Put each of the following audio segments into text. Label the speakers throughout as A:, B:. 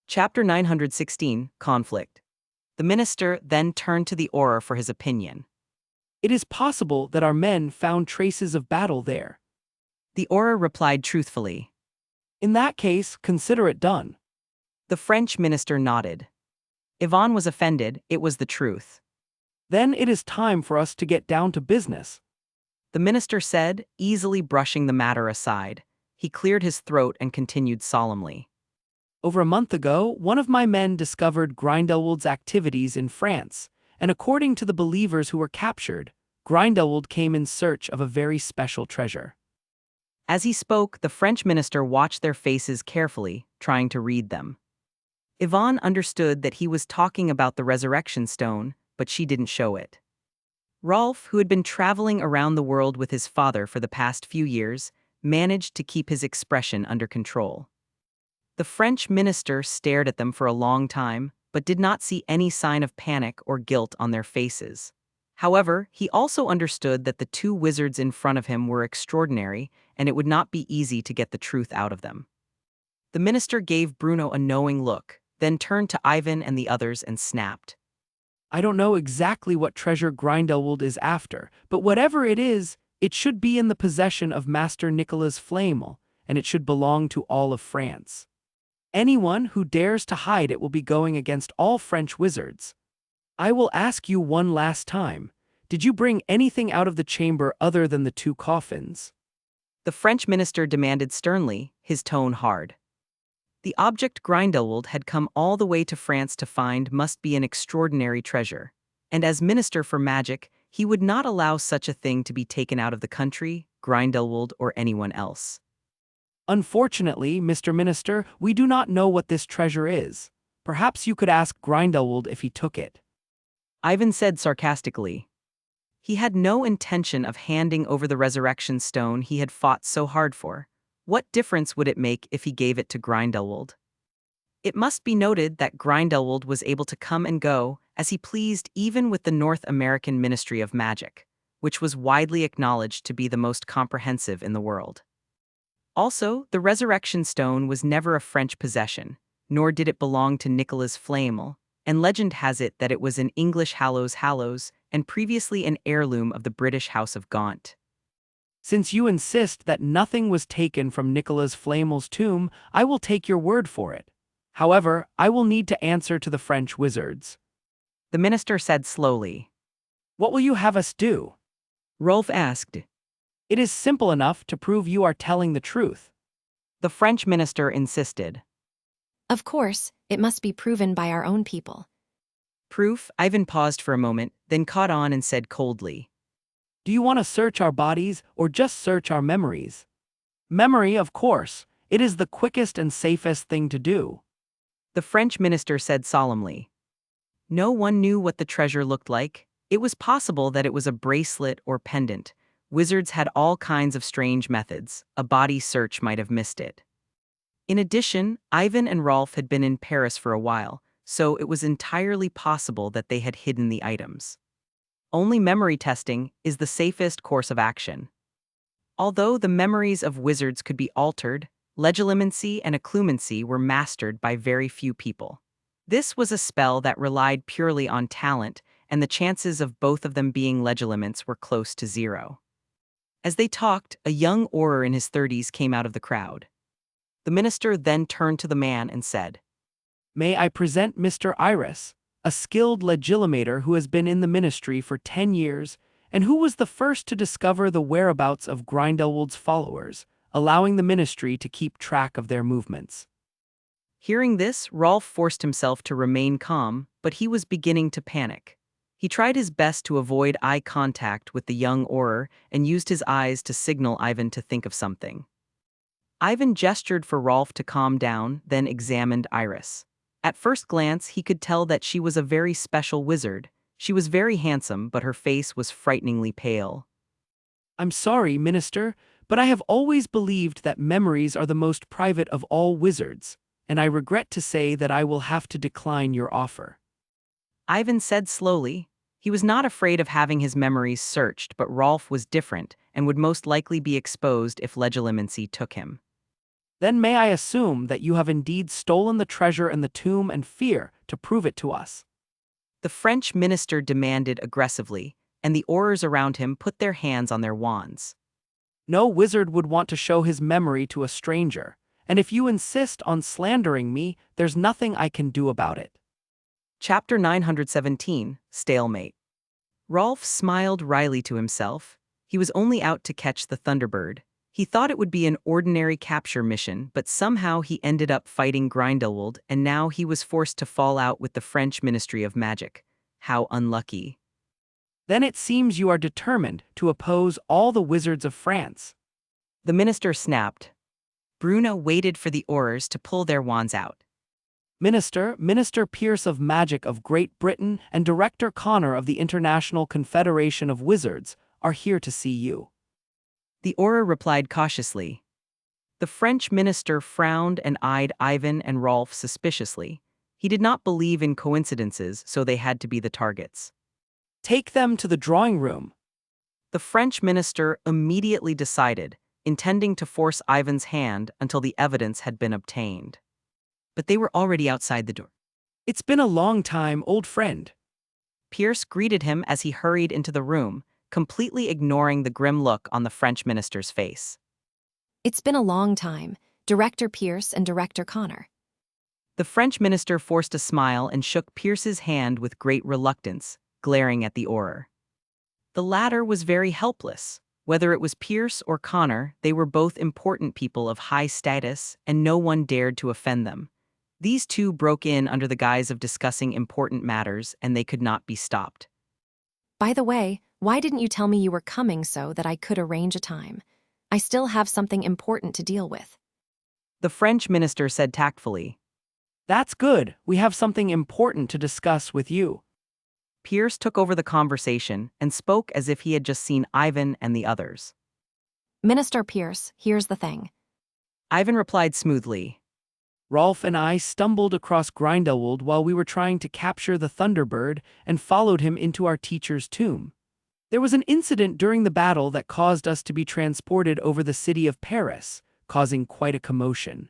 A: Chapter 916, Conflict. The minister then turned to the Auror for his opinion.
B: It is possible that our men found traces of battle there.
A: The Auror replied truthfully.
B: In that case, consider it done.
A: The French minister nodded. Yvonne was offended, it was the truth.
B: Then it is time for us to get down to business.
A: The minister said, easily brushing the matter aside. He cleared his throat and continued solemnly.
B: Over a month ago, one of my men discovered Grindelwald's activities in France, and according to the believers who were captured, Grindelwald came in search of a very special treasure.
A: As he spoke, the French minister watched their faces carefully, trying to read them. Yvonne understood that he was talking about the resurrection stone, but she didn't show it. Rolf, who had been traveling around the world with his father for the past few years, managed to keep his expression under control. The French minister stared at them for a long time, but did not see any sign of panic or guilt on their faces. However, he also understood that the two wizards in front of him were extraordinary, and it would not be easy to get the truth out of them. The minister gave Bruno a knowing look, then turned to Ivan and the others and snapped.
B: I don't know exactly what treasure Grindelwald is after, but whatever it is, it should be in the possession of Master Nicholas Flamel, and it should belong to all of France. Anyone who dares to hide it will be going against all French wizards. I will ask you one last time. Did you bring anything out of the chamber other than the two coffins?
A: The French minister demanded sternly, his tone hard. The object Grindelwald had come all the way to France to find must be an extraordinary treasure, and as Minister for Magic, he would not allow such a thing to be taken out of the country, Grindelwald, or anyone else.
B: Unfortunately, Mr. Minister, we do not know what this treasure is. Perhaps you could ask Grindelwald if he took it.
A: Ivan said sarcastically. He had no intention of handing over the resurrection stone he had fought so hard for. What difference would it make if he gave it to Grindelwald? It must be noted that Grindelwald was able to come and go as he pleased even with the North American Ministry of Magic, which was widely acknowledged to be the most comprehensive in the world. Also, the resurrection stone was never a French possession, nor did it belong to Nicholas Flamel, and legend has it that it was an English Hallows and previously an heirloom of the British House of Gaunt.
B: Since you insist that nothing was taken from Nicholas Flamel's tomb, I will take your word for it. However, I will need to answer to the French wizards.
A: The minister said slowly.
B: What will you have us do?
A: Rolf asked.
B: It is simple enough to prove you are telling the truth.
A: The French minister insisted.
C: Of course, it must be proven by our own people.
A: Proof? Ivan paused for a moment, then caught on and said coldly.
B: Do you want to search our bodies or just search our memories? Memory, of course. It is the quickest and safest thing to do.
A: The French minister said solemnly. No one knew what the treasure looked like. It was possible that it was a bracelet or pendant. Wizards had all kinds of strange methods. A body search might have missed it. In addition, Ivan and Rolf had been in Paris for a while, so it was entirely possible that they had hidden the items. Only memory testing is the safest course of action. Although the memories of wizards could be altered, legilimency and occlumency were mastered by very few people. This was a spell that relied purely on talent, and the chances of both of them being legiliments were close to zero. As they talked, a young Auror in his 30s came out of the crowd. The minister then turned to the man and said,
B: May I present Mr. Iris, a skilled legilimator who has been in the ministry for 10 years and who was the first to discover the whereabouts of Grindelwald's followers, allowing the ministry to keep track of their movements.
A: Hearing this, Rolf forced himself to remain calm, but he was beginning to panic. He tried his best to avoid eye contact with the young Auror and used his eyes to signal Ivan to think of something. Ivan gestured for Rolf to calm down, then examined Iris. At first glance, he could tell that she was a very special wizard. She was very handsome, but her face was frighteningly pale.
B: I'm sorry, Minister, but I have always believed that memories are the most private of all wizards, and I regret to say that I will have to decline your offer.
A: Ivan said slowly. He was not afraid of having his memories searched, but Rolf was different and would most likely be exposed if legilimency took him.
B: Then may I assume that you have indeed stolen the treasure in the tomb and fear to prove it to us?
A: The French minister demanded aggressively, and the aurors around him put their hands on their wands.
B: No wizard would want to show his memory to a stranger, and if you insist on slandering me, there's nothing I can do about it.
A: Chapter 917, Stalemate. Rolf smiled wryly to himself. He was only out to catch the Thunderbird. He thought it would be an ordinary capture mission, but somehow he ended up fighting Grindelwald, and now he was forced to fall out with the French Ministry of Magic. How unlucky.
B: Then it seems you are determined to oppose all the wizards of France.
A: The minister snapped. Bruna waited for the aurors to pull their wands out.
B: Minister Pierce of Magic of Great Britain and Director Connor of the International Confederation of Wizards are here to see you.
A: The auror replied cautiously. The French minister frowned and eyed Ivan and Rolf suspiciously. He did not believe in coincidences, so they had to be the targets.
B: Take them to the drawing room.
A: The French minister immediately decided, intending to force Ivan's hand until the evidence had been obtained. But they were already outside the door.
B: It's been a long time, old friend.
A: Pierce greeted him as he hurried into the room, completely ignoring the grim look on the French minister's face.
C: It's been a long time, Director Pierce and Director Connor.
A: The French minister forced a smile and shook Pierce's hand with great reluctance, glaring at the auror. The latter was very helpless. Whether it was Pierce or Connor, they were both important people of high status, and no one dared to offend them. These two broke in under the guise of discussing important matters, and they could not be stopped.
C: By the way, why didn't you tell me you were coming so that I could arrange a time? I still have something important to deal with.
A: The French minister said tactfully.
B: That's good. We have something important to discuss with you.
A: Pierce took over the conversation and spoke as if he had just seen Ivan and the others.
C: Minister Pierce, here's the thing.
A: Ivan replied smoothly.
B: Rolf and I stumbled across Grindelwald while we were trying to capture the Thunderbird and followed him into our teacher's tomb. There was an incident during the battle that caused us to be transported over the city of Paris, causing quite a commotion.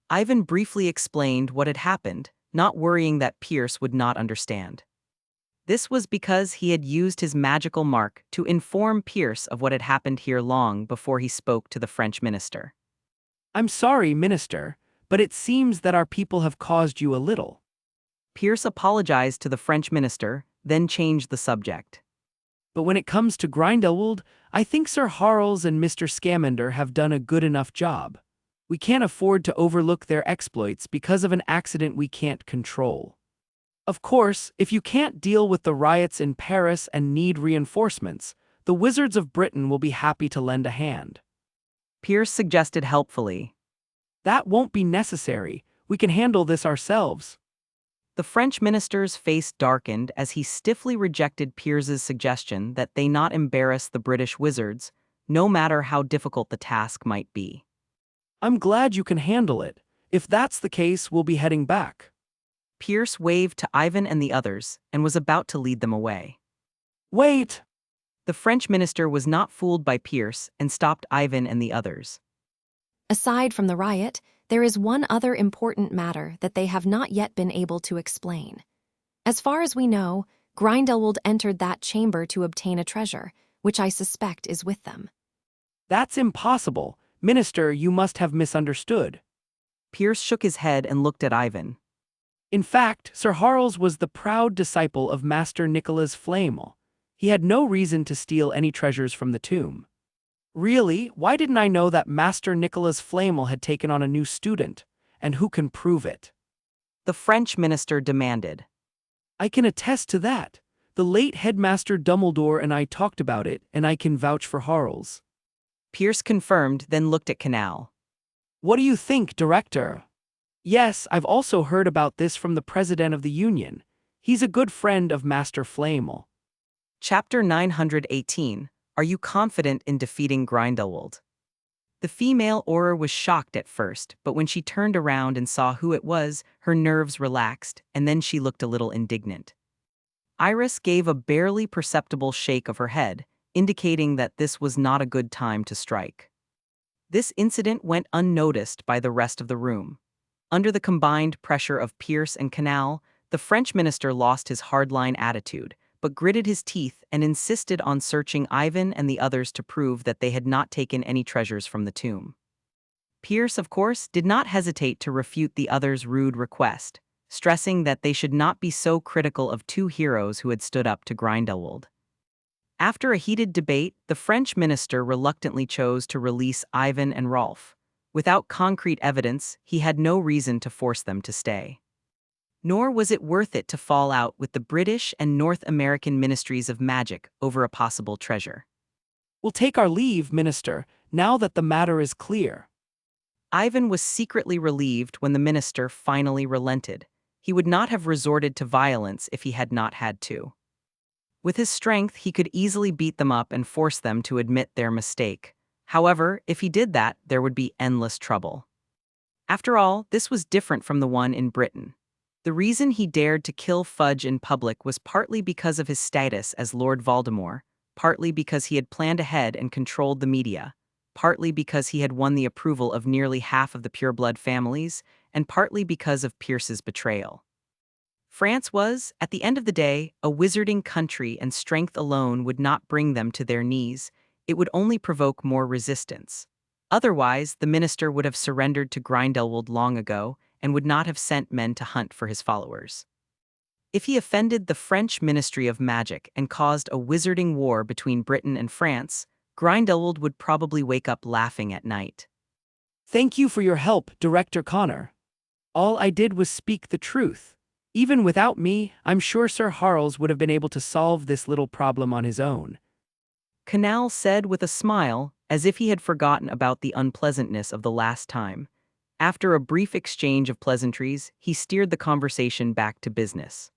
A: Ivan briefly explained what had happened, not worrying that Pierce would not understand. This was because he had used his magical mark to inform Pierce of what had happened here long before he spoke to the French minister.
B: I'm sorry, Minister, but it seems that our people have caused you a little.
A: Pierce apologized to the French minister, then changed the subject.
B: But when it comes to Grindelwald, I think Sir Harles and Mr. Scamander have done a good enough job. We can't afford to overlook their exploits because of an accident we can't control. Of course, if you can't deal with the riots in Paris and need reinforcements, the Wizards of Britain will be happy to lend a hand.
A: Pierce suggested helpfully.
B: That won't be necessary. We can handle this ourselves.
A: The French minister's face darkened as he stiffly rejected Pierce's suggestion that they not embarrass the British wizards, no matter how difficult the task might be.
B: I'm glad you can handle it. If that's the case, we'll be heading back.
A: Pierce waved to Ivan and the others and was about to lead them away.
B: Wait!
A: The French minister was not fooled by Pierce and stopped Ivan and the others.
C: Aside from the riot, there is one other important matter that they have not yet been able to explain. As far as we know, Grindelwald entered that chamber to obtain a treasure, which I suspect is with them.
B: That's impossible. Minister, you must have misunderstood.
A: Pierce shook his head and looked at Ivan.
B: In fact, Sir Harles was the proud disciple of Master Nicholas Flamel. He had no reason to steal any treasures from the tomb. Really, why didn't I know that Master Nicholas Flamel had taken on a new student? And who can prove it?
A: The French minister demanded.
B: I can attest to that. The late headmaster Dumbledore and I talked about it, and I can vouch for Harles.
A: Pierce confirmed, then looked at Canal.
B: What do you think, Director? Yes, I've also heard about this from the President of the Union. He's a good friend of Master Flamel.
A: Chapter 918. Are you confident in defeating Grindelwald? The female Auror was shocked at first, but when she turned around and saw who it was, her nerves relaxed, and then she looked a little indignant. Iris gave a barely perceptible shake of her head, indicating that this was not a good time to strike. This incident went unnoticed by the rest of the room. Under the combined pressure of Pierce and Canal, the French minister lost his hardline attitude, but gritted his teeth and insisted on searching Ivan and the others to prove that they had not taken any treasures from the tomb. Pierce, of course, did not hesitate to refute the others' rude request, stressing that they should not be so critical of two heroes who had stood up to Grindelwald. After a heated debate, the French minister reluctantly chose to release Ivan and Rolf. Without concrete evidence, he had no reason to force them to stay. Nor was it worth it to fall out with the British and North American ministries of magic over a possible treasure.
B: "We'll take our leave, Minister, now that the matter is clear."
A: Ivan was secretly relieved when the minister finally relented. He would not have resorted to violence if he had not had to. With his strength, he could easily beat them up and force them to admit their mistake. However, if he did that, there would be endless trouble. After all, this was different from the one in Britain. The reason he dared to kill Fudge in public was partly because of his status as Lord Voldemort, partly because he had planned ahead and controlled the media, partly because he had won the approval of nearly half of the pureblood families, and partly because of Pierce's betrayal. France was, at the end of the day, a wizarding country, and strength alone would not bring them to their knees. It would only provoke more resistance. Otherwise, the minister would have surrendered to Grindelwald long ago and would not have sent men to hunt for his followers. If he offended the French Ministry of Magic and caused a wizarding war between Britain and France, Grindelwald would probably wake up laughing at night.
B: "Thank you for your help, Director Connor. All I did was speak the truth. Even without me, I'm sure Sir Harles would have been able to solve this little problem on his own."
A: Canal said with a smile, as if he had forgotten about the unpleasantness of the last time. After a brief exchange of pleasantries, he steered the conversation back to business.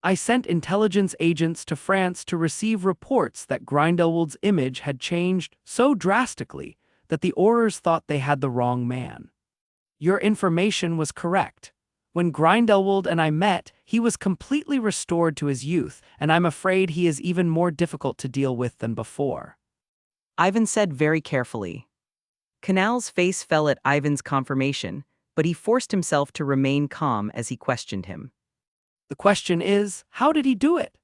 B: "I sent intelligence agents to France to receive reports that Grindelwald's image had changed so drastically that the Aurors thought they had the wrong man. Your information was correct. When Grindelwald and I met, he was completely restored to his youth, and I'm afraid he is even more difficult to deal with than before."
A: Ivan said very carefully. Canal's face fell at Ivan's confirmation, but he forced himself to remain calm as he questioned him.
B: "The question is, how did he do it?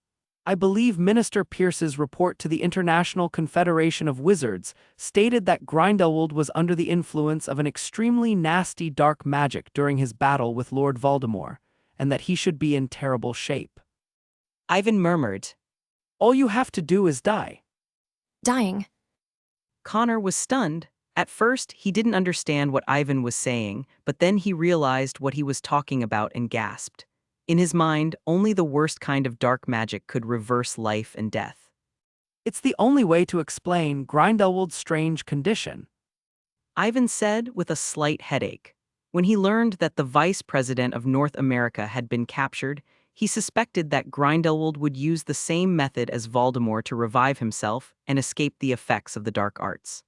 B: I believe Minister Pierce's report to the International Confederation of Wizards stated that Grindelwald was under the influence of an extremely nasty dark magic during his battle with Lord Voldemort, and that he should be in terrible shape."
A: Ivan murmured.
B: "All you have to do is die."
C: Dying.
A: Connor was stunned. At first, he didn't understand what Ivan was saying, but then he realized what he was talking about and gasped. In his mind, only the worst kind of dark magic could reverse life and death.
B: "It's the only way to explain Grindelwald's strange condition."
A: Ivan said with a slight headache. When he learned that the vice president of North America had been captured, he suspected that Grindelwald would use the same method as Voldemort to revive himself and escape the effects of the dark arts.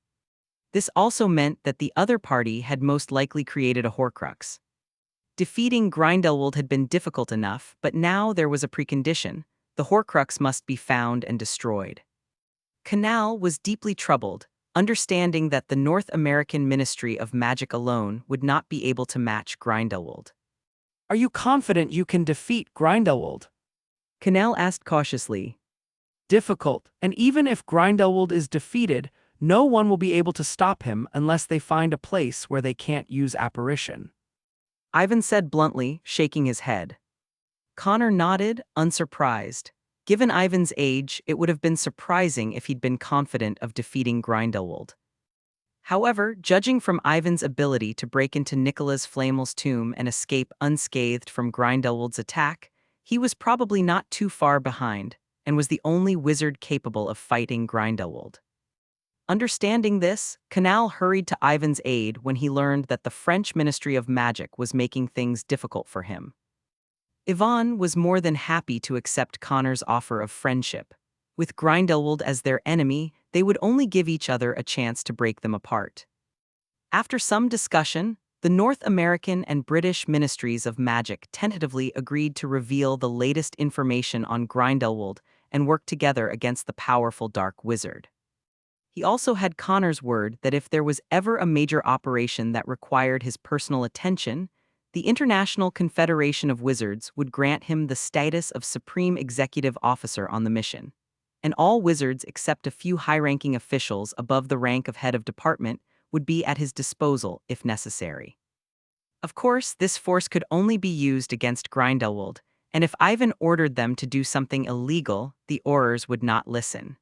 A: This also meant that the other party had most likely created a Horcrux. Defeating Grindelwald had been difficult enough, but now there was a precondition. The Horcrux must be found and destroyed. Canal was deeply troubled, understanding that the North American Ministry of Magic alone would not be able to match Grindelwald.
B: "Are you confident you can defeat Grindelwald?"
A: Canal asked cautiously.
B: "Difficult, and even if Grindelwald is defeated, no one will be able to stop him unless they find a place where they can't use apparition."
A: Ivan said bluntly, shaking his head. Connor nodded, unsurprised. Given Ivan's age, it would have been surprising if he'd been confident of defeating Grindelwald. However, judging from Ivan's ability to break into Nicholas Flamel's tomb and escape unscathed from Grindelwald's attack, he was probably not too far behind, and was the only wizard capable of fighting Grindelwald. Understanding this, Canal hurried to Ivan's aid when he learned that the French Ministry of Magic was making things difficult for him. Yvonne was more than happy to accept Connor's offer of friendship. With Grindelwald as their enemy, they would only give each other a chance to break them apart. After some discussion, the North American and British Ministries of Magic tentatively agreed to reveal the latest information on Grindelwald and work together against the powerful Dark Wizard. He also had Connor's word that if there was ever a major operation that required his personal attention, the International Confederation of Wizards would grant him the status of Supreme Executive Officer on the mission. And all wizards except a few high-ranking officials above the rank of head of department would be at his disposal if necessary. Of course, this force could only be used against Grindelwald, and if Ivan ordered them to do something illegal, the Aurors would not listen.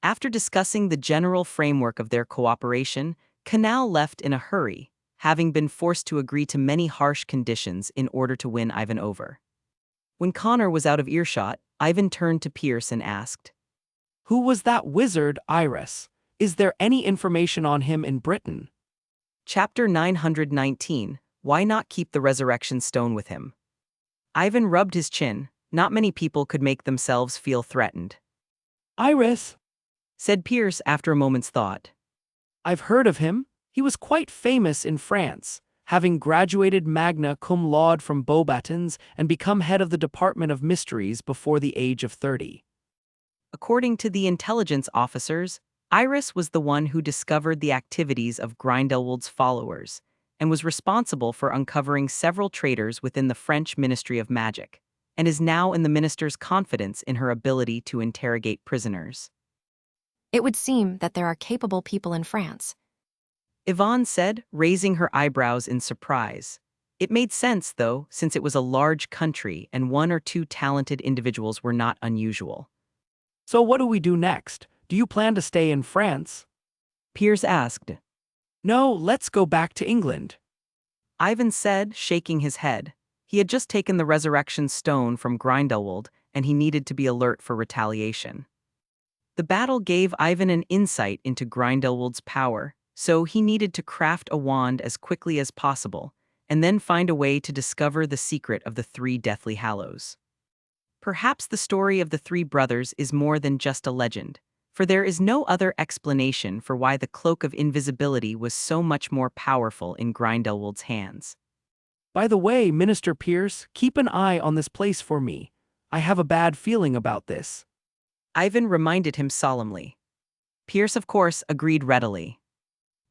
A: After discussing the general framework of their cooperation, Canal left in a hurry, having been forced to agree to many harsh conditions in order to win Ivan over. When Connor was out of earshot, Ivan turned to Pierce and asked,
B: Who was that wizard, Iris? Is there any information on him in Britain?
A: Chapter 919, Why Not Keep the Resurrection Stone with Him? Ivan rubbed his chin. Not many people could make themselves feel threatened,
B: Iris?
A: said Pierce after a moment's thought.
B: I've heard of him. He was quite famous in France, having graduated magna cum laude from Beauxbatons and become head of the Department of Mysteries before the age of 30.
A: According to the intelligence officers, Iris was the one who discovered the activities of Grindelwald's followers and was responsible for uncovering several traitors within the French Ministry of Magic, and is now in the minister's confidence in her ability to interrogate prisoners.
C: It would seem that there are capable people in France.
A: Yvonne said, raising her eyebrows in surprise. It made sense, though, since it was a large country and one or two talented individuals were not unusual.
B: So what do we do next? Do you plan to stay in France?
A: Pierce asked.
B: No, let's go back to England.
A: Ivan said, shaking his head. He had just taken the resurrection stone from Grindelwald, and he needed to be alert for retaliation. The battle gave Ivan an insight into Grindelwald's power, so he needed to craft a wand as quickly as possible, and then find a way to discover the secret of the 3 Deathly Hallows. Perhaps the story of the 3 brothers is more than just a legend, for there is no other explanation for why the Cloak of Invisibility was so much more powerful in Grindelwald's hands.
B: By the way, Minister Pierce, keep an eye on this place for me. I have a bad feeling about this.
A: Ivan reminded him solemnly. Pierce, of course, agreed readily.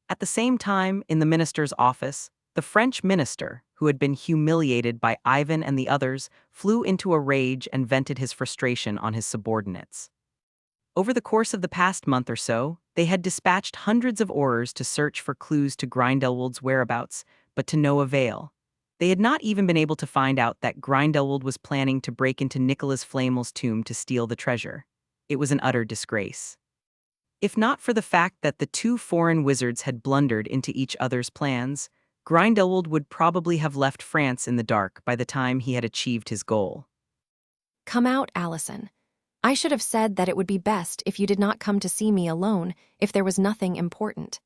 A: At the same time, in the minister's office, the French minister, who had been humiliated by Ivan and the others, flew into a rage and vented his frustration on his subordinates. Over the course of the past month or so, they had dispatched hundreds of Aurors to search for clues to Grindelwald's whereabouts, but to no avail. They had not even been able to find out that Grindelwald was planning to break into Nicholas Flamel's tomb to steal the treasure. It was an utter disgrace. If not for the fact that the 2 foreign wizards had blundered into each other's plans, Grindelwald would probably have left France in the dark by the time he had achieved his goal.
C: Come out, Allison. I should have said that it would be best if you did not come to see me alone if there was nothing important.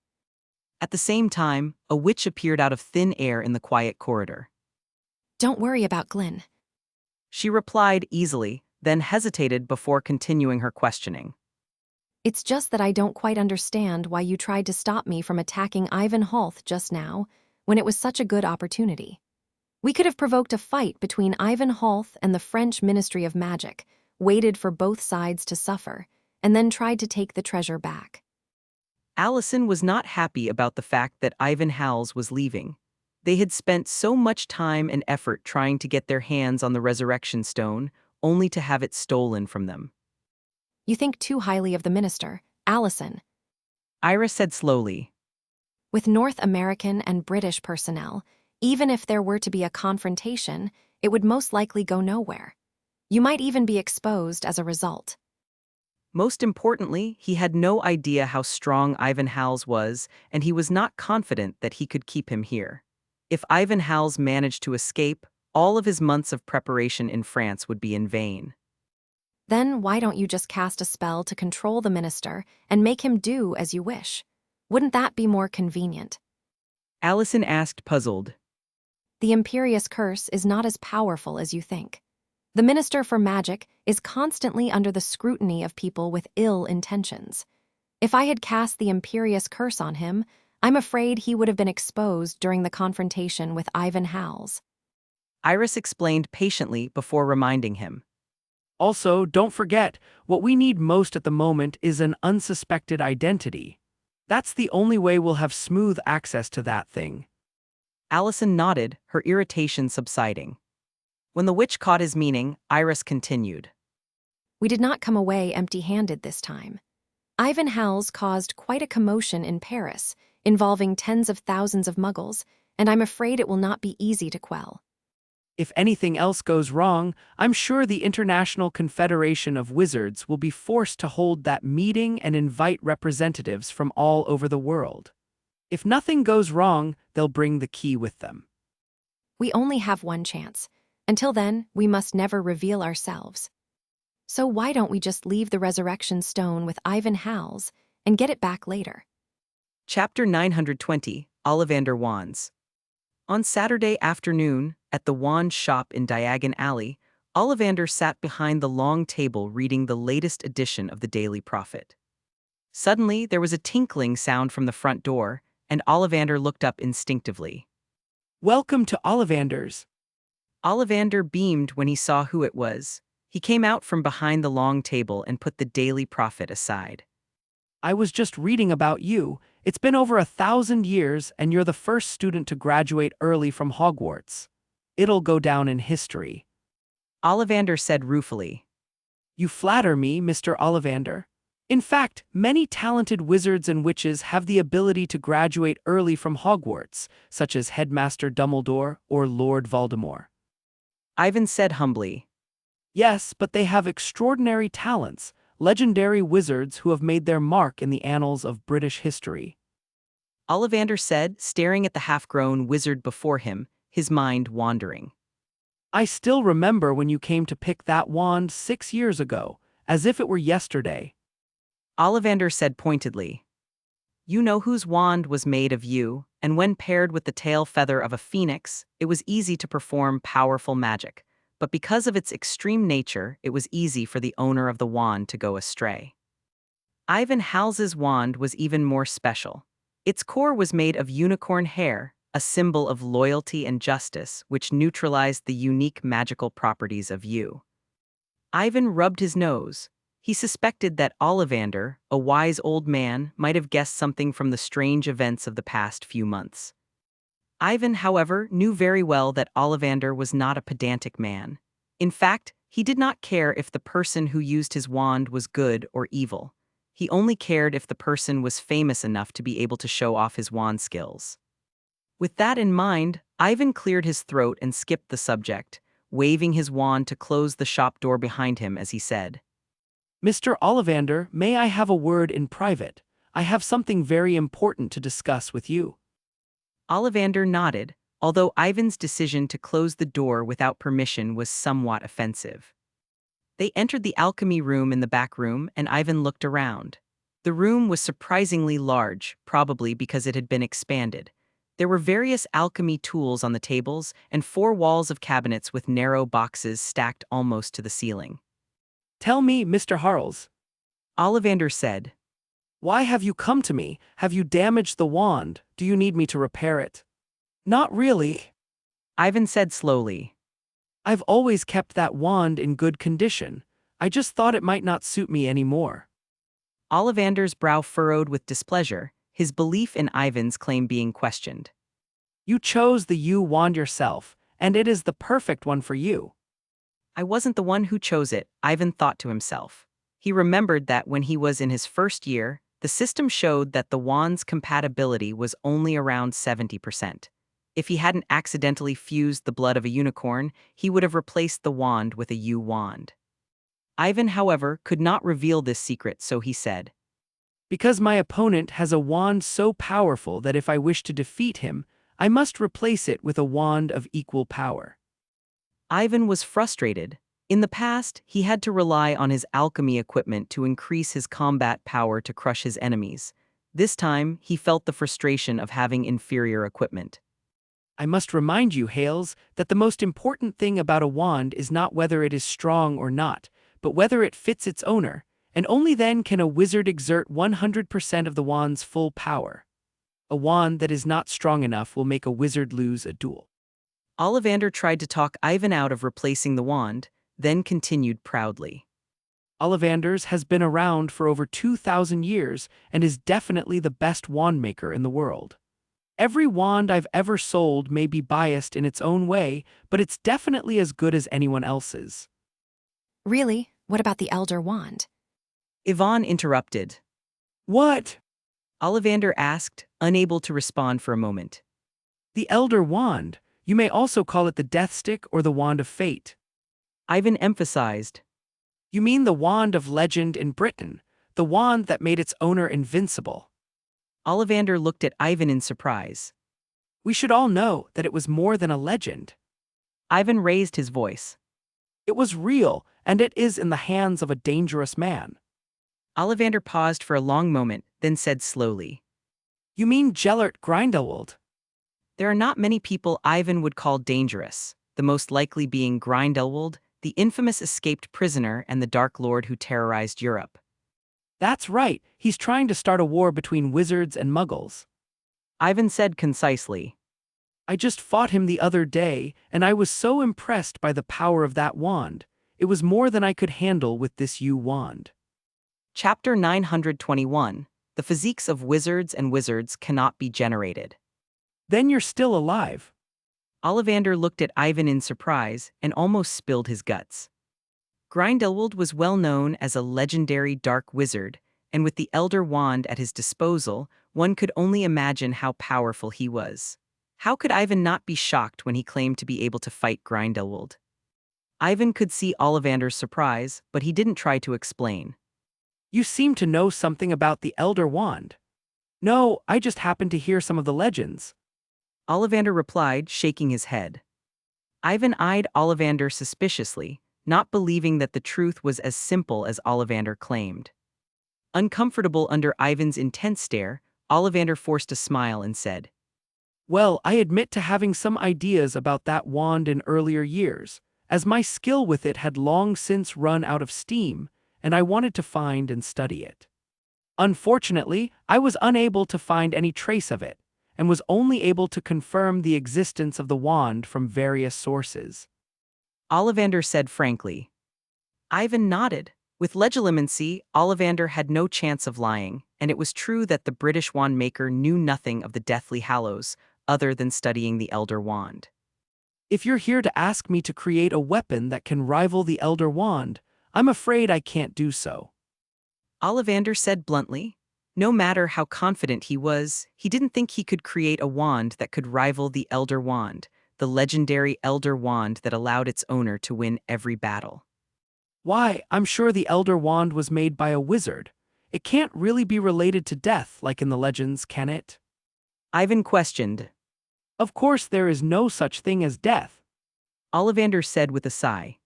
A: At the same time, a witch appeared out of thin air in the quiet corridor.
C: Don't worry about Glyn.
A: She replied easily, then hesitated before continuing her questioning.
C: It's just that I don't quite understand why you tried to stop me from attacking Ivan Holth just now, when it was such a good opportunity. We could have provoked a fight between Ivan Holth and the French Ministry of Magic, waited for both sides to suffer, and then tried to take the treasure back.
A: Allison was not happy about the fact that Ivan Howells was leaving. They had spent so much time and effort trying to get their hands on the resurrection stone, only to have it stolen from them.
C: You think too highly of the minister, Allison.
A: Iris said slowly.
C: With North American and British personnel, even if there were to be a confrontation, it would most likely go nowhere. You might even be exposed as a result.
A: Most importantly, he had no idea how strong Ivan Howells was, and he was not confident that he could keep him here. If Ivan Howells managed to escape, all of his months of preparation in France would be in vain.
C: Then why don't you just cast a spell to control the minister and make him do as you wish? Wouldn't that be more convenient?
A: Allison asked, puzzled.
C: The Imperious Curse is not as powerful as you think. The Minister for Magic is constantly under the scrutiny of people with ill intentions. If I had cast the Imperious Curse on him, I'm afraid he would have been exposed during the confrontation with Ivan Howells.
A: Iris explained patiently before reminding him.
B: Also, don't forget, what we need most at the moment is an unsuspected identity. That's the only way we'll have smooth access to that thing.
A: Allison nodded, her irritation subsiding. When the witch caught his meaning, Iris continued.
C: We did not come away empty-handed this time. Ivan Howells caused quite a commotion in Paris, involving tens of thousands of muggles, and I'm afraid it will not be easy to quell.
B: If anything else goes wrong, I'm sure the International Confederation of Wizards will be forced to hold that meeting and invite representatives from all over the world. If nothing goes wrong, they'll bring the key with them.
C: We only have one chance. Until then, we must never reveal ourselves. So why don't we just leave the resurrection stone with Ivan Howells and get it back later?
A: Chapter 920, Ollivander Wands. On Saturday afternoon, at the wand shop in Diagon Alley, Ollivander sat behind the long table reading the latest edition of the Daily Prophet. Suddenly, there was a tinkling sound from the front door, and Ollivander looked up instinctively.
B: Welcome to Ollivander's.
A: Ollivander beamed when he saw who it was. He came out from behind the long table and put the Daily Prophet aside.
B: I was just reading about you. It's been over 1,000 years, and you're the first student to graduate early from Hogwarts. It'll go down in history.
A: Ollivander said ruefully.
B: You flatter me, Mr. Ollivander. In fact, many talented wizards and witches have the ability to graduate early from Hogwarts, such as Headmaster Dumbledore or Lord Voldemort.
A: Ivan said humbly.
B: Yes, but they have extraordinary talents, legendary wizards who have made their mark in the annals of British history.
A: Ollivander said, staring at the half-grown wizard before him, his mind wandering.
B: I still remember when you came to pick that wand 6 years ago, as if it were yesterday.
A: Ollivander said pointedly. You know whose wand was made of you, and when paired with the tail feather of a phoenix, it was easy to perform powerful magic. But because of its extreme nature, it was easy for the owner of the wand to go astray. Ivan Howells's wand was even more special. Its core was made of unicorn hair, a symbol of loyalty and justice, which neutralized the unique magical properties of yew. Ivan rubbed his nose. He suspected that Ollivander, a wise old man, might have guessed something from the strange events of the past few months. Ivan, however, knew very well that Ollivander was not a pedantic man. In fact, he did not care if the person who used his wand was good or evil. He only cared if the person was famous enough to be able to show off his wand skills. With that in mind, Ivan cleared his throat and skipped the subject, waving his wand to close the shop door behind him as he said,
B: Mr. Ollivander, may I have a word in private? I have something very important to discuss with you.
A: Ollivander nodded, although Ivan's decision to close the door without permission was somewhat offensive. They entered the alchemy room in the back room, and Ivan looked around. The room was surprisingly large, probably because it had been expanded. There were various alchemy tools on the tables and 4 walls of cabinets with narrow boxes stacked almost to the ceiling.
B: Tell me, Mr. Harles.
A: Ollivander said.
B: Why have you come to me? Have you damaged the wand? Do you need me to repair it? Not really.
A: Ivan said slowly.
B: I've always kept that wand in good condition. I just thought it might not suit me anymore.
A: Ollivander's brow furrowed with displeasure, his belief in Ivan's claim being questioned.
B: You chose the yew wand yourself, and it is the perfect one for you.
A: I wasn't the one who chose it, Ivan thought to himself. He remembered that when he was in his first year, the system showed that the wand's compatibility was only around 70%. If he hadn't accidentally fused the blood of a unicorn, he would have replaced the wand with a yew wand. Ivan, however, could not reveal this secret, so he said,
B: Because my opponent has a wand so powerful that if I wish to defeat him, I must replace it with a wand of equal power.
A: Ivan was frustrated. In the past, he had to rely on his alchemy equipment to increase his combat power to crush his enemies. This time, he felt the frustration of having inferior equipment.
B: I must remind you, Hales, that the most important thing about a wand is not whether it is strong or not, but whether it fits its owner, and only then can a wizard exert 100% of the wand's full power. A wand that is not strong enough will make a wizard lose a duel.
A: Ollivander tried to talk Ivan out of replacing the wand. then continued proudly.
B: Ollivander's has been around for over 2,000 years and is definitely the best wand maker in the world. Every wand I've ever sold may be biased in its own way, but it's definitely as good as anyone else's.
C: Really? What about the Elder Wand?
A: Yvonne interrupted.
B: What?
A: Ollivander asked, unable to respond for a moment.
B: The Elder Wand. You may also call it the Death Stick or the Wand of Fate.
A: Ivan emphasized.
B: You mean the Wand of Legend in Britain, the wand that made its owner invincible.
A: Ollivander looked at Ivan in surprise.
B: We should all know that it was more than a legend.
A: Ivan raised his voice.
B: It was real, and it is in the hands of a dangerous man.
A: Ollivander paused for a long moment, then said slowly.
B: You mean Gellert Grindelwald?
A: There are not many people Ivan would call dangerous, the most likely being Grindelwald, the infamous escaped prisoner and the Dark Lord who terrorized Europe.
B: That's right, he's trying to start a war between wizards and muggles.
A: Ivan said concisely.
B: I just fought him the other day, and I was so impressed by the power of that wand. It was more than I could handle with this wand.
A: Chapter 921. The physiques of wizards and wizards cannot be generated.
B: Then you're still alive.
A: Ollivander looked at Ivan in surprise and almost spilled his guts. Grindelwald was well known as a legendary dark wizard, and with the Elder Wand at his disposal, one could only imagine how powerful he was. How could Ivan not be shocked when he claimed to be able to fight Grindelwald? Ivan could see Ollivander's surprise, but he didn't try to explain.
B: You seem to know something about the Elder Wand. No, I just happened to hear some of the legends.
A: Ollivander replied, shaking his head. Ivan eyed Ollivander suspiciously, not believing that the truth was as simple as Ollivander claimed. Uncomfortable under Ivan's intense stare, Ollivander forced a smile and said,
B: Well, I admit to having some ideas about that wand in earlier years, as my skill with it had long since run out of steam, and I wanted to find and study it. Unfortunately, I was unable to find any trace of it, and was only able to confirm the existence of the wand from various sources.
A: Ollivander said frankly. Ivan nodded. With legilimency, Ollivander had no chance of lying, and it was true that the British wand maker knew nothing of the Deathly Hallows, other than studying the Elder Wand.
B: If you're here to ask me to create a weapon that can rival the Elder Wand, I'm afraid I can't do so.
A: Ollivander said bluntly. No matter how confident he was, he didn't think he could create a wand that could rival the Elder Wand, the legendary Elder Wand that allowed its owner to win every battle.
B: Why, I'm sure the Elder Wand was made by a wizard. It can't really be related to death like in the legends, can it?
A: Ivan questioned.
B: Of course there is no such thing as death.
A: Ollivander said with a sigh.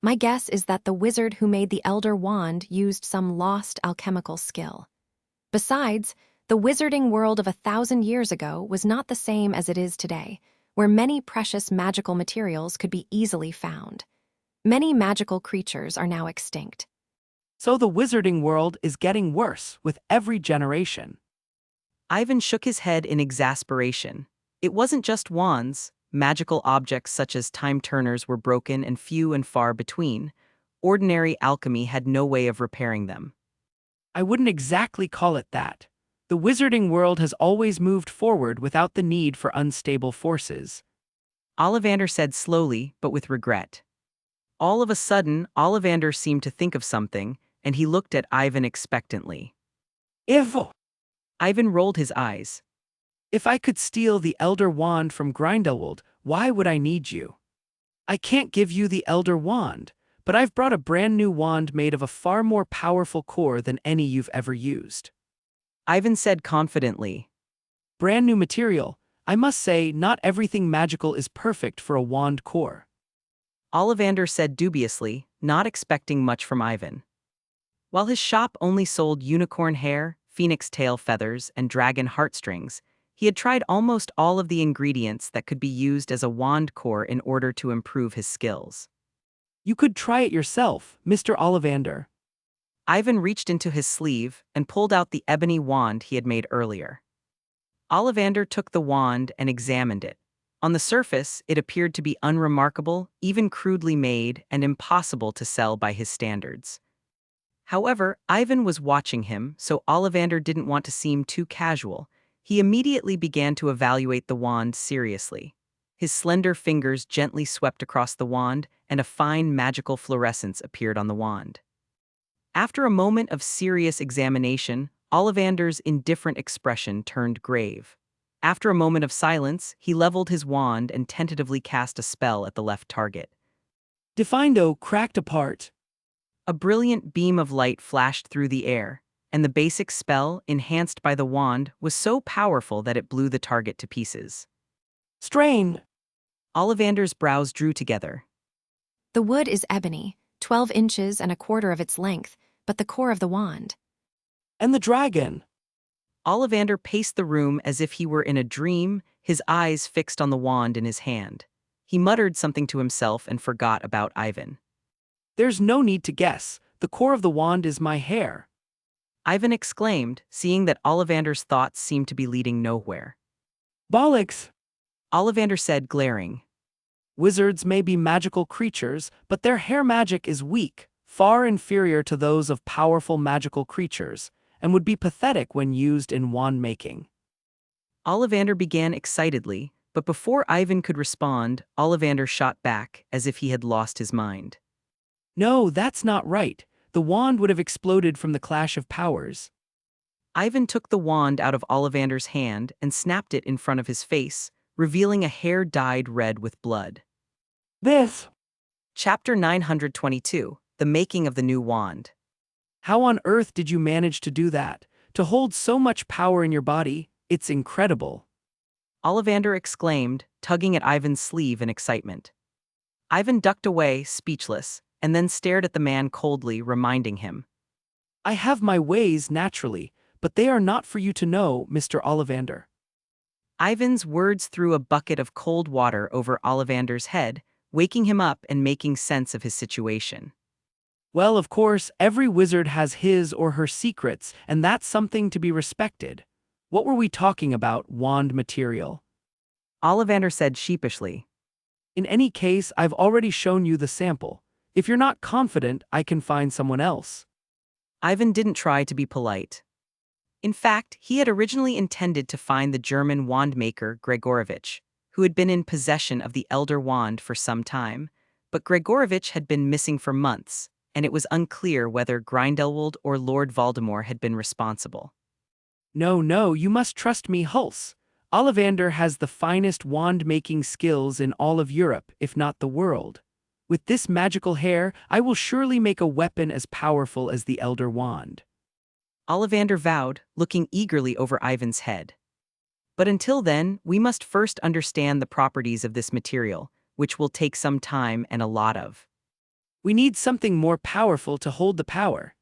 C: My guess is that the wizard who made the Elder Wand used some lost alchemical skill. Besides, the wizarding world of 1,000 years ago was not the same as it is today, where many precious magical materials could be easily found. Many magical creatures are now extinct.
B: So the wizarding world is getting worse with every generation.
A: Ivan shook his head in exasperation. It wasn't just wands. Magical objects such as time-turners were broken and few and far between. Ordinary alchemy had no way of repairing them.
B: I wouldn't exactly call it that. The wizarding world has always moved forward without the need for unstable forces.
A: Ollivander said slowly, but with regret. All of a sudden, Ollivander seemed to think of something, and he looked at Ivan expectantly. Ivan rolled his eyes.
B: If I could steal the Elder Wand from Grindelwald, why would I need you? I can't give you the Elder Wand, but I've brought a brand new wand made of a far more powerful core than any you've ever used.
A: Ivan said confidently.
B: Brand new material. I must say, not everything magical is perfect for a wand core.
A: Ollivander said dubiously, not expecting much from Ivan. While his shop only sold unicorn hair, phoenix tail feathers, and dragon heartstrings, he had tried almost all of the ingredients that could be used as a wand core in order to improve his skills.
B: You could try it yourself, Mr. Ollivander.
A: Ivan reached into his sleeve and pulled out the ebony wand he had made earlier. Ollivander took the wand and examined it. On the surface, it appeared to be unremarkable, even crudely made, and impossible to sell by his standards. However, Ivan was watching him, so Ollivander didn't want to seem too casual. He immediately began to evaluate the wand seriously. His slender fingers gently swept across the wand, and a fine magical fluorescence appeared on the wand. After a moment of serious examination, Ollivander's indifferent expression turned grave. After a moment of silence, he leveled his wand and tentatively cast a spell at the left target.
B: Defindo cracked apart.
A: A brilliant beam of light flashed through the air, and the basic spell, enhanced by the wand, was so powerful that it blew the target to pieces.
B: Strain!
A: Ollivander's brows drew together.
C: The wood is ebony, 12 inches and a quarter of its length, but the core of the wand.
B: And the dragon!
A: Ollivander paced the room as if he were in a dream, his eyes fixed on the wand in his hand. He muttered something to himself and forgot about Ivan.
B: There's no need to guess. The core of the wand is my hair.
A: Ivan exclaimed, seeing that Ollivander's thoughts seemed to be leading nowhere.
B: Bollocks!
A: Ollivander said, glaring.
B: Wizards may be magical creatures, but their hair magic is weak, far inferior to those of powerful magical creatures, and would be pathetic when used in wand-making.
A: Ollivander began excitedly, but before Ivan could respond, Ollivander shot back as if he had lost his mind.
B: No, that's not right. The wand would have exploded from the clash of powers.
A: Ivan took the wand out of Ollivander's hand and snapped it in front of his face, revealing a hair dyed red with blood.
B: This!
A: Chapter 922, The Making of the New Wand.
B: How on earth did you manage to do that? To hold so much power in your body, it's incredible.
A: Ollivander exclaimed, tugging at Ivan's sleeve in excitement. Ivan ducked away, speechless, and then stared at the man coldly, reminding him.
B: I have my ways naturally, but they are not for you to know, Mr. Ollivander.
A: Ivan's words threw a bucket of cold water over Ollivander's head, waking him up and making sense of his situation.
B: Well, of course, every wizard has his or her secrets, and that's something to be respected. What were we talking about, wand material?
A: Ollivander said sheepishly.
B: In any case, I've already shown you the sample. If you're not confident, I can find someone else.
A: Ivan didn't try to be polite. In fact, he had originally intended to find the German wand-maker Gregorovich, who had been in possession of the Elder Wand for some time, but Gregorovich had been missing for months, and it was unclear whether Grindelwald or Lord Voldemort had been responsible.
B: No, you must trust me, Hulse. Ollivander has the finest wand-making skills in all of Europe, if not the world. With this magical hair, I will surely make a weapon as powerful as the Elder Wand.
A: Ollivander vowed, looking eagerly over Ivan's head. But until then, we must first understand the properties of this material, which will take some time and a lot of.
B: We need something more powerful to hold the power.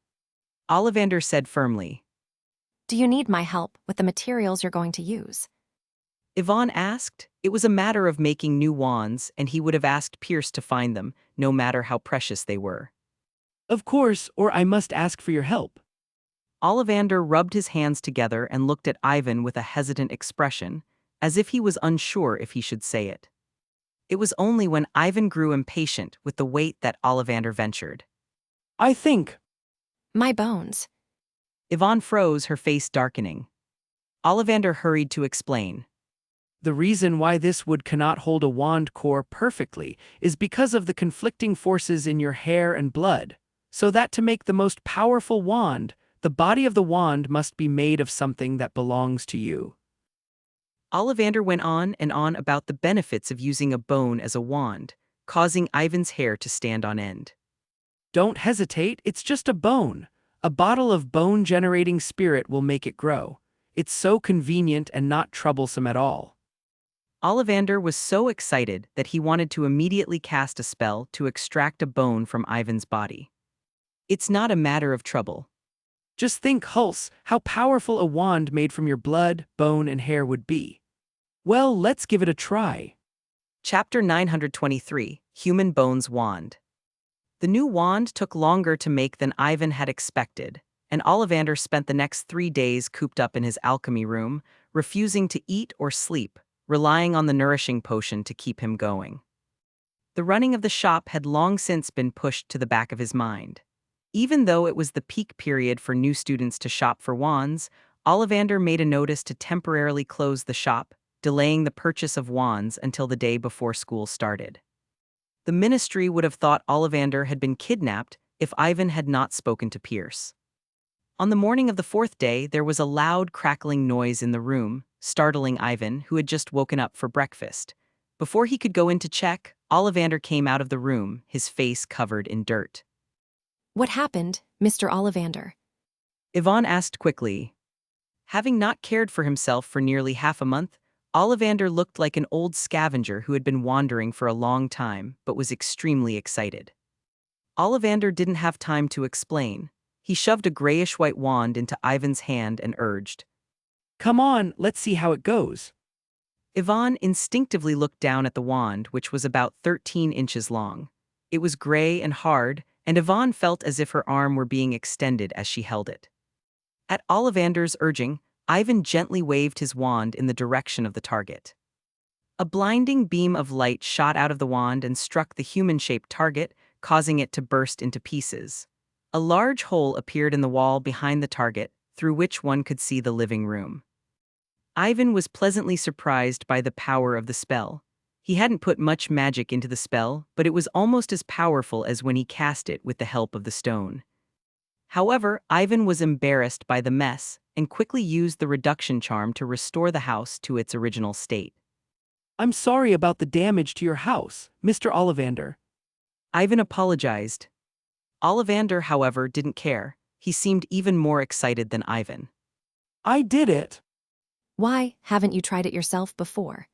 A: Ollivander said firmly.
C: Do you need my help with the materials you're going to use?
A: Yvonne asked. It was a matter of making new wands, and he would have asked Pierce to find them, no matter how precious they were.
B: Of course, or I must ask for your help.
A: Ollivander rubbed his hands together and looked at Ivan with a hesitant expression, as if he was unsure if he should say it. It was only when Ivan grew impatient with the wait that Ollivander ventured.
B: I think.
C: My bones.
A: Yvonne froze, her face darkening. Ollivander hurried to explain.
B: The reason why this wood cannot hold a wand core perfectly is because of the conflicting forces in your hair and blood, so that to make the most powerful wand, the body of the wand must be made of something that belongs to you.
A: Ollivander went on and on about the benefits of using a bone as a wand, causing Ivan's hair to stand on end.
B: Don't hesitate, it's just a bone. A bottle of bone-generating spirit will make it grow. It's so convenient and not troublesome at all.
A: Ollivander was so excited that he wanted to immediately cast a spell to extract a bone from Ivan's body. It's not a matter of trouble.
B: Just think, Hulse, how powerful a wand made from your blood, bone, and hair would be. Well, let's give it a try.
A: Chapter 923, Human Bones Wand. The new wand took longer to make than Ivan had expected, and Ollivander spent the next 3 days cooped up in his alchemy room, refusing to eat or sleep, relying on the nourishing potion to keep him going. The running of the shop had long since been pushed to the back of his mind. Even though it was the peak period for new students to shop for wands, Ollivander made a notice to temporarily close the shop, delaying the purchase of wands until the day before school started. The ministry would have thought Ollivander had been kidnapped if Ivan had not spoken to Pierce. On the morning of the fourth day, there was a loud crackling noise in the room, startling Ivan, who had just woken up for breakfast. Before he could go in to check, Ollivander came out of the room, his face covered in dirt.
C: What happened, Mr. Ollivander?
A: Yvonne asked quickly. Having not cared for himself for nearly half a month, Ollivander looked like an old scavenger who had been wandering for a long time, but was extremely excited. Ollivander didn't have time to explain. He shoved a grayish-white wand into Ivan's hand and urged,
B: Come on, let's see how it goes.
A: Yvonne instinctively looked down at the wand, which was about 13 inches long. It was gray and hard, and Yvonne felt as if her arm were being extended as she held it. At Ollivander's urging, Ivan gently waved his wand in the direction of the target. A blinding beam of light shot out of the wand and struck the human-shaped target, causing it to burst into pieces. A large hole appeared in the wall behind the target, through which one could see the living room. Ivan was pleasantly surprised by the power of the spell. He hadn't put much magic into the spell, but it was almost as powerful as when he cast it with the help of the stone. However, Ivan was embarrassed by the mess and quickly used the reduction charm to restore the house to its original state.
B: I'm sorry about the damage to your house, Mr. Ollivander.
A: Ivan apologized. Ollivander, however, didn't care. He seemed even more excited than Ivan.
B: I did it.
C: Why haven't you tried it yourself before?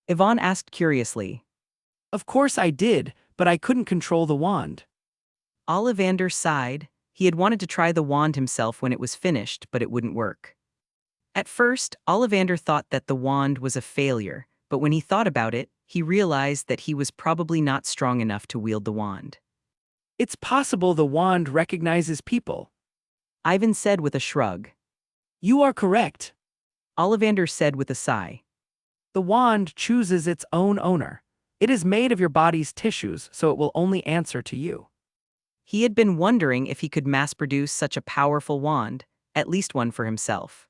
A: Yvonne asked curiously.
B: Of course I did, but I couldn't control the wand.
A: Ollivander sighed. He had wanted to try the wand himself when it was finished, but it wouldn't work. At first, Ollivander thought that the wand was a failure, but when he thought about it, he realized that he was probably not strong enough to wield the wand.
B: It's possible the wand recognizes people.
A: Ivan said with a shrug.
B: You are correct.
A: Ollivander said with a sigh.
B: The wand chooses its own owner. It is made of your body's tissues, so it will only answer to you.
A: He had been wondering if he could mass-produce such a powerful wand, at least one for himself.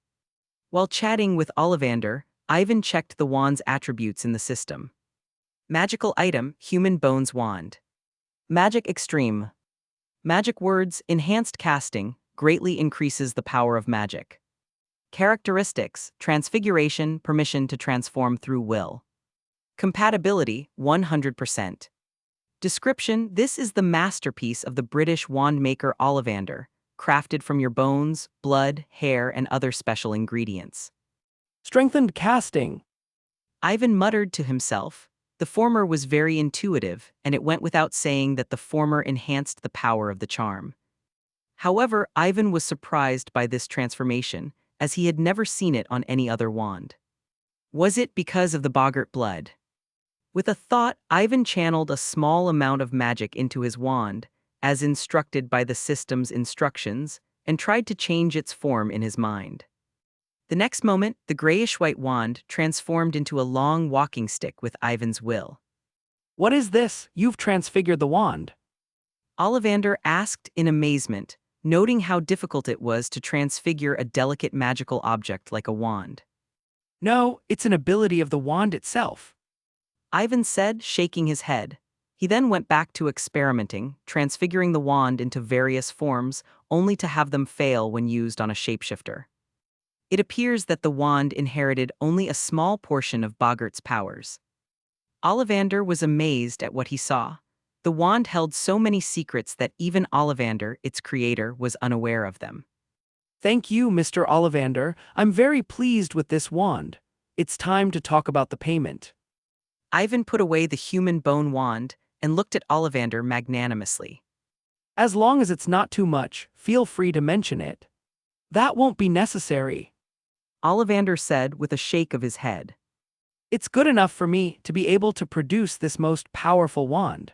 A: While chatting with Ollivander, Ivan checked the wand's attributes in the system. Magical item, human bones wand. Magic extreme. Magic words, enhanced casting, greatly increases the power of magic. Characteristics, transfiguration, permission to transform through will. Compatibility, 100%. Description, this is the masterpiece of the British wand maker Ollivander, crafted from your bones, blood, hair, and other special ingredients.
B: Strengthened casting.
A: Ivan muttered to himself. The former was very intuitive, and it went without saying that the former enhanced the power of the charm. However, Ivan was surprised by this transformation, as he had never seen it on any other wand. Was it because of the boggart blood? With a thought, Ivan channeled a small amount of magic into his wand, as instructed by the system's instructions, and tried to change its form in his mind. The next moment, the grayish-white wand transformed into a long walking stick with Ivan's will.
B: What is this? You've transfigured the wand.
A: Ollivander asked in amazement, noting how difficult it was to transfigure a delicate magical object like a wand.
B: No, it's an ability of the wand itself.
A: Ivan said, shaking his head. He then went back to experimenting, transfiguring the wand into various forms, only to have them fail when used on a shapeshifter. It appears that the wand inherited only a small portion of Boggart's powers. Ollivander was amazed at what he saw. The wand held so many secrets that even Ollivander, its creator, was unaware of them.
B: Thank you, Mr. Ollivander. I'm very pleased with this wand. It's time to talk about the payment.
A: Ivan put away the human bone wand and looked at Ollivander magnanimously.
B: As long as it's not too much, feel free to mention it. That won't be necessary.
A: Ollivander said with a shake of his head.
B: It's good enough for me to be able to produce this most powerful wand.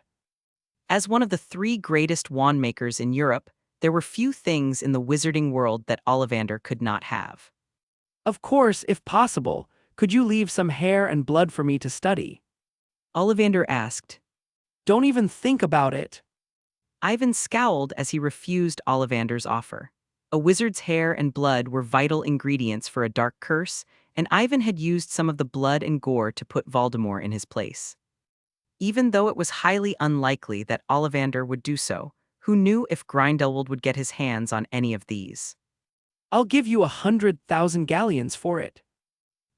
A: As one of the 3 greatest wand makers in Europe, there were few things in the wizarding world that Ollivander could not have.
B: Of course, if possible, Could you leave some hair and blood for me to study?
A: Ollivander asked.
B: Don't even think about it.
A: Ivan scowled as he refused Ollivander's offer. A wizard's hair and blood were vital ingredients for a dark curse, and Ivan had used some of the blood and gore to put Voldemort in his place. Even though it was highly unlikely that Ollivander would do so, who knew if Grindelwald would get his hands on any of these?
B: I'll give you 100,000 galleons for it.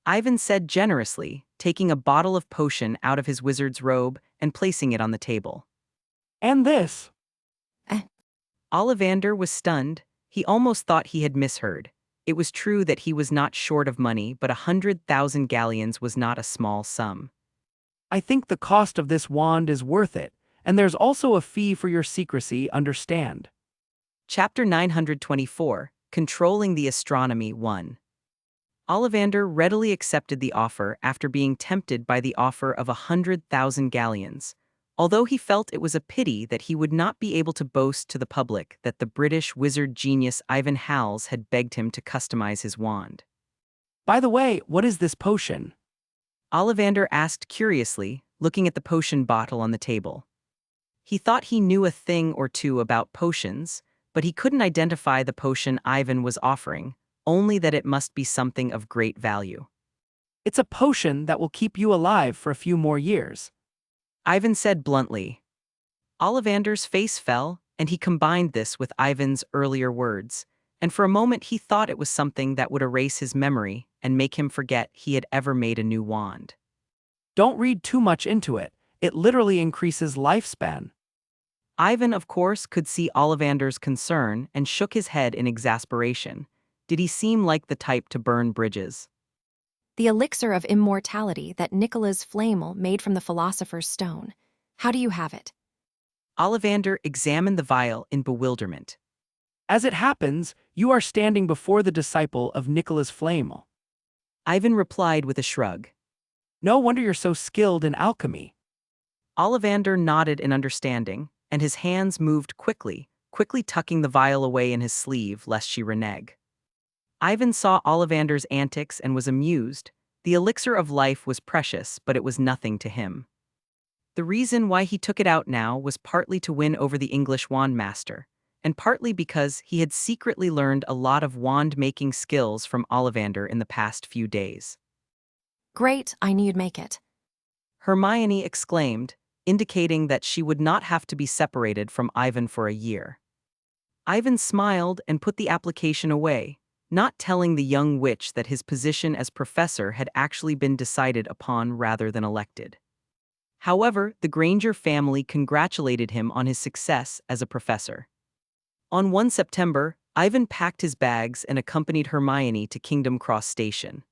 A: Ivan said generously, taking a bottle of potion out of his wizard's robe and placing it on the table.
B: And this.
A: Ollivander was stunned. He almost thought he had misheard. It was true that he was not short of money, but 100,000 galleons was not a small sum.
B: I think the cost of this wand is worth it, and there's also a fee for your secrecy, understand?
A: Chapter 924, Controlling the Astronomy 1. Ollivander readily accepted the offer after being tempted by the offer of 100,000 galleons, although he felt it was a pity that he would not be able to boast to the public that the British wizard genius Ivan Hals had begged him to customize his wand.
B: By the way, what is this potion?
A: Ollivander asked curiously, looking at the potion bottle on the table. He thought he knew a thing or two about potions, but he couldn't identify the potion Ivan was offering, only that it must be something of great value.
B: It's a potion that will keep you alive for a few more years.
A: Ivan said bluntly. Ollivander's face fell, and he combined this with Ivan's earlier words, and for a moment he thought it was something that would erase his memory and make him forget he had ever made a new wand.
B: Don't read too much into it. It literally increases lifespan.
A: Ivan, of course, could see Ollivander's concern and shook his head in exasperation. Did he seem like the type to burn bridges?
C: The elixir of immortality that Nicholas Flamel made from the Philosopher's Stone. How do you have it?
A: Ollivander examined the vial in bewilderment.
B: As it happens, you are standing before the disciple of Nicholas Flamel.
A: Ivan replied with a shrug.
B: No wonder you're so skilled in alchemy.
A: Ollivander nodded in understanding, and his hands moved quickly tucking the vial away in his sleeve lest she renege. Ivan saw Ollivander's antics and was amused. The elixir of life was precious, but it was nothing to him. The reason why he took it out now was partly to win over the English wand master, and partly because he had secretly learned a lot of wand-making skills from Ollivander in the past few days.
C: Great, I knew you'd make it.
A: Hermione exclaimed, indicating that she would not have to be separated from Ivan for a year. Ivan smiled and put the application away, not telling the young witch that his position as professor had actually been decided upon rather than elected. However, the Granger family congratulated him on his success as a professor. On 1 September, Ivan packed his bags and accompanied Hermione to Kingdom Cross Station.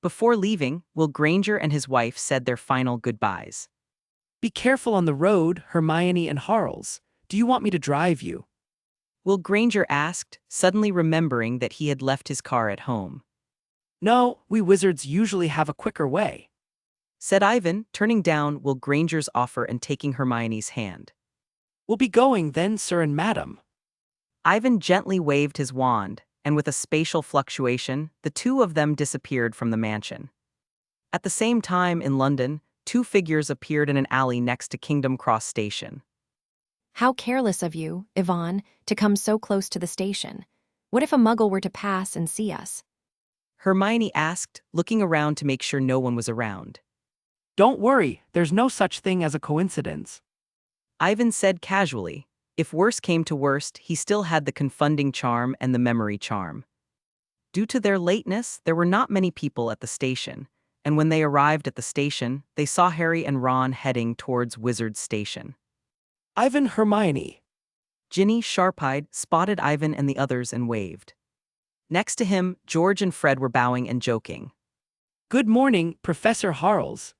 A: Before leaving, Will Granger and his wife said their final goodbyes.
B: Be careful on the road, Hermione and Harles. Do you want me to drive you?
A: Will Granger asked, suddenly remembering that he had left his car at home.
B: No, we wizards usually have a quicker way,
A: said Ivan, turning down Will Granger's offer and taking Hermione's hand.
B: We'll be going then, sir and madam.
A: Ivan gently waved his wand, and with a spatial fluctuation, the two of them disappeared from the mansion. At the same time in London, two figures appeared in an alley next to Kingdom Cross Station.
C: How careless of you, Yvonne, to come so close to the station. What if a muggle were to pass and see us?
A: Hermione asked, looking around to make sure no one was around.
B: Don't worry, there's no such thing as a coincidence.
A: Ivan said casually. If worse came to worst, he still had the confunding charm and the memory charm. Due to their lateness, there were not many people at the station, and when they arrived at the station, they saw Harry and Ron heading towards Wizard's Station.
B: Ivan, Hermione.
A: Ginny, sharp-eyed, spotted Ivan and the others and waved. Next to him, George and Fred were bowing and joking.
B: Good morning, Professor Harles.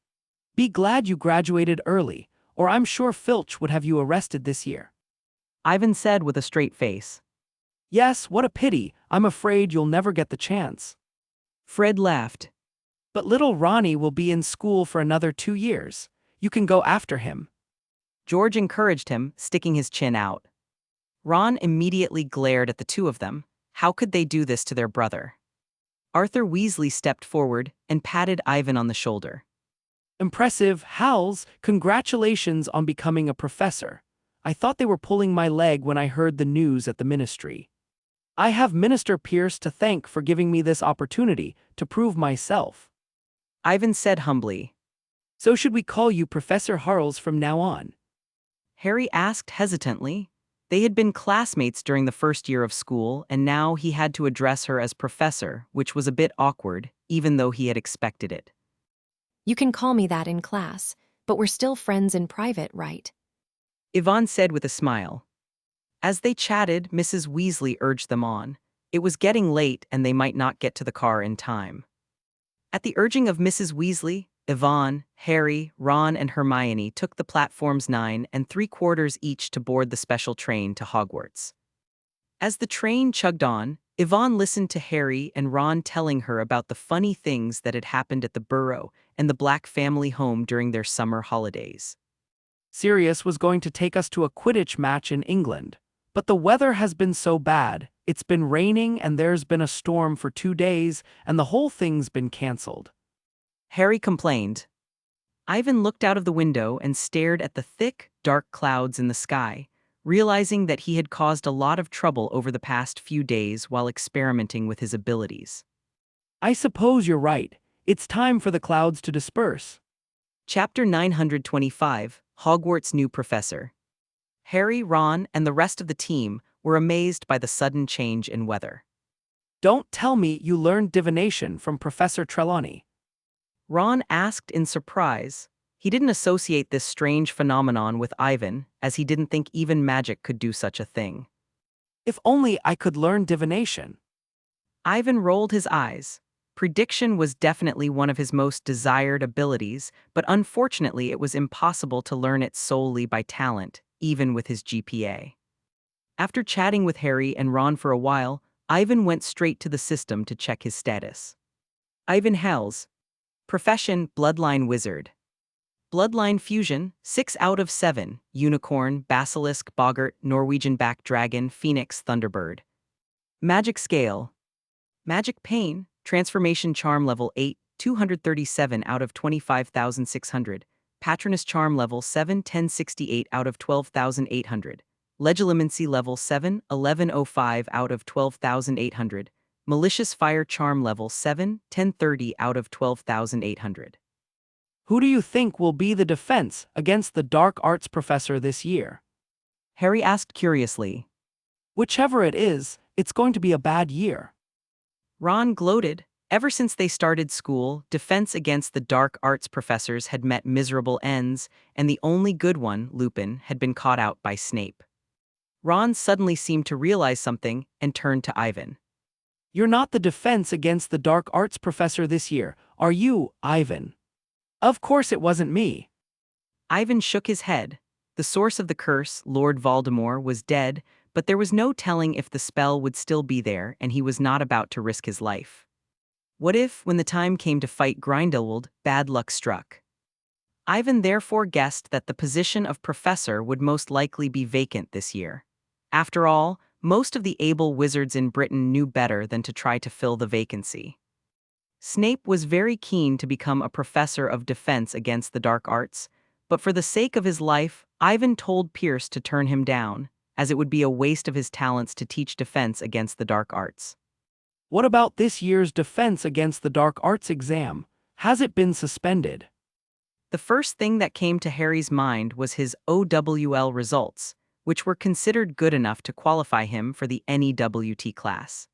B: Be glad you graduated early, or I'm sure Filch would have you arrested this year.
A: Ivan said with a straight face.
B: Yes, what a pity. I'm afraid you'll never get the chance.
A: Fred laughed.
B: But little Ronnie will be in school for another 2 years. You can go after him.
A: George encouraged him, sticking his chin out. Ron immediately glared at the two of them. How could they do this to their brother? Arthur Weasley stepped forward and patted Ivan on the shoulder.
B: Impressive, Hals, congratulations on becoming a professor. I thought they were pulling my leg when I heard the news at the ministry. I have Minister Pierce to thank for giving me this opportunity to prove myself.
A: Ivan said humbly.
B: So should we call you Professor Harles from now on?
A: Harry asked hesitantly. They had been classmates during the first year of school, and now he had to address her as professor, which was a bit awkward, even though he had expected it.
C: You can call me that in class, but we're still friends in private, right?
A: Yvonne said with a smile. As they chatted, Mrs. Weasley urged them on. It was getting late and they might not get to the car in time. At the urging of Mrs. Weasley, Yvonne, Harry, Ron, and Hermione took the platforms 9 3/4 each to board the special train to Hogwarts. As the train chugged on, Yvonne listened to Harry and Ron telling her about the funny things that had happened at the Burrow and the Black family home during their summer holidays.
B: Sirius was going to take us to a Quidditch match in England, but the weather has been so bad. It's been raining and there's been a storm for 2 days, and the whole thing's been cancelled.
A: Harry complained. Ivan looked out of the window and stared at the thick, dark clouds in the sky, realizing that he had caused a lot of trouble over the past few days while experimenting with his abilities.
B: I suppose you're right. It's time for the clouds to disperse.
A: Chapter 925, Hogwarts' New Professor. Harry, Ron, and the rest of the team were amazed by the sudden change in weather.
B: Don't tell me you learned divination from Professor Trelawney.
A: Ron asked in surprise. He didn't associate this strange phenomenon with Ivan, as he didn't think even magic could do such a thing.
B: If only I could learn divination.
A: Ivan rolled his eyes. Prediction was definitely one of his most desired abilities, but unfortunately it was impossible to learn it solely by talent, even with his GPA. After chatting with Harry and Ron for a while, Ivan went straight to the system to check his status. Ivan Hales. Profession, Bloodline Wizard. Bloodline Fusion, 6 out of 7, Unicorn, Basilisk, Boggart, Norwegian Back Dragon, Phoenix, Thunderbird. Magic Scale. Magic Pain, Transformation Charm Level 8, 237 out of 25,600. Patronus Charm Level 7, 1068 out of 12,800. Legilimency Level 7, 1105 out of 12,800. Malicious Fire Charm Level 7, 1030 out of 12,800.
B: Who do you think will be the defense against the dark arts professor this year?
A: Harry asked curiously.
B: Whichever it is, it's going to be a bad year.
A: Ron gloated. Ever since they started school, defense against the dark arts professors had met miserable ends, and the only good one, Lupin, had been caught out by Snape. Ron suddenly seemed to realize something and turned to Ivan.
B: You're not the defense against the dark arts professor this year, are you, Ivan? Of course it wasn't me.
A: Ivan shook his head. The source of the curse, Lord Voldemort, was dead, but there was no telling if the spell would still be there, and he was not about to risk his life. What if, when the time came to fight Grindelwald, bad luck struck? Ivan therefore guessed that the position of professor would most likely be vacant this year. After all, most of the able wizards in Britain knew better than to try to fill the vacancy. Snape was very keen to become a professor of defense against the dark arts, but for the sake of his life, Ivan told Pierce to turn him down, as it would be a waste of his talents to teach defense against the dark arts.
B: What about this year's defense against the dark arts exam? Has it been suspended?
A: The first thing that came to Harry's mind was his OWL results, which were considered good enough to qualify him for the NEWT class.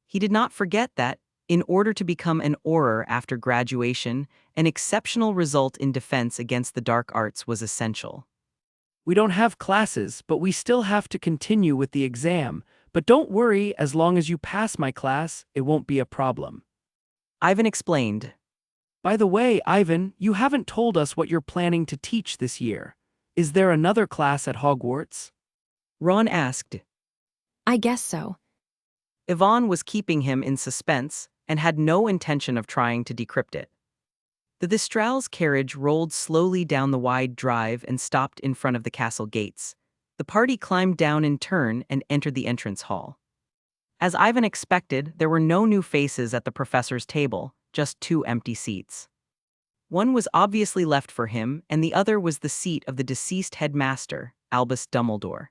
A: He did not forget that, in order to become an Auror after graduation, an exceptional result in defense against the dark arts was essential.
B: We don't have classes, but we still have to continue with the exam. But don't worry, as long as you pass my class, it won't be a problem.
A: Ivan explained.
B: By the way, Ivan, you haven't told us what you're planning to teach this year. Is there another class at Hogwarts?
A: Ron asked.
C: I guess so.
A: Yvonne was keeping him in suspense and had no intention of trying to decrypt it. The Thestrals' carriage rolled slowly down the wide drive and stopped in front of the castle gates. The party climbed down in turn and entered the entrance hall. As Ivan expected, there were no new faces at the professor's table, just two empty seats. One was obviously left for him, and the other was the seat of the deceased headmaster, Albus Dumbledore.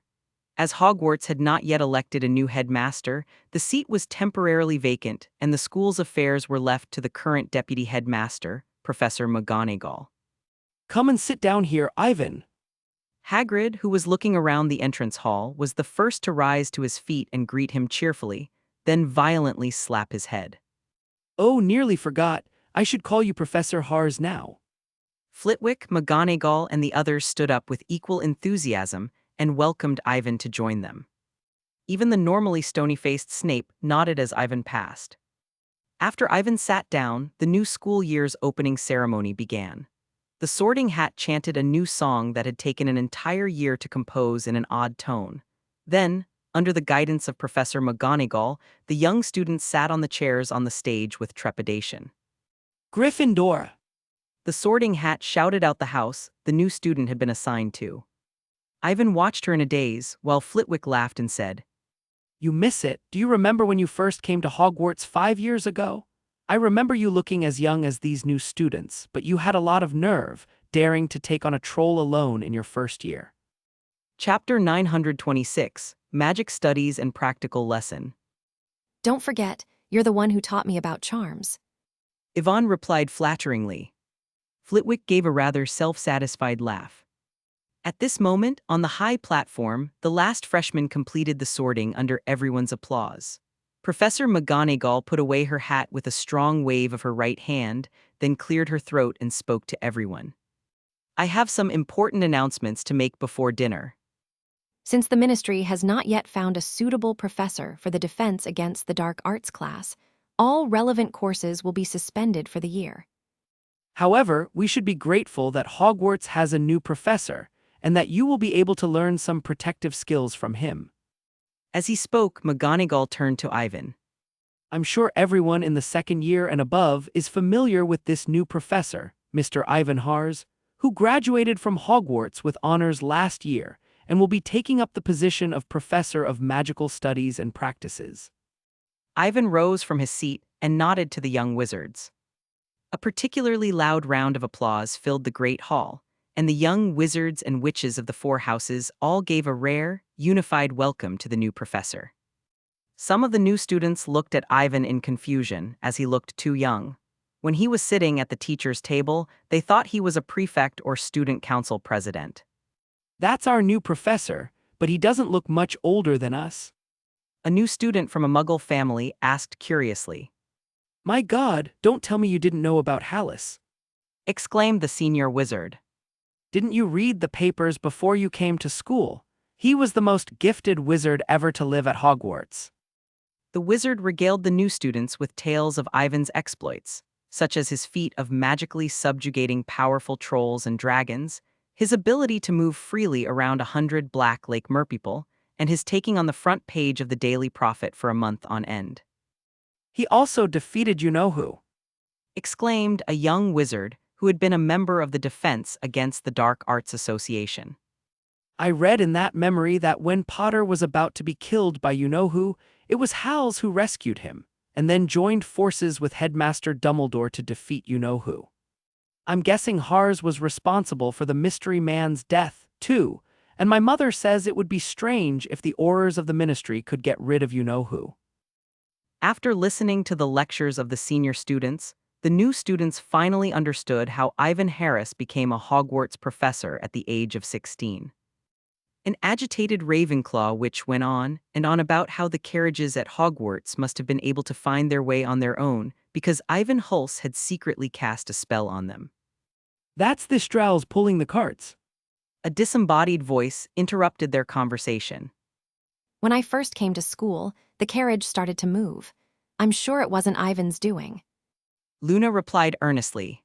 A: As Hogwarts had not yet elected a new headmaster, the seat was temporarily vacant, and the school's affairs were left to the current deputy headmaster, Professor McGonagall.
B: Come and sit down here, Ivan.
A: Hagrid, who was looking around the entrance hall, was the first to rise to his feet and greet him cheerfully, then violently slap his head.
B: Oh, nearly forgot. I should call you Professor Hars now.
A: Flitwick, McGonagall, and the others stood up with equal enthusiasm and welcomed Ivan to join them. Even the normally stony-faced Snape nodded as Ivan passed. After Ivan sat down, the new school year's opening ceremony began. The Sorting Hat chanted a new song that had taken an entire year to compose in an odd tone. Then, under the guidance of Professor McGonagall, the young students sat on the chairs on the stage with trepidation.
B: Gryffindor.
A: The Sorting Hat shouted out the house the new student had been assigned to. Ivan watched her in a daze, while Flitwick laughed and said,
B: You miss it. Do you remember when you first came to Hogwarts 5 years ago? I remember you looking as young as these new students, but you had a lot of nerve, daring to take on a troll alone in your first year.
A: Chapter 926, Magic Studies and Practical Lesson.
C: Don't forget, you're the one who taught me about charms.
A: Yvonne replied flatteringly. Flitwick gave a rather self-satisfied laugh. At this moment, on the high platform, the last freshman completed the sorting under everyone's applause. Professor McGonagall put away her hat with a strong wave of her right hand, then cleared her throat and spoke to everyone. I have some important announcements to make before dinner.
C: Since the Ministry has not yet found a suitable professor for the defense against the dark arts class, all relevant courses will be suspended for the year.
B: However, we should be grateful that Hogwarts has a new professor, and that you will be able to learn some protective skills from him.
A: As he spoke, McGonagall turned to Ivan.
B: I'm sure everyone in the second year and above is familiar with this new professor, Mr. Ivan Hars, who graduated from Hogwarts with honors last year and will be taking up the position of Professor of Magical Studies and Practices.
A: Ivan rose from his seat and nodded to the young wizards. A particularly loud round of applause filled the great hall, and the young wizards and witches of the four houses all gave a rare, unified welcome to the new professor. Some of the new students looked at Ivan in confusion, as he looked too young. When he was sitting at the teacher's table, they thought he was a prefect or student council president.
B: That's our new professor, but he doesn't look much older than us.
A: A new student from a Muggle family asked curiously.
B: My God, don't tell me you didn't know about Hallis.
A: Exclaimed the senior wizard.
B: Didn't you read the papers before you came to school? He was the most gifted wizard ever to live at Hogwarts.
A: The wizard regaled the new students with tales of Ivan's exploits, such as his feat of magically subjugating powerful trolls and dragons, his ability to move freely around 100 Black Lake merpeople, and his taking on the front page of the Daily Prophet for a month on end.
B: He also defeated you-know-who.
A: Exclaimed a young wizard who had been a member of the Defense Against the Dark Arts Association.
B: I read in that memory that when Potter was about to be killed by you-know-who, it was Hals who rescued him, and then joined forces with Headmaster Dumbledore to defeat you-know-who. I'm guessing Hars was responsible for the mystery man's death, too, and my mother says it would be strange if the Aurors of the Ministry could get rid of you-know-who.
A: After listening to the lectures of the senior students, the new students finally understood how Ivan Harris became a Hogwarts professor at the age of 16. An agitated Ravenclaw witch went on and on about how the carriages at Hogwarts must have been able to find their way on their own because Ivan Hulse had secretly cast a spell on them.
B: That's the Strauss pulling the carts.
A: A disembodied voice interrupted their conversation.
C: When I first came to school, the carriage started to move. I'm sure it wasn't Ivan's doing.
A: Luna replied earnestly.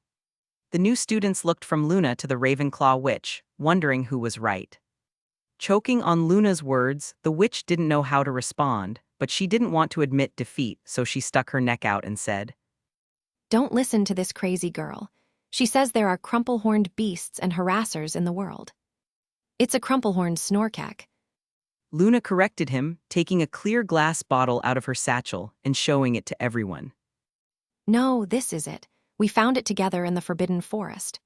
A: The new students looked from Luna to the Ravenclaw witch, wondering who was right. Choking on Luna's words, the witch didn't know how to respond, but she didn't want to admit defeat, so she stuck her neck out and said,
C: Don't listen to this crazy girl. She says there are crumple-horned beasts and harassers in the world. It's a crumple-horned snorkack.
A: Luna corrected him, taking a clear glass bottle out of her satchel and showing it to everyone.
C: No, this is it. We found it together in the Forbidden Forest.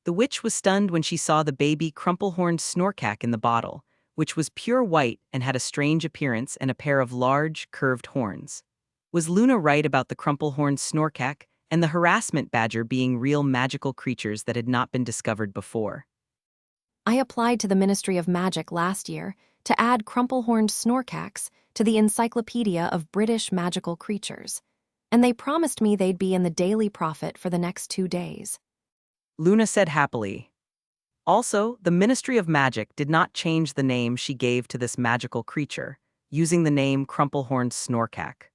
A: The witch was stunned when she saw the baby crumple-horned snorkack in the bottle, which was pure white and had a strange appearance and a pair of large, curved horns. Was Luna right about the crumple-horned snorkack and the harassment badger being real magical creatures that had not been discovered before?
C: I applied to the Ministry of Magic last year to add crumple-horned snorkacks to the Encyclopedia of British Magical Creatures, and they promised me they'd be in the Daily Prophet for the next 2 days.
A: Luna said happily. Also, the Ministry of Magic did not change the name she gave to this magical creature, using the name crumple-horned snorkack.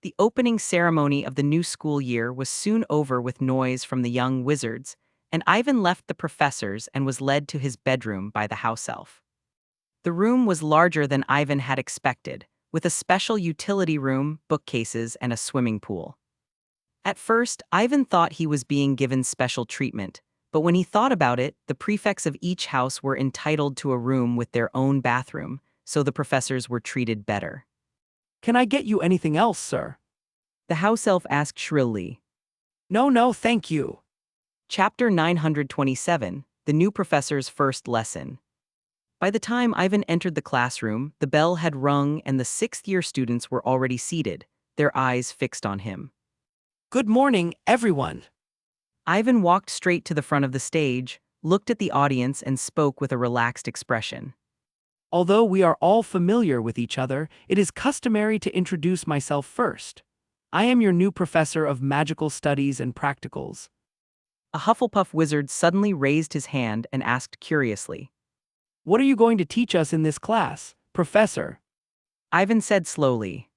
A: The opening ceremony of the new school year was soon over with noise from the young wizards, and Ivan left the professors and was led to his bedroom by the house elf. The room was larger than Ivan had expected, with a special utility room, bookcases, and a swimming pool. At first, Ivan thought he was being given special treatment, but when he thought about it, the prefects of each house were entitled to a room with their own bathroom, so the professors were treated better.
B: Can I get you anything else, sir?
A: The house elf asked shrilly.
B: No, thank you.
A: Chapter 927, The New Professor's First Lesson. By the time Ivan entered the classroom, the bell had rung and the sixth-year students were already seated, their eyes fixed on him.
B: Good morning, everyone.
A: Ivan walked straight to the front of the stage, looked at the audience and spoke with a relaxed expression.
B: Although we are all familiar with each other, it is customary to introduce myself first. I am your new professor of magical studies and practicals.
A: A Hufflepuff wizard suddenly raised his hand and asked curiously.
B: What are you going to teach us in this class, Professor?
A: Ivan said slowly.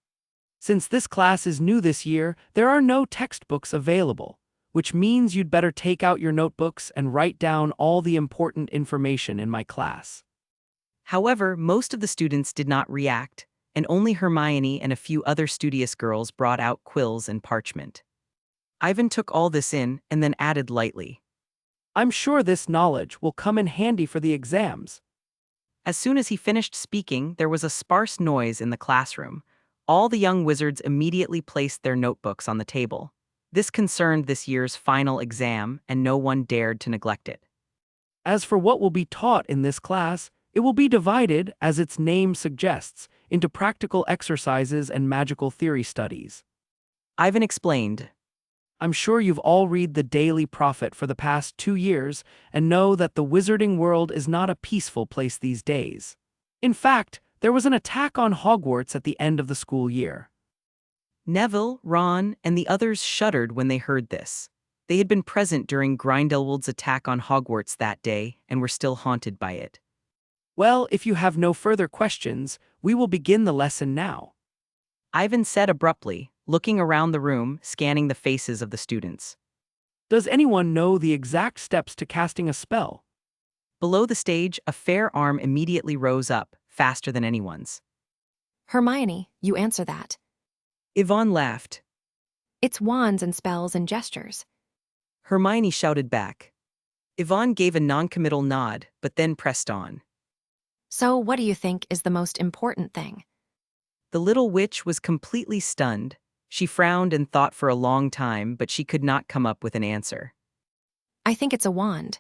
B: Since this class is new this year, there are no textbooks available, which means you'd better take out your notebooks and write down all the important information in my class.
A: However, most of the students did not react, and only Hermione and a few other studious girls brought out quills and parchment. Ivan took all this in and then added lightly.
B: I'm sure this knowledge will come in handy for the exams.
A: As soon as he finished speaking, there was a sparse noise in the classroom. All the young wizards immediately placed their notebooks on the table. This concerned this year's final exam, and no one dared to neglect it.
B: As for what will be taught in this class, it will be divided, as its name suggests, into practical exercises and magical theory studies.
A: Ivan explained.
B: I'm sure you've all read the Daily Prophet for the past 2 years and know that the wizarding world is not a peaceful place these days. In fact, there was an attack on Hogwarts at the end of the school year.
A: Neville, Ron, and the others shuddered when they heard this. They had been present during Grindelwald's attack on Hogwarts that day and were still haunted by it.
B: Well, if you have no further questions, we will begin the lesson now.
A: Ivan said abruptly, looking around the room, scanning the faces of the students.
B: Does anyone know the exact steps to casting a spell?
A: Below the stage, a fair arm immediately rose up, faster than anyone's.
C: Hermione, you answer that.
A: Yvonne laughed.
C: It's wands and spells and gestures.
A: Hermione shouted back. Yvonne gave a noncommittal nod, but then pressed on.
C: So what do you think is the most important thing?
A: The little witch was completely stunned. She frowned and thought for a long time, but she could not come up with an answer.
C: I think it's a wand.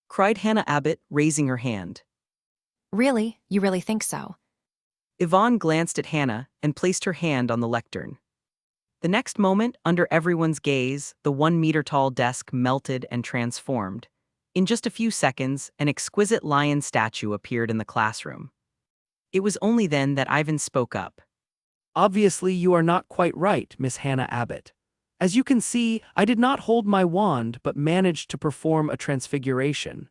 A: Cried Hannah Abbott, raising her hand.
C: Really? You really think so?
A: Yvonne glanced at Hannah and placed her hand on the lectern. The next moment, under everyone's gaze, the 1-meter-tall desk melted and transformed. In just a few seconds, an exquisite lion statue appeared in the classroom. It was only then that Ivan spoke up.
B: Obviously, you are not quite right, Miss Hannah Abbott. As you can see, I did not hold my wand but managed to perform a transfiguration.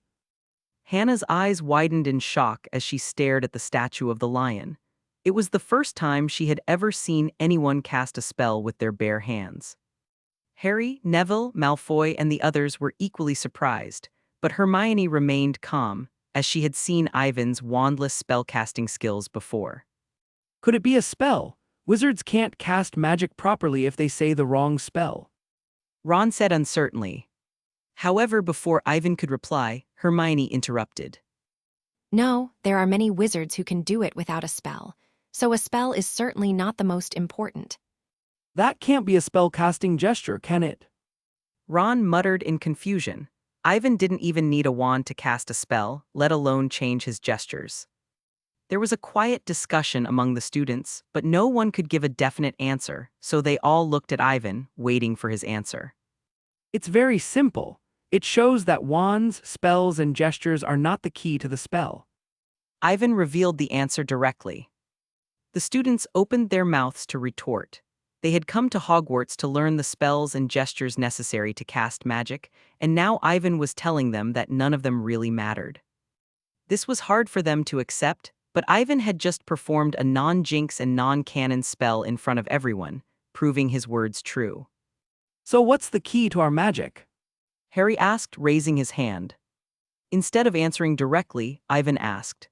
A: Hannah's eyes widened in shock as she stared at the statue of the lion. It was the first time she had ever seen anyone cast a spell with their bare hands. Harry, Neville, Malfoy, and the others were equally surprised, but Hermione remained calm, as she had seen Ivan's wandless spellcasting skills before.
B: Could it be a spell? Wizards can't cast magic properly if they say the wrong spell.
A: Ron said uncertainly. However, before Ivan could reply, Hermione interrupted.
C: No, there are many wizards who can do it without a spell, so a spell is certainly not the most important.
B: That can't be a spell-casting gesture, can it?
A: Ron muttered in confusion. Ivan didn't even need a wand to cast a spell, let alone change his gestures. There was a quiet discussion among the students, but no one could give a definite answer, so they all looked at Ivan, waiting for his answer.
B: It's very simple. It shows that wands, spells, and gestures are not the key to the spell.
A: Ivan revealed the answer directly. The students opened their mouths to retort. They had come to Hogwarts to learn the spells and gestures necessary to cast magic, and now Ivan was telling them that none of them really mattered. This was hard for them to accept, but Ivan had just performed a non-jinx and non-canon spell in front of everyone, proving his words true.
B: So what's the key to our magic?
A: Harry asked, raising his hand. Instead of answering directly, Ivan asked,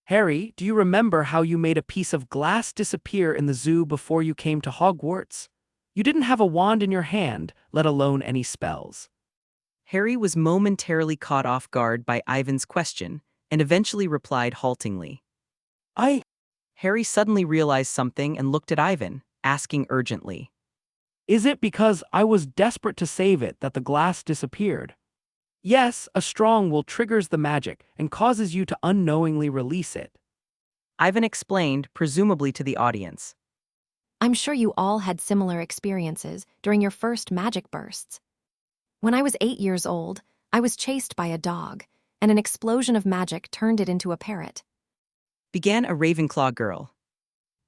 B: Harry, do you remember how you made a piece of glass disappear in the zoo before you came to Hogwarts? You didn't have a wand in your hand, let alone any spells.
A: Harry was momentarily caught off guard by Ivan's question, and eventually replied haltingly. Harry suddenly realized something and looked at Ivan, asking urgently.
B: Is it because I was desperate to save it that the glass disappeared? Yes, a strong will triggers the magic and causes you to unknowingly release it.
C: Ivan explained, presumably to the audience. I'm sure you all had similar experiences during your first magic bursts. When I was 8 years old, I was chased by a dog, and an explosion of magic turned it into a parrot.
A: Began a Ravenclaw girl.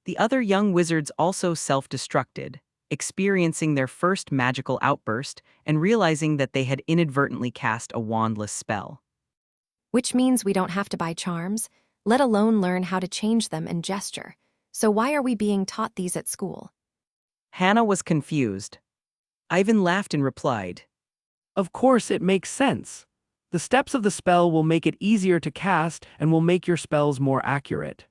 A: The other young wizards also self-destructed, experiencing their first magical outburst and realizing that they had inadvertently cast a wandless spell.
C: Which means we don't have to buy charms, let alone learn how to change them and gesture. So why are we being taught these at school?
A: Hannah was confused. Ivan laughed and replied,
B: Of course it makes sense. The steps of the spell will make it easier to cast and will make your spells more accurate.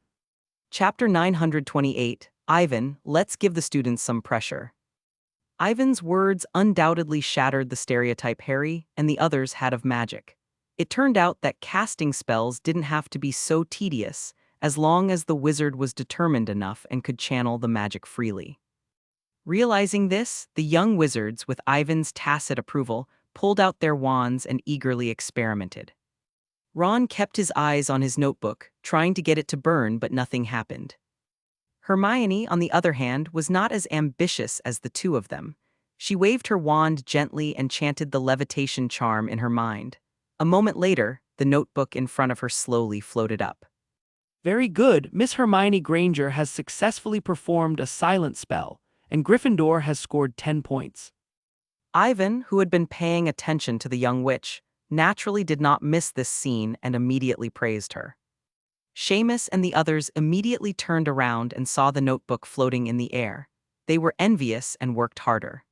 A: Chapter 928, Ivan, let's give the students some pressure. Ivan's words undoubtedly shattered the stereotype Harry and the others had of magic. It turned out that casting spells didn't have to be so tedious, as long as the wizard was determined enough and could channel the magic freely. Realizing this, the young wizards, with Ivan's tacit approval, pulled out their wands and eagerly experimented. Ron kept his eyes on his notebook, trying to get it to burn, but nothing happened. Hermione, on the other hand, was not as ambitious as the two of them. She waved her wand gently and chanted the levitation charm in her mind. A moment later, the notebook in front of her slowly floated up.
B: Very good, Miss Hermione Granger has successfully performed a silent spell, and Gryffindor has scored 10 points.
A: Ivan, who had been paying attention to the young witch, naturally did not miss this scene and immediately praised her. Seamus and the others immediately turned around and saw the notebook floating in the air. They were envious and worked harder.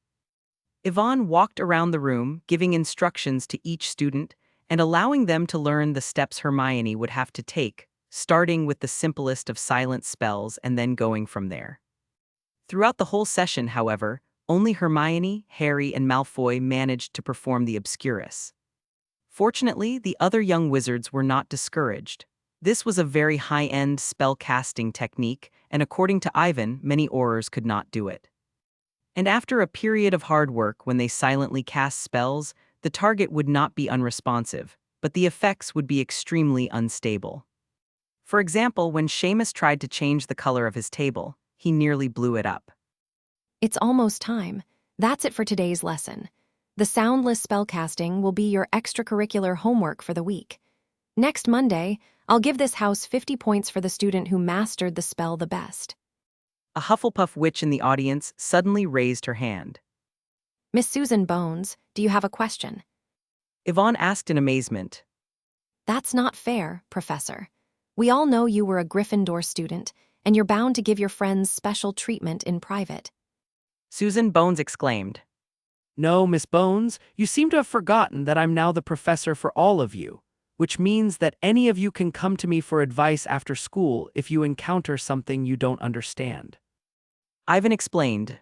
A: Yvonne walked around the room, giving instructions to each student and allowing them to learn the steps Hermione would have to take, starting with the simplest of silent spells and then going from there. Throughout the whole session, however, only Hermione, Harry, and Malfoy managed to perform the Obscurus. Fortunately, the other young wizards were not discouraged. This was a very high-end spell-casting technique, and according to Ivan, many Aurors could not do it. And after a period of hard work when they silently cast spells, the target would not be unresponsive, but the effects would be extremely unstable. For example, when Seamus tried to change the color of his table, he nearly blew it up.
C: It's almost time. That's it for today's lesson. The soundless spellcasting will be your extracurricular homework for the week. Next Monday, I'll give this house 50 points for the student who mastered the spell the best.
A: A Hufflepuff witch in the audience suddenly raised her hand.
C: Miss Susan Bones, do you have a question?
A: Yvonne asked in amazement.
C: That's not fair, Professor. We all know you were a Gryffindor student, and you're bound to give your friends special treatment in private.
A: Susan Bones exclaimed.
B: No, Miss Bones, you seem to have forgotten that I'm now the professor for all of you, which means that any of you can come to me for advice after school if you encounter something you don't understand.
A: Ivan explained.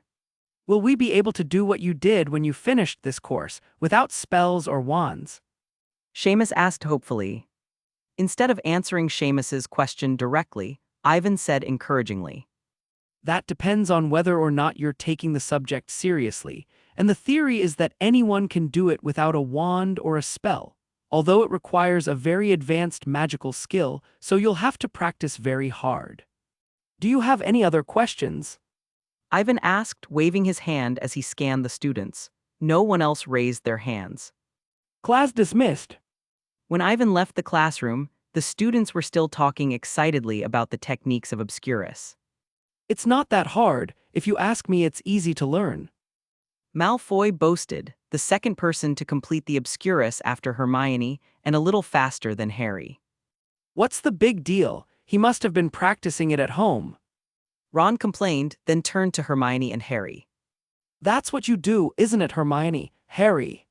B: Will we be able to do what you did when you finished this course, without spells or wands?
A: Seamus asked hopefully. Instead of answering Seamus's question directly, Ivan said encouragingly,
B: That depends on whether or not you're taking the subject seriously, and the theory is that anyone can do it without a wand or a spell, although it requires a very advanced magical skill, so you'll have to practice very hard. Do you have any other questions?
A: Ivan asked, waving his hand as he scanned the students. No one else raised their hands.
B: Class dismissed.
A: When Ivan left the classroom, the students were still talking excitedly about the techniques of Obscurus.
B: It's not that hard. If you ask me, it's easy to learn.
A: Malfoy boasted, the second person to complete the Obscurus after Hermione and a little faster than Harry.
B: What's the big deal? He must have been practicing it at home.
A: Ron complained, then turned to Hermione and Harry.
B: That's what you do, isn't it, Hermione? Harry.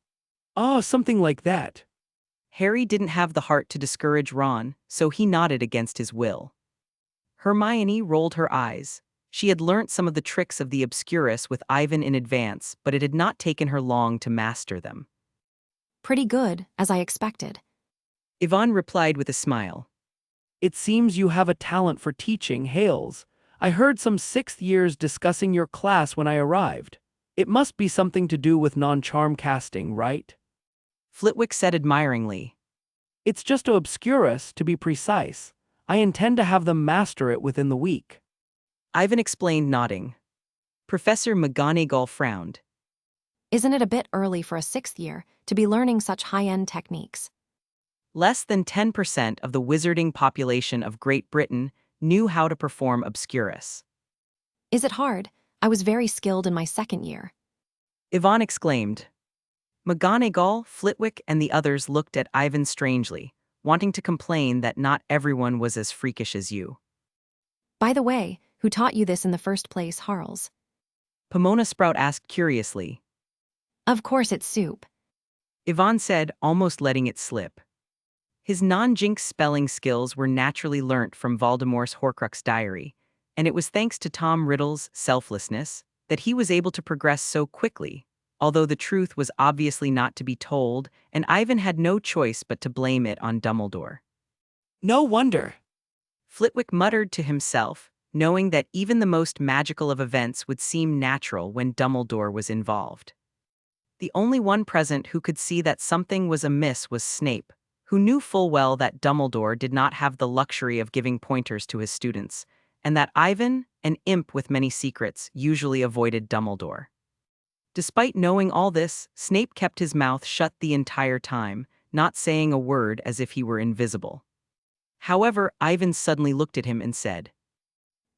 B: Oh, something like that.
A: Harry didn't have the heart to discourage Ron, so he nodded against his will. Hermione rolled her eyes. She had learnt some of the tricks of the Obscurus with Ivan in advance, but it had not taken her long to master them.
C: Pretty good, as I expected.
A: Yvonne replied with a smile.
B: It seems you have a talent for teaching, Hales. I heard some 6th years discussing your class when I arrived. It must be something to do with non-charm casting, right?
A: Flitwick said admiringly.
B: It's just Obscurus, to be precise. I intend to have them master it within the week.
A: Ivan explained, nodding. Professor McGonagall frowned.
C: Isn't it a bit early for a 6th year to be learning such high-end techniques?
A: Less than 10% of the wizarding population of Great Britain knew how to perform Obscurus.
C: Is it hard? I was very skilled in my 2nd year.
A: Yvonne exclaimed. McGonagall, Flitwick, and the others looked at Ivan strangely, wanting to complain that not everyone was as freakish as you.
C: By the way, who taught you this in the first place, Harles?
A: Pomona Sprout asked curiously.
C: Of course it's Soup.
A: Yvonne said, almost letting it slip. His non-jinx spelling skills were naturally learnt from Voldemort's Horcrux diary, and it was thanks to Tom Riddle's selflessness that he was able to progress so quickly, although the truth was obviously not to be told, and Ivan had no choice but to blame it on Dumbledore.
B: No wonder.
A: Flitwick muttered to himself, knowing that even the most magical of events would seem natural when Dumbledore was involved. The only one present who could see that something was amiss was Snape, who knew full well that Dumbledore did not have the luxury of giving pointers to his students, and that Ivan, an imp with many secrets, usually avoided Dumbledore. Despite knowing all this, Snape kept his mouth shut the entire time, not saying a word, as if he were invisible. However, Ivan suddenly looked at him and said,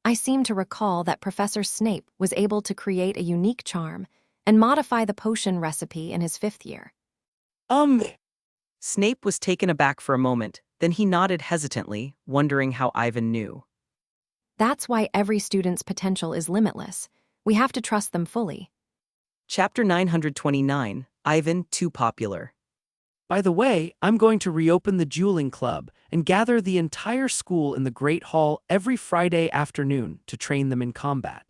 C: I seem to recall that Professor Snape was able to create a unique charm and modify the potion recipe in his 5th year.
A: Snape was taken aback for a moment, then he nodded hesitantly, wondering how Ivan knew.
C: That's why every student's potential is limitless. We have to trust them fully.
A: Chapter 929, Ivan Too Popular.
B: By the way, I'm going to reopen the dueling club and gather the entire school in the Great Hall every Friday afternoon to train them in combat.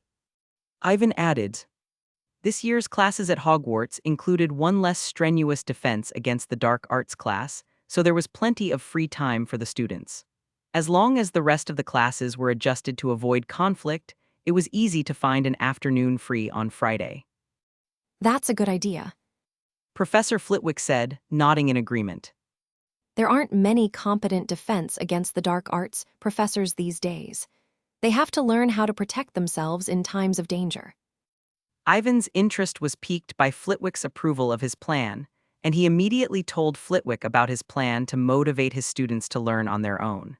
A: Ivan added, this year's classes at Hogwarts included one less strenuous defense against the dark arts class, so there was plenty of free time for the students. As long as the rest of the classes were adjusted to avoid conflict, it was easy to find an afternoon free on Friday.
C: That's a good idea.
A: Professor Flitwick said, nodding in agreement.
C: There aren't many competent defense against the dark arts professors these days. They have to learn how to protect themselves in times of danger.
A: Ivan's interest was piqued by Flitwick's approval of his plan, and he immediately told Flitwick about his plan to motivate his students to learn on their own.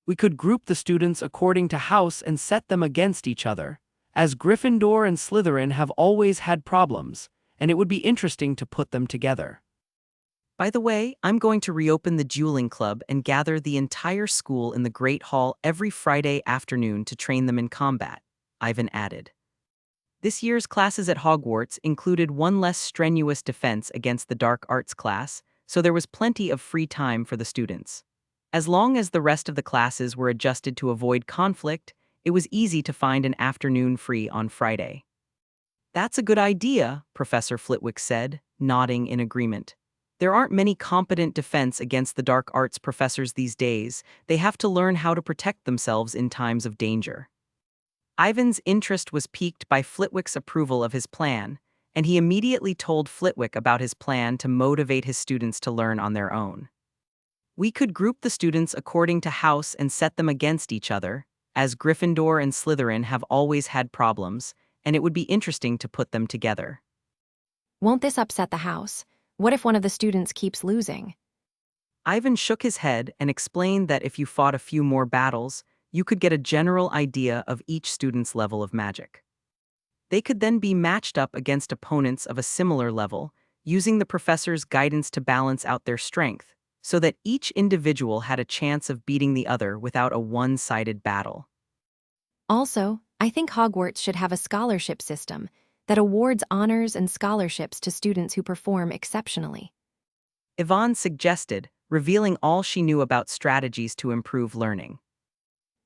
B: We could group the students according to house and set them against each other, as Gryffindor and Slytherin have always had problems, and it would be interesting to put them together.
A: By the way, I'm going to reopen the dueling club and gather the entire school in the Great Hall every Friday afternoon to train them in combat, Ivan added. This year's classes at Hogwarts included one less strenuous defense against the dark arts class, so there was plenty of free time for the students. As long as the rest of the classes were adjusted to avoid conflict, it was easy to find an afternoon free on Friday. That's a good idea, Professor Flitwick said, nodding in agreement. There aren't many competent defense against the dark arts professors these days. They have to learn how to protect themselves in times of danger. Ivan's interest was piqued by Flitwick's approval of his plan, and he immediately told Flitwick about his plan to motivate his students to learn on their own. We could group the students according to house and set them against each other, as Gryffindor and Slytherin have always had problems, and it would be interesting to put them together.
C: Won't this upset the house? What if one of the students keeps losing?
A: Ivan shook his head and explained that if you fought a few more battles, you could get a general idea of each student's level of magic. They could then be matched up against opponents of a similar level, using the professor's guidance to balance out their strength, so that each individual had a chance of beating the other without a one-sided battle.
C: Also, I think Hogwarts should have a scholarship system that awards honors and scholarships to students who perform exceptionally.
A: Yvonne suggested, revealing all she knew about strategies to improve learning.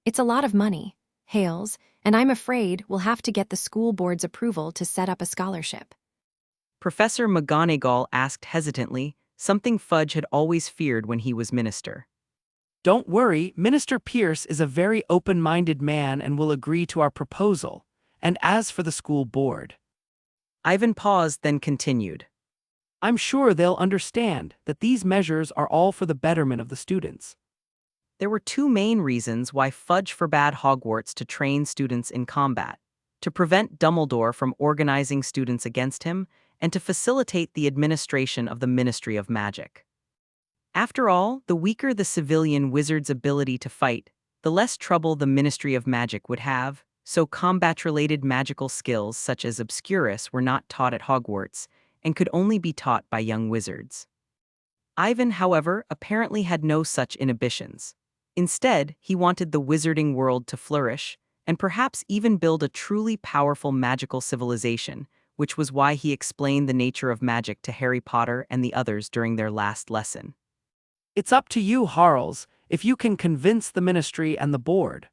C: It's a lot of money, Hales, and I'm afraid we'll have to get the school board's approval to set up a scholarship.
A: Professor McGonagall asked hesitantly, something Fudge had always feared when he was minister.
B: Don't worry, Minister Pierce is a very open-minded man and will agree to our proposal. And as for the school board,
A: Ivan paused, then continued.
B: I'm sure they'll understand that these measures are all for the betterment of the students.
A: There were two main reasons why Fudge forbade Hogwarts to train students in combat: to prevent Dumbledore from organizing students against him, and to facilitate the administration of the Ministry of Magic. After all, the weaker the civilian wizard's ability to fight, the less trouble the Ministry of Magic would have, so combat-related magical skills such as Obscurus were not taught at Hogwarts, and could only be taught by young wizards. Ivan, however, apparently had no such inhibitions. Instead, he wanted the wizarding world to flourish, and perhaps even build a truly powerful magical civilization, which was why he explained the nature of magic to Harry Potter and the others during their last lesson.
B: It's up to you, Harles, if you can convince the ministry and the board.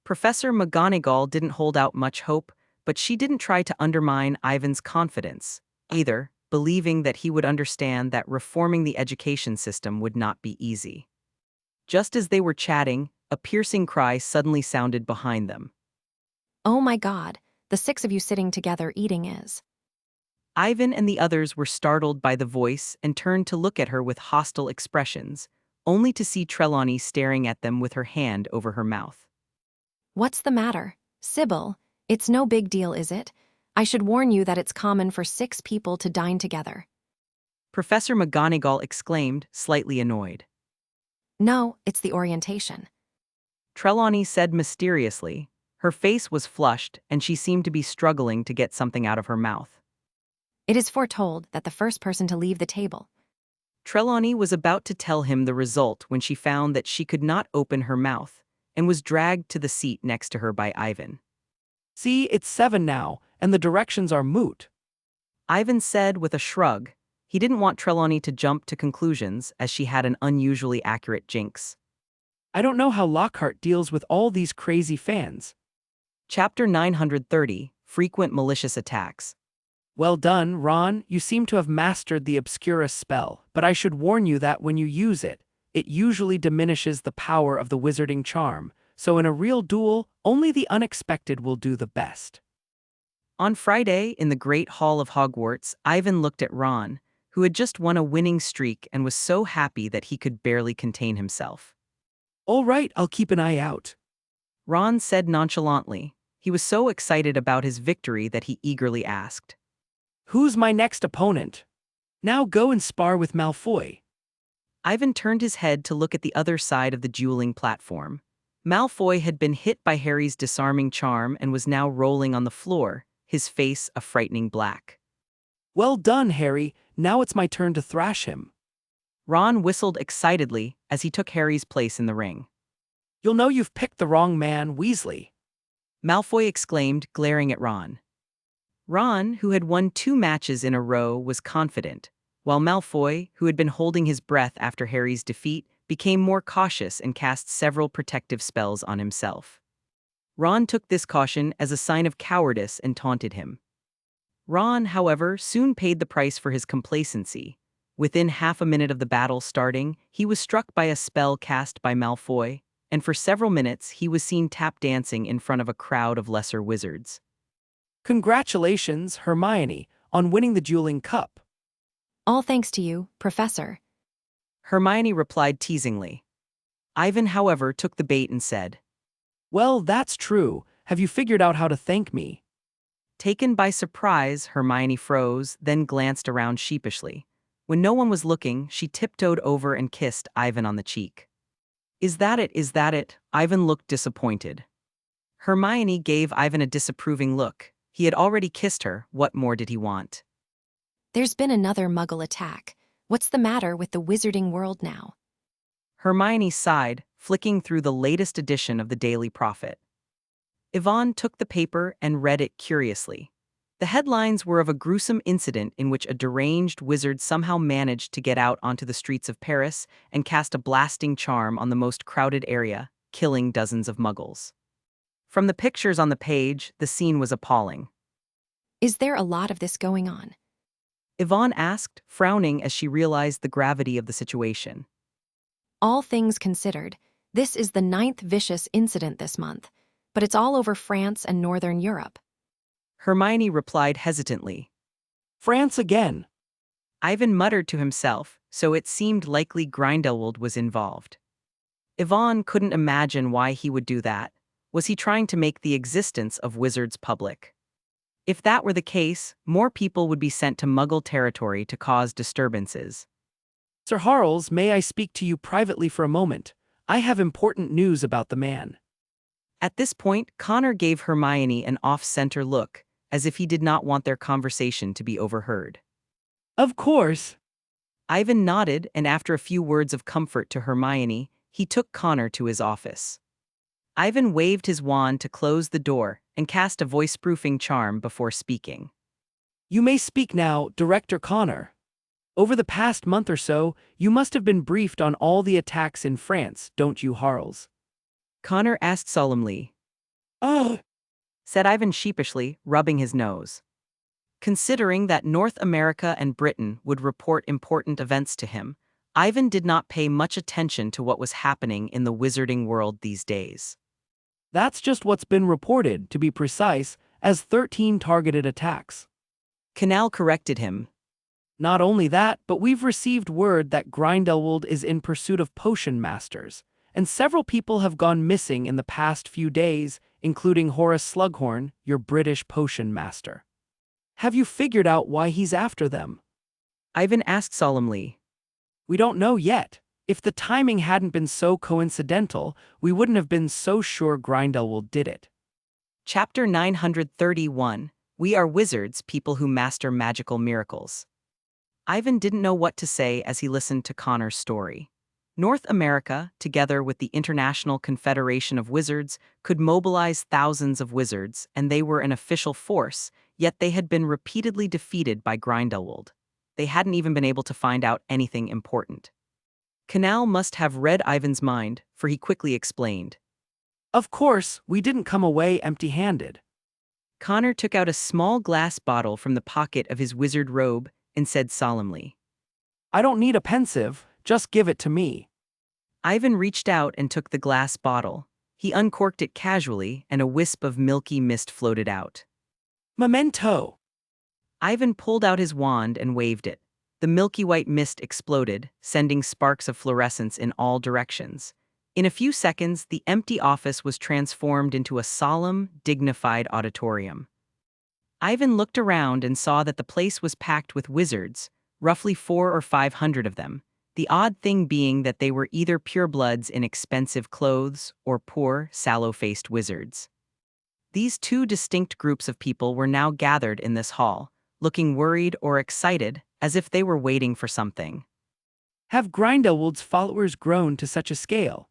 A: Professor McGonagall didn't hold out much hope, but she didn't try to undermine Ivan's confidence, either, believing that he would understand that reforming the education system would not be easy. Just as they were chatting, a piercing cry suddenly sounded behind them.
C: Oh my God, the 6 of you sitting together eating is.
A: Ivan and the others were startled by the voice and turned to look at her with hostile expressions, only to see Trelawney staring at them with her hand over her mouth.
C: What's the matter? Sybil, it's no big deal, is it? I should warn you that it's common for 6 people to dine together.
A: Professor McGonagall exclaimed, slightly annoyed.
C: No, it's the orientation.
A: Trelawney said mysteriously. Her face was flushed, and she seemed to be struggling to get something out of her mouth.
C: It is foretold that the first person to leave the table.
A: Trelawney was about to tell him the result when she found that she could not open her mouth, and was dragged to the seat next to her by Ivan.
B: See, it's 7 now, and the directions are moot.
A: Ivan said with a shrug. He didn't want Trelawney to jump to conclusions, as she had an unusually accurate jinx.
B: I don't know how Lockhart deals with all these crazy fans.
A: Chapter 930, Frequent Malicious Attacks.
B: Well done, Ron, you seem to have mastered the Obscurus spell, but I should warn you that when you use it, it usually diminishes the power of the wizarding charm, so in a real duel, only the unexpected will do the best.
A: On Friday, in the Great Hall of Hogwarts, Ivan looked at Ron, who had just won a winning streak and was so happy that he could barely contain himself.
B: All right, I'll keep an eye out.
A: Ron said nonchalantly. He was so excited about his victory that he eagerly asked,
B: Who's my next opponent? Now go and spar with Malfoy.
A: Ivan turned his head to look at the other side of the dueling platform. Malfoy had been hit by Harry's disarming charm and was now rolling on the floor, his face a frightening black.
B: Well done, Harry. Now it's my turn to thrash him.
A: Ron whistled excitedly as he took Harry's place in the ring.
B: You'll know you've picked the wrong man, Weasley.
A: Malfoy exclaimed, glaring at Ron. Ron, who had won 2 matches in a row, was confident, while Malfoy, who had been holding his breath after Harry's defeat, became more cautious and cast several protective spells on himself. Ron took this caution as a sign of cowardice and taunted him. Ron, however, soon paid the price for his complacency. Within half a minute of the battle starting, he was struck by a spell cast by Malfoy, and for several minutes he was seen tap dancing in front of a crowd of lesser wizards.
B: Congratulations, Hermione, on winning the dueling cup.
C: All thanks to you, Professor.
A: Hermione replied teasingly. Ivan, however, took the bait and said,
B: Well, that's true. Have you figured out how to thank me?
A: Taken by surprise, Hermione froze, then glanced around sheepishly. When no one was looking, she tiptoed over and kissed Ivan on the cheek. Is that it? Is that it? Ivan looked disappointed. Hermione gave Ivan a disapproving look. He had already kissed her. What more did he want?
C: There's been another Muggle attack. What's the matter with the wizarding world now?
A: Hermione sighed, flicking through the latest edition of the Daily Prophet. Yvonne took the paper and read it curiously. The headlines were of a gruesome incident in which a deranged wizard somehow managed to get out onto the streets of Paris and cast a blasting charm on the most crowded area, killing dozens of Muggles. From the pictures on the page, the scene was appalling.
C: Is there a lot of this going on?
A: Yvonne asked, frowning as she realized the gravity of the situation.
C: All things considered, this is the 9th vicious incident this month, but it's all over France and Northern Europe.
A: Hermione replied hesitantly.
B: France again.
A: Ivan muttered to himself, so it seemed likely Grindelwald was involved. Yvonne couldn't imagine why he would do that. Was he trying to make the existence of wizards public? If that were the case, more people would be sent to Muggle territory to cause disturbances.
B: Sir Harles, may I speak to you privately for a moment? I have important news about the man.
A: At this point, Connor gave Hermione an off-center look, as if he did not want their conversation to be overheard.
B: Of course.
A: Ivan nodded, and after a few words of comfort to Hermione, he took Connor to his office. Ivan waved his wand to close the door and cast a voice-proofing charm before speaking.
B: You may speak now, Director Connor. Over the past month or so, you must have been briefed on all the attacks in France, don't you, Harles?
A: Connor asked solemnly.
B: Oh,
A: Said Ivan sheepishly, rubbing his nose. Considering that North America and Britain would report important events to him, Ivan did not pay much attention to what was happening in the wizarding world these days.
B: that's just what's been reported, to be precise, as 13 targeted attacks.
A: Canal corrected him.
B: Not only that, but we've received word that Grindelwald is in pursuit of potion masters, and several people have gone missing in the past few days, including Horace Slughorn, your British potion master. Have you figured out why he's after them?
A: Ivan asked solemnly.
B: We don't know yet. If the timing hadn't been so coincidental, we wouldn't have been so sure Grindelwald did it.
A: Chapter 931, We Are Wizards, People Who Master Magical Miracles. Ivan didn't know what to say as he listened to Connor's story. North America, together with the International Confederation of Wizards, could mobilize thousands of wizards, and they were an official force, yet they had been repeatedly defeated by Grindelwald. They hadn't even been able to find out anything important. Canal must have read Ivan's mind, for he quickly explained.
B: Of course, we didn't come away empty-handed.
A: Connor took out a small glass bottle from the pocket of his wizard robe and said solemnly.
B: I don't need a pensieve, just give it to me.
A: Ivan reached out and took the glass bottle. He uncorked it casually, and a wisp of milky mist floated out.
B: Memento.
A: Ivan pulled out his wand and waved it. The milky white mist exploded, sending sparks of fluorescence in all directions. In a few seconds, the empty office was transformed into a solemn, dignified auditorium. Ivan looked around and saw that the place was packed with wizards, roughly 400 or 500 of them, the odd thing being that they were either purebloods in expensive clothes or poor, sallow-faced wizards. These two distinct groups of people were now gathered in this hall, looking worried or excited, as if they were waiting for something.
B: Have Grindelwald's followers grown to such a scale?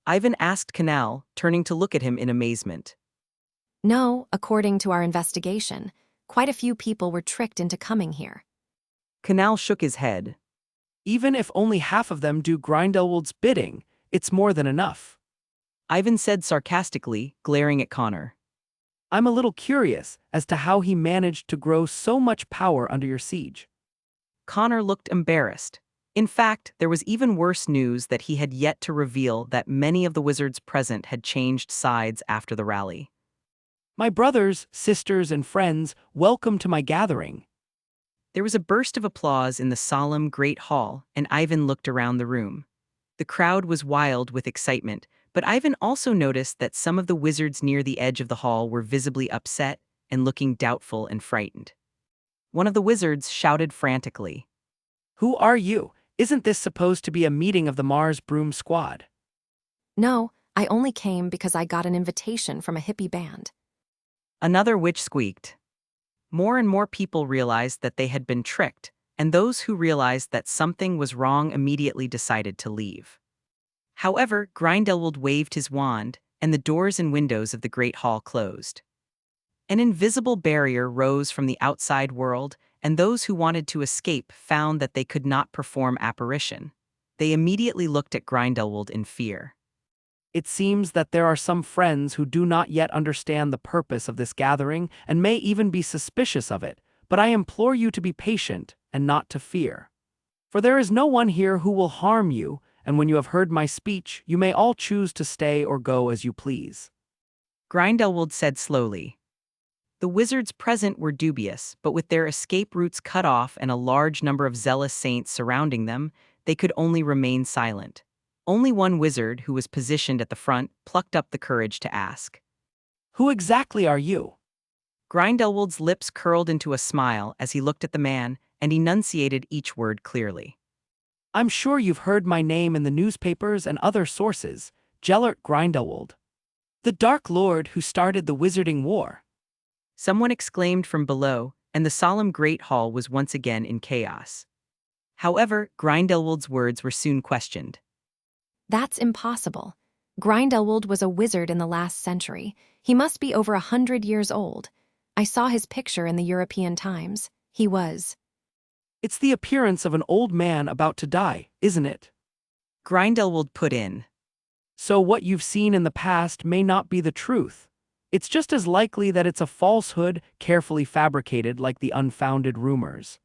A: Ivan asked Canal, turning to look at him in amazement.
C: No, according to our investigation, quite a few people were tricked into coming here.
A: Canal shook his head.
B: Even if only half of them do Grindelwald's bidding, it's more than enough.
A: Ivan said sarcastically, glaring at Connor.
B: I'm a little curious as to how he managed to grow so much power under your siege.
A: Connor looked embarrassed. In fact, there was even worse news that he had yet to reveal that many of the wizards present had changed sides after the rally.
B: My brothers, sisters, and friends, welcome to my gathering.
A: There was a burst of applause in the solemn great hall, and Ivan looked around the room. The crowd was wild with excitement, but Ivan also noticed that some of the wizards near the edge of the hall were visibly upset and looking doubtful and frightened. One of the wizards shouted frantically,
B: Who are you? Isn't this supposed to be a meeting of the Mars Broom Squad?
C: No, I only came because I got an invitation from a hippie band.
A: Another witch squeaked. More and more people realized that they had been tricked, and those who realized that something was wrong immediately decided to leave. However, Grindelwald waved his wand, and the doors and windows of the Great Hall closed. An invisible barrier rose from the outside world, and those who wanted to escape found that they could not perform apparition. They immediately looked at Grindelwald in fear.
B: It seems that there are some friends who do not yet understand the purpose of this gathering and may even be suspicious of it, but I implore you to be patient and not to fear. For there is no one here who will harm you, and when you have heard my speech, you may all choose to stay or go as you please.
A: Grindelwald said slowly. The wizards present were dubious, but with their escape routes cut off and a large number of zealous saints surrounding them, they could only remain silent. Only one wizard, who was positioned at the front, plucked up the courage to ask.
B: Who exactly are you?
A: Grindelwald's lips curled into a smile as he looked at the man and enunciated each word clearly.
B: I'm sure you've heard my name in the newspapers and other sources, Gellert Grindelwald. The Dark Lord who started the Wizarding War.
A: Someone exclaimed from below, and the solemn great hall was once again in chaos. However, Grindelwald's words were soon questioned.
C: That's impossible. Grindelwald was a wizard in the last century. He must be over 100 years old. I saw his picture in the European Times. He was.
B: It's the appearance of an old man about to die, isn't it?
A: Grindelwald put in.
B: So what you've seen in the past may not be the truth. It's just as likely that it's a falsehood carefully fabricated like the unfounded rumors.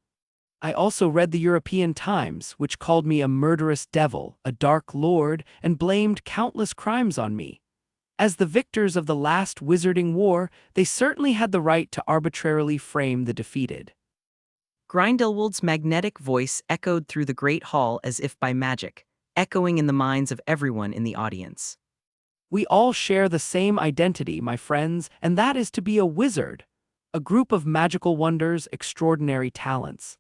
B: I also read the European Times, which called me a murderous devil, a dark lord, and blamed countless crimes on me. As the victors of the last Wizarding War, they certainly had the right to arbitrarily frame the defeated.
A: Grindelwald's magnetic voice echoed through the great hall as if by magic, echoing in the minds of everyone in the audience.
B: We all share the same identity, my friends, and that is to be a wizard, a group of magical wonders, extraordinary talents.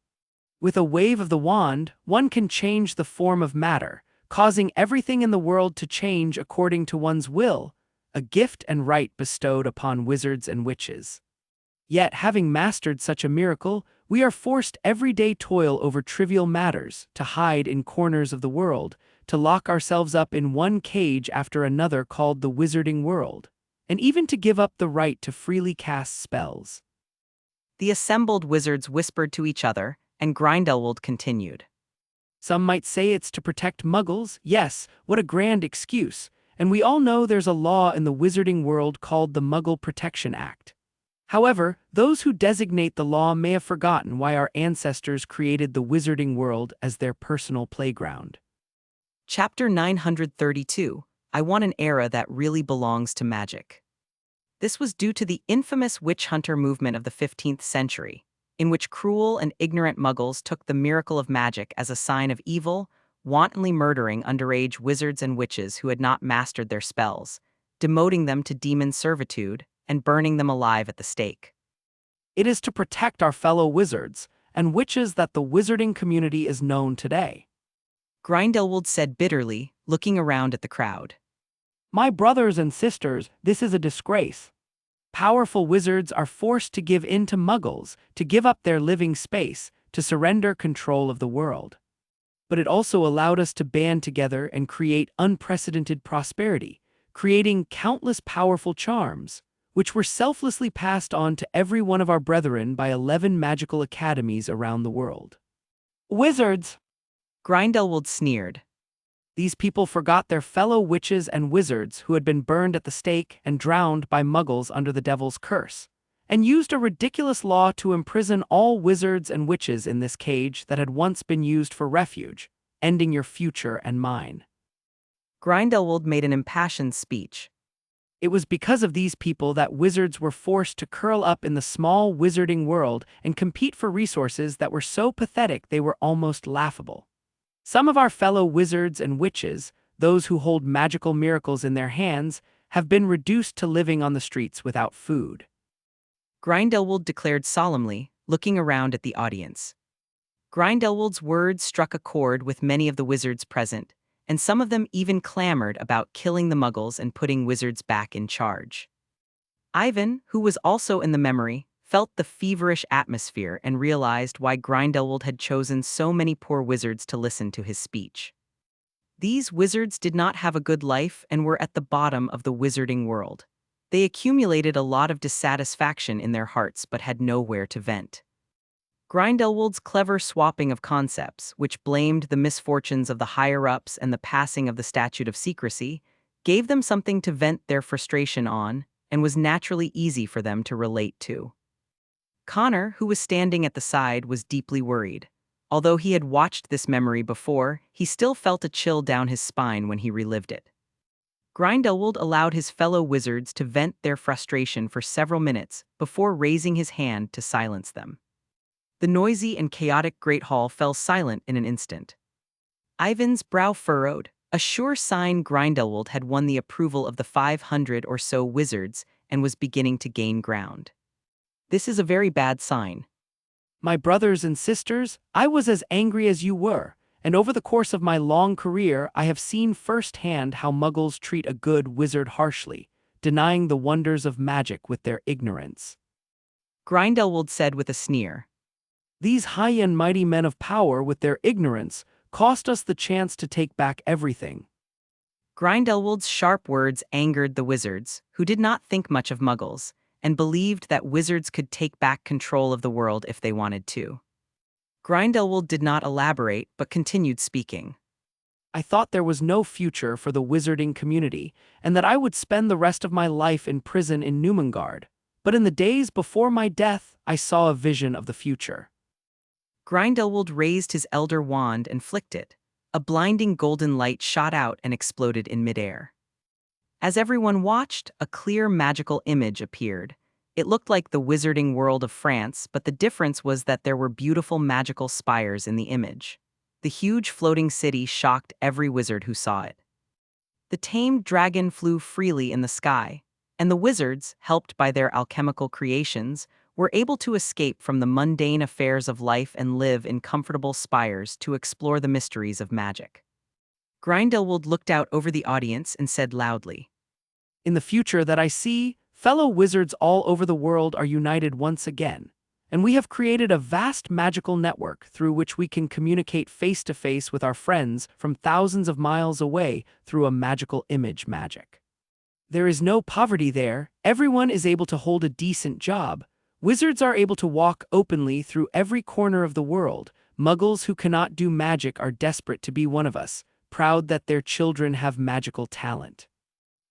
B: With a wave of the wand, one can change the form of matter, causing everything in the world to change according to one's will, a gift and right bestowed upon wizards and witches. Yet, having mastered such a miracle, we are forced everyday toil over trivial matters, to hide in corners of the world, to lock ourselves up in one cage after another called the Wizarding World, and even to give up the right to freely cast spells.
A: The assembled wizards whispered to each other, and Grindelwald continued.
B: Some might say it's to protect muggles. Yes, what a grand excuse. And we all know there's a law in the wizarding world called the Muggle Protection Act. However, those who designate the law may have forgotten why our ancestors created the wizarding world as their personal playground.
A: Chapter 932, I Want an Era That Really Belongs to Magic. This was due to the infamous witch hunter movement of the 15th century, in which cruel and ignorant muggles took the miracle of magic as a sign of evil, wantonly murdering underage wizards and witches who had not mastered their spells, demoting them to demon servitude, and burning them alive at the stake.
B: It is to protect our fellow wizards and witches that the wizarding community is known today.
A: Grindelwald said bitterly, looking around at the crowd.
B: My brothers and sisters, this is a disgrace. Powerful wizards are forced to give in to muggles, to give up their living space, to surrender control of the world. But it also allowed us to band together and create unprecedented prosperity, creating countless powerful charms, which were selflessly passed on to every one of our brethren by 11 magical academies around the world. Wizards!
A: Grindelwald sneered.
B: These people forgot their fellow witches and wizards who had been burned at the stake and drowned by muggles under the devil's curse. and used a ridiculous law to imprison all wizards and witches in this cage that had once been used for refuge, ending your future and mine.
A: Grindelwald made an impassioned speech.
B: It was because of these people that wizards were forced to curl up in the small wizarding world and compete for resources that were so pathetic they were almost laughable. Some of our fellow wizards and witches, those who hold magical miracles in their hands, have been reduced to living on the streets without food.
A: Grindelwald declared solemnly, looking around at the audience. Grindelwald's words struck a chord with many of the wizards present, and some of them even clamored about killing the Muggles and putting wizards back in charge. Ivan, who was also in the memory, felt the feverish atmosphere and realized why Grindelwald had chosen so many poor wizards to listen to his speech. These wizards did not have a good life and were at the bottom of the wizarding world. They accumulated a lot of dissatisfaction in their hearts but had nowhere to vent. Grindelwald's clever swapping of concepts, which blamed the misfortunes of the higher-ups and the passing of the Statute of Secrecy, gave them something to vent their frustration on and was naturally easy for them to relate to. Connor, who was standing at the side, was deeply worried. Although he had watched this memory before, he still felt a chill down his spine when he relived it. Grindelwald allowed his fellow wizards to vent their frustration for several minutes before raising his hand to silence them. The noisy and chaotic Great Hall fell silent in an instant. Ivan's brow furrowed, a sure sign Grindelwald had won the approval of the 500 or so wizards and was beginning to gain ground. This is a very bad sign.
B: My brothers and sisters, I was as angry as you were, and over the course of my long career I have seen firsthand how Muggles treat a good wizard harshly, denying the wonders of magic with their ignorance.
A: Grindelwald said with a sneer.
B: These high and mighty men of power with their ignorance cost us the chance to take back everything.
A: Grindelwald's sharp words angered the wizards, who did not think much of Muggles, and believed that wizards could take back control of the world if they wanted to. Grindelwald did not elaborate, but continued speaking.
B: I thought there was no future for the wizarding community, and that I would spend the rest of my life in prison in Numengard. But in the days before my death, I saw a vision of the future.
A: Grindelwald raised his elder wand and flicked it. A blinding golden light shot out and exploded in midair. As everyone watched, a clear magical image appeared. It looked like the wizarding world of France, but the difference was that there were beautiful magical spires in the image. The huge floating city shocked every wizard who saw it. The tamed dragon flew freely in the sky, and the wizards, helped by their alchemical creations, were able to escape from the mundane affairs of life and live in comfortable spires to explore the mysteries of magic. Grindelwald looked out over the audience and said loudly,
B: In the future that I see, fellow wizards all over the world are united once again, and we have created a vast magical network through which we can communicate face-to-face with our friends from thousands of miles away through a magical image magic. There is no poverty there, everyone is able to hold a decent job. Wizards are able to walk openly through every corner of the world. Muggles who cannot do magic are desperate to be one of us, proud that their children have magical talent.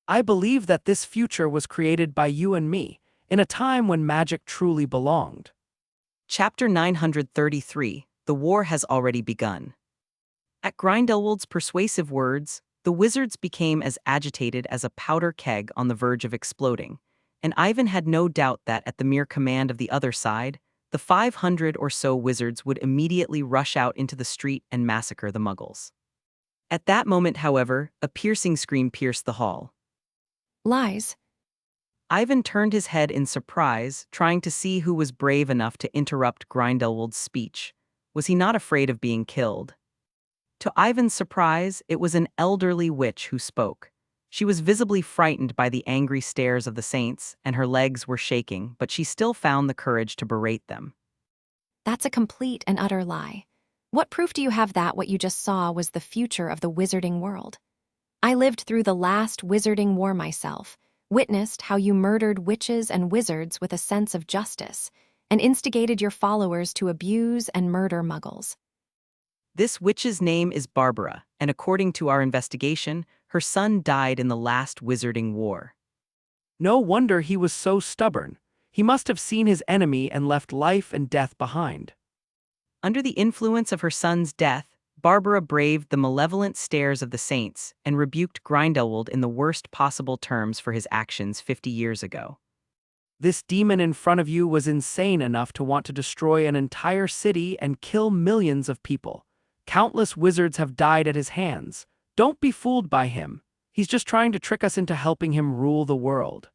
B: I believe that this future was created by you and me, in a time when magic truly belonged.
A: Chapter 933, The War Has Already Begun. At Grindelwald's persuasive words, the wizards became as agitated as a powder keg on the verge of exploding, and Ivan had no doubt that at the mere command of the other side, the 500 or so wizards would immediately rush out into the street and massacre the Muggles. At that moment, however, a piercing scream pierced the hall.
C: Lies.
A: Ivan turned his head in surprise, trying to see who was brave enough to interrupt Grindelwald's speech. Was he not afraid of being killed? To Ivan's surprise, it was an elderly witch who spoke. She was visibly frightened by the angry stares of the saints, and her legs were shaking, but she still found the courage to berate them.
C: That's a complete and utter lie. What proof do you have that what you just saw was the future of the wizarding world? I lived through the last wizarding war myself, witnessed how you murdered witches and wizards with a sense of justice, and instigated your followers to abuse and murder Muggles.
A: This witch's name is Barbara, and according to our investigation, her son died in the last wizarding war.
B: No wonder he was so stubborn. He must have seen his enemy and left life and death behind.
A: Under the influence of her son's death, Barbara braved the malevolent stares of the saints and rebuked Grindelwald in the worst possible terms for his actions 50 years ago.
B: This demon in front of you was insane enough to want to destroy an entire city and kill millions of people. Countless wizards have died at his hands. Don't be fooled by him. He's just trying to trick us into helping him rule the world.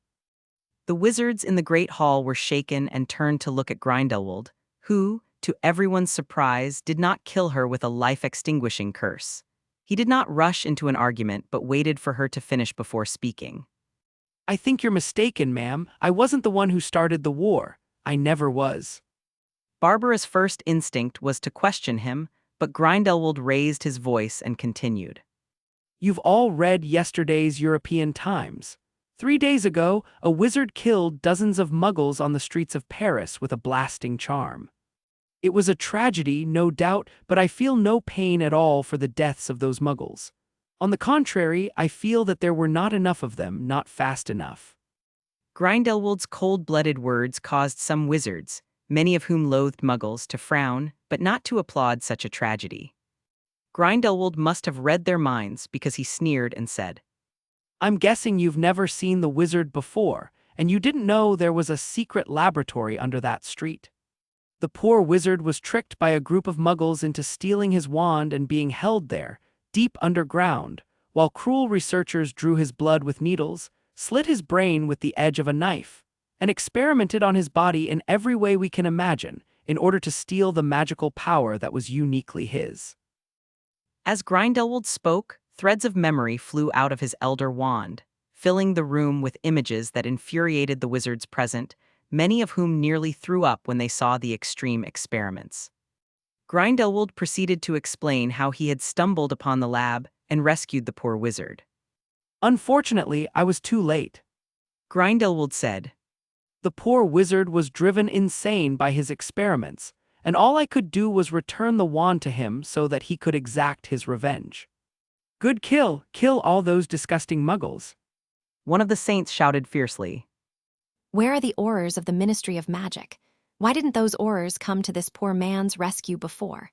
A: The wizards in the Great Hall were shaken and turned to look at Grindelwald, who, to everyone's surprise, did not kill her with a life-extinguishing curse. He did not rush into an argument but waited for her to finish before speaking.
B: I think you're mistaken, ma'am. I wasn't the one who started the war. I never was.
A: Barbara's first instinct was to question him, but Grindelwald raised his voice and continued.
B: You've all read yesterday's European Times. 3 days ago, a wizard killed dozens of muggles on the streets of Paris with a blasting charm. It was a tragedy, no doubt, but I feel no pain at all for the deaths of those muggles. On the contrary, I feel that there were not enough of them, not fast enough.
A: Grindelwald's cold-blooded words caused some wizards, many of whom loathed muggles, to frown, but not to applaud such a tragedy. Grindelwald must have read their minds because he sneered and said,
B: I'm guessing you've never seen the wizard before, and you didn't know there was a secret laboratory under that street. The poor wizard was tricked by a group of muggles into stealing his wand and being held there, deep underground, while cruel researchers drew his blood with needles, slit his brain with the edge of a knife, and experimented on his body in every way we can imagine in order to steal the magical power that was uniquely his.
A: As Grindelwald spoke, threads of memory flew out of his elder wand, filling the room with images that infuriated the wizards present, many of whom nearly threw up when they saw the extreme experiments. Grindelwald proceeded to explain how he had stumbled upon the lab and rescued the poor wizard.
B: Unfortunately, I was too late.
A: Grindelwald said,
B: The poor wizard was driven insane by his experiments, and all I could do was return the wand to him so that he could exact his revenge. Good kill, kill all those disgusting muggles.
A: One of the saints shouted fiercely.
C: Where are the Aurors of the Ministry of Magic? Why didn't those Aurors come to this poor man's rescue before?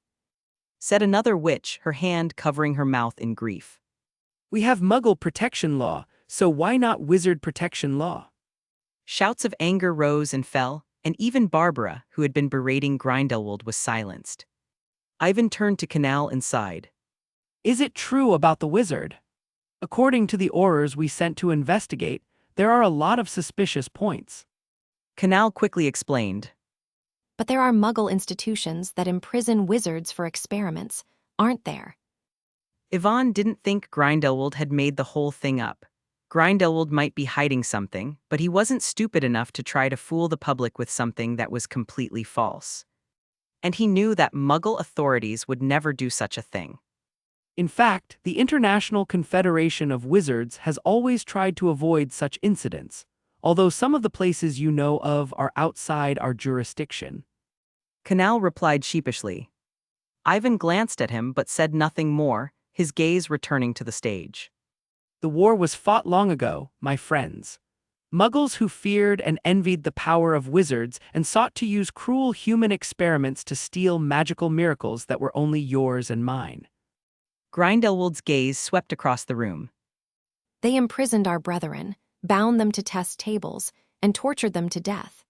A: Said another witch, her hand covering her mouth in grief.
B: We have Muggle protection law, so why not wizard protection law?
A: Shouts of anger rose and fell, and even Barbara, who had been berating Grindelwald, was silenced. Ivan turned to Canal and sighed.
B: Is it true about the wizard? According to the Aurors we sent to investigate, there are a lot of suspicious points.
A: Canal quickly explained.
C: But there are Muggle institutions that imprison wizards for experiments, aren't there?
A: Yvonne didn't think Grindelwald had made the whole thing up. Grindelwald might be hiding something, but he wasn't stupid enough to try to fool the public with something that was completely false. And he knew that Muggle authorities would never do such a thing.
B: In fact, the International Confederation of Wizards has always tried to avoid such incidents, although some of the places you know of are outside our jurisdiction.
A: Canal replied sheepishly. Ivan glanced at him but said nothing more, his gaze returning to the stage.
B: The war was fought long ago, my friends. Muggles who feared and envied the power of wizards and sought to use cruel human experiments to steal magical miracles that were only yours and mine.
A: Grindelwald's gaze swept across the room.
C: They imprisoned our brethren, bound them to test tables, and tortured them to death.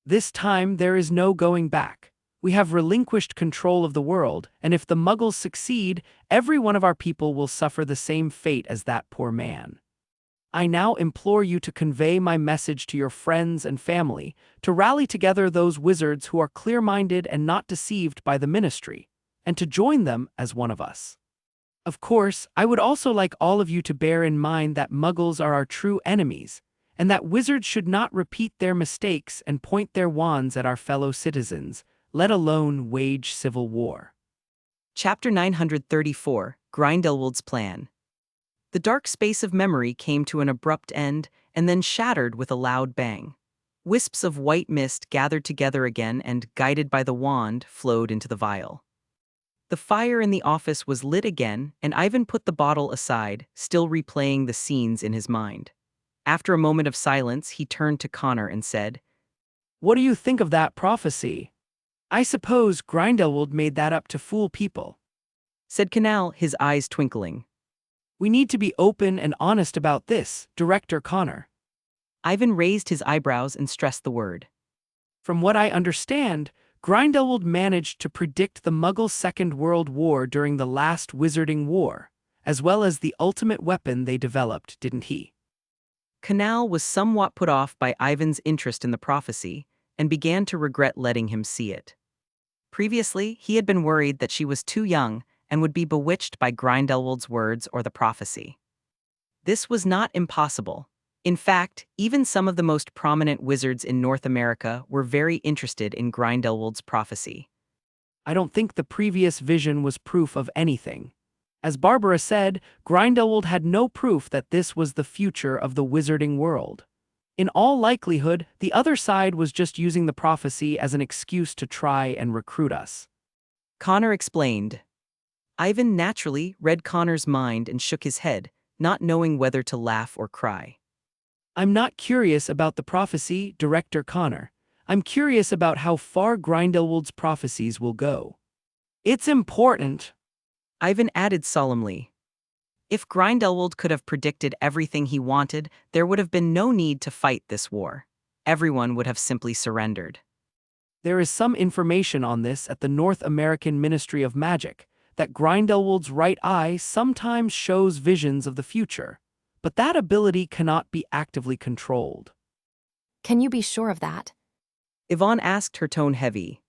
B: This time there is no going back. We have relinquished control of the world, and if the Muggles succeed, every one of our people will suffer the same fate as that poor man. I now implore you to convey my message to your friends and family, to rally together those wizards who are clear-minded and not deceived by the ministry, and to join them as one of us. Of course, I would also like all of you to bear in mind that Muggles are our true enemies, and that wizards should not repeat their mistakes and point their wands at our fellow citizens, let alone wage civil war.
A: Chapter 934, Grindelwald's Plan. The dark space of memory came to an abrupt end and then shattered with a loud bang. Wisps of white mist gathered together again and, guided by the wand, flowed into the vial. The fire in the office was lit again, and Ivan put the bottle aside, still replaying the scenes in his mind. After a moment of silence, he turned to Connor and said,
B: What do you think of that prophecy? I suppose Grindelwald made that up to fool people.
A: Said Canal, his eyes twinkling.
B: We need to be open and honest about this, Director Connor.
A: Ivan raised his eyebrows and stressed the word.
B: From what I understand, Grindelwald managed to predict the Muggles' Second World War during the last Wizarding War, as well as the ultimate weapon they developed, didn't he?
A: Canal was somewhat put off by Ivan's interest in the prophecy and began to regret letting him see it. Previously, he had been worried that she was too young and would be bewitched by Grindelwald's words or the prophecy. This was not impossible. In fact, even some of the most prominent wizards in North America were very interested in Grindelwald's prophecy.
B: I don't think the previous vision was proof of anything. As Barbara said, Grindelwald had no proof that this was the future of the wizarding world. In all likelihood, the other side was just using the prophecy as an excuse to try and recruit us.
A: Connor explained. Ivan naturally read Connor's mind and shook his head, not knowing whether to laugh or cry.
B: I'm not curious about the prophecy, Director Connor. I'm curious about how far Grindelwald's prophecies will go. It's important,
A: Ivan added solemnly. If Grindelwald could have predicted everything he wanted, there would have been no need to fight this war. Everyone would have simply surrendered.
B: There is some information on this at the North American Ministry of Magic, that Grindelwald's right eye sometimes shows visions of the future, but that ability cannot be actively controlled.
C: Can you be sure of that?
A: Yvonne asked, her tone heavy.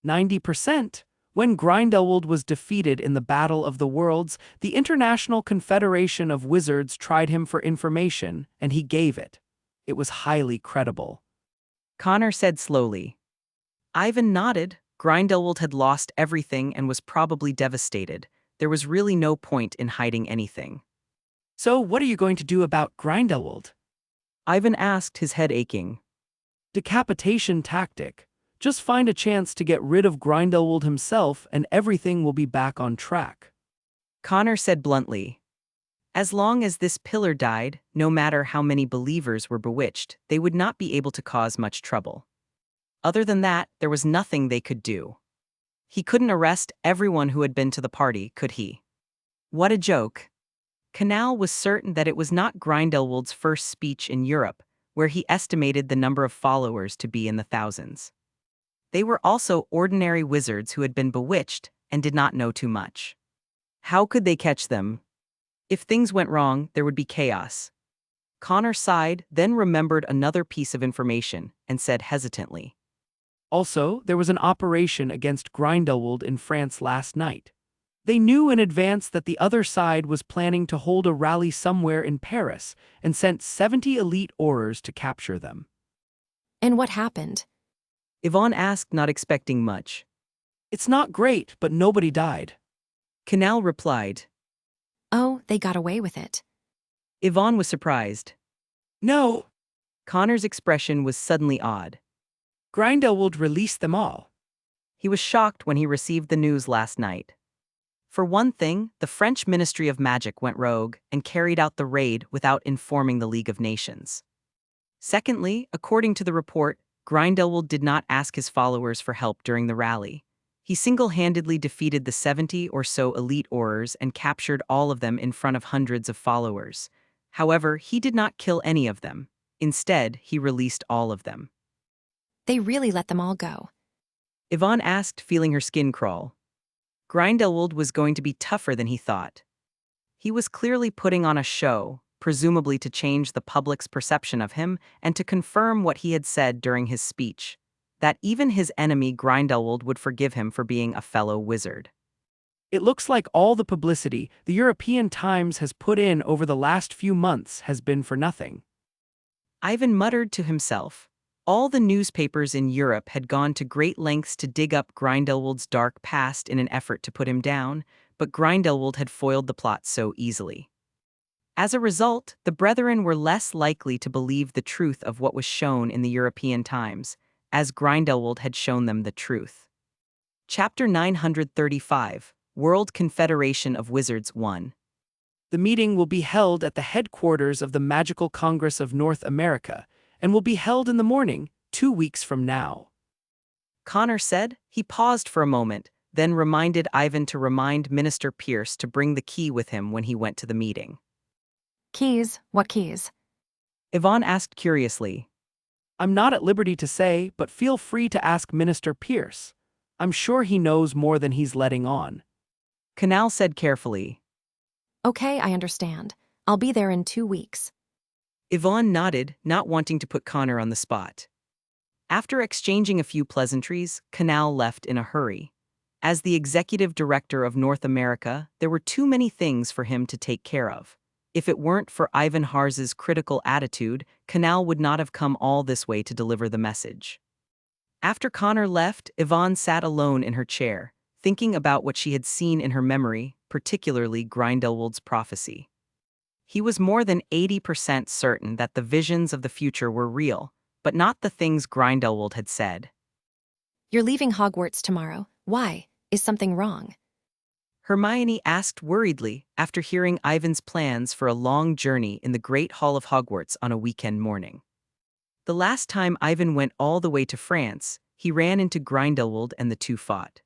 B: 90%. When Grindelwald was defeated in the Battle of the Worlds, the International Confederation of Wizards tried him for information, and he gave it. It was highly credible.
A: Connor said slowly. Ivan nodded. Grindelwald had lost everything and was probably devastated. There was really no point in hiding anything.
B: So what are you going to do about Grindelwald?
A: Ivan asked, his head aching.
B: Decapitation tactic. Just find a chance to get rid of Grindelwald himself and everything will be back on track.
A: Connor said bluntly. As long as this pillar died, no matter how many believers were bewitched, they would not be able to cause much trouble. Other than that, there was nothing they could do. He couldn't arrest everyone who had been to the party, could he? What a joke. Canal was certain that it was not Grindelwald's first speech in Europe, where he estimated the number of followers to be in the thousands. They were also ordinary wizards who had been bewitched and did not know too much. How could they catch them? If things went wrong, there would be chaos. Connor sighed, then remembered another piece of information and said hesitantly.
B: Also, there was an operation against Grindelwald in France last night. They knew in advance that the other side was planning to hold a rally somewhere in Paris and sent 70 elite Aurors to capture them.
C: And what happened?
A: Yvonne asked, not expecting much.
B: It's not great, but nobody died.
A: Canal replied.
C: Oh, they got away with it.
A: Yvonne was surprised.
B: No.
A: Connor's expression was suddenly odd.
B: Grindelwald released them all.
A: He was shocked when he received the news last night. For one thing, the French Ministry of Magic went rogue and carried out the raid without informing the League of Nations. Secondly, according to the report, Grindelwald did not ask his followers for help during the rally. He single-handedly defeated the 70 or so elite Aurors and captured all of them in front of hundreds of followers. However, he did not kill any of them. Instead, he released all of them.
C: They really let them all go.
A: Yvonne asked, feeling her skin crawl. Grindelwald was going to be tougher than he thought. He was clearly putting on a show, presumably to change the public's perception of him and to confirm what he had said during his speech, that even his enemy Grindelwald would forgive him for being a fellow wizard.
B: It looks like all the publicity the European Times has put in over the last few months has been for nothing.
A: Ivan muttered to himself. All the newspapers in Europe had gone to great lengths to dig up Grindelwald's dark past in an effort to put him down, but Grindelwald had foiled the plot so easily. As a result, the Brethren were less likely to believe the truth of what was shown in the European Times, as Grindelwald had shown them the truth. Chapter 935, World Confederation of Wizards 1.
B: The meeting will be held at the headquarters of the Magical Congress of North America, and will be held in the morning, 2 weeks from now.
A: Connor said. He paused for a moment, then reminded Ivan to remind Minister Pierce to bring the key with him when he went to the meeting.
C: Keys? What keys?
A: Yvonne asked curiously.
B: I'm not at liberty to say, but feel free to ask Minister Pierce. I'm sure he knows more than he's letting on.
A: Canal said carefully.
C: Okay, I understand. I'll be there in 2 weeks.
A: Yvonne nodded, not wanting to put Connor on the spot. After exchanging a few pleasantries, Canal left in a hurry. As the executive director of North America, there were too many things for him to take care of. If it weren't for Ivan Harz's critical attitude, Canal would not have come all this way to deliver the message. After Connor left, Yvonne sat alone in her chair, thinking about what she had seen in her memory, particularly Grindelwald's prophecy. He was more than 80% certain that the visions of the future were real, but not the things Grindelwald had said.
C: You're leaving Hogwarts tomorrow. Why? Is something wrong?
A: Hermione asked worriedly after hearing Ivan's plans for a long journey in the Great Hall of Hogwarts on a weekend morning. The last time Ivan went all the way to France, he ran into Grindelwald and the two fought.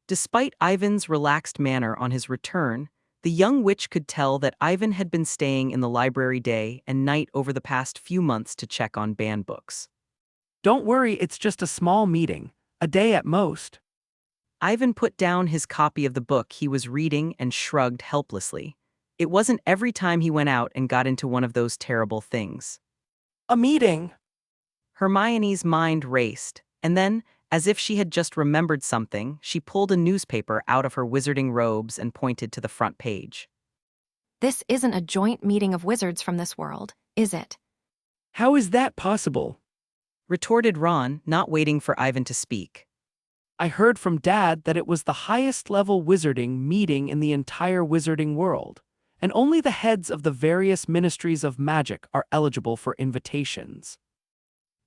A: Despite Ivan's relaxed manner on his return, the young witch could tell that Ivan had been staying in the library day and night over the past few months to check on banned books.
B: Don't worry, it's just a small meeting, a day at most.
A: Ivan put down his copy of the book he was reading and shrugged helplessly. It wasn't every time he went out and got into one of those terrible things.
B: A meeting?
A: Hermione's mind raced, and then, as if she had just remembered something, she pulled a newspaper out of her wizarding robes and pointed to the front page.
C: This isn't a joint meeting of wizards from this world, is it?
B: How is that possible?
A: Retorted Ron, not waiting for Ivan to speak.
B: I heard from Dad that it was the highest-level wizarding meeting in the entire wizarding world, and only the heads of the various ministries of magic are eligible for invitations.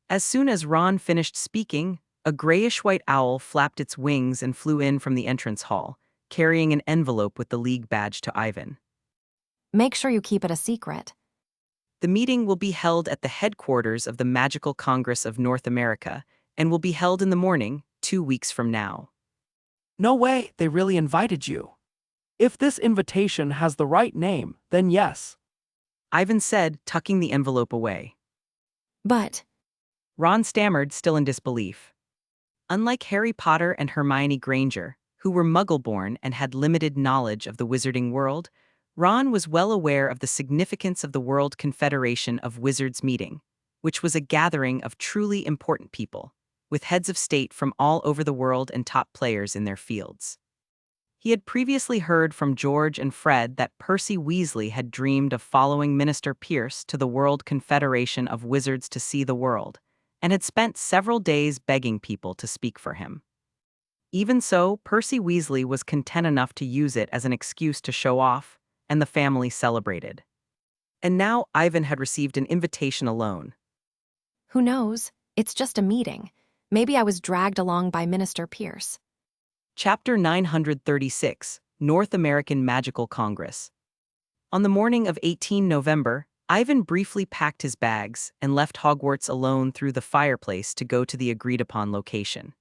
A: As soon as Ron finished speaking, a grayish-white owl flapped its wings and flew in from the entrance hall, carrying an envelope with the League badge to Ivan.
C: Make sure you keep it a secret.
A: The meeting will be held at the headquarters of the Magical Congress of North America and will be held in the morning, 2 weeks from now.
B: No way, they really invited you. If this invitation has the right name, then yes.
A: Ivan said, tucking the envelope away.
C: But
A: Ron stammered, still in disbelief. Unlike Harry Potter and Hermione Granger, who were Muggle-born and had limited knowledge of the wizarding world, Ron was well aware of the significance of the World Confederation of Wizards meeting, which was a gathering of truly important people, with heads of state from all over the world and top players in their fields. He had previously heard from George and Fred that Percy Weasley had dreamed of following Minister Pierce to the World Confederation of Wizards to see the world, and had spent several days begging people to speak for him. Even so, Percy Weasley was content enough to use it as an excuse to show off, and the family celebrated. And now Ivan had received an invitation alone.
C: who knows? It's just a meeting. Maybe I was dragged along by Minister Pierce.
A: Chapter 936, North American Magical Congress. On the morning of 18 November, Ivan briefly packed his bags and left Hogwarts alone through the fireplace to go to the agreed-upon location.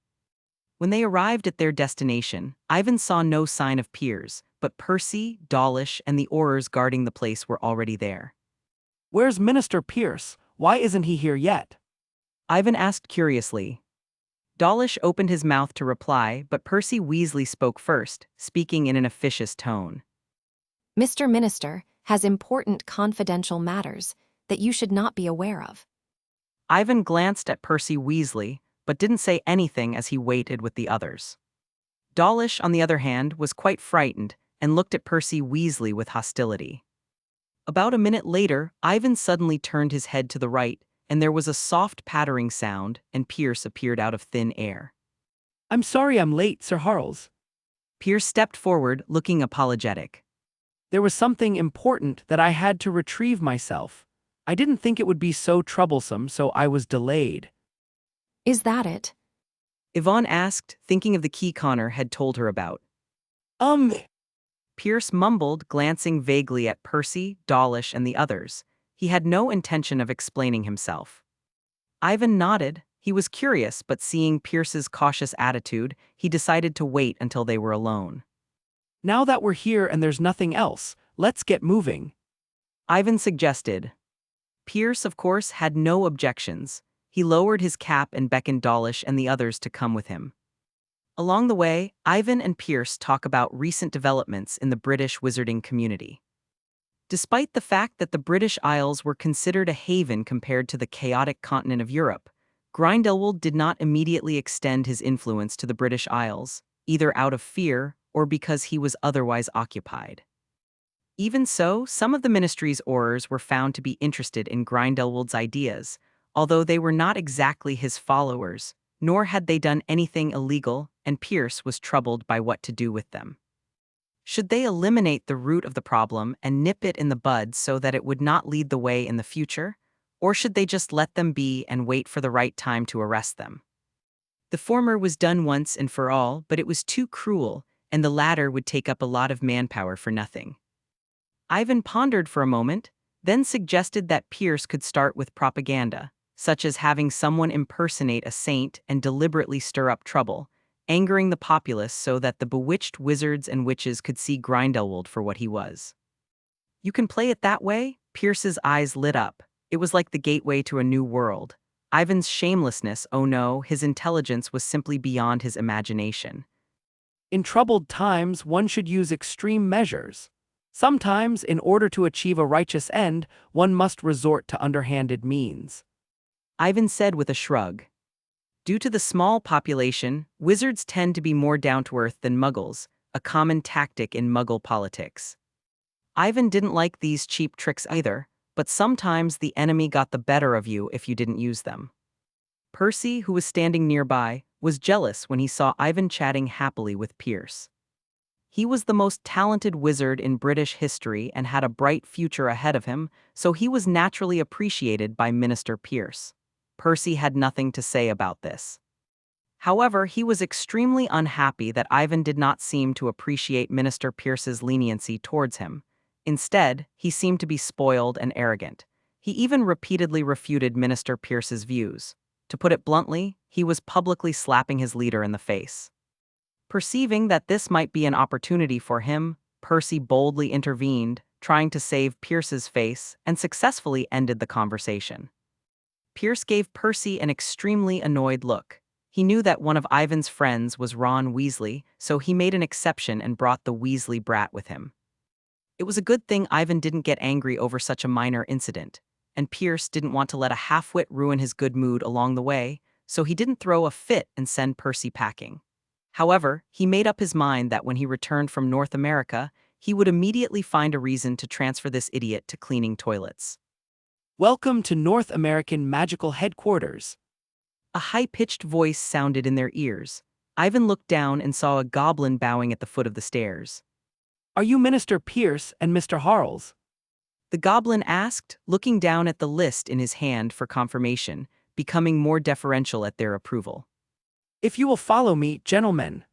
A: When they arrived at their destination, Ivan saw no sign of Piers, but Percy, Dawlish, and the Aurors guarding the place were already there.
B: Where's Minister Pierce? Why isn't he here yet?
A: Ivan asked curiously. Dawlish opened his mouth to reply, but Percy Weasley spoke first, speaking in an officious tone.
C: Mr. Minister has important confidential matters that you should not be aware of.
A: Ivan glanced at Percy Weasley, but didn't say anything as he waited with the others. Dawlish, on the other hand, was quite frightened and looked at Percy Weasley with hostility. About a minute later, Ivan suddenly turned his head to the right, and there was a soft pattering sound, and Pierce appeared out of thin air.
B: I'm sorry I'm late, Sir Harles.
A: Pierce stepped forward, looking apologetic.
B: There was something important that I had to retrieve myself. I didn't think it would be so troublesome, so I was delayed.
C: Is that it?
A: Yvonne asked, thinking of the key Connor had told her about. Pierce mumbled, glancing vaguely at Percy, Dawlish, and the others. He had no intention of explaining himself. Ivan nodded, He was curious, but seeing Pierce's cautious attitude, he decided to wait until they were alone.
B: Now that we're here and there's nothing else, let's get moving.
A: Ivan suggested. Pierce, of course, had no objections. He lowered his cap and beckoned Dawlish and the others to come with him. Along the way, Ivan and Pierce talk about recent developments in the British wizarding community. Despite the fact that the British Isles were considered a haven compared to the chaotic continent of Europe, Grindelwald did not immediately extend his influence to the British Isles, either out of fear or because he was otherwise occupied. Even so, some of the ministry's Aurors were found to be interested in Grindelwald's ideas, although they were not exactly his followers, nor had they done anything illegal, and Pierce was troubled by what to do with them. Should they eliminate the root of the problem and nip it in the bud so that it would not lead the way in the future? Or should they just let them be and wait for the right time to arrest them? The former was done once and for all, but it was too cruel, and the latter would take up a lot of manpower for nothing. Ivan pondered for a moment, then suggested that Pierce could start with propaganda, such as having someone impersonate a saint and deliberately stir up trouble, angering the populace so that the bewitched wizards and witches could see Grindelwald for what he was. You can play it that way? Pierce's eyes lit up. It was like the gateway to a new world. Ivan's shamelessness, oh no, his intelligence was simply beyond his imagination.
B: In troubled times, one should use extreme measures. Sometimes, in order to achieve a righteous end, one must resort to underhanded means.
A: Ivan said with a shrug. Due to the small population, wizards tend to be more down-to-earth than muggles, a common tactic in muggle politics. Ivan didn't like these cheap tricks either, but sometimes the enemy got the better of you if you didn't use them. Percy, who was standing nearby, was jealous when he saw Ivan chatting happily with Pierce. He was the most talented wizard in British history and had a bright future ahead of him, so he was naturally appreciated by Minister Pierce. Percy had nothing to say about this. However, he was extremely unhappy that Ivan did not seem to appreciate Minister Pierce's leniency towards him. Instead, he seemed to be spoiled and arrogant. He even repeatedly refuted Minister Pierce's views. To put it bluntly, he was publicly slapping his leader in the face. Perceiving that this might be an opportunity for him, Percy boldly intervened, trying to save Pierce's face, and successfully ended the conversation. Pierce gave Percy an extremely annoyed look. He knew that one of Ivan's friends was Ron Weasley, so he made an exception and brought the Weasley brat with him. It was a good thing Ivan didn't get angry over such a minor incident, and Pierce didn't want to let a half-wit ruin his good mood along the way, so he didn't throw a fit and send Percy packing. However, he made up his mind that when he returned from North America, he would immediately find a reason to transfer this idiot to cleaning toilets.
B: Welcome to North American Magical Headquarters.
A: A high-pitched voice sounded in their ears. Ivan looked down and saw a goblin bowing at the foot of the stairs.
B: Are you Minister Pierce and Mr. Harles?
A: The goblin asked, looking down at the list in his hand for confirmation, becoming more deferential at their approval.
B: If you will follow me, gentlemen.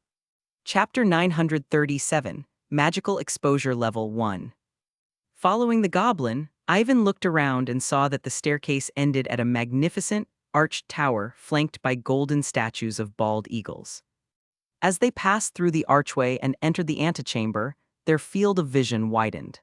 A: Chapter 937, Magical Exposure Level 1. Following the goblin, Ivan looked around and saw that the staircase ended at a magnificent, arched tower flanked by golden statues of bald eagles. As they passed through the archway and entered the antechamber, their field of vision widened.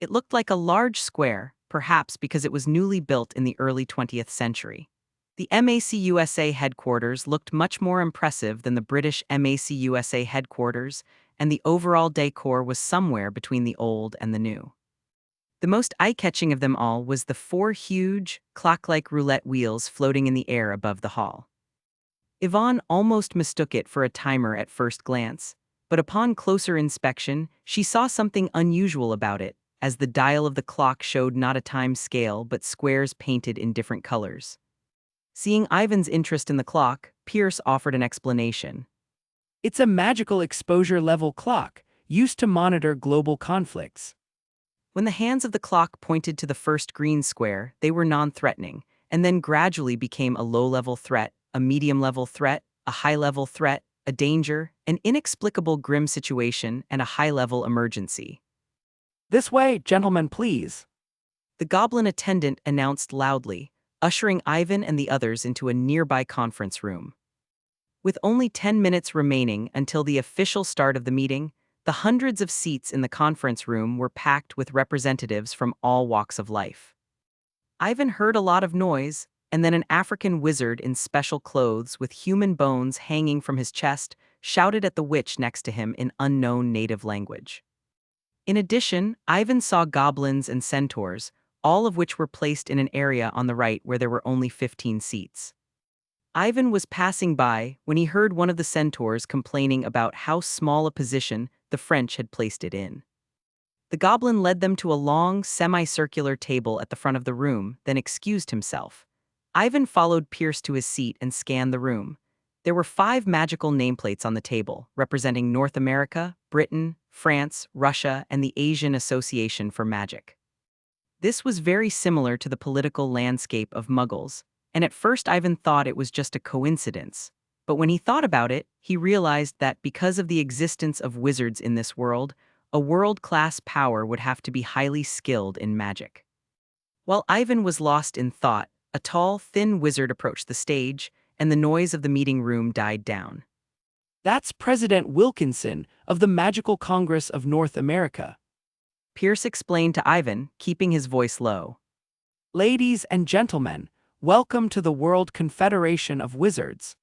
A: It looked like a large square, perhaps because it was newly built in the early 20th century. The MAC-USA headquarters looked much more impressive than the British MAC-USA headquarters, and the overall decor was somewhere between the old and the new. The most eye-catching of them all was the 4 huge, clock-like roulette wheels floating in the air above the hall. Yvonne almost mistook it for a timer at first glance, but upon closer inspection, she saw something unusual about it, as the dial of the clock showed not a time scale but squares painted in different colors. Seeing Ivan's interest in the clock, Pierce offered an explanation.
B: It's a magical exposure level clock, used to monitor global conflicts.
A: When the hands of the clock pointed to the first green square, they were non-threatening, and then gradually became a low-level threat, a medium-level threat, a high-level threat, a danger, an inexplicable grim situation, and a high-level emergency.
B: This way, gentlemen, please.
A: The goblin attendant announced loudly, ushering Ivan and the others into a nearby conference room. With only 10 minutes remaining until the official start of the meeting, the hundreds of seats in the conference room were packed with representatives from all walks of life. Ivan heard a lot of noise, and then an African wizard in special clothes with human bones hanging from his chest shouted at the witch next to him in unknown native language. In addition, Ivan saw goblins and centaurs, all of which were placed in an area on the right where there were only 15 seats. Ivan was passing by when he heard one of the centaurs complaining about how small a position the French had placed it in. The goblin led them to a long, semicircular table at the front of the room, then excused himself. Ivan followed Pierce to his seat and scanned the room. There were 5 magical nameplates on the table, representing North America, Britain, France, Russia, and the Asian Association for Magic. This was very similar to the political landscape of Muggles, and at first Ivan thought it was just a coincidence. But when he thought about it, he realized that because of the existence of wizards in this world, a world-class power would have to be highly skilled in magic. While Ivan was lost in thought, a tall, thin wizard approached the stage, and the noise of the meeting room died down.
B: That's President Wilkinson of the Magical Congress of North America.
A: Pierce explained to Ivan, keeping his voice low.
B: Ladies and gentlemen, welcome to the World Confederation of Wizards.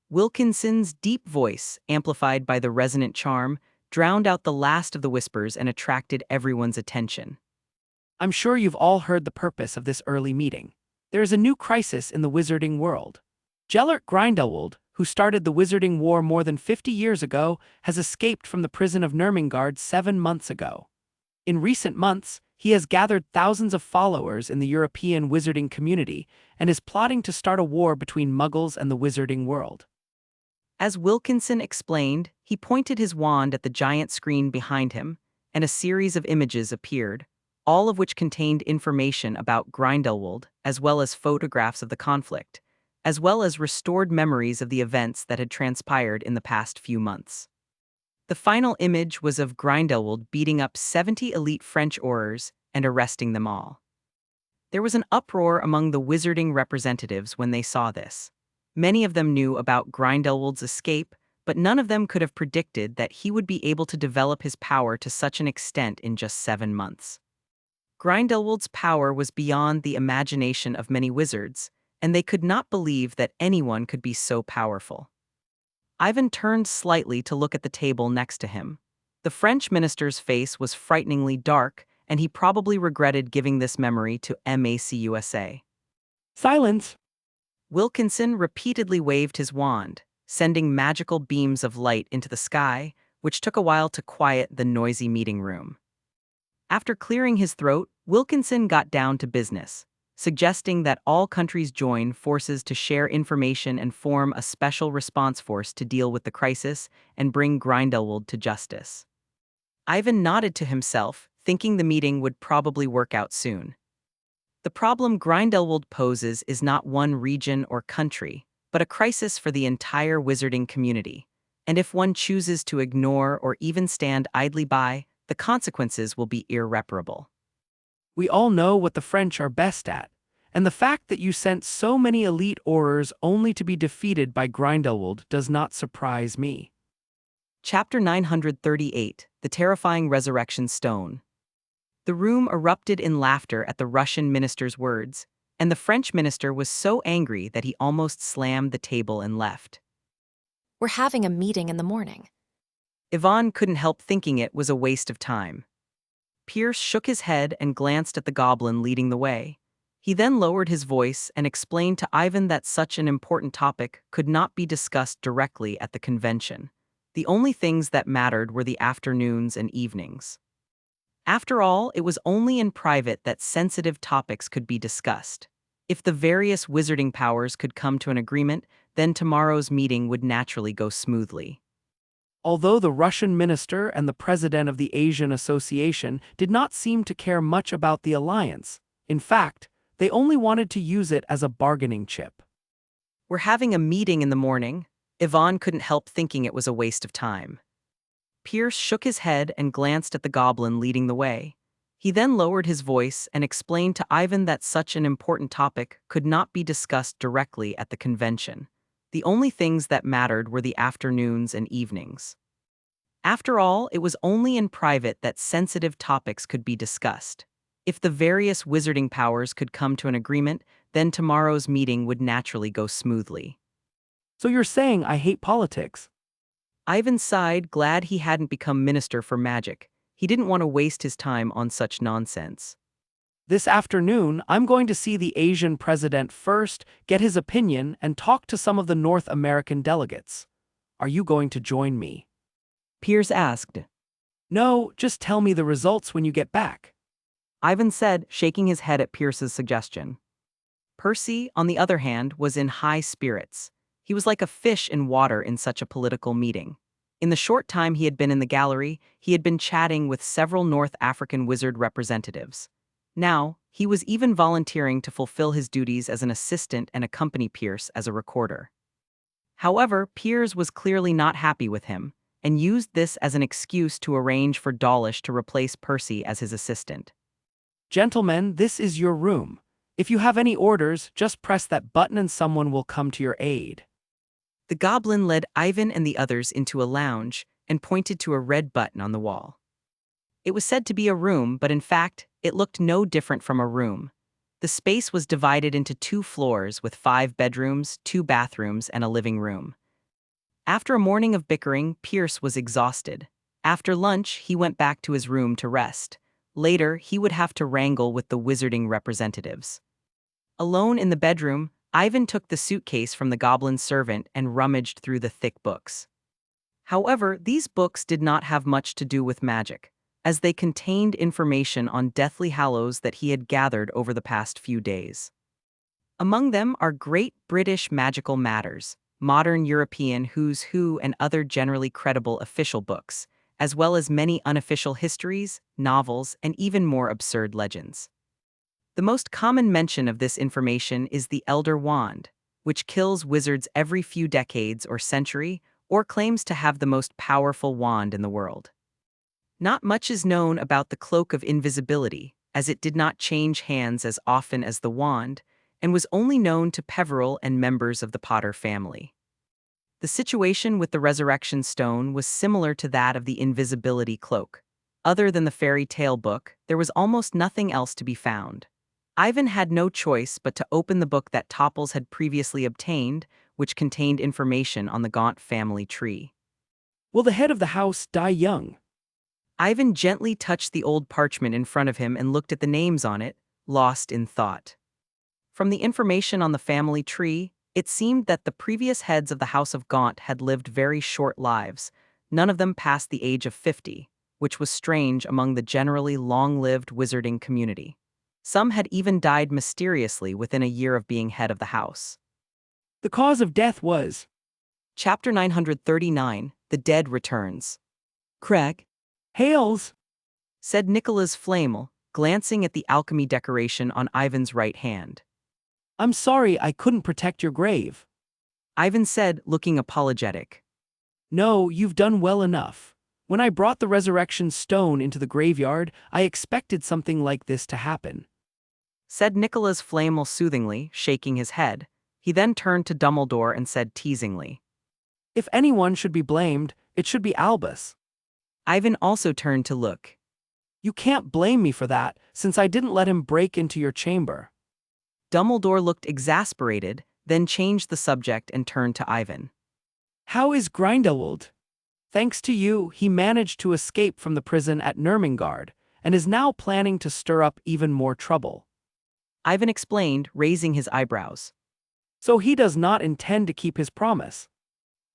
A: Wilkinson's deep voice, amplified by the resonant charm, drowned out the last of the whispers and attracted everyone's attention.
B: I'm sure you've all heard the purpose of this early meeting. There is a new crisis in the wizarding world. Gellert Grindelwald, who started the Wizarding War more than 50 years ago, has escaped from the prison of Nurmengard 7 months ago. In recent months, he has gathered thousands of followers in the European wizarding community and is plotting to start a war between Muggles and the wizarding world.
A: As Wilkinson explained, he pointed his wand at the giant screen behind him, and a series of images appeared, all of which contained information about Grindelwald, as well as photographs of the conflict, as well as restored memories of the events that had transpired in the past few months. The final image was of Grindelwald beating up 70 elite French aurors and arresting them all. There was an uproar among the wizarding representatives when they saw this. Many of them knew about Grindelwald's escape, but none of them could have predicted that he would be able to develop his power to such an extent in just 7 months. Grindelwald's power was beyond the imagination of many wizards, and they could not believe that anyone could be so powerful. Ivan turned slightly to look at the table next to him. The French minister's face was frighteningly dark, and he probably regretted giving this memory to MACUSA.
B: Silence!
A: Wilkinson repeatedly waved his wand, sending magical beams of light into the sky, which took a while to quiet the noisy meeting room. After clearing his throat, Wilkinson got down to business, suggesting that all countries join forces to share information and form a special response force to deal with the crisis and bring Grindelwald to justice. Ivan nodded to himself, thinking the meeting would probably work out soon. The problem Grindelwald poses is not one region or country, but a crisis for the entire wizarding community. And if one chooses to ignore or even stand idly by, the consequences will be irreparable.
B: We all know what the French are best at, and the fact that you sent so many elite aurors only to be defeated by Grindelwald does not surprise me.
A: Chapter 938, The Terrifying Resurrection Stone. The room erupted in laughter at the Russian minister's words, and the French minister was so angry that he almost slammed the table and left.
C: We're having a meeting in the morning.
A: Ivan couldn't help thinking it was a waste of time. Pierce shook his head and glanced at the goblin leading the way. He then lowered his voice and explained to Ivan that such an important topic could not be discussed directly at the convention. The only things that mattered were the afternoons and evenings. After all, it was only in private that sensitive topics could be discussed. If the various wizarding powers could come to an agreement, then tomorrow's meeting would naturally go smoothly.
B: Although the Russian minister and the president of the Asian Association did not seem to care much about the alliance, in fact, they only wanted to use it as a bargaining chip.
A: We're having a meeting in the morning. Ivan couldn't help thinking it was a waste of time. Pierce shook his head and glanced at the goblin leading the way. He then lowered his voice and explained to Ivan that such an important topic could not be discussed directly at the convention. The only things that mattered were the afternoons and evenings. After all, it was only in private that sensitive topics could be discussed. If the various wizarding powers could come to an agreement, then tomorrow's meeting would naturally go smoothly.
B: So you're saying I hate politics?
A: Ivan sighed, glad he hadn't become Minister for Magic. He didn't want to waste his time on such nonsense.
B: This afternoon, I'm going to see the Asian president first, get his opinion, and talk to some of the North American delegates. Are you going to join me?
A: Pierce asked.
B: No, just tell me the results when you get back.
A: Ivan said, shaking his head at Pierce's suggestion. Percy, on the other hand, was in high spirits. He was like a fish in water in such a political meeting. In the short time he had been in the gallery, he had been chatting with several North African wizard representatives. Now, he was even volunteering to fulfill his duties as an assistant and accompany Pierce as a recorder. However, Pierce was clearly not happy with him, and used this as an excuse to arrange for Dawlish to replace Percy as his assistant.
B: Gentlemen, this is your room. If you have any orders, just press that button and someone will come to your aid.
A: The goblin led Ivan and the others into a lounge and pointed to a red button on the wall. It was said to be a room, but in fact, it looked no different from a room. The space was divided into 2 floors with 5 bedrooms, 2 bathrooms, and a living room. After a morning of bickering, Pierce was exhausted. After lunch, he went back to his room to rest. Later, he would have to wrangle with the wizarding representatives. Alone in the bedroom, Ivan took the suitcase from the goblin's servant and rummaged through the thick books. However, these books did not have much to do with magic, as they contained information on Deathly Hallows that he had gathered over the past few days. Among them are Great British Magical Matters, Modern European Who's Who, and other generally credible official books, as well as many unofficial histories, novels, and even more absurd legends. The most common mention of this information is the Elder Wand, which kills wizards every few decades or century, or claims to have the most powerful wand in the world. Not much is known about the Cloak of Invisibility, as it did not change hands as often as the wand, and was only known to Peveril and members of the Potter family. The situation with the Resurrection Stone was similar to that of the Invisibility Cloak. Other than the fairy tale book, there was almost nothing else to be found. Ivan had no choice but to open the book that Topples had previously obtained, which contained information on the Gaunt family tree.
B: Will the head of the house die young?
A: Ivan gently touched the old parchment in front of him and looked at the names on it, lost in thought. From the information on the family tree, it seemed that the previous heads of the House of Gaunt had lived very short lives, none of them past the age of 50, which was strange among the generally long-lived wizarding community. Some had even died mysteriously within a year of being head of the house.
B: The cause of death was...
A: Chapter 939, The Dead Returns. Craig,
B: Hales!
A: said Nicholas Flamel, glancing at the alchemy decoration on Ivan's right hand.
B: I'm sorry I couldn't protect your grave.
A: Ivan said, looking apologetic.
B: No, you've done well enough. When I brought the resurrection stone into the graveyard, I expected something like this to happen,
A: said Nicholas Flamel soothingly, shaking his head. He then turned to Dumbledore and said teasingly,
B: If anyone should be blamed, it should be Albus.
A: Ivan also turned to look.
B: You can't blame me for that, since I didn't let him break into your chamber.
A: Dumbledore looked exasperated, then changed the subject and turned to Ivan.
B: How is Grindelwald? Thanks to you, he managed to escape from the prison at Nurmengard, and is now planning to stir up even more trouble.
A: Ivan explained, raising his eyebrows.
B: So he does not intend to keep his promise.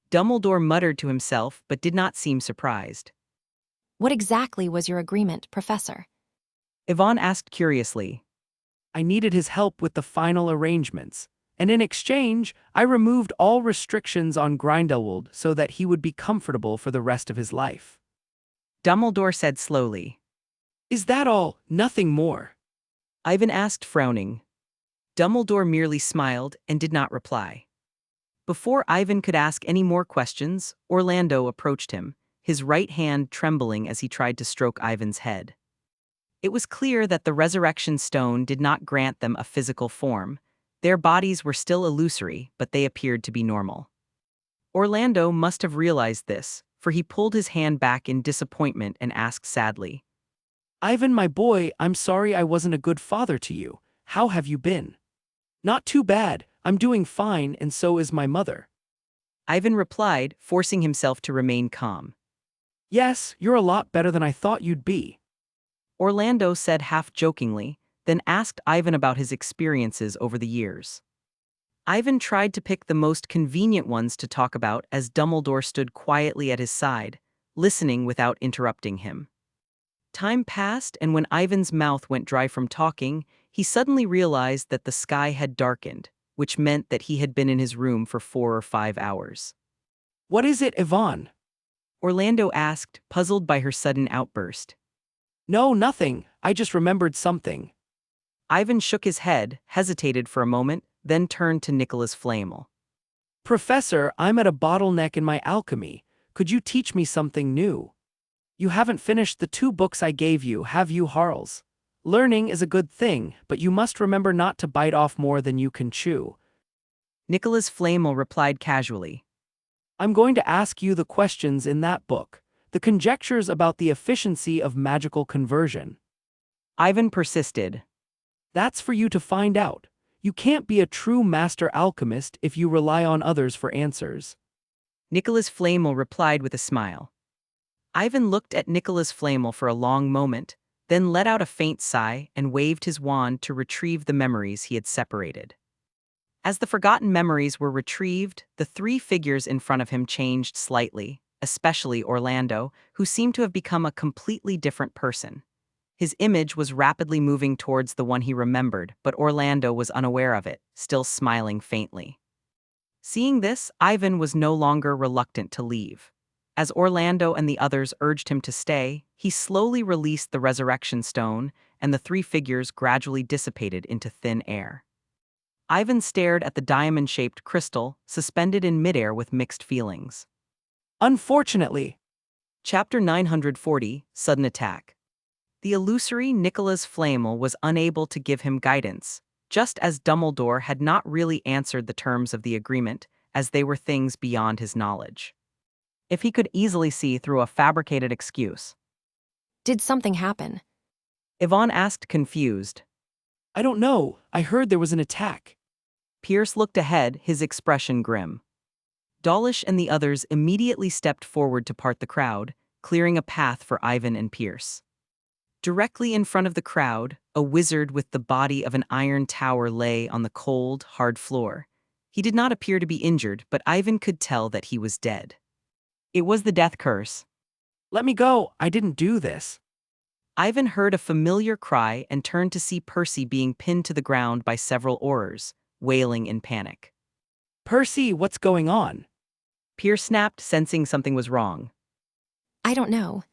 A: Dumbledore muttered to himself, but did not seem surprised.
C: What exactly was your agreement, Professor?
A: Yvonne asked curiously.
B: I needed his help with the final arrangements, and in exchange, I removed all restrictions on Grindelwald so that he would be comfortable for the rest of his life.
A: Dumbledore said slowly.
B: Is that all? Nothing more?
A: Ivan asked, frowning. Dumbledore merely smiled and did not reply. Before Ivan could ask any more questions, Orlando approached him, his right hand trembling as he tried to stroke Ivan's head. It was clear that the resurrection stone did not grant them a physical form. Their bodies were still illusory, but they appeared to be normal. Orlando must have realized this, for he pulled his hand back in disappointment and asked sadly,
B: Ivan, my boy, I'm sorry I wasn't a good father to you. How have you been? Not too bad, I'm doing fine, and so is my mother.
A: Ivan replied, forcing himself to remain calm.
B: Yes, you're a lot better than I thought you'd be.
A: Orlando said half-jokingly, then asked Ivan about his experiences over the years. Ivan tried to pick the most convenient ones to talk about as Dumbledore stood quietly at his side, listening without interrupting him. Time passed, and when Ivan's mouth went dry from talking, he suddenly realized that the sky had darkened, which meant that he had been in his room for 4 or 5 hours.
B: What is it, Yvonne?
A: Orlando asked, puzzled by her sudden outburst.
B: No, nothing. I just remembered something.
A: Ivan shook his head, hesitated for a moment, then turned to Nicholas Flamel.
B: Professor, I'm at a bottleneck in my alchemy. Could you teach me something new? You haven't finished the 2 books I gave you, have you, Harles? Learning is a good thing, but you must remember not to bite off more than you can chew.
A: Nicholas Flamel replied casually.
B: I'm going to ask you the questions in that book, the conjectures about the efficiency of magical conversion.
A: Ivan persisted.
B: That's for you to find out. You can't be a true master alchemist if you rely on others for answers.
A: Nicholas Flamel replied with a smile. Ivan looked at Nicholas Flamel for a long moment, then let out a faint sigh and waved his wand to retrieve the memories he had separated. As the forgotten memories were retrieved, the 3 figures in front of him changed slightly, especially Orlando, who seemed to have become a completely different person. His image was rapidly moving towards the one he remembered, but Orlando was unaware of it, still smiling faintly. Seeing this, Ivan was no longer reluctant to leave. As Orlando and the others urged him to stay, he slowly released the resurrection stone, and the 3 figures gradually dissipated into thin air. Ivan stared at the diamond-shaped crystal, suspended in midair with mixed feelings.
B: Unfortunately.
A: Chapter 940, Sudden Attack. The illusory Nicholas Flamel was unable to give him guidance, just as Dumbledore had not really answered the terms of the agreement, as they were things beyond his knowledge. If he could easily see through a fabricated excuse.
C: Did something happen?
A: Yvonne asked, confused.
B: I don't know. I heard there was an attack.
A: Pierce looked ahead, his expression grim. Dawlish and the others immediately stepped forward to part the crowd, clearing a path for Ivan and Pierce. Directly in front of the crowd, a wizard with the body of an iron tower lay on the cold, hard floor. He did not appear to be injured, but Ivan could tell that he was dead. It was the death curse.
B: Let me go. I didn't do this.
A: Ivan heard a familiar cry and turned to see Percy being pinned to the ground by several Aurors, wailing in panic.
B: Percy, what's going on?
A: Pierce snapped, sensing something was wrong.
C: I don't know.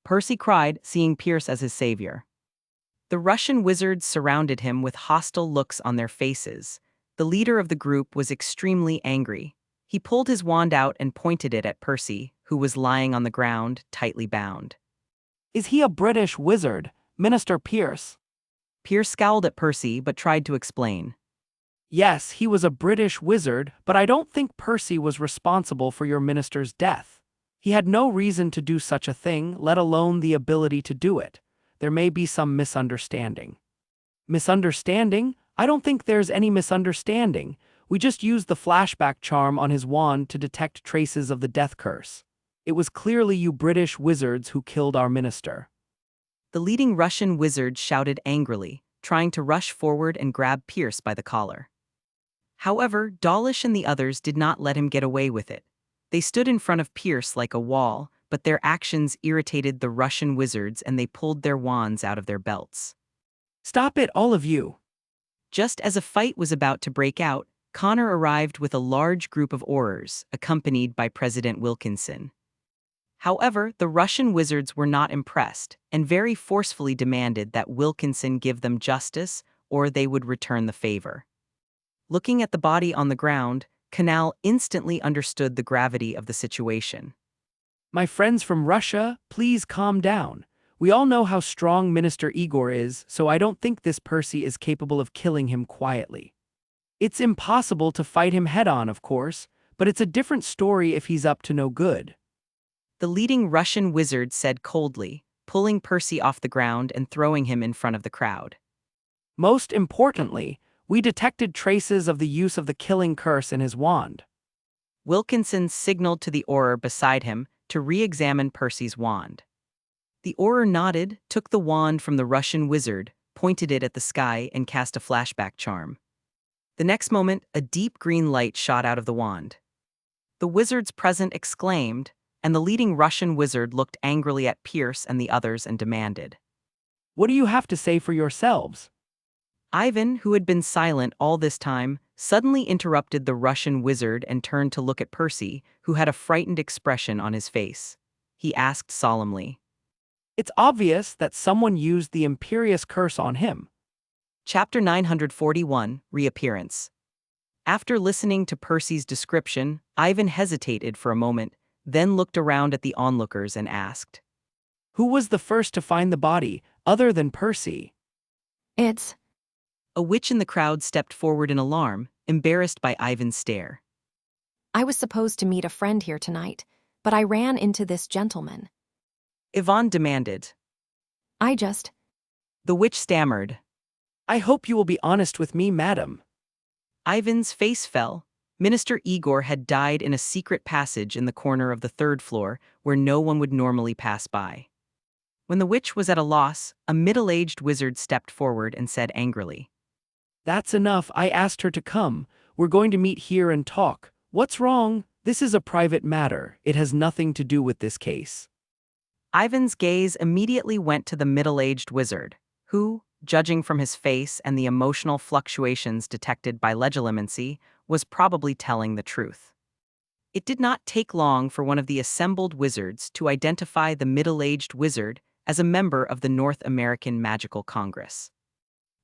A: Percy cried, seeing Pierce as his savior. The Russian wizards surrounded him with hostile looks on their faces. The leader of the group was extremely angry. He pulled his wand out and pointed it at Percy, who was lying on the ground, tightly bound.
B: Is he a British wizard, Minister Pierce?
A: Pierce scowled at Percy but tried to explain.
B: Yes, he was a British wizard, but I don't think Percy was responsible for your minister's death. He had no reason to do such a thing, let alone the ability to do it. There may be some misunderstanding. Misunderstanding? I don't think there's any misunderstanding. We just used the flashback charm on his wand to detect traces of the death curse. It was clearly you British wizards who killed our minister.
A: The leading Russian wizard shouted angrily, trying to rush forward and grab Pierce by the collar. However, Dawlish and the others did not let him get away with it. They stood in front of Pierce like a wall, but their actions irritated the Russian wizards and they pulled their wands out of their belts.
B: Stop it, all of you!
A: Just as a fight was about to break out, Connor arrived with a large group of Aurors, accompanied by President Wilkinson. However, the Russian wizards were not impressed, and very forcefully demanded that Wilkinson give them justice, or they would return the favor. Looking at the body on the ground, Canal instantly understood the gravity of the situation.
B: My friends from Russia, please calm down. We all know how strong Minister Igor is, so I don't think this Percy is capable of killing him quietly. It's impossible to fight him head-on, of course, but it's a different story if he's up to no good.
A: The leading Russian wizard said coldly, pulling Percy off the ground and throwing him in front of the crowd.
B: Most importantly, we detected traces of the use of the killing curse in his wand.
A: Wilkinson signaled to the Auror beside him to re-examine Percy's wand. The Auror nodded, took the wand from the Russian wizard, pointed it at the sky, and cast a flashback charm. The next moment, a deep green light shot out of the wand. The wizards present exclaimed, and the leading Russian wizard looked angrily at Pierce and the others and demanded,
B: "What do you have to say for yourselves?"
A: Ivan, who had been silent all this time, suddenly interrupted the Russian wizard and turned to look at Percy, who had a frightened expression on his face. He asked solemnly,
B: "It's obvious that someone used the Imperious Curse on him."
A: Chapter 941, Reappearance. After listening to Percy's description, Ivan hesitated for a moment, then looked around at the onlookers and asked,
B: "Who was the first to find the body, other than Percy?"
C: It's...
A: A witch in the crowd stepped forward in alarm, embarrassed by Ivan's stare.
C: I was supposed to meet a friend here tonight, but I ran into this gentleman.
A: Yvonne demanded.
C: The
A: witch stammered.
B: "I hope you will be honest with me, madam."
A: Ivan's face fell. Minister Igor had died in a secret passage in the corner of the third floor where no one would normally pass by. When the witch was at a loss, a middle-aged wizard stepped forward and said angrily,
B: "That's enough, I asked her to come. We're going to meet here and talk. What's wrong? This is a private matter. It has nothing to do with this case."
A: Ivan's gaze immediately went to the middle-aged wizard, who, judging from his face and the emotional fluctuations detected by legilimency, was probably telling the truth. It did not take long for one of the assembled wizards to identify the middle-aged wizard as a member of the North American Magical Congress.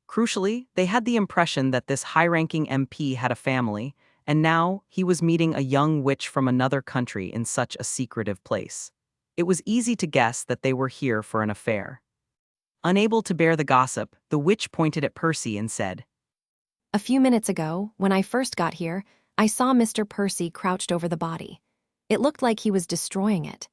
A: Crucially, they had the impression that this high-ranking MP had a family, and now he was meeting a young witch from another country in such a secretive place. It was easy to guess that they were here for an affair. Unable to bear the gossip, the witch pointed at Percy and said,
C: A few minutes ago, when I first got here, I saw Mr. Percy crouched over the body. It looked like he was destroying it.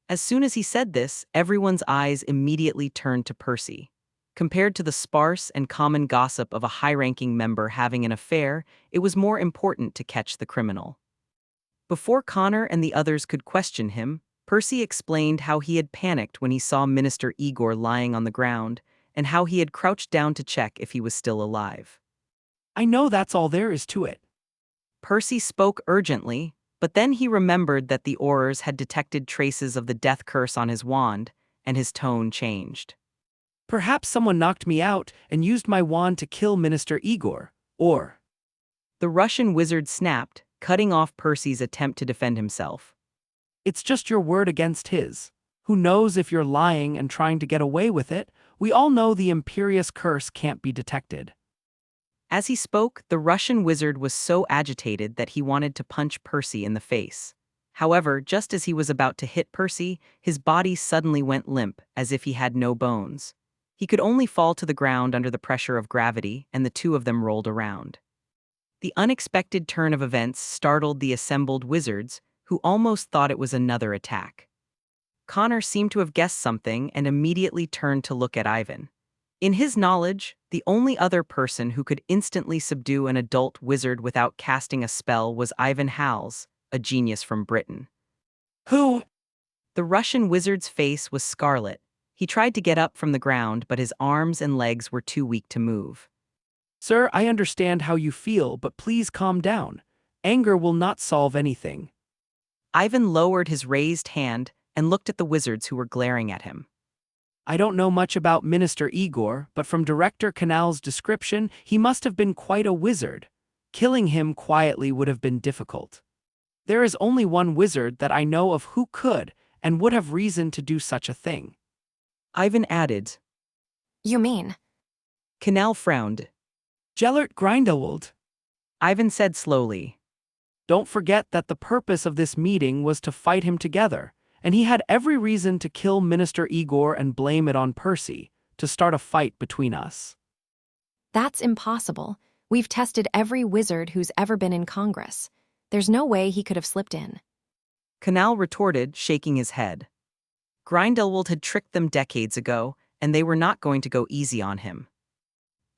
A: As soon as he said this, everyone's eyes immediately turned to Percy. Compared to the sparse and common gossip of a high-ranking member having an affair, it was more important to catch the criminal. Before Connor and the others could question him, Percy explained how he had panicked when he saw Minister Igor lying on the ground, and how he had crouched down to check if he was still alive.
B: "I know that's all there is to it."
A: Percy spoke urgently, but then he remembered that the Aurors had detected traces of the death curse on his wand, and his tone changed.
B: "Perhaps someone knocked me out and used my wand to kill Minister Igor, or..."
A: The Russian wizard snapped, cutting off Percy's attempt to defend himself.
B: "It's just your word against his. Who knows if you're lying and trying to get away with it? We all know the Imperious Curse can't be detected."
A: As he spoke, the Russian wizard was so agitated that he wanted to punch Percy in the face. However, just as he was about to hit Percy, his body suddenly went limp, as if he had no bones. He could only fall to the ground under the pressure of gravity, and the two of them rolled around. The unexpected turn of events startled the assembled wizards, who almost thought it was another attack. Connor seemed to have guessed something and immediately turned to look at Ivan. In his knowledge, the only other person who could instantly subdue an adult wizard without casting a spell was Ivan Hals, a genius from Britain.
B: "Who?"
A: The Russian wizard's face was scarlet. He tried to get up from the ground, but his arms and legs were too weak to move.
B: "Sir, I understand how you feel, but please calm down. Anger will not solve anything."
A: Ivan lowered his raised hand and looked at the wizards who were glaring at him.
B: "I don't know much about Minister Igor, but from Director Canal's description, he must have been quite a wizard. Killing him quietly would have been difficult. There is only one wizard that I know of who could and would have reason to do such a thing."
A: Ivan added.
C: You mean?
A: Canal frowned.
B: "Gellert Grindelwald."
A: Ivan said slowly.
B: "Don't forget that the purpose of this meeting was to fight him together, and he had every reason to kill Minister Igor and blame it on Percy, to start a fight between us.
C: That's impossible. We've tested every wizard who's ever been in Congress. There's no way he could have slipped in.
A: Canal retorted, shaking his head. Grindelwald had tricked them decades ago, and they were not going to go easy on him.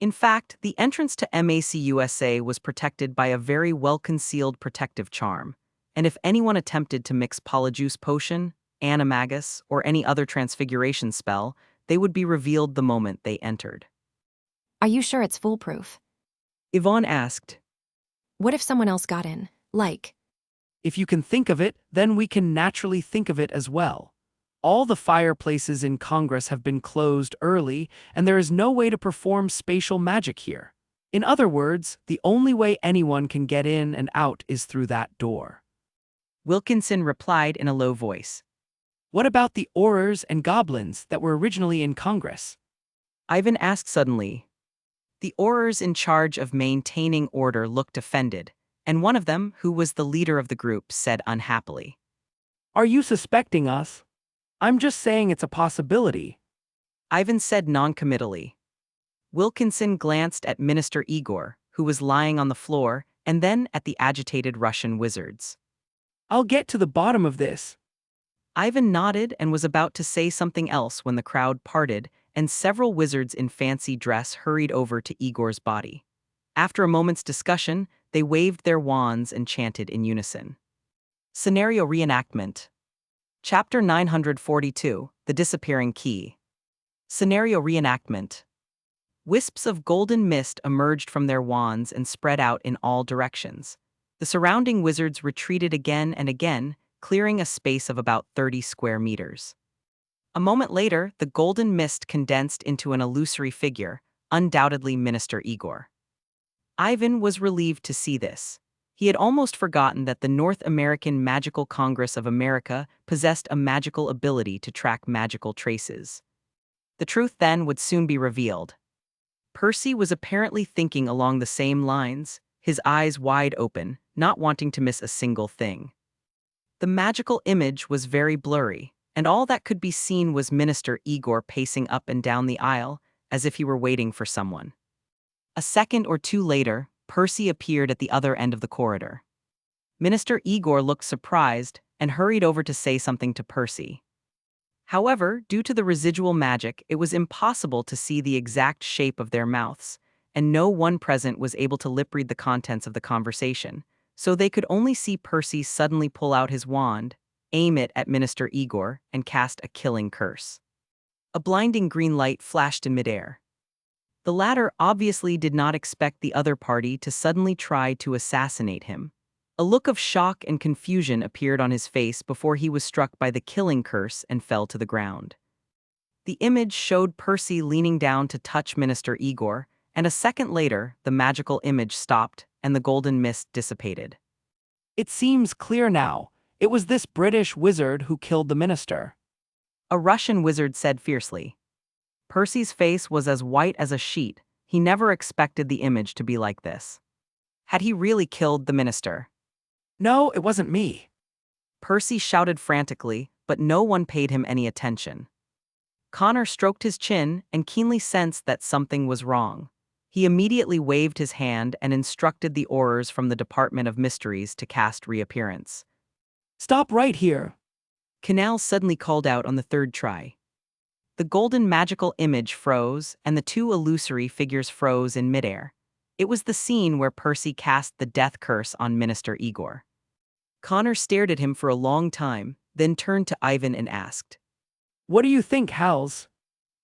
A: In fact, the entrance to MACUSA was protected by a very well-concealed protective charm, and if anyone attempted to mix Polyjuice Potion, Animagus, or any other transfiguration spell, they would be revealed the moment they entered.
C: Are you sure it's foolproof?
A: Yvonne asked.
C: What if someone else got in? Like,
B: If you can think of it, then we can naturally think of it as well. All the fireplaces in Congress have been closed early, and there is no way to perform spatial magic here. In other words, the only way anyone can get in and out is through that door.
A: Wilkinson replied in a low voice.
B: What about the Aurors and goblins that were originally in Congress?
A: Ivan asked suddenly. The Aurors in charge of maintaining order looked offended, and one of them, who was the leader of the group, said unhappily.
B: Are you suspecting us? I'm just saying it's a possibility.
A: Ivan said noncommittally. Wilkinson glanced at Minister Igor, who was lying on the floor, and then at the agitated Russian wizards.
B: I'll get to the bottom of this.
A: Ivan nodded and was about to say something else when the crowd parted, and several wizards in fancy dress hurried over to Igor's body. After a moment's discussion, they waved their wands and chanted in unison. Scenario reenactment. Chapter 942, The Disappearing Key. Scenario reenactment. Wisps of golden mist emerged from their wands and spread out in all directions. The surrounding wizards retreated again and again, clearing a space of about 30 square meters. A moment later, the golden mist condensed into an illusory figure, undoubtedly Minister Igor. Ivan was relieved to see this. He had almost forgotten that the North American Magical Congress of America possessed a magical ability to track magical traces. The truth then would soon be revealed. Percy was apparently thinking along the same lines, his eyes wide open, not wanting to miss a single thing. The magical image was very blurry, and all that could be seen was Minister Igor pacing up and down the aisle, as if he were waiting for someone. A second or two later, Percy appeared at the other end of the corridor. Minister Igor looked surprised and hurried over to say something to Percy. However, due to the residual magic, it was impossible to see the exact shape of their mouths, and no one present was able to lip-read the contents of the conversation, so they could only see Percy suddenly pull out his wand, aim it at Minister Igor, and cast a killing curse. A blinding green light flashed in midair. The latter obviously did not expect the other party to suddenly try to assassinate him. A look of shock and confusion appeared on his face before he was struck by the killing curse and fell to the ground. The image showed Percy leaning down to touch Minister Igor, and a second later, the magical image stopped and the golden mist dissipated.
B: It seems clear now. It was this British wizard who killed the minister.
A: A Russian wizard said fiercely. Percy's face was as white as a sheet. He never expected the image to be like this. Had he really killed the minister?
B: No, it wasn't me.
A: Percy shouted frantically, but no one paid him any attention. Connor stroked his chin and keenly sensed that something was wrong. He immediately waved his hand and instructed the Aurors from the Department of Mysteries to cast reappearance.
B: Stop right here.
A: Canal suddenly called out on the third try. The golden magical image froze, and the two illusory figures froze in midair. It was the scene where Percy cast the death curse on Minister Igor. Connor stared at him for a long time, then turned to Ivan and asked,
B: What do you think, Hals?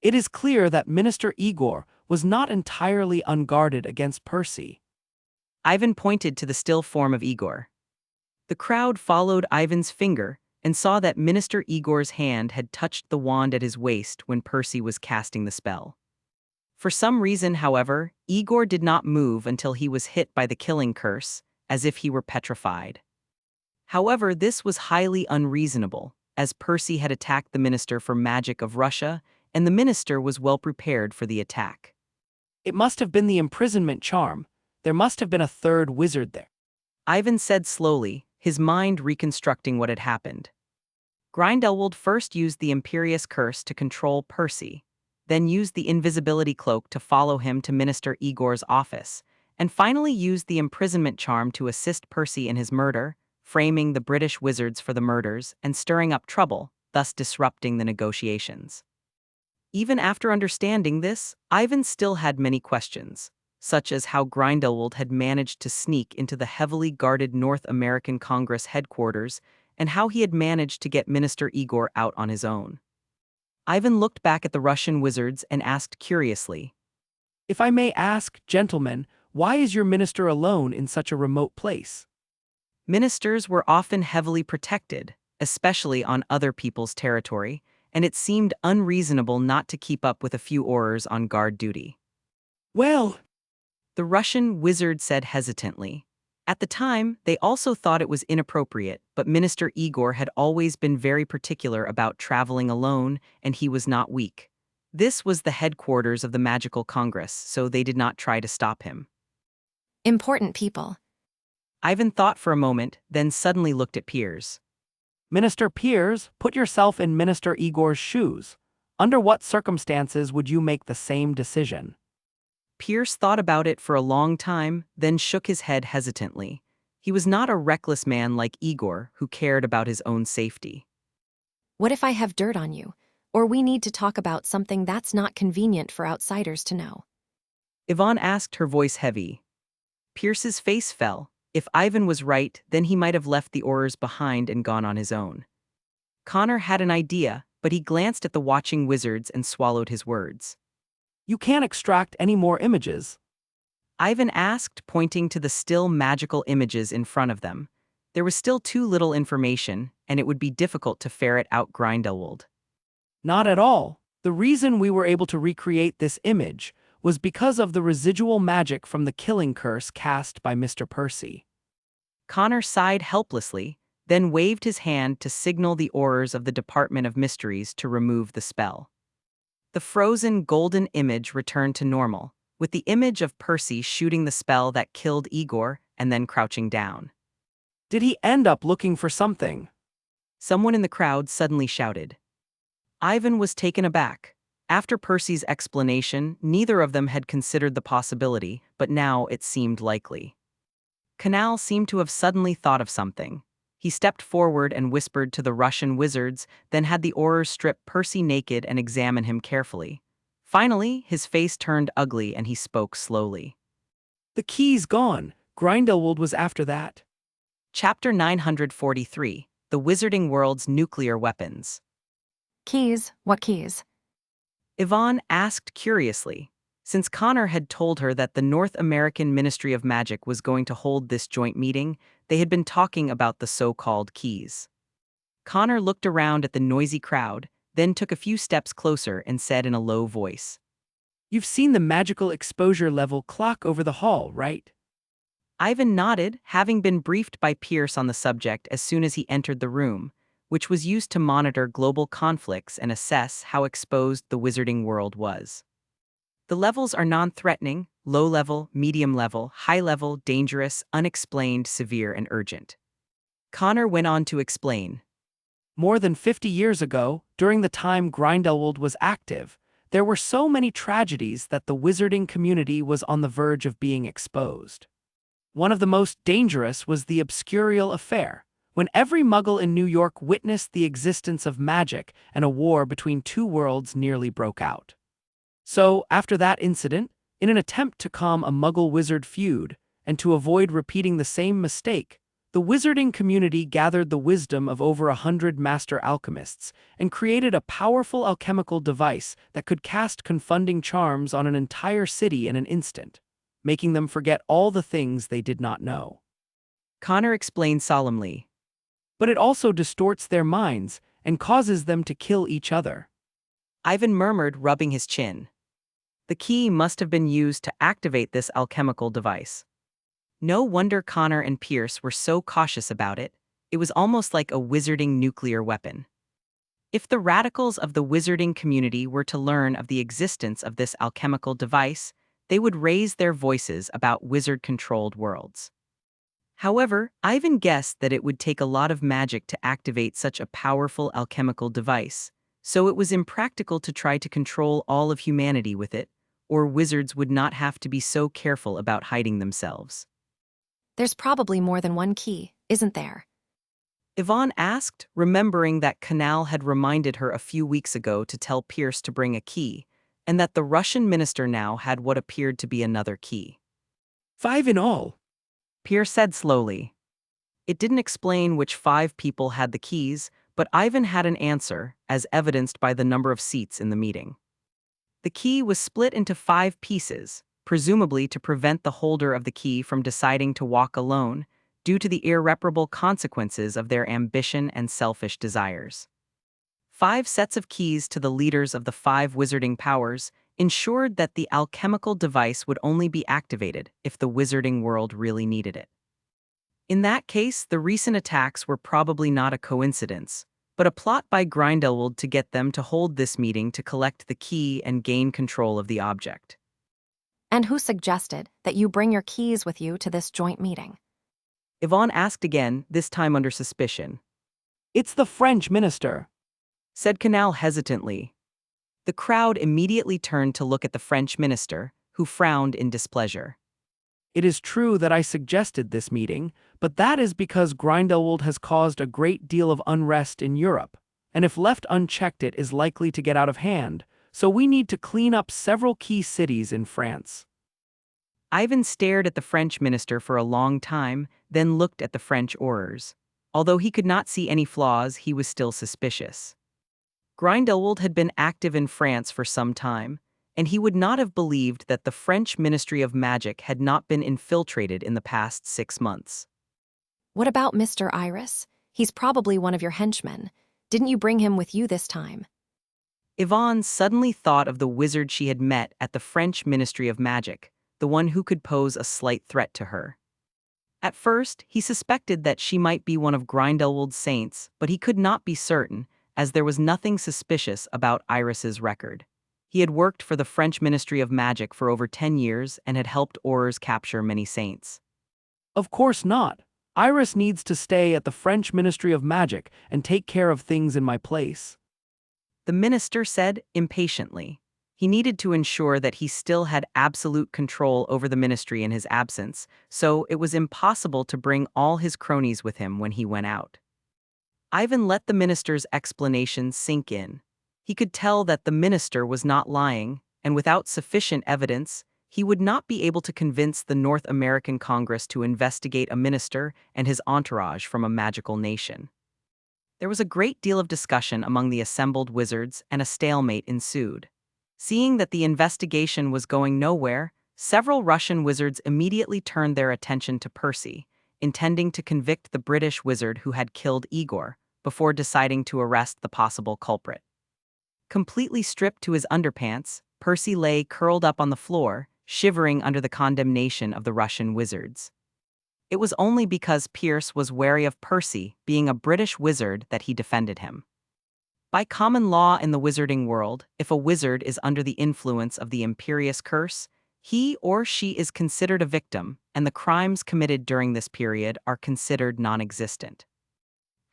B: It is clear that Minister Igor was not entirely unguarded against Percy.
A: Ivan pointed to the still form of Igor. The crowd followed Ivan's finger and saw that Minister Igor's hand had touched the wand at his waist when Percy was casting the spell. For some reason, however, Igor did not move until he was hit by the killing curse, as if he were petrified. However, this was highly unreasonable, as Percy had attacked the minister for magic of Russia, and the minister was well prepared for the attack.
B: It must have been the imprisonment charm. There must have been a third wizard there.
A: Ivan said slowly, his mind reconstructing what had happened. Grindelwald first used the Imperious Curse to control Percy, then used the invisibility cloak to follow him to Minister Igor's office, and finally used the imprisonment charm to assist Percy in his murder, framing the British wizards for the murders and stirring up trouble, thus disrupting the negotiations. Even after understanding this, Ivan still had many questions, such as how Grindelwald had managed to sneak into the heavily guarded North American Congress headquarters and how he had managed to get Minister Igor out on his own. Ivan looked back at the Russian wizards and asked curiously,
B: If I may ask, gentlemen, why is your minister alone in such a remote place?
A: Ministers were often heavily protected, especially on other people's territory, and it seemed unreasonable not to keep up with a few Aurors on guard duty.
B: Well,
A: The Russian wizard said hesitantly. At the time, they also thought it was inappropriate, but Minister Igor had always been very particular about traveling alone, and he was not weak. This was the headquarters of the Magical Congress, so they did not try to stop him.
C: Important people.
A: Ivan thought for a moment, then suddenly looked at Piers.
B: Minister Piers, put yourself in Minister Igor's shoes. Under what circumstances would you make the same decision?
A: Pierce thought about it for a long time, then shook his head hesitantly. He was not a reckless man like Igor, who cared about his own safety.
C: What if I have dirt on you? Or we need to talk about something that's not convenient for outsiders to know?
A: Yvonne asked, her voice heavy. Pierce's face fell. If Ivan was right, then he might have left the Aurors behind and gone on his own. Connor had an idea, but he glanced at the watching wizards and swallowed his words.
B: You can't extract any more images.
A: Ivan asked, pointing to the still magical images in front of them. There was still too little information, and it would be difficult to ferret out Grindelwald.
B: Not at all. The reason we were able to recreate this image was because of the residual magic from the killing curse cast by Mr. Percy.
A: Connor sighed helplessly, then waved his hand to signal the Aurors of the Department of Mysteries to remove the spell. The frozen golden image returned to normal, with the image of Percy shooting the spell that killed Igor and then crouching down.
B: Did he end up looking for something?
A: Someone in the crowd suddenly shouted. Ivan was taken aback. After Percy's explanation, neither of them had considered the possibility, but now it seemed likely. Canal seemed to have suddenly thought of something. He stepped forward and whispered to the Russian wizards, then had the Aurors strip Percy naked and examine him carefully. Finally, his face turned ugly and he spoke slowly.
B: The key's gone. Grindelwald was after that.
A: Chapter 943, The Wizarding World's Nuclear Weapons.
C: Keys? What keys?
A: Yvonne asked curiously. Since Connor had told her that the North American Ministry of Magic was going to hold this joint meeting, they had been talking about the so-called keys. Connor looked around at the noisy crowd, then took a few steps closer and said in a low voice,
B: You've seen the magical exposure level clock over the hall, right?
A: Ivan nodded, having been briefed by Pierce on the subject as soon as he entered the room, which was used to monitor global conflicts and assess how exposed the wizarding world was. The levels are non-threatening, low-level, medium-level, high-level, dangerous, unexplained, severe, and urgent. Connor went on to explain.
B: More than 50 years ago, during the time Grindelwald was active, there were so many tragedies that the wizarding community was on the verge of being exposed. One of the most dangerous was the Obscurial Affair, when every muggle in New York witnessed the existence of magic and a war between two worlds nearly broke out. So, after that incident, in an attempt to calm a muggle-wizard feud and to avoid repeating the same mistake, the wizarding community gathered the wisdom of over 100 master alchemists and created a powerful alchemical device that could cast confounding charms on an entire city in an instant, making them forget all the things they did not know.
A: Connor explained solemnly.
B: But it also distorts their minds and causes them to kill each other.
A: Ivan murmured, rubbing his chin. The key must have been used to activate this alchemical device. No wonder Connor and Pierce were so cautious about it. It was almost like a wizarding nuclear weapon. If the radicals of the wizarding community were to learn of the existence of this alchemical device, they would raise their voices about wizard-controlled worlds. However, Ivan guessed that it would take a lot of magic to activate such a powerful alchemical device, so it was impractical to try to control all of humanity with it, or wizards would not have to be so careful about hiding themselves.
C: There's probably more than one key, isn't there?
A: Yvonne asked, remembering that Canal had reminded her a few weeks ago to tell Pierce to bring a key, and that the Russian minister now had what appeared to be another key.
B: 5 in all.
A: Pierce said slowly. It didn't explain which 5 people had the keys, but Ivan had an answer, as evidenced by the number of seats in the meeting. The key was split into 5 pieces, presumably to prevent the holder of the key from deciding to walk alone, due to the irreparable consequences of their ambition and selfish desires. 5 sets of keys to the leaders of the 5 wizarding powers ensured that the alchemical device would only be activated if the wizarding world really needed it. In that case, the recent attacks were probably not a coincidence, but a plot by Grindelwald to get them to hold this meeting to collect the key and gain control of the object.
C: And who suggested that you bring your keys with you to this joint meeting?
A: Yvonne asked again, this time under suspicion.
B: It's the French minister,
A: Said Canal hesitantly. The crowd immediately turned to look at the French minister, who frowned in displeasure.
B: It is true that I suggested this meeting, but that is because Grindelwald has caused a great deal of unrest in Europe, and if left unchecked it is likely to get out of hand, so we need to clean up several key cities in France.
A: Ivan stared at the French minister for a long time, then looked at the French Aurors. Although he could not see any flaws, he was still suspicious. Grindelwald had been active in France for some time, and he would not have believed that the French Ministry of Magic had not been infiltrated in the past 6 months.
C: What about Mr. Iris? He's probably one of your henchmen. Didn't you bring him with you this time?
A: Yvonne suddenly thought of the wizard she had met at the French Ministry of Magic, the one who could pose a slight threat to her. At first, he suspected that she might be one of Grindelwald's saints, but he could not be certain, as there was nothing suspicious about Iris's record. He had worked for the French Ministry of Magic for over 10 years and had helped Aurors capture many saints.
B: Of course not. Iris needs to stay at the French Ministry of Magic and take care of things in my place.
A: The minister said impatiently. He needed to ensure that he still had absolute control over the ministry in his absence, so it was impossible to bring all his cronies with him when he went out. Ivan let the minister's explanation sink in. He could tell that the minister was not lying, and without sufficient evidence, he would not be able to convince the North American Congress to investigate a minister and his entourage from a magical nation. There was a great deal of discussion among the assembled wizards, and a stalemate ensued. Seeing that the investigation was going nowhere, several Russian wizards immediately turned their attention to Percy, intending to convict the British wizard who had killed Igor, before deciding to arrest the possible culprit. Completely stripped to his underpants, Percy lay curled up on the floor, shivering under the condemnation of the Russian wizards. It was only because Pierce was wary of Percy being a British wizard that he defended him. By common law in the wizarding world, if a wizard is under the influence of the Imperious Curse, he or she is considered a victim, and the crimes committed during this period are considered non-existent.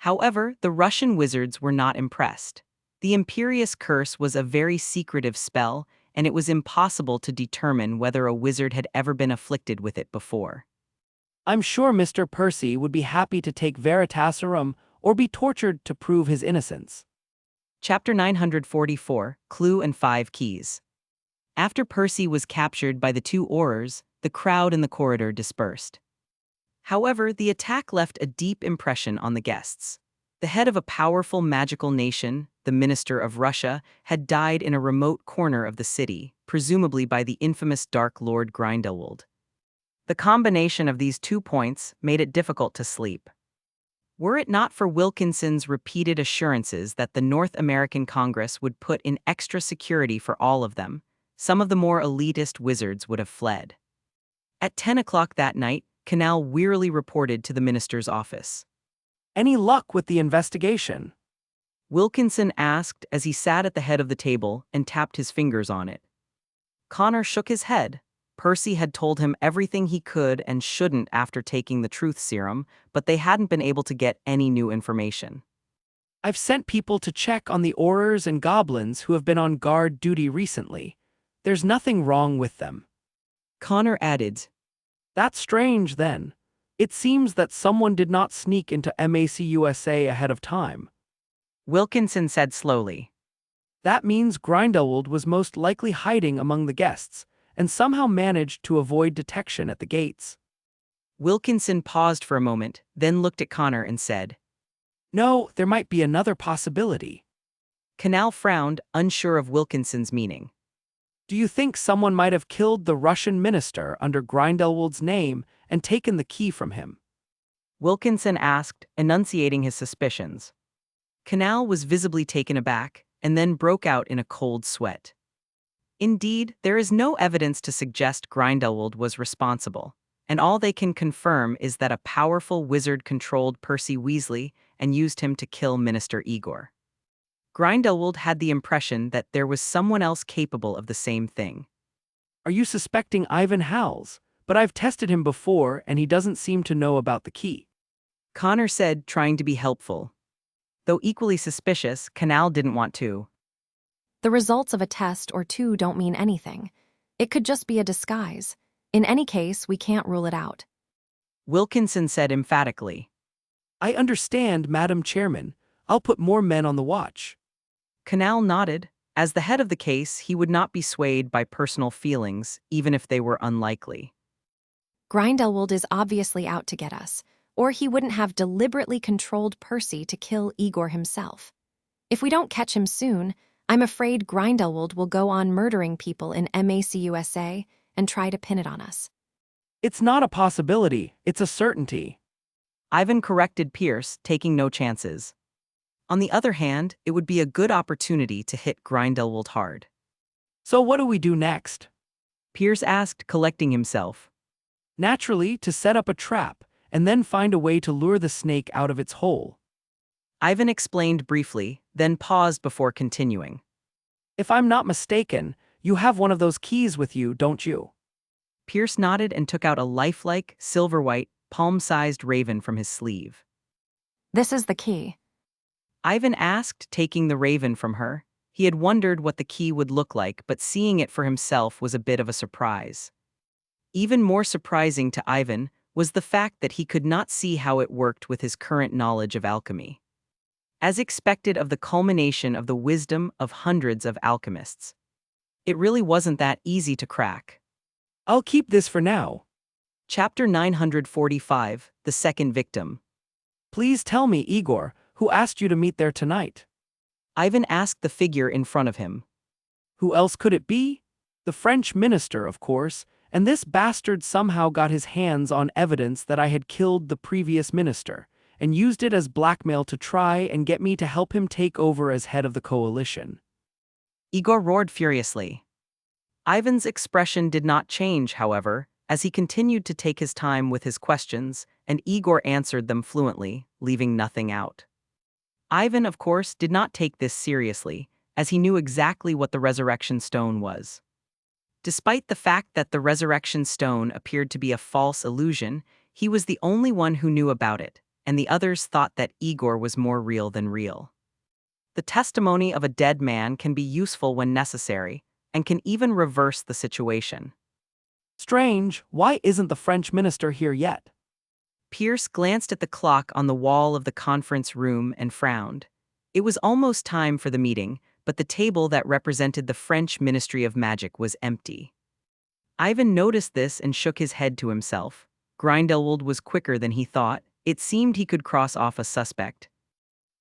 A: However, the Russian wizards were not impressed. The Imperious Curse was a very secretive spell, and it was impossible to determine whether a wizard had ever been afflicted with it before.
B: I'm sure Mr. Percy would be happy to take Veritaserum or be tortured to prove his innocence.
A: Chapter 944, Clue and 5 Keys. After Percy was captured by the 2 Aurors, the crowd in the corridor dispersed. However, the attack left a deep impression on the guests. The head of a powerful magical nation, the Minister of Russia, had died in a remote corner of the city, presumably by the infamous Dark Lord Grindelwald. The combination of these 2 points made it difficult to sleep. Were it not for Wilkinson's repeated assurances that the North American Congress would put in extra security for all of them, some of the more elitist wizards would have fled. At 10 o'clock that night, Canal wearily reported to the minister's office.
B: Any luck with the investigation?
A: Wilkinson asked as he sat at the head of the table and tapped his fingers on it. Connor shook his head. Percy had told him everything he could and shouldn't after taking the truth serum, but they hadn't been able to get any new information.
B: I've sent people to check on the Aurors and goblins who have been on guard duty recently. There's nothing wrong with them.
A: Connor added,
B: That's strange, then. It seems that someone did not sneak into MACUSA ahead of time.
A: Wilkinson said slowly.
B: That means Grindelwald was most likely hiding among the guests, and somehow managed to avoid detection at the gates.
A: Wilkinson paused for a moment, then looked at Connor and said,
B: No, there might be another possibility.
A: Canal frowned, unsure of Wilkinson's meaning.
B: Do you think someone might have killed the Russian minister under Grindelwald's name and taken the key from him?
A: Wilkinson asked, enunciating his suspicions. Canal was visibly taken aback, and then broke out in a cold sweat. Indeed, there is no evidence to suggest Grindelwald was responsible, and all they can confirm is that a powerful wizard controlled Percy Weasley and used him to kill Minister Igor. Grindelwald had the impression that there was someone else capable of the same thing.
B: Are you suspecting Ivan Howells? But I've tested him before and he doesn't seem to know about the key.
A: Connor said, trying to be helpful. Though equally suspicious, Canal didn't want to.
C: The results of a test or two don't mean anything. It could just be a disguise. In any case, we can't rule it out.
A: Wilkinson said emphatically.
B: I understand, Madam Chairman. I'll put more men on the watch.
A: Canal nodded. As the head of the case, he would not be swayed by personal feelings, even if they were unlikely.
C: Grindelwald is obviously out to get us, or he wouldn't have deliberately controlled Percy to kill Igor himself. If we don't catch him soon, I'm afraid Grindelwald will go on murdering people in MACUSA and try to pin it on us.
B: It's not a possibility, it's a certainty.
A: Ivan corrected Pierce, taking no chances. On the other hand, it would be a good opportunity to hit Grindelwald hard.
B: So what do we do next?
A: Pierce asked, collecting himself.
B: Naturally, to set up a trap, and then find a way to lure the snake out of its hole.
A: Ivan explained briefly, then paused before continuing.
B: If I'm not mistaken, you have one of those keys with you, don't you?
A: Pierce nodded and took out a lifelike, silver-white, palm-sized raven from his sleeve.
C: This is the key.
A: Ivan asked, taking the raven from her. He had wondered what the key would look like, but seeing it for himself was a bit of a surprise. Even more surprising to Ivan was the fact that he could not see how it worked with his current knowledge of alchemy. As expected of the culmination of the wisdom of hundreds of alchemists, it really wasn't that easy to crack.
B: I'll keep this for now.
A: Chapter 945, The Second Victim.
B: Please tell me, Igor, who asked you to meet there tonight?
A: Ivan asked the figure in front of him.
B: Who else could it be? The French minister, of course, and this bastard somehow got his hands on evidence that I had killed the previous minister, and used it as blackmail to try and get me to help him take over as head of the coalition.
A: Igor roared furiously. Ivan's expression did not change, however, as he continued to take his time with his questions, and Igor answered them fluently, leaving nothing out. Ivan, of course, did not take this seriously, as he knew exactly what the Resurrection Stone was. Despite the fact that the Resurrection Stone appeared to be a false illusion, he was the only one who knew about it, and the others thought that Igor was more real than real. The testimony of a dead man can be useful when necessary, and can even reverse the situation.
B: Strange, why isn't the French minister here yet?
A: Pierce glanced at the clock on the wall of the conference room and frowned. It was almost time for the meeting, but the table that represented the French Ministry of Magic was empty. Ivan noticed this and shook his head to himself. Grindelwald was quicker than he thought. It seemed he could cross off a suspect.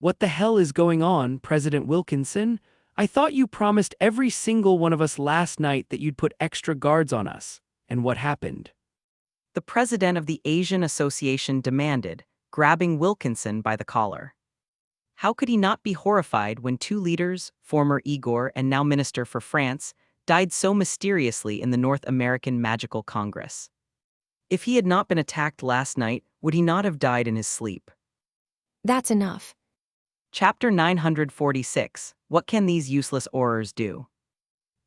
B: What the hell is going on, President Wilkinson? I thought you promised every single one of us last night that you'd put extra guards on us. And what happened?
A: The president of the Asian Association demanded, grabbing Wilkinson by the collar. How could he not be horrified when two leaders, former Igor and now Minister for France, died so mysteriously in the North American Magical Congress? If he had not been attacked last night, would he not have died in his sleep?
C: That's enough.
A: Chapter 946, What Can These Useless Aurors Do?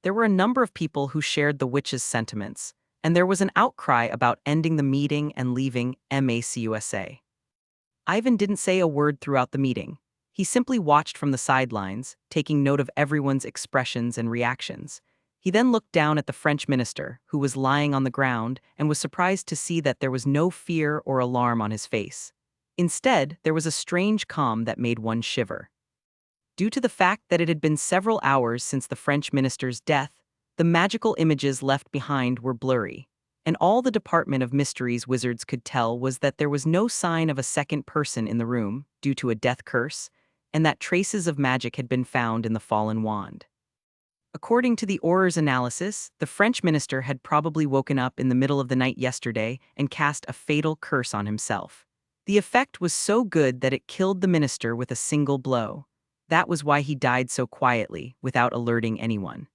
A: There were a number of people who shared the witch's sentiments, and there was an outcry about ending the meeting and leaving MACUSA. Ivan didn't say a word throughout the meeting. He simply watched from the sidelines, taking note of everyone's expressions and reactions. He then looked down at the French minister, who was lying on the ground, and was surprised to see that there was no fear or alarm on his face. Instead, there was a strange calm that made one shiver. Due to the fact that it had been several hours since the French minister's death, the magical images left behind were blurry, and all the Department of Mysteries wizards could tell was that there was no sign of a second person in the room due to a death curse, and that traces of magic had been found in the fallen wand. According to the Auror's analysis, the French minister had probably woken up in the middle of the night yesterday and cast a fatal curse on himself. The effect was so good that it killed the minister with a single blow. That was why he died so quietly, without alerting anyone.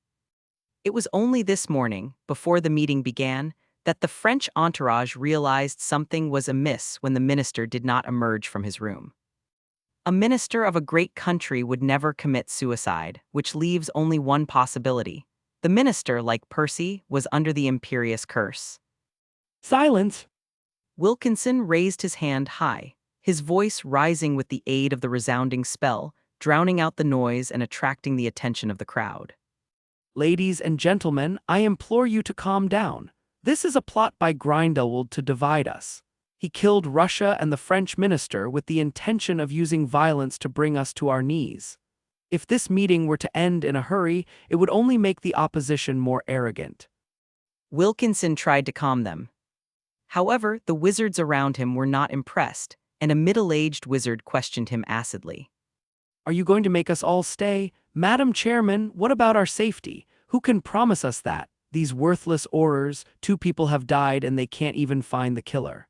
A: It was only this morning, before the meeting began, that the French entourage realized something was amiss when the minister did not emerge from his room. A minister of a great country would never commit suicide, which leaves only one possibility. The minister, like Percy, was under the imperious curse.
B: Silence!
A: Wilkinson raised his hand high, his voice rising with the aid of the resounding spell, drowning out the noise and attracting the attention of the crowd.
B: Ladies and gentlemen, I implore you to calm down. This is a plot by Grindelwald to divide us. He killed Russia and the French minister with the intention of using violence to bring us to our knees. If this meeting were to end in a hurry, it would only make the opposition more arrogant.
A: Wilkinson tried to calm them. However, the wizards around him were not impressed, and a middle-aged wizard questioned him acidly.
B: Are you going to make us all stay? Madam Chairman, what about our safety? Who can promise us that? These worthless Aurors, 2 people have died and they can't even find the killer.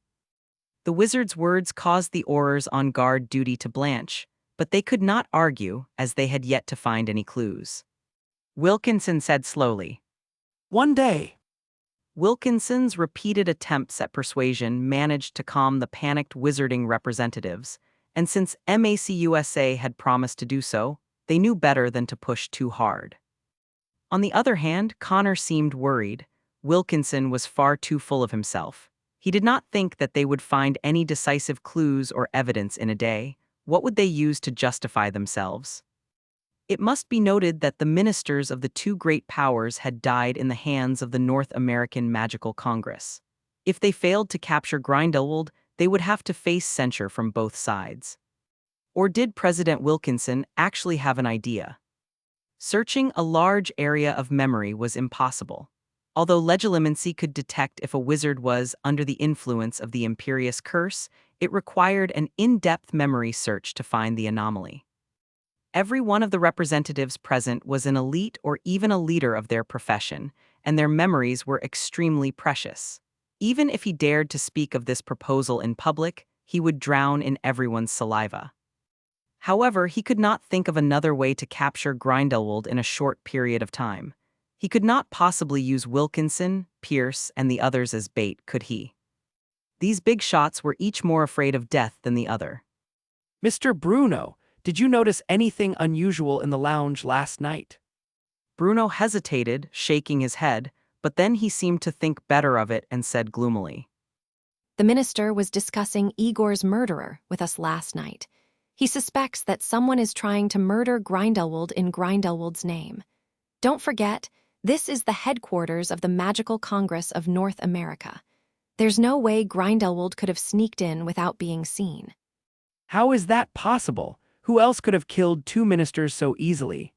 A: The wizard's words caused the Aurors on guard duty to blanch, but they could not argue as they had yet to find any clues. Wilkinson said slowly.
B: One day.
A: Wilkinson's repeated attempts at persuasion managed to calm the panicked wizarding representatives, and since MACUSA had promised to do so, they knew better than to push too hard. On the other hand, Connor seemed worried. Wilkinson was far too full of himself. He did not think that they would find any decisive clues or evidence in a day. What would they use to justify themselves? It must be noted that the ministers of the 2 great powers had died in the hands of the North American Magical Congress. If they failed to capture Grindelwald, they would have to face censure from both sides. Or did President Wilkinson actually have an idea? Searching a large area of memory was impossible. Although legilimency could detect if a wizard was under the influence of the imperious curse, it required an in-depth memory search to find the anomaly. Every one of the representatives present was an elite or even a leader of their profession, and their memories were extremely precious. Even if he dared to speak of this proposal in public, he would drown in everyone's saliva. However, he could not think of another way to capture Grindelwald in a short period of time. He could not possibly use Wilkinson, Pierce, and the others as bait, could he? These big shots were each more afraid of death than the other.
B: Mr. Bruno, did you notice anything unusual in the lounge last night?
A: Bruno hesitated, shaking his head, but then he seemed to think better of it and said gloomily.
C: The minister was discussing Igor's murderer with us last night. He suspects that someone is trying to murder Grindelwald in Grindelwald's name. Don't forget, this is the headquarters of the Magical Congress of North America. There's no way Grindelwald could have sneaked in without being seen.
B: How is that possible? Who else could have killed 2 ministers so easily?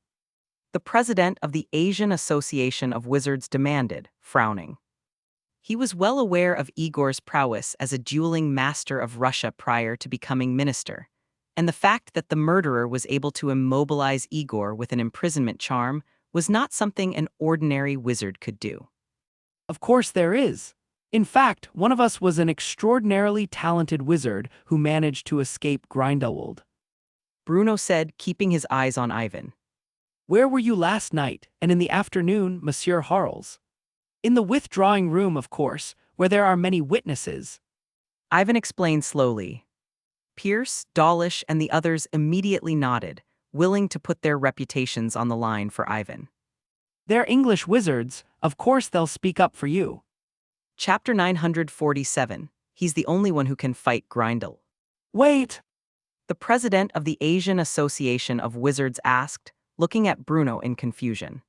A: The president of the Asian Association of Wizards demanded, frowning. He was well aware of Igor's prowess as a dueling master of Russia prior to becoming minister, and the fact that the murderer was able to immobilize Igor with an imprisonment charm was not something an ordinary wizard could do.
B: Of course there is. In fact, one of us was an extraordinarily talented wizard who managed to escape Grindelwald.
A: Bruno said, keeping his eyes on Ivan.
B: Where were you last night, and in the afternoon, Monsieur Harles? In the withdrawing room, of course, where there are many witnesses.
A: Ivan explained slowly. Pierce, Dawlish, and the others immediately nodded, willing to put their reputations on the line for Ivan.
B: They're English wizards, of course they'll speak up for you.
A: Chapter 947. He's the only one who can fight Grindel.
B: Wait!
A: The president of the Asian Association of Wizards asked, looking at Bruno in confusion.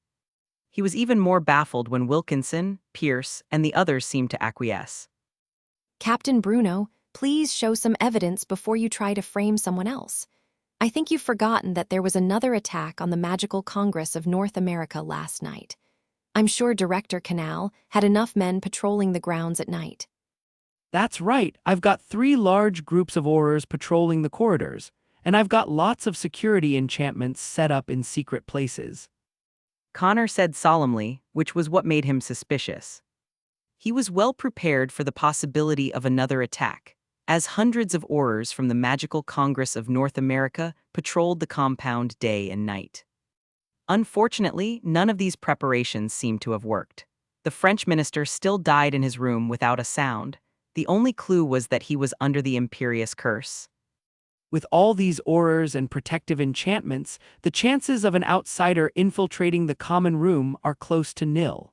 A: He was even more baffled when Wilkinson, Pierce, and the others seemed to acquiesce.
C: Captain Bruno, please show some evidence before you try to frame someone else. I think you've forgotten that there was another attack on the Magical Congress of North America last night. I'm sure Director Canal had enough men patrolling the grounds at night.
B: That's right, I've got 3 large groups of Aurors patrolling the corridors, and I've got lots of security enchantments set up in secret places.
A: Connor said solemnly, which was what made him suspicious. He was well prepared for the possibility of another attack, as hundreds of Aurors from the Magical Congress of North America patrolled the compound day and night. Unfortunately, none of these preparations seemed to have worked. The French minister still died in his room without a sound. The only clue was that he was under the Imperious curse.
B: With all these Aurors and protective enchantments, the chances of an outsider infiltrating the common room are close to nil.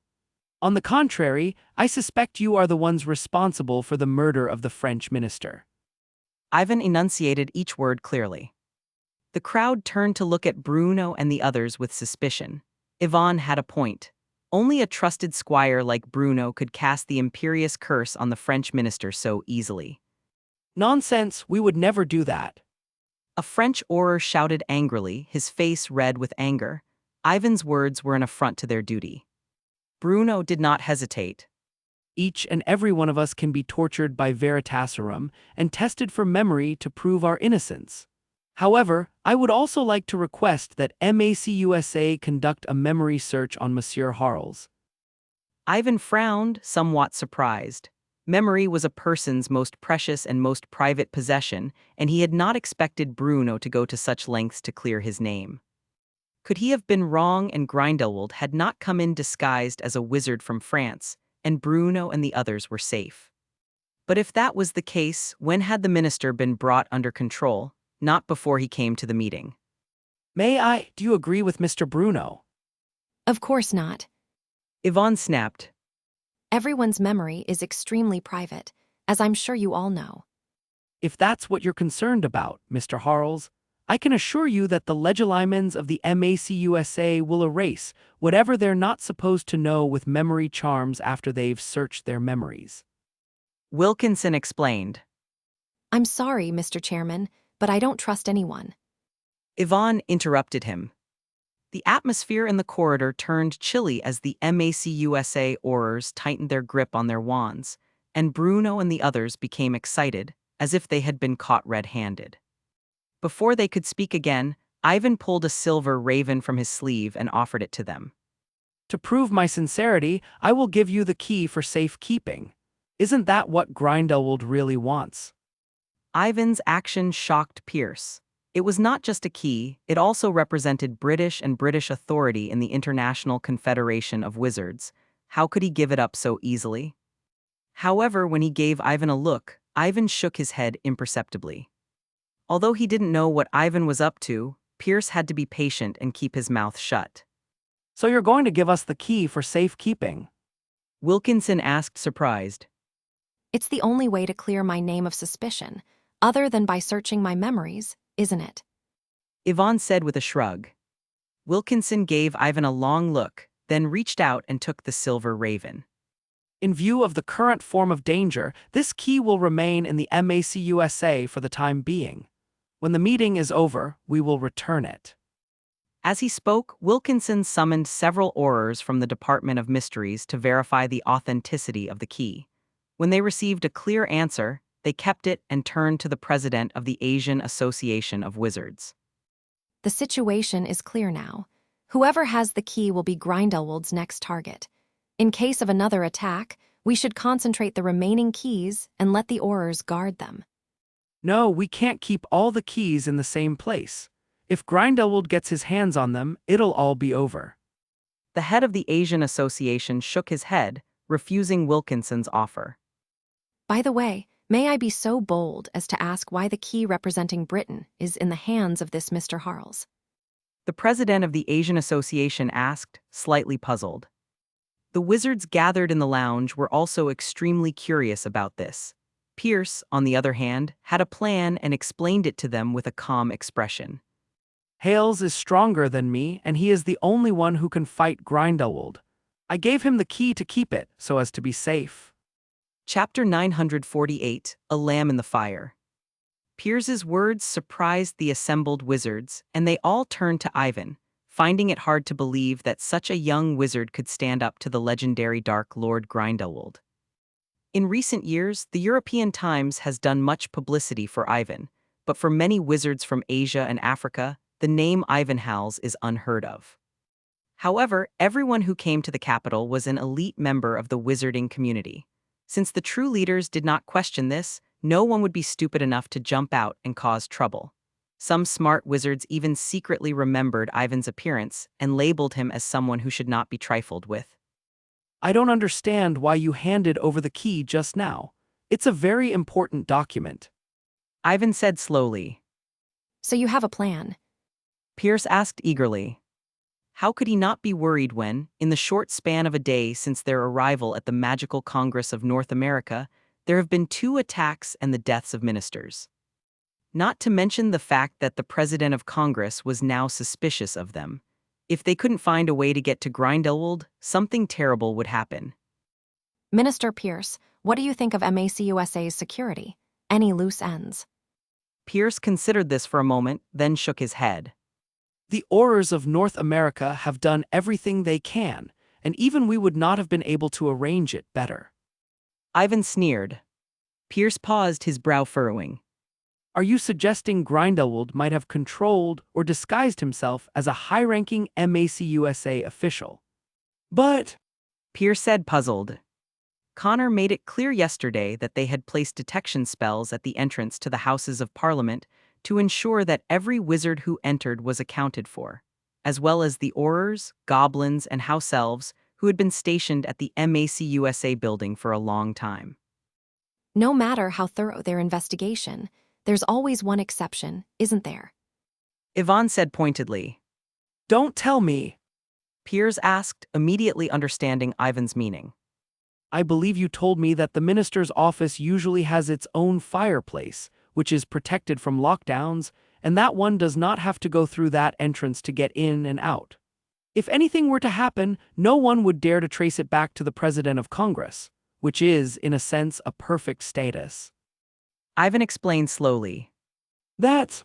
B: On the contrary, I suspect you are the ones responsible for the murder of the French minister.
A: Ivan enunciated each word clearly. The crowd turned to look at Bruno and the others with suspicion. Ivan had a point. Only a trusted squire like Bruno could cast the Imperious curse on the French minister so easily.
B: Nonsense, we would never do that.
A: A French Auror shouted angrily, his face red with anger. Ivan's words were an affront to their duty. Bruno did not hesitate.
B: Each and every one of us can be tortured by Veritaserum and tested for memory to prove our innocence. However, I would also like to request that MACUSA conduct a memory search on Monsieur Harles.
A: Ivan frowned, somewhat surprised. Memory was a person's most precious and most private possession, and he had not expected Bruno to go to such lengths to clear his name. Could he have been wrong and Grindelwald had not come in disguised as a wizard from France, and Bruno and the others were safe? But if that was the case, when had the minister been brought under control? Not before he came to the meeting.
B: Do you agree with Mr. Bruno?
C: Of course not.
A: Yvonne snapped.
C: Everyone's memory is extremely private, as I'm sure you all know.
B: If that's what you're concerned about, Mr. Harles, I can assure you that the legilimens of the MACUSA will erase whatever they're not supposed to know with memory charms after they've searched their memories.
A: Wilkinson explained.
C: I'm sorry, Mr. Chairman, but I don't trust anyone.
A: Yvonne interrupted him. The atmosphere in the corridor turned chilly as the MACUSA Aurors tightened their grip on their wands, and Bruno and the others became excited, as if they had been caught red-handed. Before they could speak again, Ivan pulled a silver raven from his sleeve and offered it to them.
B: To prove my sincerity, I will give you the key for safekeeping. Isn't that what Grindelwald really wants?
A: Ivan's action shocked Pierce. It was not just a key, it also represented British and British authority in the International Confederation of Wizards. How could he give it up so easily? However, when he gave Ivan a look, Ivan shook his head imperceptibly. Although he didn't know what Ivan was up to, Pierce had to be patient and keep his mouth shut.
B: So you're going to give us the key for safekeeping?
A: Wilkinson asked, surprised.
C: It's the only way to clear my name of suspicion, other than by searching my memories, isn't it?
A: Yvonne said with a shrug. Wilkinson gave Ivan a long look, then reached out and took the silver raven.
B: In view of the current form of danger, this key will remain in the MACUSA for the time being. When the meeting is over, we will return it.
A: As he spoke, Wilkinson summoned several Aurors from the Department of Mysteries to verify the authenticity of the key. When they received a clear answer, they kept it and turned to the president of the Asian Association of Wizards.
C: The situation is clear now. Whoever has the key will be Grindelwald's next target. In case of another attack, we should concentrate the remaining keys and let the Aurors guard them.
B: No, we can't keep all the keys in the same place. If Grindelwald gets his hands on them, it'll all be over.
A: The head of the Asian Association shook his head, refusing Wilkinson's offer.
C: By the way, may I be so bold as to ask why the key representing Britain is in the hands of this Mr. Harles?
A: The president of the Asian Association asked, slightly puzzled. The wizards gathered in the lounge were also extremely curious about this. Pierce, on the other hand, had a plan and explained it to them with a calm expression.
B: Hales is stronger than me, and he is the only one who can fight Grindelwald. I gave him the key to keep it, so as to be safe.
A: Chapter 948, A Lamb in the Fire. Pierce's words surprised the assembled wizards, and they all turned to Ivan, finding it hard to believe that such a young wizard could stand up to the legendary Dark Lord Grindelwald. In recent years, the European Times has done much publicity for Ivan, but for many wizards from Asia and Africa, the name Ivan Hals is unheard of. However, everyone who came to the capital was an elite member of the wizarding community. Since the true leaders did not question this, no one would be stupid enough to jump out and cause trouble. Some smart wizards even secretly remembered Ivan's appearance and labeled him as someone who should not be trifled with.
B: I don't understand why you handed over the key just now. It's a very important document.
A: Ivan said slowly.
C: So you have a plan.
A: Pierce asked eagerly. How could he not be worried when, in the short span of a day since their arrival at the Magical Congress of North America, there have been 2 attacks and the deaths of ministers? Not to mention the fact that the President of Congress was now suspicious of them. If they couldn't find a way to get to Grindelwald, something terrible would happen.
C: Minister Pierce, what do you think of MACUSA's security? Any loose ends?
A: Pierce considered this for a moment, then shook his head.
B: The Aurors of North America have done everything they can, and even we would not have been able to arrange it better.
A: Ivan sneered. Pierce paused, his brow furrowing.
B: Are you suggesting Grindelwald might have controlled or disguised himself as a high-ranking MACUSA official? But,
A: Pierce said, puzzled. Connor made it clear yesterday that they had placed detection spells at the entrance to the Houses of Parliament to ensure that every wizard who entered was accounted for, as well as the Aurors, goblins, and house elves who had been stationed at the MACUSA building for a long time.
C: No matter how thorough their investigation, there's always one exception, isn't there?
A: Yvonne said pointedly.
B: don't tell me.
A: Pierce asked, immediately understanding Ivan's meaning.
B: I believe you told me that the minister's office usually has its own fireplace, which is protected from lockdowns, and that one does not have to go through that entrance to get in and out. If anything were to happen, no one would dare to trace it back to the President of Congress, which is, in a sense, a perfect status.
A: Ivan explained slowly.
B: That's...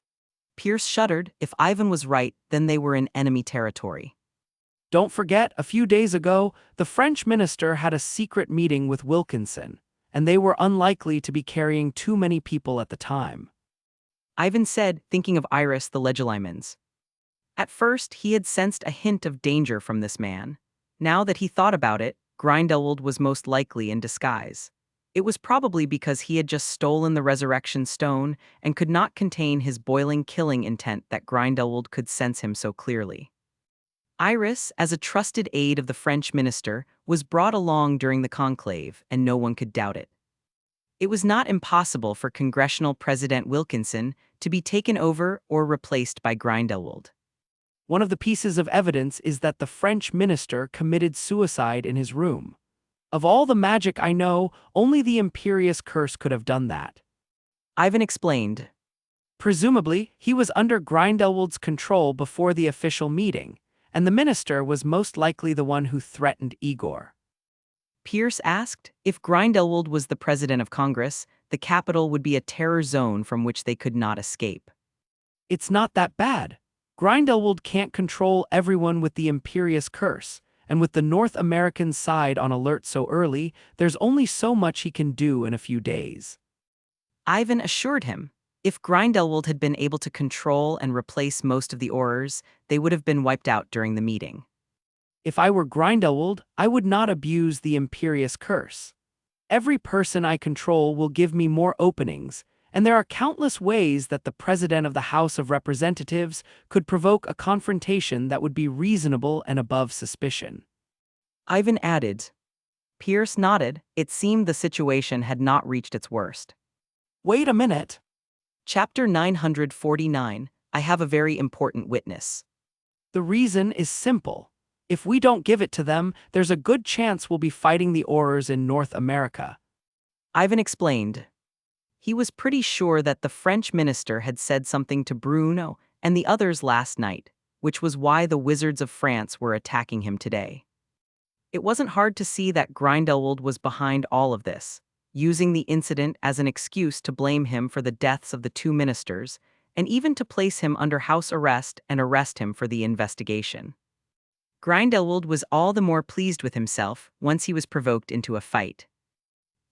A: Pierce shuddered. If Ivan was right, then they were in enemy territory.
B: Don't forget, a few days ago, the French minister had a secret meeting with Wilkinson, and they were unlikely to be carrying too many people at the time.
A: Ivan said, thinking of Iris the Legilimens. At first, he had sensed a hint of danger from this man. Now that he thought about it, Grindelwald was most likely in disguise. It was probably because he had just stolen the resurrection stone and could not contain his boiling killing intent that Grindelwald could sense him so clearly. Iris, as a trusted aide of the French minister, was brought along during the conclave, and no one could doubt it. It was not impossible for Congressional President Wilkinson to be taken over or replaced by Grindelwald.
B: One of the pieces of evidence is that the French minister committed suicide in his room. Of all the magic I know, only the Imperious Curse could have done that.
A: Ivan explained.
B: Presumably, he was under Grindelwald's control before the official meeting, and the minister was most likely the one who threatened Igor.
A: Pierce asked, if Grindelwald was the president of Congress, the capital would be a terror zone from which they could not escape.
B: It's not that bad. Grindelwald can't control everyone with the Imperious Curse, and with the North American side on alert so early, there's only so much he can do in a few days.
A: Ivan assured him, if Grindelwald had been able to control and replace most of the Aurors, they would have been wiped out during the meeting.
B: If I were Grindelwald, I would not abuse the Imperious Curse. Every person I control will give me more openings, and there are countless ways that the President of the House of Representatives could provoke a confrontation that would be reasonable and above suspicion.
A: Ivan added. Pierce nodded. It seemed the situation had not reached its worst.
B: Wait a minute.
A: Chapter 949, I have a very important witness.
B: The reason is simple. If we don't give it to them, there's a good chance we'll be fighting the Aurors in North America.
A: Ivan explained. He was pretty sure that the French minister had said something to Bruno and the others last night, which was why the wizards of France were attacking him today. It wasn't hard to see that Grindelwald was behind all of this, using the incident as an excuse to blame him for the deaths of the two ministers, and even to place him under house arrest and arrest him for the investigation. Grindelwald was all the more pleased with himself once he was provoked into a fight.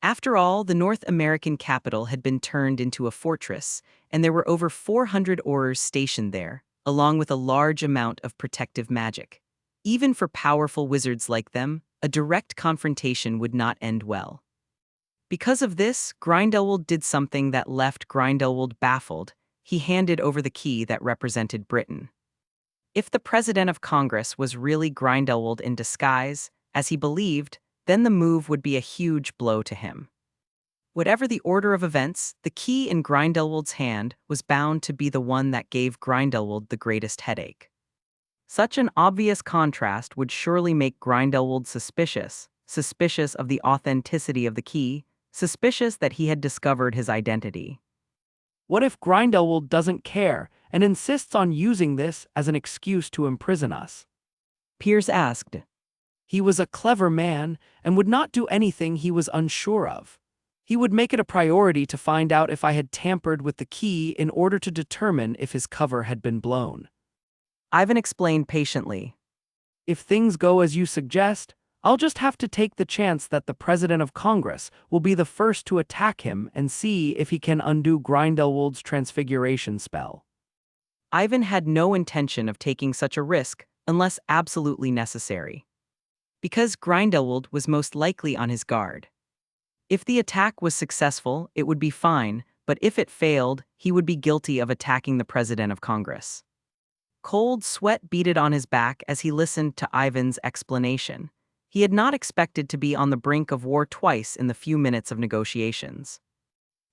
A: After all, the North American capital had been turned into a fortress, and there were over 400 Aurors stationed there, along with a large amount of protective magic. Even for powerful wizards like them, a direct confrontation would not end well. Because of this, Grindelwald did something that left Grindelwald baffled. He handed over the key that represented Britain. If the President of Congress was really Grindelwald in disguise, as he believed, then the move would be a huge blow to him. Whatever the order of events, the key in Grindelwald's hand was bound to be the one that gave Grindelwald the greatest headache. Such an obvious contrast would surely make Grindelwald suspicious of the authenticity of the key, suspicious that he had discovered his identity.
B: What if Grindelwald doesn't care and insists on using this as an excuse to imprison us?
A: Pierce asked.
B: He was a clever man and would not do anything he was unsure of. He would make it a priority to find out if I had tampered with the key in order to determine if his cover had been blown.
A: Ivan explained patiently.
B: If things go as you suggest, I'll just have to take the chance that the President of Congress will be the first to attack him and see if he can undo Grindelwald's transfiguration spell.
A: Ivan had no intention of taking such a risk unless absolutely necessary. Because Grindelwald was most likely on his guard. If the attack was successful, it would be fine, but if it failed, he would be guilty of attacking the President of Congress. Cold sweat beaded on his back as he listened to Ivan's explanation. He had not expected to be on the brink of war twice in the few minutes of negotiations.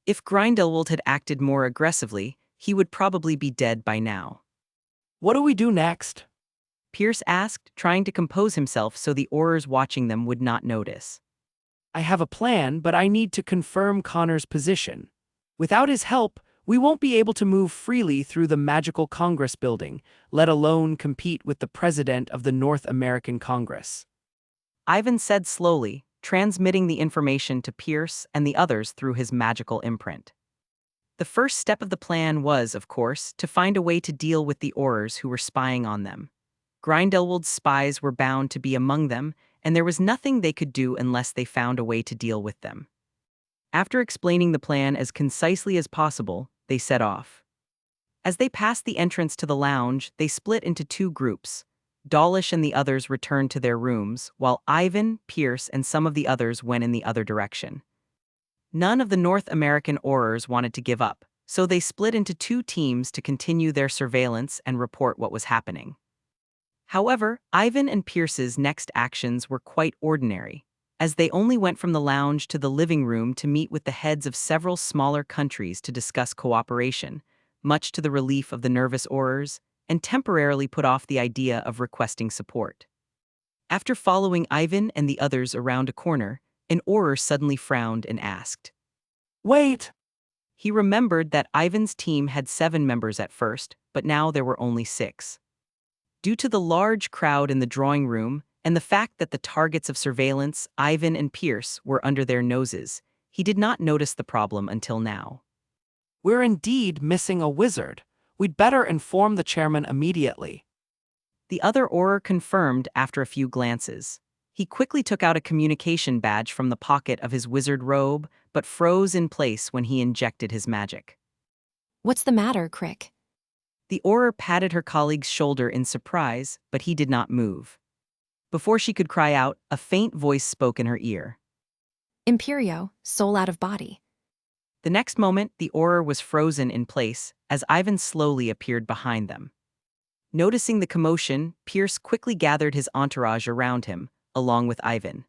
A: If Grindelwald had acted more aggressively, he would probably be dead by now.
B: What do we do next?
A: Pierce asked, trying to compose himself so the Aurors watching them would not notice.
B: I have a plan, but I need to confirm Connor's position. Without his help, we won't be able to move freely through the magical Congress building, let alone compete with the President of the North American Congress.
A: Ivan said slowly, transmitting the information to Pierce and the others through his magical imprint. The first step of the plan was, of course, to find a way to deal with the Aurors who were spying on them. Grindelwald's spies were bound to be among them, and there was nothing they could do unless they found a way to deal with them. After explaining the plan as concisely as possible, they set off. As they passed the entrance to the lounge, they split into two groups. Dawlish and the others returned to their rooms, while Ivan, Pierce, and some of the others went in the other direction. None of the North American Aurors wanted to give up, so they split into two teams to continue their surveillance and report what was happening. However, Ivan and Pierce's next actions were quite ordinary, as they only went from the lounge to the living room to meet with the heads of several smaller countries to discuss cooperation, much to the relief of the nervous Aurors, and temporarily put off the idea of requesting support. After following Ivan and the others around a corner, an Auror suddenly frowned and asked,
B: Wait!
A: He remembered that Ivan's team had 7 members at first, but now there were only 6. Due to the large crowd in the drawing room and the fact that the targets of surveillance, Ivan and Pierce, were under their noses, he did not notice the problem until now.
B: We're indeed missing a wizard. We'd better inform the chairman immediately.
A: The other Auror confirmed after a few glances. He quickly took out a communication badge from the pocket of his wizard robe, but froze in place when he injected his magic.
C: What's the matter, Crick?
A: The Auror patted her colleague's shoulder in surprise, but he did not move. Before she could cry out, a faint voice spoke in her ear.
C: Imperio, soul out of body.
A: The next moment, the Auror was frozen in place as Ivan slowly appeared behind them. Noticing the commotion, Pierce quickly gathered his entourage around him, along with Ivan.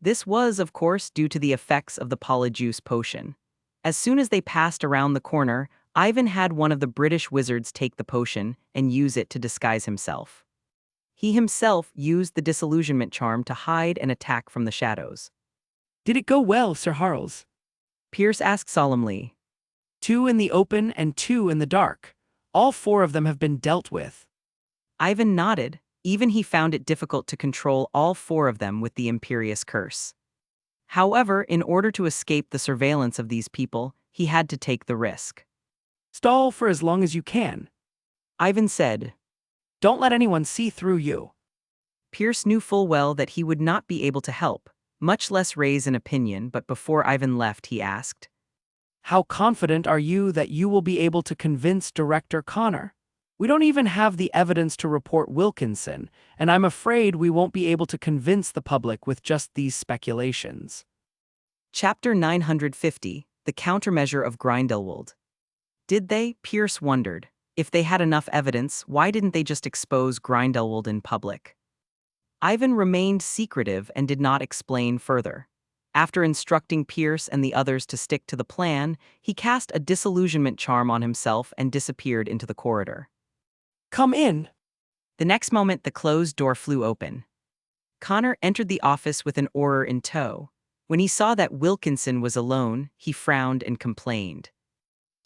A: This was, of course, due to the effects of the polyjuice potion. As soon as they passed around the corner, Ivan had one of the British wizards take the potion and use it to disguise himself. He himself used the disillusionment charm to hide and attack from the shadows.
B: Did it go well, Sir Harles?
A: Pierce asked solemnly.
B: 2 in the open and 2 in the dark. All 4 of them have been dealt with.
A: Ivan nodded. Even he found it difficult to control all 4 of them with the imperious curse. However, in order to escape the surveillance of these people, he had to take the risk.
B: Stall for as long as you can.
A: Ivan said.
B: Don't let anyone see through you.
A: Pierce knew full well that he would not be able to help, much less raise an opinion, but before Ivan left he asked,
B: How confident are you that you will be able to convince Director Connor? We don't even have the evidence to report Wilkinson, and I'm afraid we won't be able to convince the public with just these speculations.
A: Chapter 950, The Countermeasure of Grindelwald. Did they, Pierce wondered, if they had enough evidence, why didn't they just expose Grindelwald in public? Ivan remained secretive and did not explain further. After instructing Pierce and the others to stick to the plan, he cast a disillusionment charm on himself and disappeared into the corridor.
B: Come in.
A: The next moment, the closed door flew open. Connor entered the office with an Auror in tow. When he saw that Wilkinson was alone, he frowned and complained.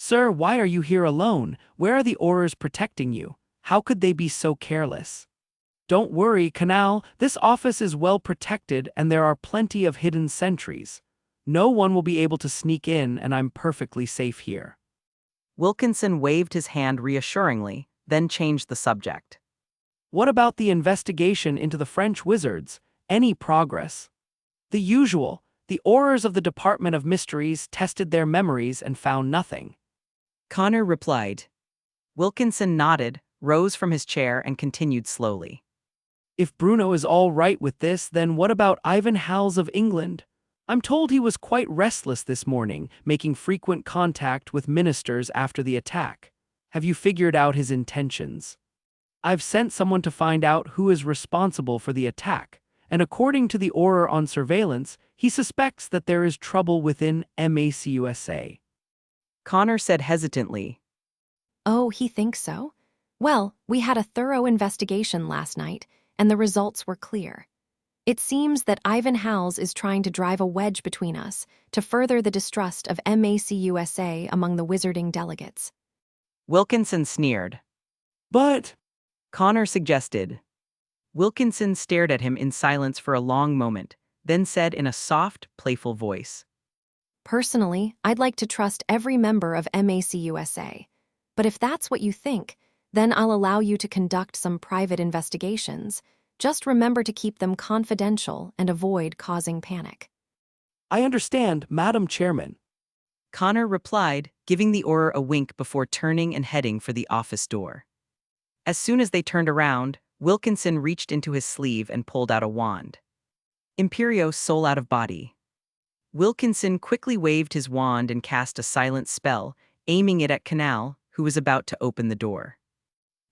B: Sir, why are you here alone? Where are the Aurors protecting you? How could they be so careless? Don't worry, Canal, this office is well protected and there are plenty of hidden sentries. No one will be able to sneak in and I'm perfectly safe here.
A: Wilkinson waved his hand reassuringly, then changed the subject.
B: What about the investigation into the French wizards? Any progress? The usual. The Aurors of the Department of Mysteries tested their memories and found nothing.
A: Connor replied. Wilkinson nodded, rose from his chair and continued slowly.
B: If Bruno is all right with this, then what about Ivan Hals of England? I'm told he was quite restless this morning, making frequent contact with ministers after the attack. Have you figured out his intentions? I've sent someone to find out who is responsible for the attack, and according to the Auror on surveillance, he suspects that there is trouble within MACUSA.
A: Connor said hesitantly.
C: Oh, he thinks so? Well, we had a thorough investigation last night, and the results were clear. It seems that Ivan Hals is trying to drive a wedge between us to further the distrust of MACUSA among the wizarding delegates.
A: Wilkinson sneered.
B: But
A: Connor suggested. Wilkinson stared at him in silence for a long moment, then said in a soft, playful voice.
C: Personally, I'd like to trust every member of MACUSA. But if that's what you think, then I'll allow you to conduct some private investigations. Just remember to keep them confidential and avoid causing panic.
B: I understand, Madam Chairman.
A: Connor replied, giving the Auror a wink before turning and heading for the office door. As soon as they turned around, Wilkinson reached into his sleeve and pulled out a wand. Imperio soul out of body. Wilkinson quickly waved his wand and cast a silent spell, aiming it at Canal, who was about to open the door.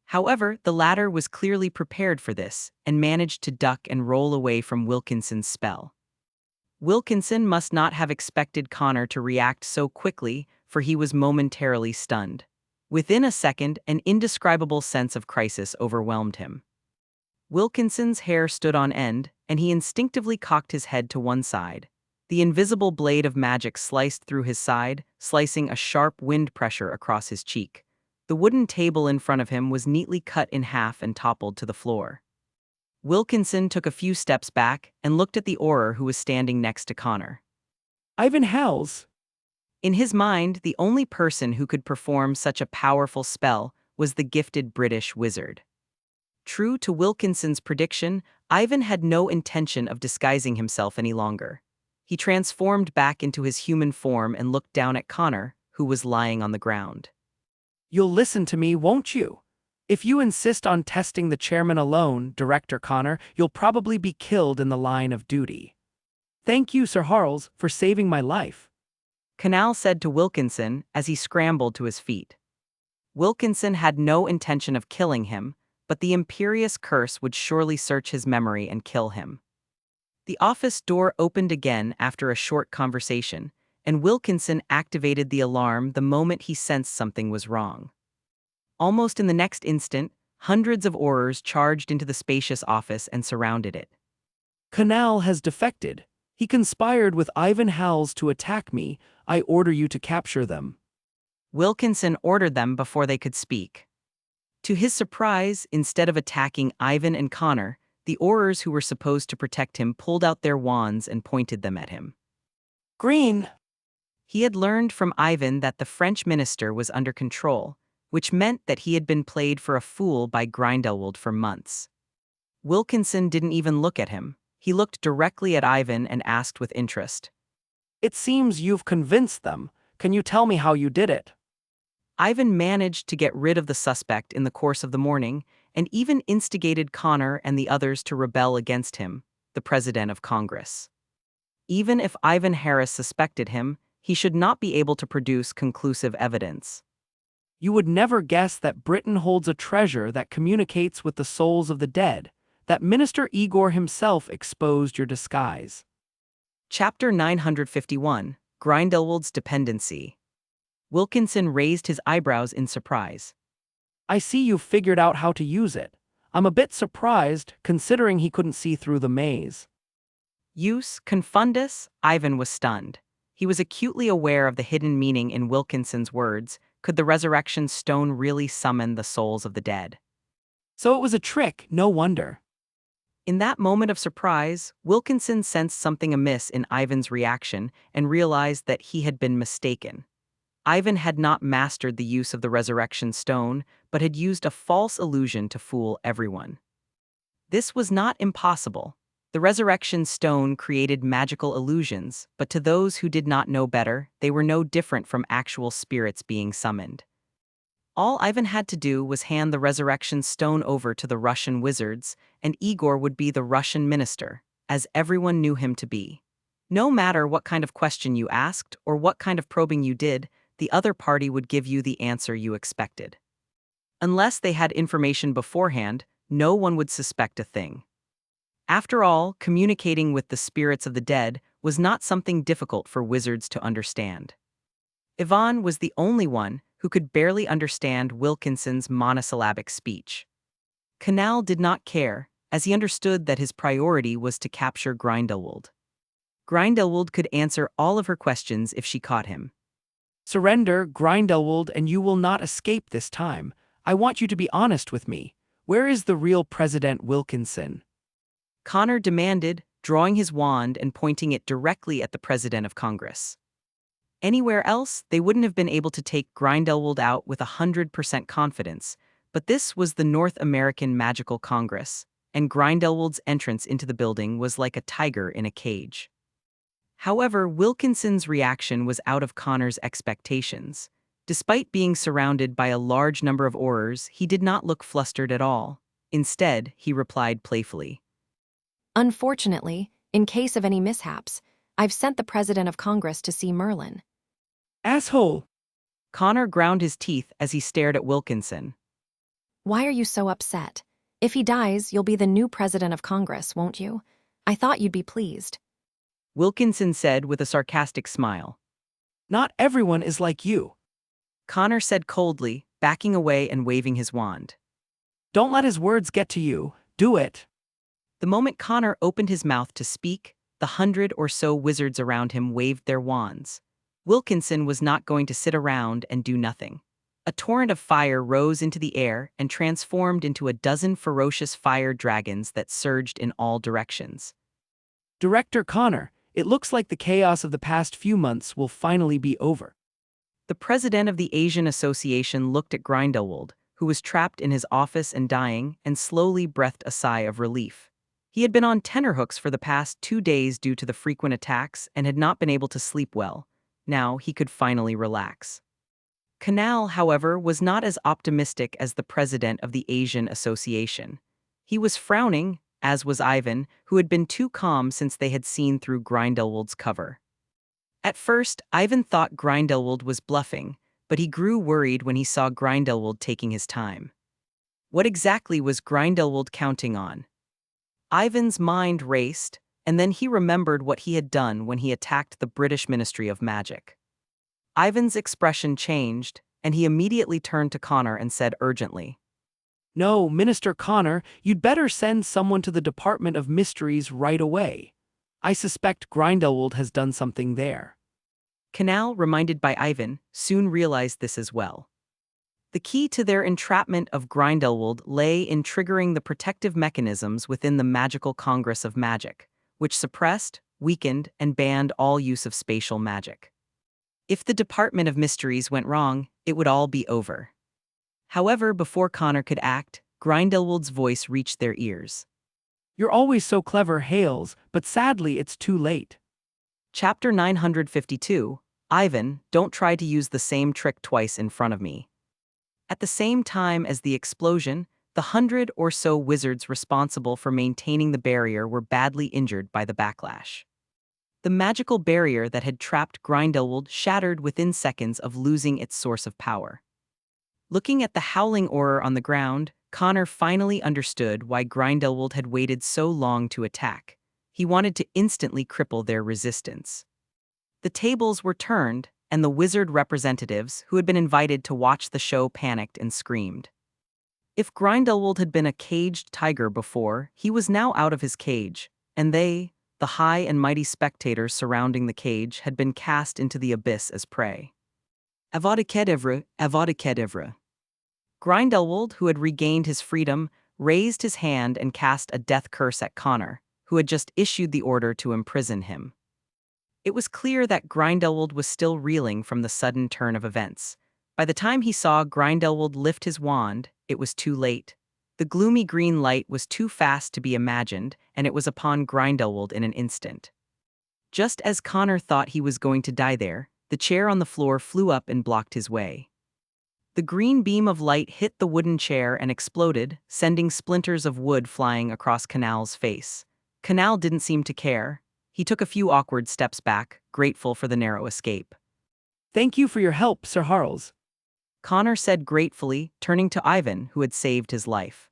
A: However, the latter was clearly prepared for this and managed to duck and roll away from Wilkinson's spell. Wilkinson must not have expected Connor to react so quickly, for he was momentarily stunned. Within a second, an indescribable sense of crisis overwhelmed him. Wilkinson's hair stood on end, and he instinctively cocked his head to one side. The invisible blade of magic sliced through his side, slicing a sharp wind pressure across his cheek. The wooden table in front of him was neatly cut in half and toppled to the floor. Wilkinson took a few steps back and looked at the Auror who was standing next to Connor.
B: Ivan Hals.
A: In his mind, the only person who could perform such a powerful spell was the gifted British wizard. True to Wilkinson's prediction, Ivan had no intention of disguising himself any longer. He transformed back into his human form and looked down at Connor, who was lying on the ground.
B: You'll listen to me, won't you? If you insist on testing the chairman alone, Director Connor, you'll probably be killed in the line of duty. Thank you, Sir Harles, for saving my life.
A: Canal said to Wilkinson as he scrambled to his feet. Wilkinson had no intention of killing him, but the imperious curse would surely search his memory and kill him. The office door opened again after a short conversation, and Wilkinson activated the alarm the moment he sensed something was wrong. Almost in the next instant, Hundreds of Aurors charged into the spacious office and surrounded it.
B: Canal has defected. He conspired with Ivan Howells to attack me. I order you to capture them.
A: Wilkinson ordered them before they could speak. To his surprise, instead of attacking Ivan and Connor, the Aurors who were supposed to protect him pulled out their wands and pointed them at him.
B: Green!
A: He had learned from Ivan that the French minister was under control, which meant that he had been played for a fool by Grindelwald for months. Wilkinson didn't even look at him. He looked directly at Ivan and asked with interest.
B: It seems you've convinced them. Can you tell me how you did it?
A: Ivan managed to get rid of the suspect in the course of the morning and even instigated Connor and the others to rebel against him, the President of Congress. Even if Ivan Harris suspected him, he should not be able to produce conclusive evidence.
B: You would never guess that Britain holds a treasure that communicates with the souls of the dead, that Minister Igor himself exposed your disguise.
A: Chapter 951, Grindelwald's Dependency. Wilkinson raised his eyebrows in surprise.
B: I see you've figured out how to use it. I'm a bit surprised, considering he couldn't see through the maze.
A: Use confundus? Ivan was stunned. He was acutely aware of the hidden meaning in Wilkinson's words. Could the resurrection stone really summon the souls of the dead?
B: So it was a trick, no wonder.
A: In that moment of surprise, Wilkinson sensed something amiss in Ivan's reaction and realized that he had been mistaken. Ivan had not mastered the use of the resurrection stone, but had used a false illusion to fool everyone. This was not impossible. The resurrection stone created magical illusions, but to those who did not know better, they were no different from actual spirits being summoned. All Ivan had to do was hand the resurrection stone over to the Russian wizards, and Igor would be the Russian minister, as everyone knew him to be. No matter what kind of question you asked or what kind of probing you did, the other party would give you the answer you expected. Unless they had information beforehand, no one would suspect a thing. After all, communicating with the spirits of the dead was not something difficult for wizards to understand. Ivan was the only one who could barely understand Wilkinson's monosyllabic speech. Canal did not care, as he understood that his priority was to capture Grindelwald. Grindelwald could answer all of her questions if she caught him.
B: Surrender, Grindelwald, and you will not escape this time. I want you to be honest with me. Where is the real President Wilkinson?
A: Connor demanded, drawing his wand and pointing it directly at the President of Congress. Anywhere else, they wouldn't have been able to take Grindelwald out with 100% confidence, but this was the North American Magical Congress, and Grindelwald's entrance into the building was like a tiger in a cage. However, Wilkinson's reaction was out of Connor's expectations. Despite being surrounded by a large number of Aurors, he did not look flustered at all. Instead, he replied playfully.
C: Unfortunately, in case of any mishaps, I've sent the President of Congress to see Merlin.
B: Asshole!
A: Connor ground his teeth as he stared at Wilkinson.
C: Why are you so upset? If he dies, you'll be the new President of Congress, won't you? I thought you'd be pleased.
A: Wilkinson said with a sarcastic smile.
B: Not everyone is like you.
A: Connor said coldly, backing away and waving his wand.
B: Don't let his words get to you. Do it.
A: The moment Connor opened his mouth to speak, the 100 or so wizards around him waved their wands. Wilkinson was not going to sit around and do nothing. A torrent of fire rose into the air and transformed into a dozen ferocious fire dragons that surged in all directions.
B: Director Connor, it looks like the chaos of the past few months will finally be over.
A: The president of the Asian Association looked at Grindelwald, who was trapped in his office and dying, and slowly breathed a sigh of relief. He had been on tenterhooks for the past 2 days due to the frequent attacks and had not been able to sleep well. Now he could finally relax. Canal, however, was not as optimistic as the president of the Asian Association. He was frowning, as was Ivan, who had been too calm since they had seen through Grindelwald's cover. At first, Ivan thought Grindelwald was bluffing, but he grew worried when he saw Grindelwald taking his time. What exactly was Grindelwald counting on? Ivan's mind raced, and then he remembered what he had done when he attacked the British Ministry of Magic. Ivan's expression changed, and he immediately turned to Connor and said urgently,
B: No, Minister Connor, you'd better send someone to the Department of Mysteries right away. I suspect Grindelwald has done something there.
A: Canal, reminded by Ivan, soon realized this as well. The key to their entrapment of Grindelwald lay in triggering the protective mechanisms within the Magical Congress of Magic, which suppressed, weakened, and banned all use of spatial magic. If the Department of Mysteries went wrong, it would all be over. However, before Connor could act, Grindelwald's voice reached their ears.
B: You're always so clever, Hales, but sadly it's too late.
A: Chapter 952, Ivan, don't try to use the same trick twice in front of me. At the same time as the explosion, the 100 or so wizards responsible for maintaining the barrier were badly injured by the backlash. The magical barrier that had trapped Grindelwald shattered within seconds of losing its source of power. Looking at the howling horror on the ground, Connor finally understood why Grindelwald had waited so long to attack. He wanted to instantly cripple their resistance. The tables were turned, and the wizard representatives who had been invited to watch the show panicked and screamed. If Grindelwald had been a caged tiger before, he was now out of his cage, and they, the high and mighty spectators surrounding the cage, had been cast into the abyss as prey. Avada Kedavra. Grindelwald, who had regained his freedom, raised his hand and cast a death curse at Connor, who had just issued the order to imprison him. It was clear that Grindelwald was still reeling from the sudden turn of events. By the time he saw Grindelwald lift his wand, it was too late. The gloomy green light was too fast to be imagined, and it was upon Grindelwald in an instant. Just as Connor thought he was going to die there, the chair on the floor flew up and blocked his way. The green beam of light hit the wooden chair and exploded, sending splinters of wood flying across Canal's face. Canal didn't seem to care. He took a few awkward steps back, grateful for the narrow escape.
B: Thank you for your help, Sir Harles.
A: Connor said gratefully, turning to Ivan, who had saved his life.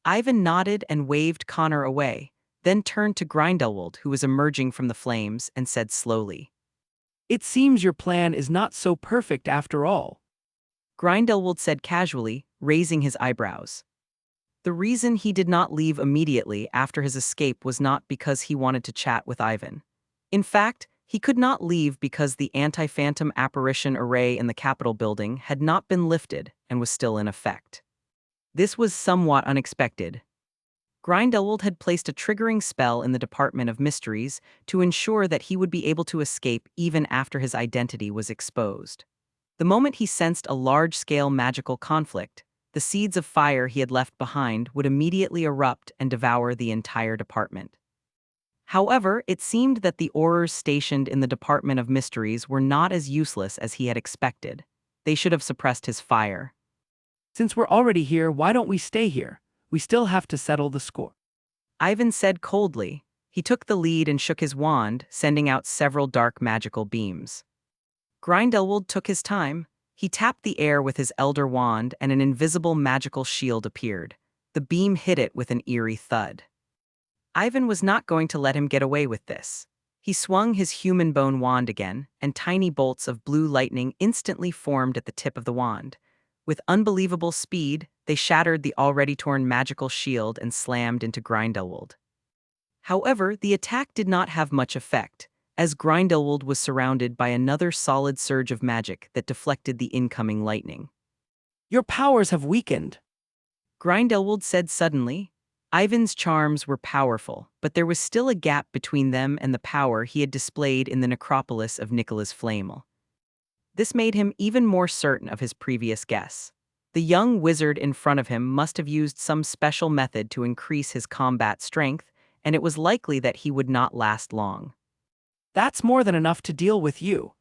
A: Ivan nodded and waved Connor away, then turned to Grindelwald, who was emerging from the flames, and said slowly,
B: It seems your plan is not so perfect after all.
A: Grindelwald said casually, raising his eyebrows. The reason he did not leave immediately after his escape was not because he wanted to chat with Ivan. In fact, he could not leave because the anti-phantom apparition array in the Capitol building had not been lifted and was still in effect. This was somewhat unexpected. Grindelwald had placed a triggering spell in the Department of Mysteries to ensure that he would be able to escape even after his identity was exposed. The moment he sensed a large-scale magical conflict, the seeds of fire he had left behind would immediately erupt and devour the entire department. However, it seemed that the Aurors stationed in the Department of Mysteries were not as useless as he had expected. They should have suppressed his fire.
B: Since we're already here, why don't we stay here? We still have to settle the score.
A: Ivan said coldly. He took the lead and shook his wand, sending out several dark magical beams. Grindelwald took his time. He tapped the air with his elder wand and an invisible magical shield appeared. The beam hit it with an eerie thud. Ivan was not going to let him get away with this. He swung his human bone wand again, and tiny bolts of blue lightning instantly formed at the tip of the wand. With unbelievable speed, they shattered the already torn magical shield and slammed into Grindelwald. However, the attack did not have much effect, as Grindelwald was surrounded by another solid surge of magic that deflected the incoming lightning.
B: Your powers have weakened,
A: Grindelwald said suddenly. Ivan's charms were powerful, but there was still a gap between them and the power he had displayed in the necropolis of Nicholas Flamel. This made him even more certain of his previous guess. The young wizard in front of him must have used some special method to increase his combat strength, and it was likely that he would not last long.
B: That's more than enough to deal with you.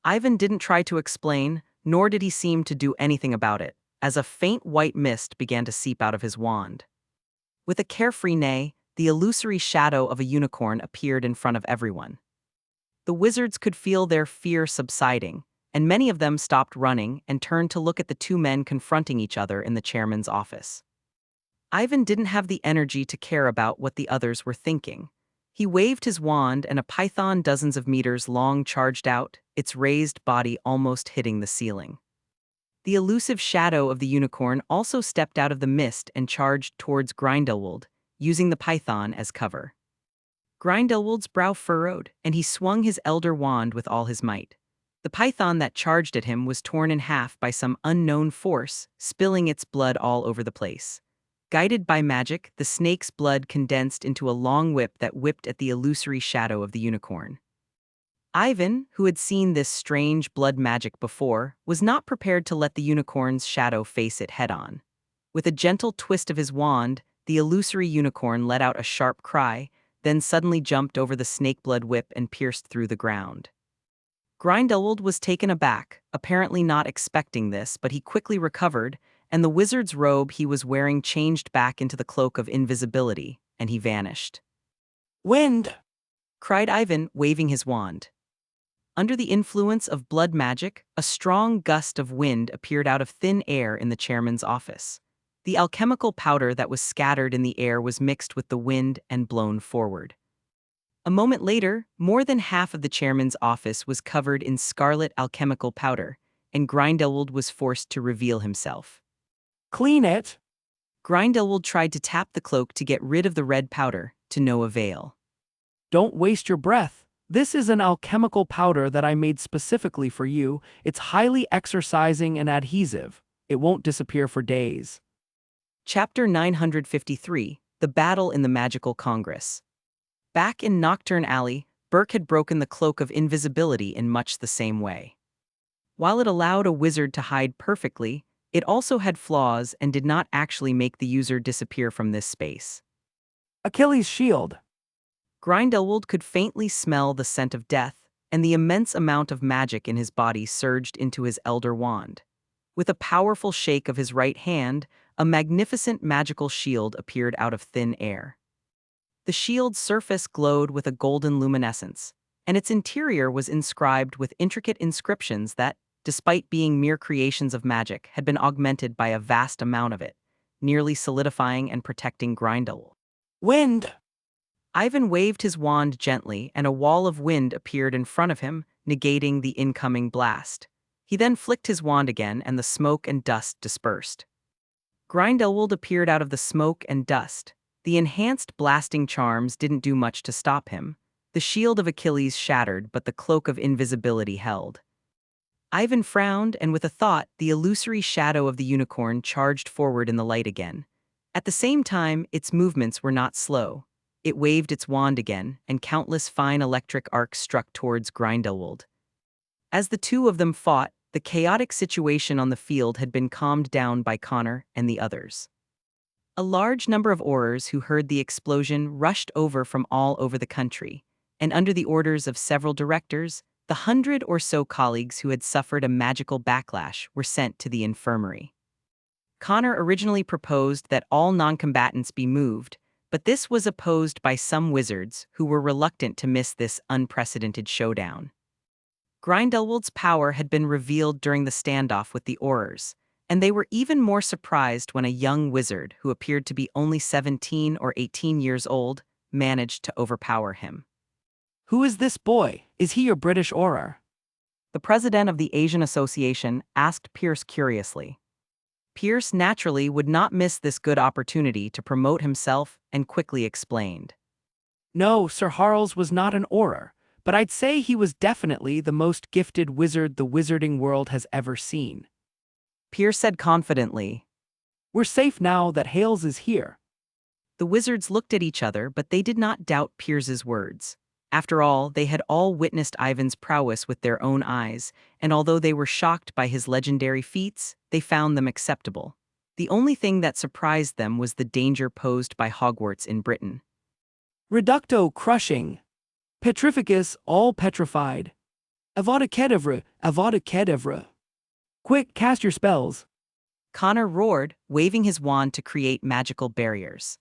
A: Ivan didn't try to explain, nor did he seem to do anything about it, as a faint white mist began to seep out of his wand. With a carefree neigh, the illusory shadow of a unicorn appeared in front of everyone. The wizards could feel their fear subsiding, and many of them stopped running and turned to look at the two men confronting each other in the chairman's office. Ivan didn't have the energy to care about what the others were thinking. He waved his wand and a python dozens of meters long charged out, its raised body almost hitting the ceiling. The elusive shadow of the unicorn also stepped out of the mist and charged towards Grindelwald, using the python as cover. Grindelwald's brow furrowed, and he swung his elder wand with all his might. The python that charged at him was torn in half by some unknown force, spilling its blood all over the place. Guided by magic, the snake's blood condensed into a long whip that whipped at the illusory shadow of the unicorn. Ivan, who had seen this strange blood magic before, was not prepared to let the unicorn's shadow face it head-on. With a gentle twist of his wand, the illusory unicorn let out a sharp cry, then suddenly jumped over the snake-blood whip and pierced through the ground. Grindelwald was taken aback, apparently not expecting this, but he quickly recovered, and the wizard's robe he was wearing changed back into the cloak of invisibility, and he vanished.
B: "Wind!"
A: cried Ivan, waving his wand. Under the influence of blood magic, a strong gust of wind appeared out of thin air in the chairman's office. The alchemical powder that was scattered in the air was mixed with the wind and blown forward. A moment later, more than half of the chairman's office was covered in scarlet alchemical powder, and Grindelwald was forced to reveal himself.
B: "Clean it!"
A: Grindelwald tried to tap the cloak to get rid of the red powder, to no avail.
B: "Don't waste your breath. This is an alchemical powder that I made specifically for you. It's highly exercising and adhesive. It won't disappear for days."
A: Chapter 953, The Battle in the Magical Congress. Back in Knockoff Alley, Burke had broken the cloak of invisibility in much the same way. While it allowed a wizard to hide perfectly, it also had flaws and did not actually make the user disappear from this space.
B: Achilles' shield.
A: Grindelwald could faintly smell the scent of death, and the immense amount of magic in his body surged into his elder wand. With a powerful shake of his right hand, a magnificent magical shield appeared out of thin air. The shield's surface glowed with a golden luminescence, and its interior was inscribed with intricate inscriptions that, despite being mere creations of magic, had been augmented by a vast amount of it, nearly solidifying and protecting Grindelwald.
B: "Wind!"
A: Ivan waved his wand gently, and a wall of wind appeared in front of him, negating the incoming blast. He then flicked his wand again, and the smoke and dust dispersed. Grindelwald appeared out of the smoke and dust. The enhanced blasting charms didn't do much to stop him. The shield of Achilles shattered, but the cloak of invisibility held. Ivan frowned, and with a thought, the illusory shadow of the unicorn charged forward in the light again. At the same time, its movements were not slow. It waved its wand again, and countless fine electric arcs struck towards Grindelwald. As the two of them fought, the chaotic situation on the field had been calmed down by Connor and the others. A large number of Aurors who heard the explosion rushed over from all over the country, and under the orders of several directors, the 100 or so colleagues who had suffered a magical backlash were sent to the infirmary. Connor originally proposed that all non-combatants be moved, but this was opposed by some wizards who were reluctant to miss this unprecedented showdown. Grindelwald's power had been revealed during the standoff with the Aurors, and they were even more surprised when a young wizard who appeared to be only 17 or 18 years old managed to overpower him.
B: "Who is this boy? Is he your British Auror?"
A: The president of the Asian Association asked Pierce curiously. Pierce naturally would not miss this good opportunity to promote himself and quickly explained.
B: "No, Sir Harles was not an Auror, but I'd say he was definitely the most gifted wizard the wizarding world has ever seen."
A: Pierce said confidently.
B: "We're safe now that Hales is here."
A: The wizards looked at each other, but they did not doubt Pierce's words. After all, they had all witnessed Ivan's prowess with their own eyes, and although they were shocked by his legendary feats, they found them acceptable. The only thing that surprised them was the danger posed by Hogwarts in Britain.
B: "Reducto crushing. Petrificus all petrified. Avada Kedavra, Avada Kedavra. Quick, cast your spells."
A: Connor roared, waving his wand to create magical barriers.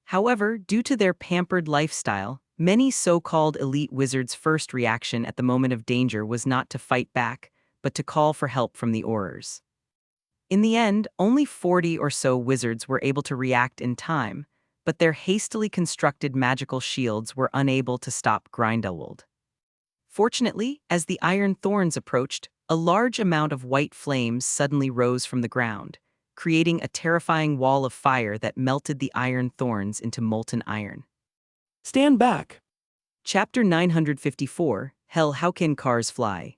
A: However, due to their pampered lifestyle, many so-called elite wizards' first reaction at the moment of danger was not to fight back, but to call for help from the Aurors. In the end, only 40 or so wizards were able to react in time, but their hastily constructed magical shields were unable to stop Grindelwald. Fortunately, as the Iron Thorns approached, A large amount of white flames suddenly rose from the ground, creating a terrifying wall of fire that melted the iron thorns into molten iron.
B: Stand back.
A: Chapter 954, Hell, How Can Cars Fly?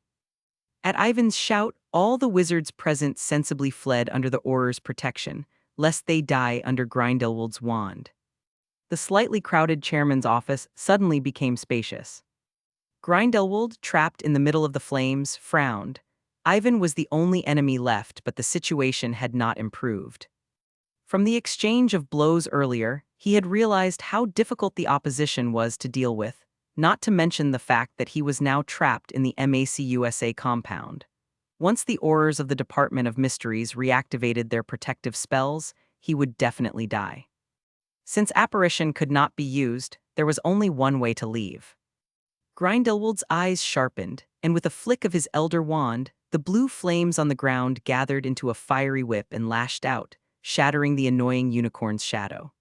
A: At Ivan's shout, all the wizards present sensibly fled under the Auror's protection, lest they die under Grindelwald's wand. The slightly crowded chairman's office suddenly became spacious. Grindelwald, trapped in the middle of the flames, frowned. Ivan was the only enemy left, but the situation had not improved. From the exchange of blows earlier, he had realized how difficult the opposition was to deal with, not to mention the fact that he was now trapped in the MACUSA compound. Once the Aurors of the Department of Mysteries reactivated their protective spells, he would definitely die. Since apparition could not be used, there was only one way to leave. Grindelwald's eyes sharpened, and with a flick of his elder wand, the blue flames on the ground gathered into a fiery whip and lashed out, shattering the annoying unicorn's shadow.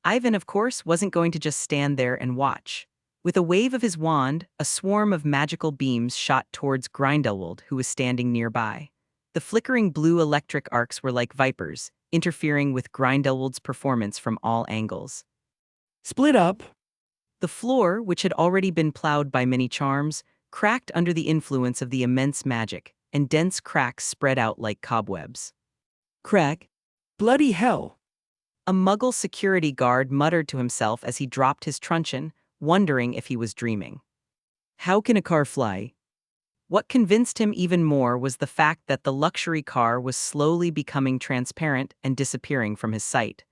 A: Ivan, of course, wasn't going to just stand there and watch. With a wave of his wand, a swarm of magical beams shot towards Grindelwald, who was standing nearby. The flickering blue electric arcs were like vipers, interfering with Grindelwald's performance from all angles.
B: Split up.
A: The floor, which had already been plowed by many charms, cracked under the influence of the immense magic, and dense cracks spread out like cobwebs. Crack!
B: Bloody hell.
A: A Muggle security guard muttered to himself as he dropped his truncheon, wondering if he was dreaming. How can a car fly? What convinced him even more was the fact that the luxury car was slowly becoming transparent and disappearing from his sight.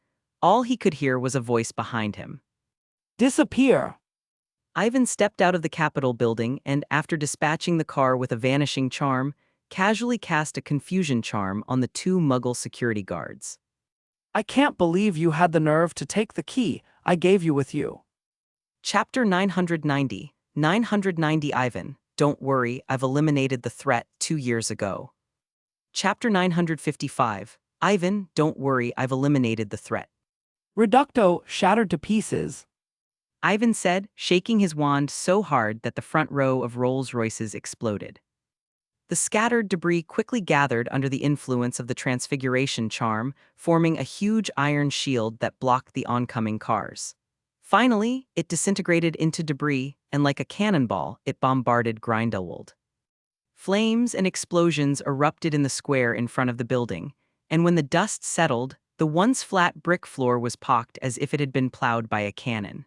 A: All he could hear was a voice behind him.
B: Disappear.
A: Ivan stepped out of the Capitol building and, after dispatching the car with a vanishing charm, casually cast a confusion charm on the two Muggle security guards.
B: I can't believe you had the nerve to take the key I gave you with you.
A: Chapter 990, 990 Ivan, don't worry, I've eliminated the threat 2 years ago. Chapter 955, Ivan, don't worry, I've eliminated the threat.
B: Reducto, shattered to pieces.
A: Ivan said, shaking his wand so hard that the front row of Rolls-Royces exploded. The scattered debris quickly gathered under the influence of the transfiguration charm, forming a huge iron shield that blocked the oncoming cars. Finally, it disintegrated into debris, and like a cannonball, it bombarded Grindelwald. Flames and explosions erupted in the square in front of the building, and when the dust settled, the once flat brick floor was pocked as if it had been plowed by a cannon.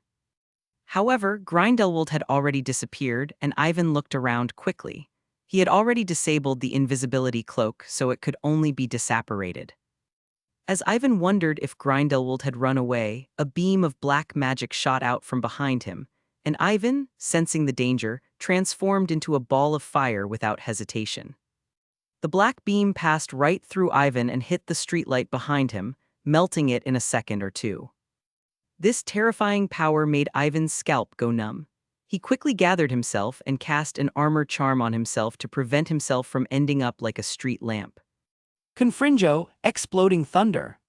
A: However, Grindelwald had already disappeared, and Ivan looked around quickly. He had already disabled the invisibility cloak, so it could only be disapparated. As Ivan wondered if Grindelwald had run away, a beam of black magic shot out from behind him, and Ivan, sensing the danger, transformed into a ball of fire without hesitation. The black beam passed right through Ivan and hit the streetlight behind him, melting it in a second or two. This terrifying power made Ivan's scalp go numb. He quickly gathered himself and cast an armor charm on himself to prevent himself from ending up like a street lamp.
B: Confringo, exploding thunder.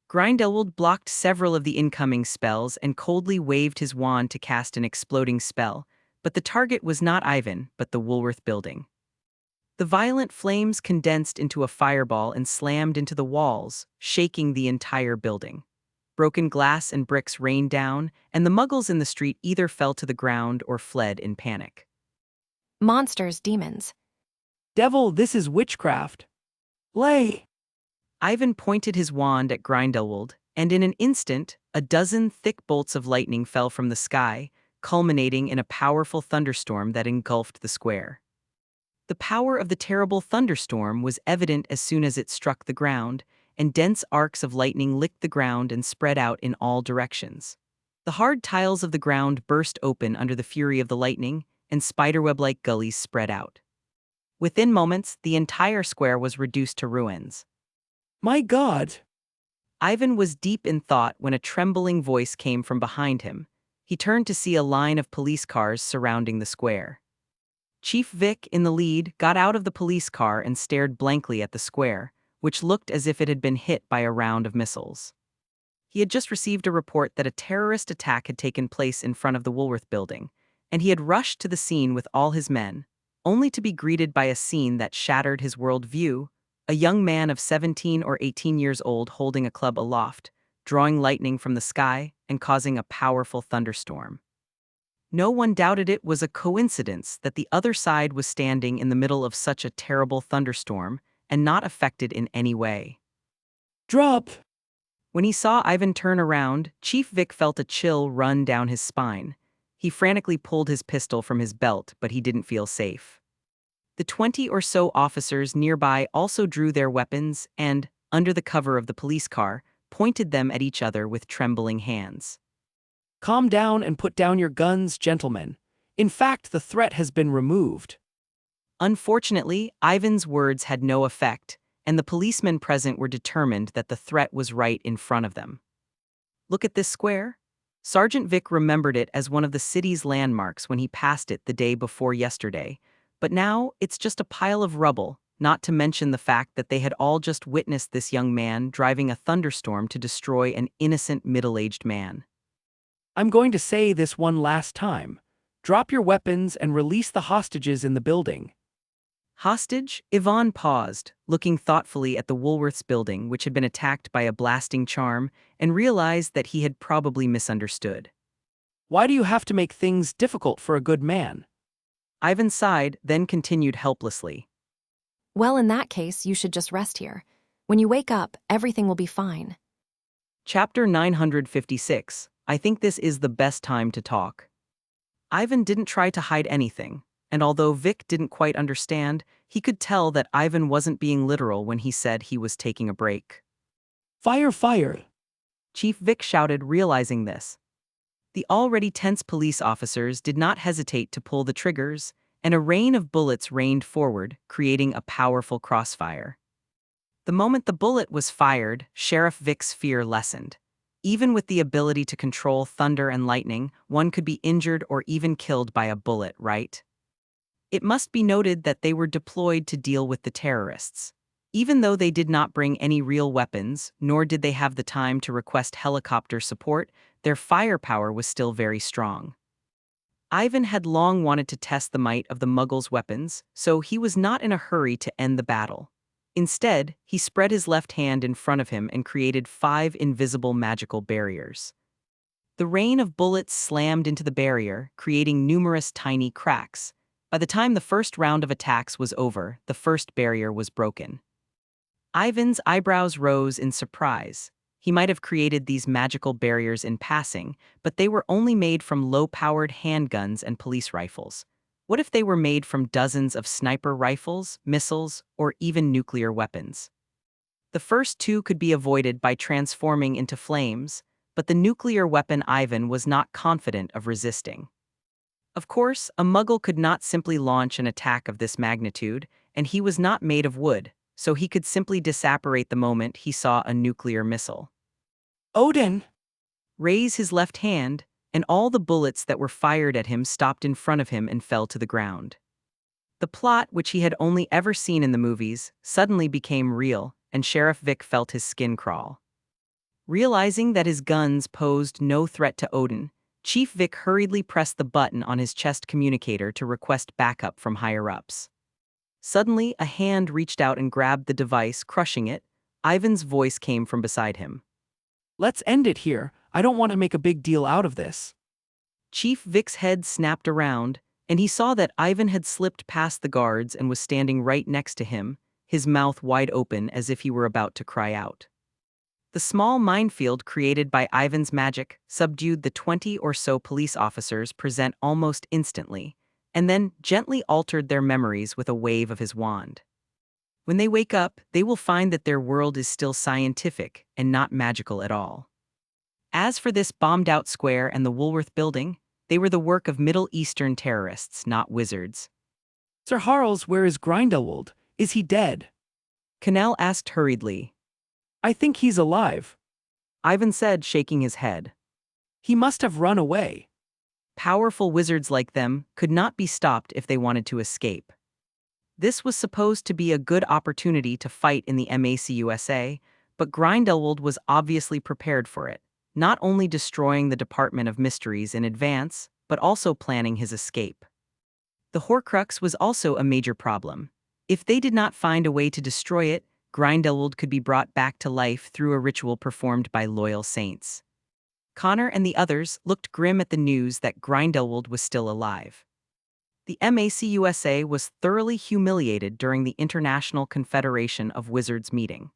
A: Grindelwald blocked several of the incoming spells and coldly waved his wand to cast an exploding spell, but the target was not Ivan, but the Woolworth building. The violent flames condensed into a fireball and slammed into the walls, shaking the entire building. Broken glass and bricks rained down, and the Muggles in the street either fell to the ground or fled in panic.
C: Monsters, demons.
B: Devil, this is witchcraft. Lay.
A: Ivan pointed his wand at Grindelwald, and in an instant, a dozen thick bolts of lightning fell from the sky, culminating in a powerful thunderstorm that engulfed the square. The power of the terrible thunderstorm was evident as soon as it struck the ground, and dense arcs of lightning licked the ground and spread out in all directions. The hard tiles of the ground burst open under the fury of the lightning, and spiderweb-like gullies spread out. Within moments, the entire square was reduced to ruins.
B: My God!
A: Ivan was deep in thought when a trembling voice came from behind him. He turned to see a line of police cars surrounding the square. Chief Vic, in the lead, got out of the police car and stared blankly at the square, which looked as if it had been hit by a round of missiles. He had just received a report that a terrorist attack had taken place in front of the Woolworth building, and he had rushed to the scene with all his men. only to be greeted by a scene that shattered his worldview: a young man of 17 or 18 years old holding a club aloft, drawing lightning from the sky and causing a powerful thunderstorm. No one doubted it was a coincidence that the other side was standing in the middle of such a terrible thunderstorm and not affected in any way.
B: Drop!
A: When he saw Ivan turn around, Chief Vic felt a chill run down his spine. He frantically pulled his pistol from his belt, but he didn't feel safe. The 20 or so officers nearby also drew their weapons and, under the cover of the police car, pointed them at each other with trembling hands.
B: Calm down and put down your guns, gentlemen. In fact, the threat has been removed.
A: Unfortunately, Ivan's words had no effect, and the policemen present were determined that the threat was right in front of them. Look at this square. Sergeant Vic remembered it as one of the city's landmarks when he passed it the day before yesterday, but now it's just a pile of rubble, not to mention the fact that they had all just witnessed this young man driving a thunderstorm to destroy an innocent middle-aged man.
B: I'm going to say this one last time. Drop your weapons and release the hostages in the building.
A: Hostage? Yvonne paused, looking thoughtfully at the Woolworths building, which had been attacked by a blasting charm, and realized that he had probably misunderstood.
B: Why do you have to make things difficult for a good man?
A: Ivan sighed, then continued helplessly.
C: Well, in that case, you should just rest here. When you wake up, everything will be fine.
A: Chapter 956. I think this is the best time to talk. Ivan didn't try to hide anything, and although Vic didn't quite understand, he could tell that Ivan wasn't being literal when he said he was taking a break.
B: Fire, fire!
A: Chief Vic shouted, realizing this. The already tense police officers did not hesitate to pull the triggers, and a rain of bullets rained forward, creating a powerful crossfire. The moment the bullet was fired, Sheriff Vic's fear lessened. Even with the ability to control thunder and lightning, one could be injured or even killed by a bullet, right? It must be noted that they were deployed to deal with the terrorists. Even though they did not bring any real weapons, nor did they have the time to request helicopter support, their firepower was still very strong. Ivan had long wanted to test the might of the Muggles' weapons, so he was not in a hurry to end the battle. Instead, he spread his left hand in front of him and created 5 invisible magical barriers. The rain of bullets slammed into the barrier, creating numerous tiny cracks. By the time the first round of attacks was over, the first barrier was broken. Ivan's eyebrows rose in surprise. He might have created these magical barriers in passing, but they were only made from low-powered handguns and police rifles. What if they were made from dozens of sniper rifles, missiles, or even nuclear weapons? The first 2 could be avoided by transforming into flames, but the nuclear weapon Ivan was not confident of resisting. Of course, a Muggle could not simply launch an attack of this magnitude, and he was not made of wood, so he could simply disapparate the moment he saw a nuclear missile.
B: Odin!
A: Raise his left hand, and all the bullets that were fired at him stopped in front of him and fell to the ground. The plot, which he had only ever seen in the movies, suddenly became real, and Sheriff Vic felt his skin crawl. Realizing that his guns posed no threat to Odin, Chief Vic hurriedly pressed the button on his chest communicator to request backup from higher-ups. Suddenly, a hand reached out and grabbed the device, crushing it. Ivan's voice came from beside him.
B: Let's end it here. I don't want to make a big deal out of this.
A: Chief Vic's head snapped around, and he saw that Ivan had slipped past the guards and was standing right next to him, his mouth wide open as if he were about to cry out. The small minefield created by Ivan's magic subdued the 20 or so police officers present almost instantly, and then gently altered their memories with a wave of his wand. When they wake up, they will find that their world is still scientific and not magical at all. As for this bombed-out square and the Woolworth building, they were the work of Middle Eastern terrorists, not wizards.
B: Sir Harles, where is Grindelwald? Is he dead?
A: Cannell asked hurriedly.
B: I think he's alive.
A: Ivan said, shaking his head.
B: He must have run away.
A: Powerful wizards like them could not be stopped if they wanted to escape. This was supposed to be a good opportunity to fight in the MACUSA, but Grindelwald was obviously prepared for it, not only destroying the Department of Mysteries in advance, but also planning his escape. The Horcrux was also a major problem. If they did not find a way to destroy it, Grindelwald could be brought back to life through a ritual performed by loyal saints. Connor and the others looked grim at the news that Grindelwald was still alive. The MACUSA was thoroughly humiliated during the International Confederation of Wizards meeting.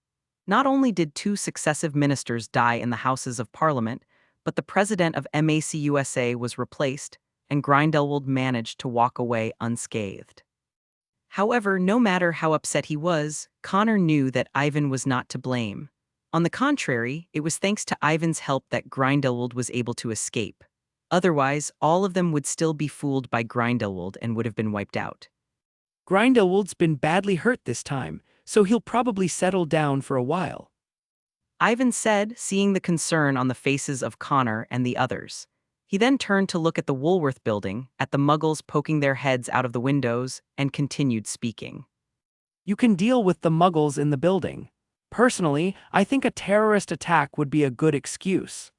A: Not only did 2 successive ministers die in the Houses of Parliament, but the president of MACUSA was replaced, and Grindelwald managed to walk away unscathed. However, no matter how upset he was, Connor knew that Ivan was not to blame. On the contrary, it was thanks to Ivan's help that Grindelwald was able to escape. Otherwise, all of them would still be fooled by Grindelwald and would have been wiped out.
B: Grindelwald's been badly hurt this time, so he'll probably settle down for a while.
A: Ivan said, seeing the concern on the faces of Connor and the others. He then turned to look at the Woolworth building, at the muggles poking their heads out of the windows, and continued speaking.
B: You can deal with the muggles in the building. Personally, I think a terrorist attack would be a good excuse.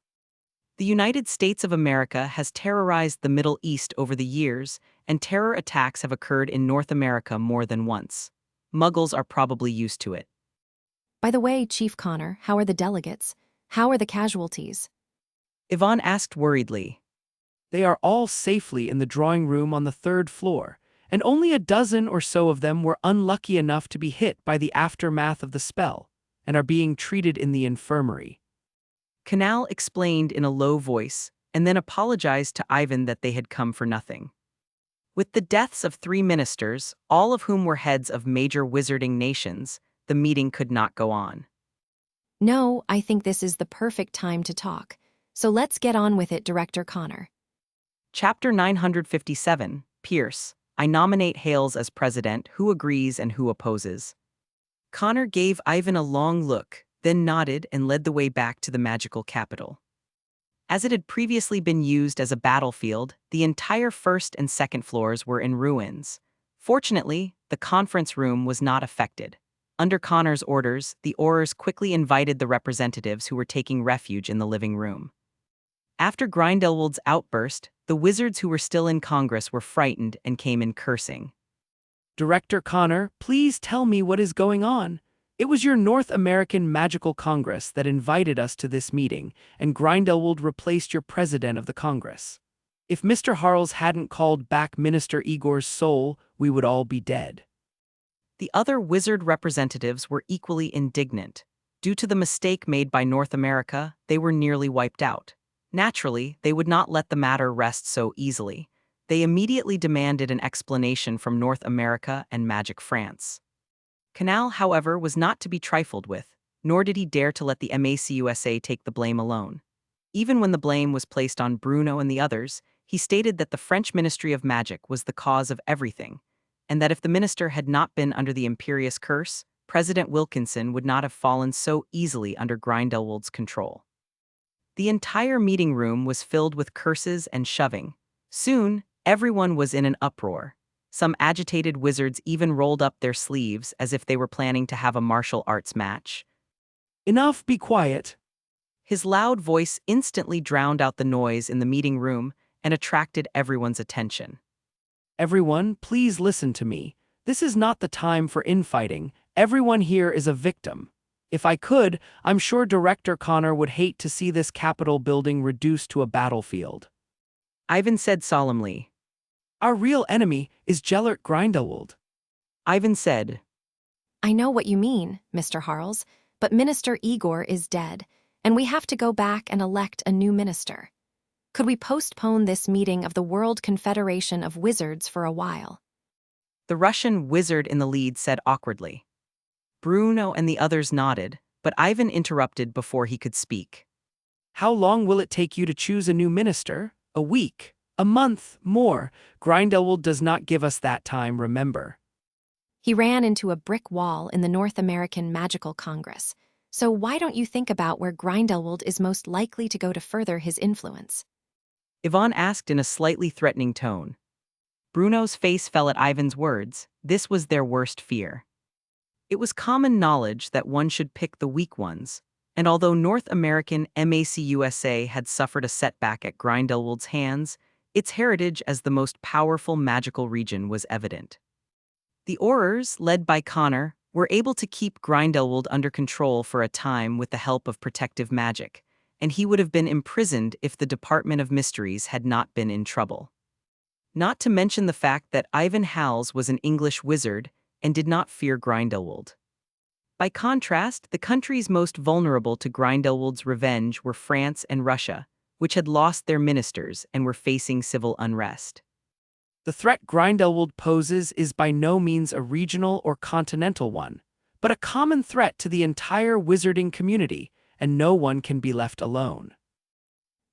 A: The United States of America has terrorized the Middle East over the years, and terror attacks have occurred in North America more than once. Muggles are probably used to it.
C: By the way, Chief Connor, how are the delegates? How are the casualties?
A: Yvonne asked worriedly.
B: They are all safely in the drawing room on the 3rd floor, and only a dozen or so of them were unlucky enough to be hit by the aftermath of the spell, and are being treated in the infirmary.
A: Canal explained in a low voice, and then apologized to Ivan that they had come for nothing. With the deaths of 3 ministers, all of whom were heads of major wizarding nations, the meeting could not go on.
C: No, I think this is the perfect time to talk. So let's get on with it, Director Connor.
A: Chapter 957, Pierce. I nominate Hales as president. Who agrees and who opposes? Connor gave Ivan a long look, then nodded and led the way back to the magical capital. As it had previously been used as a battlefield, the entire 1st and 2nd floors were in ruins. Fortunately, the conference room was not affected. Under Connor's orders, the Aurors quickly invited the representatives who were taking refuge in the living room. After Grindelwald's outburst, the wizards who were still in Congress were frightened and came in cursing.
B: Director Connor, please tell me what is going on. It was your North American Magical Congress that invited us to this meeting, and Grindelwald replaced your president of the Congress. If Mr. Harles hadn't called back Minister Igor's soul, we would all be dead.
A: The other wizard representatives were equally indignant. Due to the mistake made by North America, they were nearly wiped out. Naturally, they would not let the matter rest so easily. They immediately demanded an explanation from North America and Magic France. Canal, however, was not to be trifled with, nor did he dare to let the MACUSA take the blame alone. Even when the blame was placed on Bruno and the others, he stated that the French Ministry of Magic was the cause of everything, and that if the minister had not been under the imperious curse, President Wilkinson would not have fallen so easily under Grindelwald's control. The entire meeting room was filled with curses and shoving. Soon, everyone was in an uproar. Some agitated wizards even rolled up their sleeves as if they were planning to have a martial arts match.
B: Enough, be quiet.
A: His loud voice instantly drowned out the noise in the meeting room and attracted everyone's attention.
B: Everyone, please listen to me. This is not the time for infighting. Everyone here is a victim. If I could, I'm sure Director Connor would hate to see this Capitol building reduced to a battlefield.
A: Ivan said solemnly.
B: Our real enemy is Gellert Grindelwald.
A: Ivan said.
C: I know what you mean, Mr. Harles, but Minister Igor is dead, and we have to go back and elect a new minister. Could we postpone this meeting of the World Confederation of Wizards for a while?
A: The Russian wizard in the lead said awkwardly. Bruno and the others nodded, but Ivan interrupted before he could speak.
B: How long will it take you to choose a new minister? A week? A month? More? Grindelwald does not give us that time, remember.
C: He ran into a brick wall in the North American Magical Congress. So why don't you think about where Grindelwald is most likely to go to further his influence?
A: Yvonne asked in a slightly threatening tone. Bruno's face fell at Ivan's words. This was their worst fear. It was common knowledge that one should pick the weak ones, and although North American MACUSA had suffered a setback at Grindelwald's hands, its heritage as the most powerful magical region was evident. The Aurors, led by Connor, were able to keep Grindelwald under control for a time with the help of protective magic, and he would have been imprisoned if the Department of Mysteries had not been in trouble. Not to mention the fact that Ivan Hals was an English wizard and did not fear Grindelwald. By contrast, the countries most vulnerable to Grindelwald's revenge were France and Russia, which had lost their ministers and were facing civil unrest.
B: The threat Grindelwald poses is by no means a regional or continental one, but a common threat to the entire wizarding community, and no one can be left alone.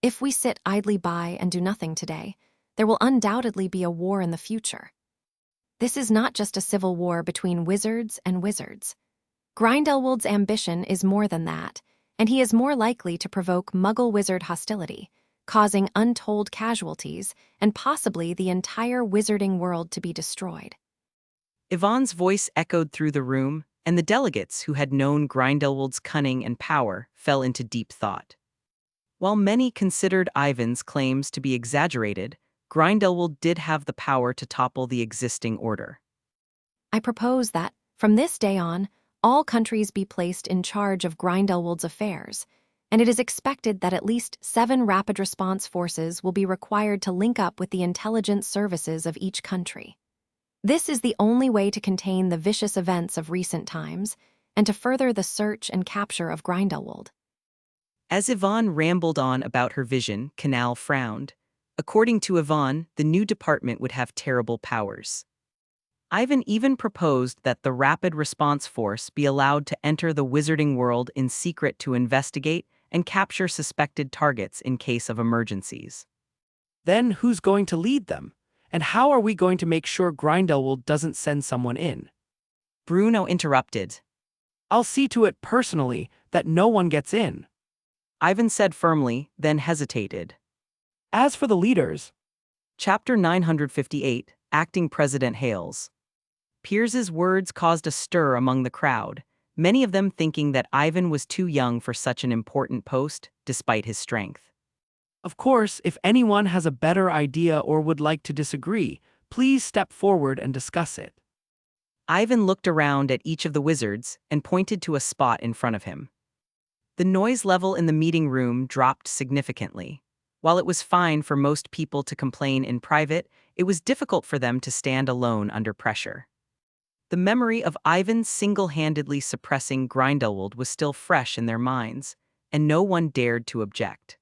C: If we sit idly by and do nothing today, there will undoubtedly be a war in the future. This is not just a civil war between wizards and wizards. Grindelwald's ambition is more than that, and he is more likely to provoke Muggle-wizard hostility, causing untold casualties and possibly the entire wizarding world to be destroyed.
A: Yvonne's voice echoed through the room, and the delegates who had known Grindelwald's cunning and power fell into deep thought. While many considered Ivan's claims to be exaggerated, Grindelwald did have the power to topple the existing order.
C: I propose that, from this day on, all countries be placed in charge of Grindelwald's affairs, and it is expected that at least 7 rapid response forces will be required to link up with the intelligence services of each country. This is the only way to contain the vicious events of recent times and to further the search and capture of Grindelwald.
A: As Yvonne rambled on about her vision, Canal frowned. According to Yvonne, the new department would have terrible powers. Ivan even proposed that the Rapid Response Force be allowed to enter the wizarding world in secret to investigate and capture suspected targets in case of emergencies.
B: Then who's going to lead them? And how are we going to make sure Grindelwald doesn't send someone in?
A: Bruno interrupted.
B: I'll see to it personally that no one gets in.
A: Ivan said firmly, then hesitated.
B: As for the leaders,
A: Chapter 958, Acting President Hales. Piers's words caused a stir among the crowd, many of them thinking that Ivan was too young for such an important post, despite his strength.
B: of course, if anyone has a better idea or would like to disagree, please step forward and discuss it.
A: Ivan looked around at each of the wizards and pointed to a spot in front of him. The noise level in the meeting room dropped significantly. While it was fine for most people to complain in private, it was difficult for them to stand alone under pressure. The memory of Ivan single-handedly suppressing Grindelwald was still fresh in their minds, and no one dared to object.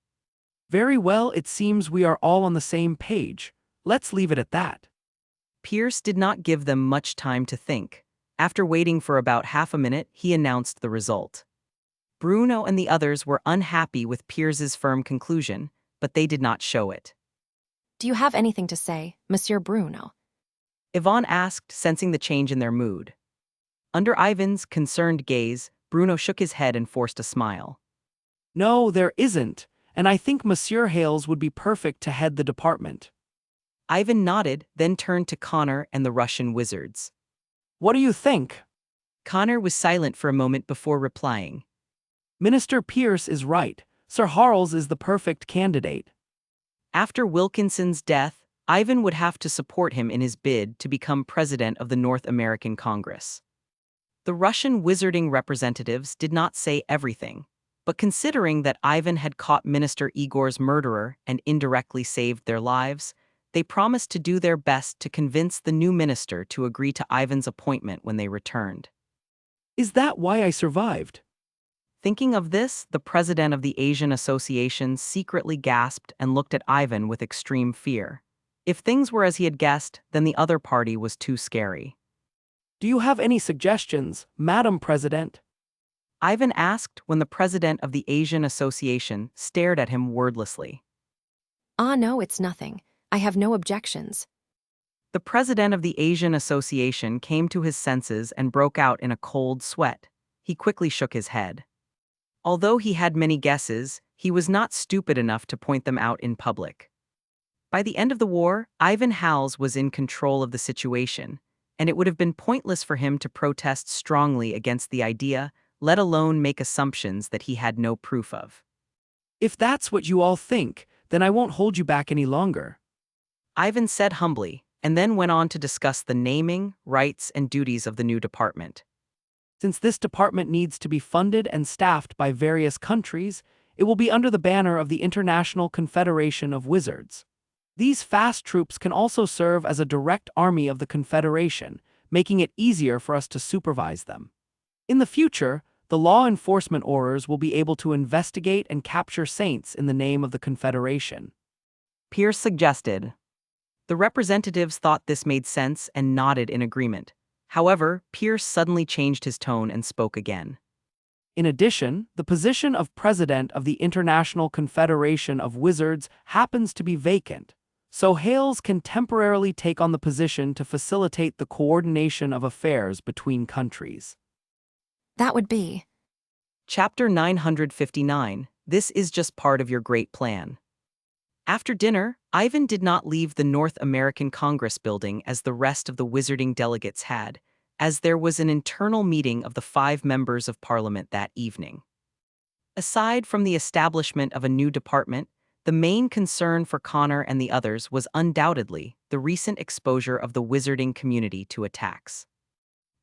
B: Very well, it seems we are all on the same page. Let's leave it at that.
A: Pierce did not give them much time to think. After waiting for about half a minute, he announced the result. Bruno and the others were unhappy with Pierce's firm conclusion, but they did not show it.
C: Do you have anything to say, Monsieur Bruno?
A: Yvonne asked, sensing the change in their mood. Under Ivan's concerned gaze, Bruno shook his head and forced a smile.
B: No, there isn't, and I think Monsieur Hales would be perfect to head the department.
A: Ivan nodded, then turned to Connor and the Russian wizards.
B: What do you think?
A: Connor was silent for a moment before replying.
B: Minister Pierce is right. Sir Harles is the perfect candidate.
A: After Wilkinson's death, Ivan would have to support him in his bid to become president of the North American Congress. The Russian wizarding representatives did not say everything, but considering that Ivan had caught Minister Igor's murderer and indirectly saved their lives, they promised to do their best to convince the new minister to agree to Ivan's appointment when they returned.
B: Is that why I survived?
A: Thinking of this, the president of the Asian Association secretly gasped and looked at Ivan with extreme fear. If things were as he had guessed, then the other party was too scary.
B: Do you have any suggestions, Madam President?
A: Ivan asked when the president of the Asian Association stared at him wordlessly.
C: Ah, no, it's nothing. I have no objections.
A: The president of the Asian Association came to his senses and broke out in a cold sweat. He quickly shook his head. Although he had many guesses, he was not stupid enough to point them out in public. By the end of the war, Ivan Hals was in control of the situation, and it would have been pointless for him to protest strongly against the idea, let alone make assumptions that he had no proof of.
B: If that's what you all think, then I won't hold you back any longer.
A: Ivan said humbly, and then went on to discuss the naming, rights, and duties of the new department.
B: Since this department needs to be funded and staffed by various countries, it will be under the banner of the International Confederation of Wizards. These fast troops can also serve as a direct army of the Confederation, making it easier for us to supervise them. In the future, the law enforcement orders will be able to investigate and capture saints in the name of the Confederation.
A: Pierce suggested. The representatives thought this made sense and nodded in agreement. However, Pierce suddenly changed his tone and spoke again.
B: In addition, the position of president of the International Confederation of Wizards happens to be vacant, so Hales can temporarily take on the position to facilitate the coordination of affairs between countries.
C: That would be.
A: Chapter 959. This is just part of your great plan. After dinner, Ivan did not leave the North American Congress building as the rest of the wizarding delegates had, as there was an internal meeting of the 5 members of Parliament that evening. Aside from the establishment of a new department, the main concern for Connor and the others was undoubtedly the recent exposure of the wizarding community to attacks.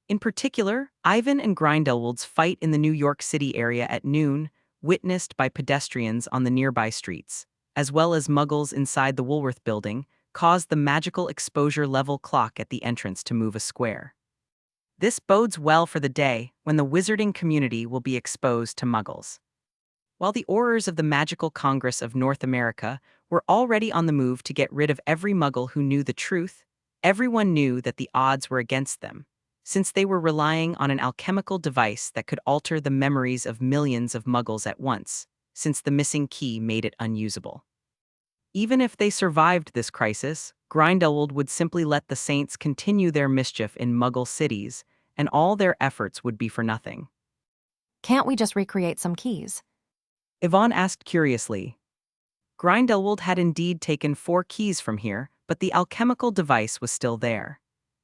A: In particular, Ivan and Grindelwald's fight in the New York City area at noon, witnessed by pedestrians on the nearby streets, as well as Muggles inside the Woolworth building, caused the magical exposure level clock at the entrance to move a square. This bodes well for the day when the wizarding community will be exposed to Muggles. While the Aurors of the Magical Congress of North America were already on the move to get rid of every Muggle who knew the truth, everyone knew that the odds were against them, since they were relying on an alchemical device that could alter the memories of millions of Muggles at once, since the missing key made it unusable. Even if they survived this crisis, Grindelwald would simply let the Saints continue their mischief in Muggle cities, and all their efforts would be for nothing.
C: Can't we just recreate some keys?
A: Yvonne asked curiously. Grindelwald had indeed taken 4 keys from here, but the alchemical device was still there.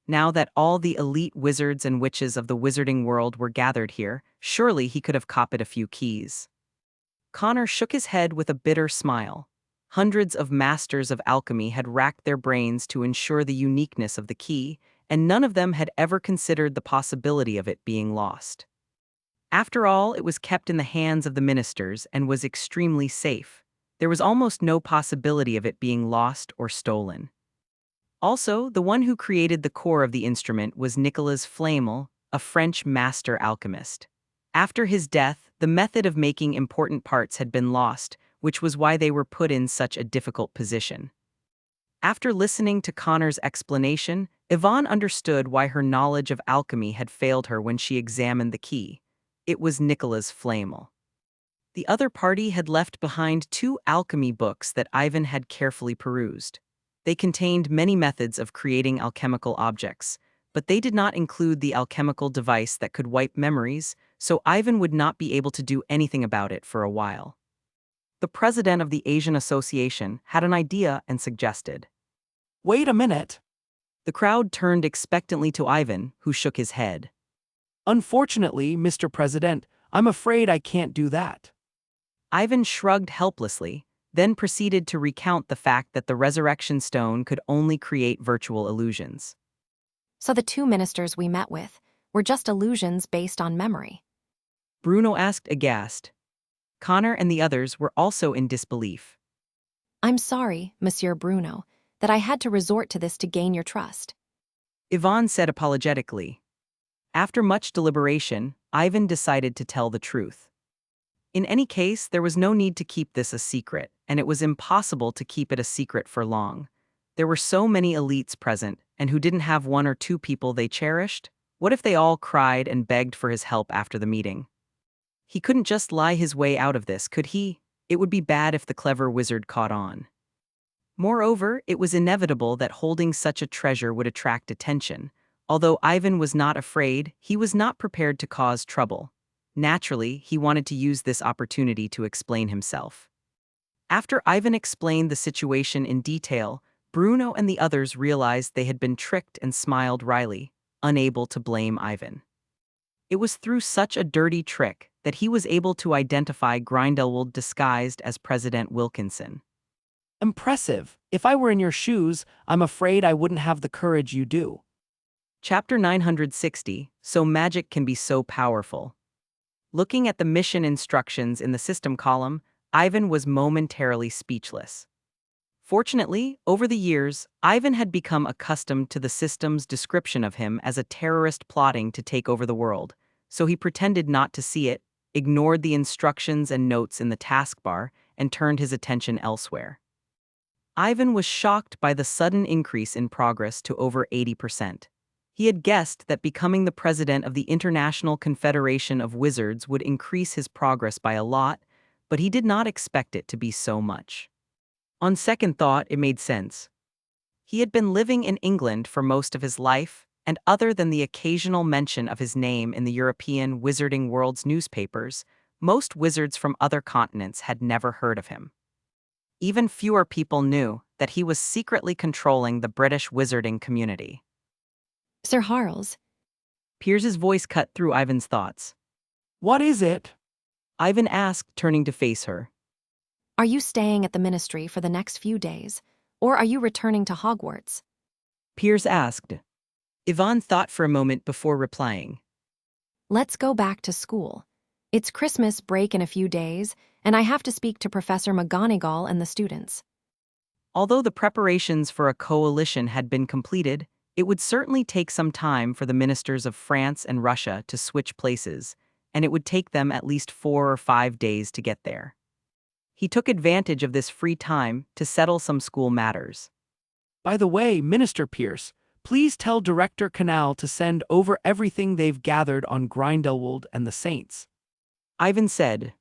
A: Now that all the elite wizards and witches of the wizarding world were gathered here, surely he could have copied a few keys. Connor shook his head with a bitter smile. Hundreds of masters of alchemy had racked their brains to ensure the uniqueness of the key, and none of them had ever considered the possibility of it being lost. After all, it was kept in the hands of the ministers and was extremely safe. There was almost no possibility of it being lost or stolen. Also, the one who created the core of the instrument was Nicolas Flamel, a French master alchemist. After his death, the method of making important parts had been lost, which was why they were put in such a difficult position. After listening to Connor's explanation, Yvonne understood why her knowledge of alchemy had failed her when she examined the key. It was Nicolas Flamel. The other party had left behind 2 alchemy books that Ivan had carefully perused. They contained many methods of creating alchemical objects, but they did not include the alchemical device that could wipe memories, so Ivan would not be able to do anything about it for a while. The president of the Asian Association had an idea and suggested.
B: Wait a minute.
A: The crowd turned expectantly to Ivan, who shook his head.
B: Unfortunately, Mr. President, I'm afraid I can't do that.
A: Ivan shrugged helplessly, then proceeded to recount the fact that the resurrection stone could only create virtual illusions.
C: So the 2 ministers we met with were just illusions based on memory.
A: Bruno asked aghast. Connor and the others were also in disbelief.
C: I'm sorry, Monsieur Bruno, that I had to resort to this to gain your trust.
A: Yvonne said apologetically. After much deliberation, Ivan decided to tell the truth. In any case, there was no need to keep this a secret, and it was impossible to keep it a secret for long. There were so many elites present, and who didn't have 1 or 2 people they cherished? What if they all cried and begged for his help after the meeting? He couldn't just lie his way out of this, could he? It would be bad if the clever wizard caught on. Moreover, it was inevitable that holding such a treasure would attract attention. Although Ivan was not afraid, he was not prepared to cause trouble. Naturally, he wanted to use this opportunity to explain himself. After Ivan explained the situation in detail, Bruno and the others realized they had been tricked and smiled wryly, unable to blame Ivan. It was through such a dirty trick that he was able to identify Grindelwald disguised as President Wilkinson.
B: Impressive. If I were in your shoes, I'm afraid I wouldn't have the courage you do.
A: Chapter 960, So Magic Can Be So Powerful. Looking at the mission instructions in the system column, Ivan was momentarily speechless. Fortunately, over the years, Ivan had become accustomed to the system's description of him as a terrorist plotting to take over the world, so he pretended not to see it, ignored the instructions and notes in the taskbar, and turned his attention elsewhere. Ivan was shocked by the sudden increase in progress to over 80%. He had guessed that becoming the president of the International Confederation of Wizards would increase his progress by a lot, but he did not expect it to be so much. On second thought, it made sense. He had been living in England for most of his life, and other than the occasional mention of his name in the European Wizarding World's newspapers, most wizards from other continents had never heard of him. Even fewer people knew that he was secretly controlling the British wizarding community.
C: Sir Harles,
A: Piers's voice cut through Ivan's thoughts.
B: What is it?
A: Ivan asked, turning to face her.
C: are you staying at the ministry for the next few days, or are you returning to Hogwarts?
A: Piers asked. Ivan thought for a moment before replying.
C: Let's go back to school. It's Christmas break in a few days, and I have to speak to Professor McGonagall and the students.
A: Although the preparations for a coalition had been completed, it would certainly take some time for the ministers of France and Russia to switch places, and it would take them at least 4 or 5 days to get there. He took advantage of this free time to settle some school matters.
B: By the way, Minister Pierce, please tell Director Canal to send over everything they've gathered on Grindelwald and the Saints.
A: Ivan said.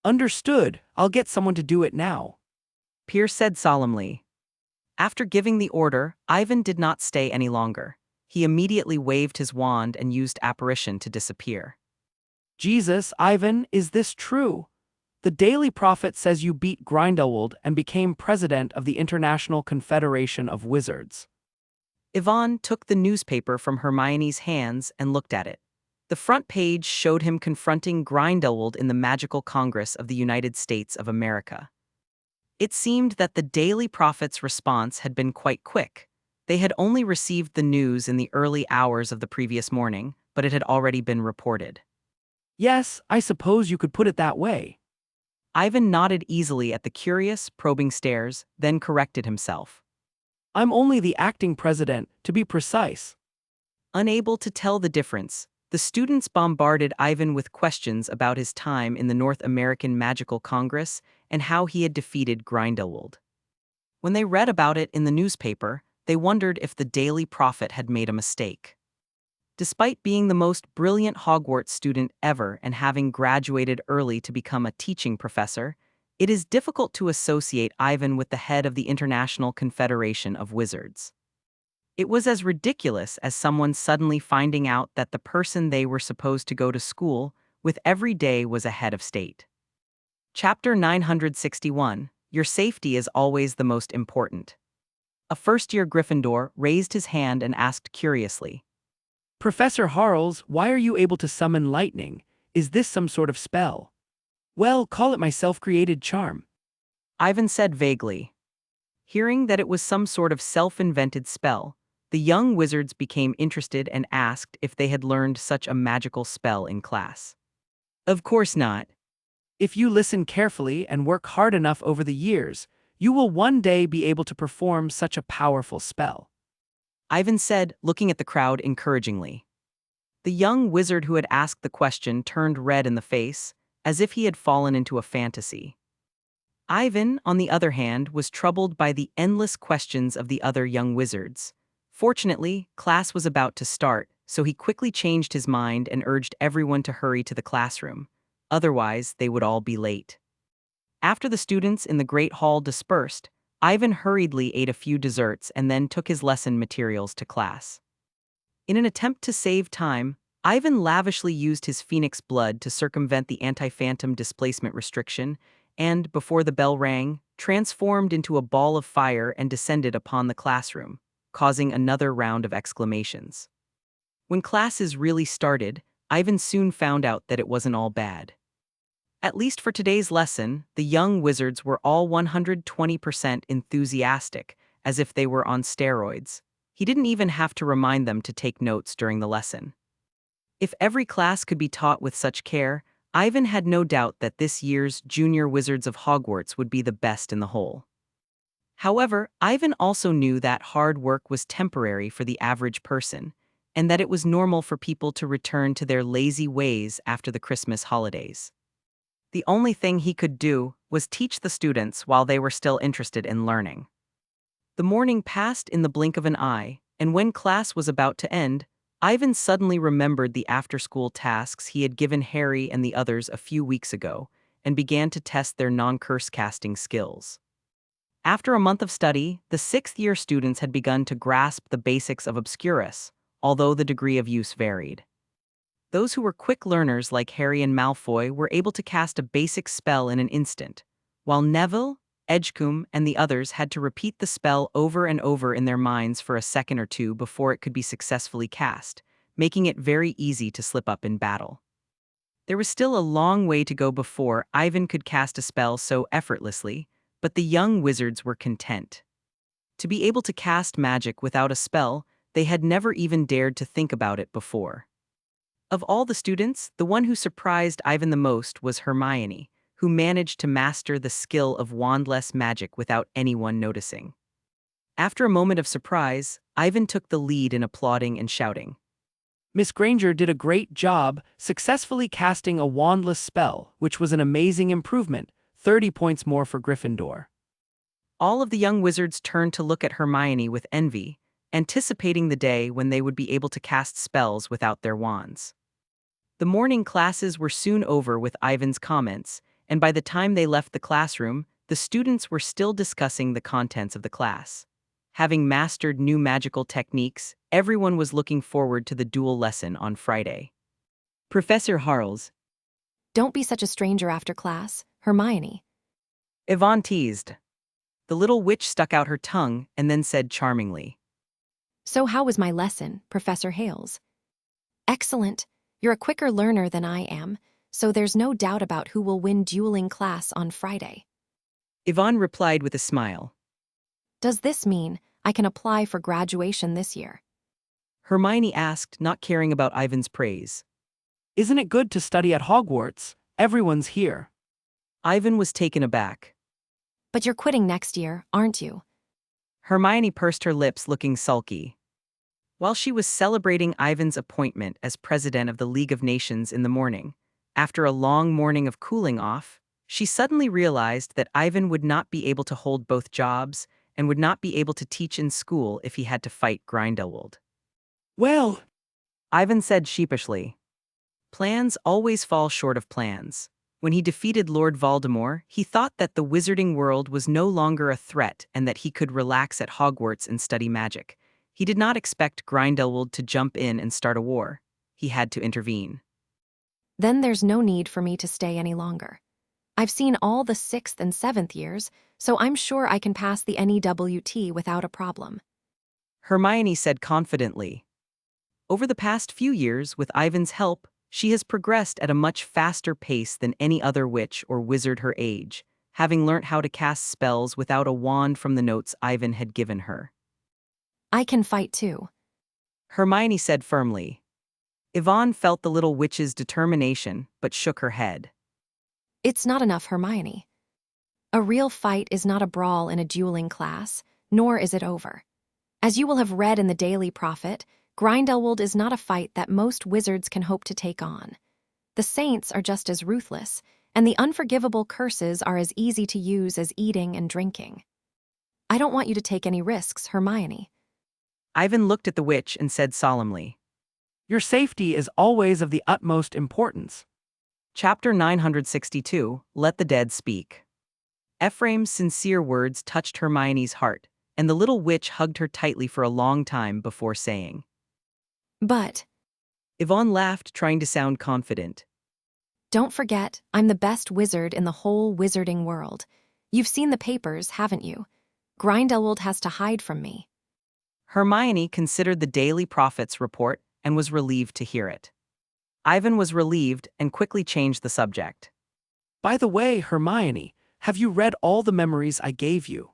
B: Understood. I'll get someone to do it now.
A: Pierce said solemnly. After giving the order, Ivan did not stay any longer. He immediately waved his wand and used apparition to disappear.
B: Jesus, Ivan, is this true? The Daily Prophet says you beat Grindelwald and became president of the International Confederation of Wizards.
A: Ivan took the newspaper from Hermione's hands and looked at it. The front page showed him confronting Grindelwald in the Magical Congress of the United States of America. It seemed that the Daily Prophet's response had been quite quick. They had only received the news in the early hours of the previous morning, but it had already been reported.
B: Yes, I suppose you could put it that way.
A: Ivan nodded easily at the curious, probing stares, then corrected himself.
B: I'm only the acting president, to be precise.
A: Unable to tell the difference, the students bombarded Ivan with questions about his time in the North American Magical Congress and how he had defeated Grindelwald. When they read about it in the newspaper, they wondered if the Daily Prophet had made a mistake. Despite being the most brilliant Hogwarts student ever and having graduated early to become a teaching professor, it is difficult to associate Ivan with the head of the International Confederation of Wizards. It was as ridiculous as someone suddenly finding out that the person they were supposed to go to school with every day was a head of state. Chapter 961, Your Safety is Always the Most Important. A first-year Gryffindor raised his hand and asked curiously,
B: Professor Harles, why are you able to summon lightning? Is this some sort of spell? Well, call it my self-created charm.
A: Ivan said vaguely. Hearing that it was some sort of self-invented spell, the young wizards became interested and asked if they had learned such a magical spell in class. Of course not.
B: If you listen carefully and work hard enough over the years, you will one day be able to perform such a powerful spell.
A: Ivan said, looking at the crowd encouragingly. The young wizard who had asked the question turned red in the face, as if he had fallen into a fantasy. Ivan, on the other hand, was troubled by the endless questions of the other young wizards. Fortunately, class was about to start, so he quickly changed his mind and urged everyone to hurry to the classroom. Otherwise, they would all be late. After the students in the Great Hall dispersed, Ivan hurriedly ate a few desserts and then took his lesson materials to class. In an attempt to save time, Ivan lavishly used his phoenix blood to circumvent the anti-phantom displacement restriction and, before the bell rang, transformed into a ball of fire and descended upon the classroom, causing another round of exclamations. When classes really started, Ivan soon found out that it wasn't all bad. At least for today's lesson, the young wizards were all 120% enthusiastic, as if they were on steroids. He didn't even have to remind them to take notes during the lesson. If every class could be taught with such care, Ivan had no doubt that this year's Junior Wizards of Hogwarts would be the best in the whole. However, Ivan also knew that hard work was temporary for the average person, and that it was normal for people to return to their lazy ways after the Christmas holidays. The only thing he could do was teach the students while they were still interested in learning. The morning passed in the blink of an eye, and when class was about to end, Ivan suddenly remembered the after-school tasks he had given Harry and the others a few weeks ago, and began to test their non-curse casting skills. After a month of study, the sixth-year students had begun to grasp the basics of Obscurus, although the degree of use varied. Those who were quick learners like Harry and Malfoy were able to cast a basic spell in an instant, while Neville, Edgecombe, and the others had to repeat the spell over and over in their minds for a second or two before it could be successfully cast, making it very easy to slip up in battle. There was still a long way to go before Ivan could cast a spell so effortlessly, but the young wizards were content. To be able to cast magic without a spell, they had never even dared to think about it before. Of all the students, the one who surprised Ivan the most was Hermione, who managed to master the skill of wandless magic without anyone noticing. After a moment of surprise, Ivan took the lead in applauding and shouting.
B: Miss Granger did a great job successfully casting a wandless spell, which was an amazing improvement, 30 points more for Gryffindor.
A: All of the young wizards turned to look at Hermione with envy, anticipating the day when they would be able to cast spells without their wands. The morning classes were soon over with Ivan's comments, and by the time they left the classroom, the students were still discussing the contents of the class. Having mastered new magical techniques, everyone was looking forward to the duel lesson on Friday. Professor Harles,
C: Don't be such a stranger after class, Hermione.
A: Yvonne teased. The little witch stuck out her tongue and then said charmingly,
C: So how was my lesson, Professor Hales? Excellent. You're a quicker learner than I am, so there's no doubt about who will win dueling class on Friday.
A: Yvonne replied with a smile.
C: Does this mean I can apply for graduation this year?
A: Hermione asked, not caring about Ivan's praise.
B: Isn't it good to study at Hogwarts? Everyone's here.
A: Ivan was taken aback.
C: But you're quitting next year, aren't you?
A: Hermione pursed her lips, looking sulky. While she was celebrating Ivan's appointment as president of the League of Nations in the morning, after a long morning of cooling off, she suddenly realized that Ivan would not be able to hold both jobs and would not be able to teach in school if he had to fight Grindelwald.
B: Well,
A: Ivan said sheepishly. Plans always fall short of plans. When he defeated Lord Voldemort, he thought that the wizarding world was no longer a threat and that he could relax at Hogwarts and study magic. He did not expect Grindelwald to jump in and start a war. He had to intervene.
C: Then there's no need for me to stay any longer. I've seen all the 6th and 7th years, so I'm sure I can pass the NEWT without a problem.
A: Hermione said confidently. Over the past few years, with Ivan's help, she has progressed at a much faster pace than any other witch or wizard her age, having learnt how to cast spells without a wand from the notes Ivan had given her.
C: I can fight too.
A: Hermione said firmly. Yvonne felt the little witch's determination, but shook her head.
C: It's not enough, Hermione. A real fight is not a brawl in a dueling class, nor is it over. As you will have read in the Daily Prophet, Grindelwald is not a fight that most wizards can hope to take on. The saints are just as ruthless, and the unforgivable curses are as easy to use as eating and drinking. I don't want you to take any risks, Hermione.
A: Ivan looked at the witch and said solemnly.
B: your safety is always of the utmost importance.
A: Chapter 962, Let the Dead Speak. Ephraim's sincere words touched Hermione's heart, and the little witch hugged her tightly for a long time before saying.
C: But
A: Yvonne laughed, trying to sound confident.
C: don't forget, I'm the best wizard in the whole wizarding world. You've seen the papers, haven't you? Grindelwald has to hide from me.
A: Hermione considered the Daily Prophet's report and was relieved to hear it. Ivan was relieved and quickly changed the subject.
B: By the way, Hermione, have you read all the memories I gave you?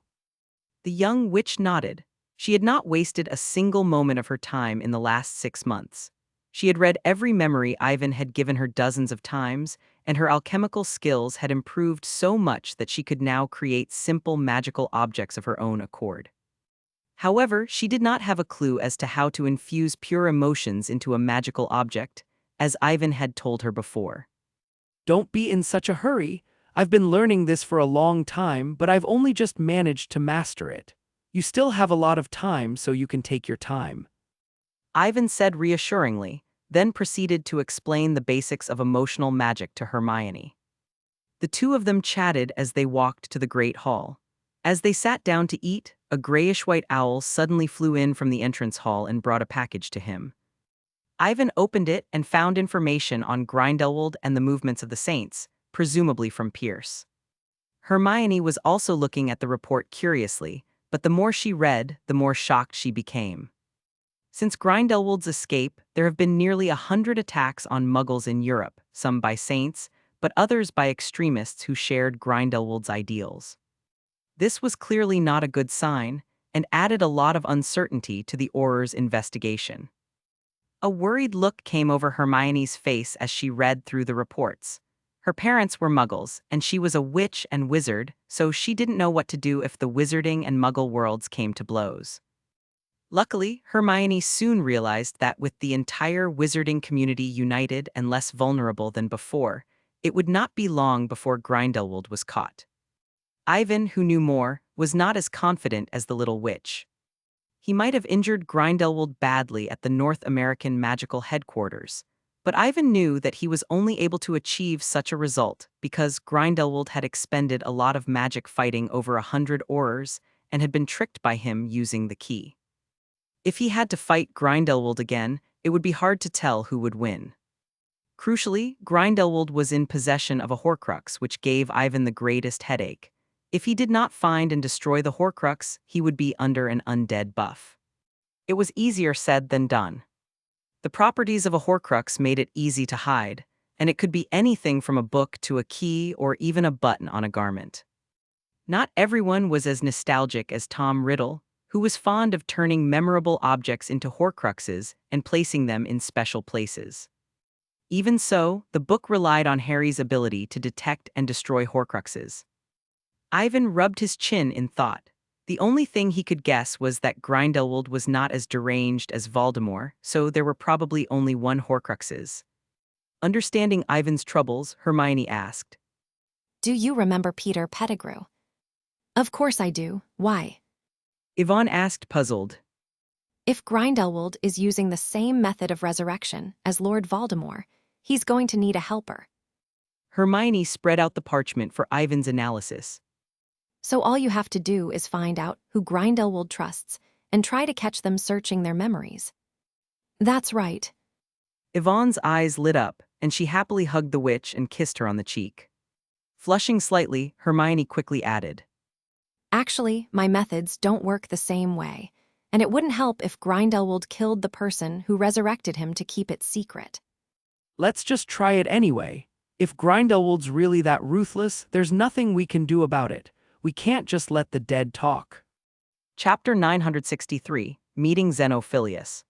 A: The young witch nodded. She had not wasted a single moment of her time in the last 6 months. She had read every memory Ivan had given her dozens of times, and her alchemical skills had improved so much that she could now create simple magical objects of her own accord. However, she did not have a clue as to how to infuse pure emotions into a magical object, as Ivan had told her before.
B: Don't be in such a hurry. I've been learning this for a long time, but I've only just managed to master it. You still have a lot of time, so you can take your time.
A: Ivan said reassuringly, then proceeded to explain the basics of emotional magic to Hermione. The two of them chatted as they walked to the Great Hall. As they sat down to eat, a grayish-white owl suddenly flew in from the entrance hall and brought a package to him. Ivan opened it and found information on Grindelwald and the movements of the saints, presumably from Pierce. Hermione was also looking at the report curiously, but the more she read, the more shocked she became. Since Grindelwald's escape, there have been nearly 100 attacks on Muggles in Europe, some by saints, but others by extremists who shared Grindelwald's ideals. This was clearly not a good sign, and added a lot of uncertainty to the Auror's investigation. A worried look came over Hermione's face as she read through the reports. Her parents were Muggles, and she was a witch and wizard, so she didn't know what to do if the wizarding and Muggle worlds came to blows. Luckily, Hermione soon realized that with the entire wizarding community united and less vulnerable than before, it would not be long before Grindelwald was caught. Ivan, who knew more, was not as confident as the little witch. He might have injured Grindelwald badly at the North American magical headquarters, but Ivan knew that he was only able to achieve such a result because Grindelwald had expended a lot of magic fighting over 100 Aurors and had been tricked by him using the key. If he had to fight Grindelwald again, it would be hard to tell who would win. Crucially, Grindelwald was in possession of a Horcrux, which gave Ivan the greatest headache. If he did not find and destroy the Horcrux, he would be under an undead buff. It was easier said than done. The properties of a Horcrux made it easy to hide, and it could be anything from a book to a key or even a button on a garment. Not everyone was as nostalgic as Tom Riddle, who was fond of turning memorable objects into Horcruxes and placing them in special places. Even so, the book relied on Harry's ability to detect and destroy Horcruxes. Ivan rubbed his chin in thought. The only thing he could guess was that Grindelwald was not as deranged as Voldemort, so there were probably only one Horcruxes. Understanding Ivan's troubles, Hermione asked,
C: Do you remember Peter Pettigrew? Of course I do. Why?
A: Yvonne asked, puzzled.
C: If Grindelwald is using the same method of resurrection as Lord Voldemort, he's going to need a helper.
A: Hermione spread out the parchment for Ivan's analysis.
C: So all you have to do is find out who Grindelwald trusts and try to catch them searching their memories. That's right.
A: Yvonne's eyes lit up, and she happily hugged the witch and kissed her on the cheek. Flushing slightly, Hermione quickly added,
C: Actually, my methods don't work the same way, and it wouldn't help if Grindelwald killed the person who resurrected him to keep it secret.
B: Let's just try it anyway. If Grindelwald's really that ruthless, there's nothing we can do about it. We can't just let the dead talk.
A: Chapter 963, Meeting Xenophilius.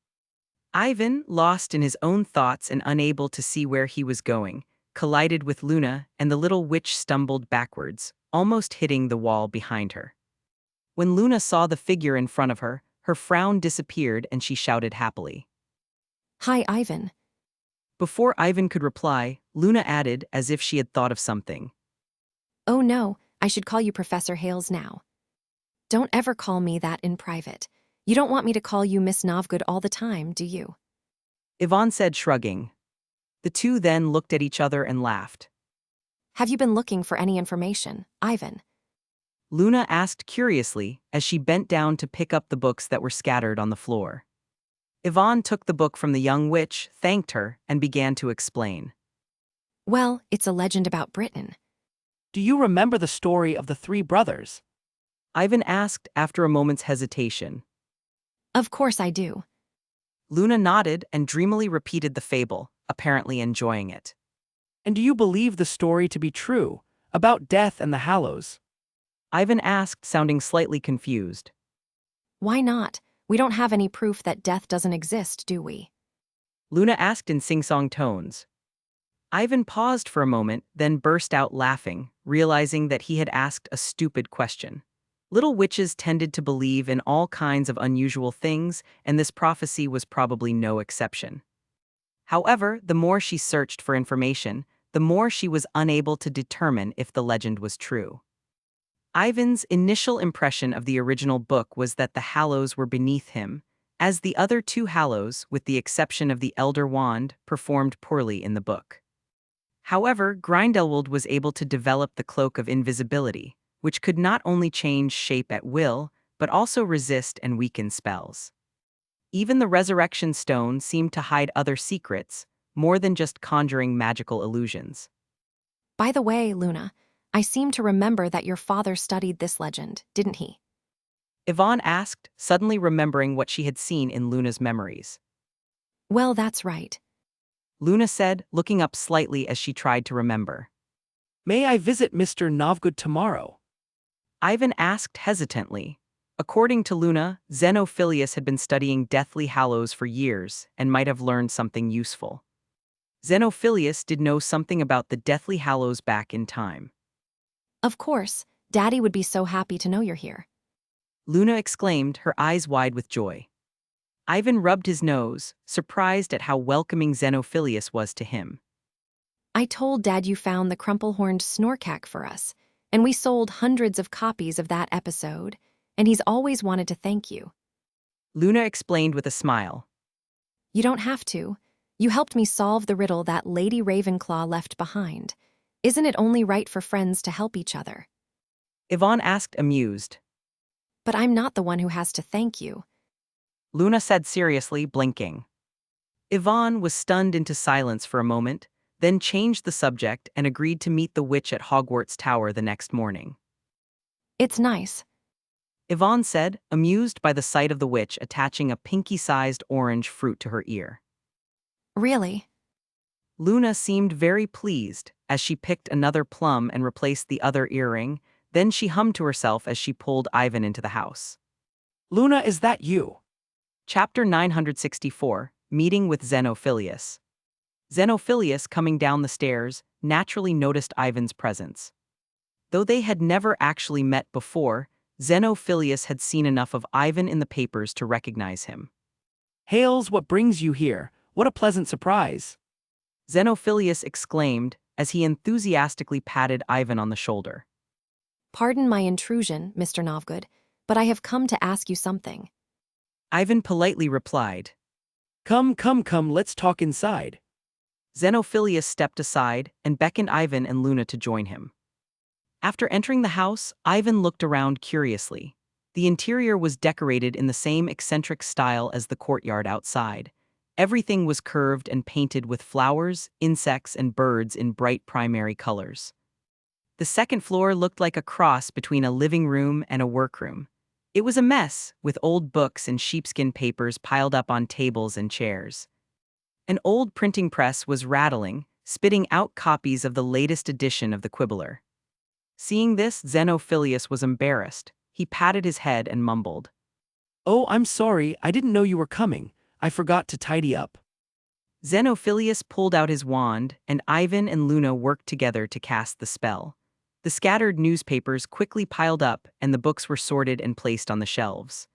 A: Ivan, lost in his own thoughts and unable to see where he was going, collided with Luna, and the little witch stumbled backwards, almost hitting the wall behind her. When Luna saw the figure in front of her, her frown disappeared and she shouted happily.
C: Hi, Ivan.
A: Before Ivan could reply, Luna added, as if she had thought of something.
C: Oh no, I should call you Professor Hales now. Don't ever call me that in private. You don't want me to call you Miss Novgood all the time, do you?
A: Yvonne said, shrugging. The two then looked at each other and laughed.
C: Have you been looking for any information, Ivan?
A: Luna asked curiously as she bent down to pick up the books that were scattered on the floor. Yvonne took the book from the young witch, thanked her, and began to explain.
C: Well, it's a legend about Britain.
B: Do you remember the story of the three brothers?
A: Ivan asked after a moment's hesitation.
C: Of course I do.
A: Luna nodded and dreamily repeated the fable, apparently enjoying it.
B: And do you believe the story to be true? About death and the Hallows.
A: Ivan asked, sounding slightly confused.
C: Why not? We don't have any proof that death doesn't exist, do we?
A: Luna asked in sing-song tones. Ivan paused for a moment, then burst out laughing, realizing that he had asked a stupid question. Little witches tended to believe in all kinds of unusual things, and this prophecy was probably no exception. However, the more she searched for information, the more she was unable to determine if the legend was true. Ivan's initial impression of the original book was that the Hallows were beneath him, as the other two Hallows, with the exception of the Elder Wand, performed poorly in the book. However, Grindelwald was able to develop the Cloak of Invisibility, which could not only change shape at will, but also resist and weaken spells. Even the Resurrection Stone seemed to hide other secrets, more than just conjuring magical illusions.
C: By the way, Luna, I seem to remember that your father studied this legend, didn't he?
A: Yvonne asked, suddenly remembering what she had seen in Luna's memories.
C: Well, that's right.
A: Luna said, looking up slightly as she tried to remember.
B: May I visit Mr. Novgod tomorrow?
A: Ivan asked hesitantly. According to Luna, Xenophilius had been studying Deathly Hallows for years and might have learned something useful. Xenophilius did know something about the Deathly Hallows back in time.
C: Of course, Daddy would be so happy to know you're here.
A: Luna exclaimed, her eyes wide with joy. Ivan rubbed his nose, surprised at how welcoming Xenophilius was to him.
C: I told Dad you found the crumple-horned snorkack for us, and we sold hundreds of copies of that episode, and he's always wanted to thank you.
A: Luna explained with a smile.
C: You don't have to. You helped me solve the riddle that Lady Ravenclaw left behind. Isn't it only right for friends to help each other?
A: Yvonne asked, amused.
C: But I'm not the one who has to thank you.
A: Luna said seriously, blinking. Yvonne was stunned into silence for a moment, then changed the subject and agreed to meet the witch at Hogwarts Tower the next morning.
C: It's nice.
A: Yvonne said, amused by the sight of the witch attaching a pinky-sized orange fruit to her ear.
C: Really?
A: Luna seemed very pleased as she picked another plum and replaced the other earring, then she hummed to herself as she pulled Ivan into the house.
B: Luna, is that you?
A: Chapter 964, Meeting with Xenophilius. Xenophilius, coming down the stairs, naturally noticed Ivan's presence. Though they had never actually met before, Xenophilius had seen enough of Ivan in the papers to recognize him.
B: Hails, what brings you here? What a pleasant surprise.
A: Xenophilius exclaimed as he enthusiastically patted Ivan on the shoulder.
C: Pardon my intrusion, Mr. Novgod, but I have come to ask you something.
A: Ivan politely replied.
B: Come, let's talk inside.
A: Xenophilius stepped aside and beckoned Ivan and Luna to join him. After entering the house, Ivan looked around curiously. The interior was decorated in the same eccentric style as the courtyard outside. Everything was curved and painted with flowers, insects, and birds in bright primary colors. The second floor looked like a cross between a living room and a workroom. It was a mess, with old books and sheepskin papers piled up on tables and chairs. An old printing press was rattling, spitting out copies of the latest edition of the Quibbler. Seeing this, Xenophilius was embarrassed. He patted his head and mumbled.
B: Oh, I'm sorry, I didn't know you were coming. I forgot to tidy up.
A: Xenophilius pulled out his wand, and Ivan and Luna worked together to cast the spell. The scattered newspapers quickly piled up, and the books were sorted and placed on the shelves.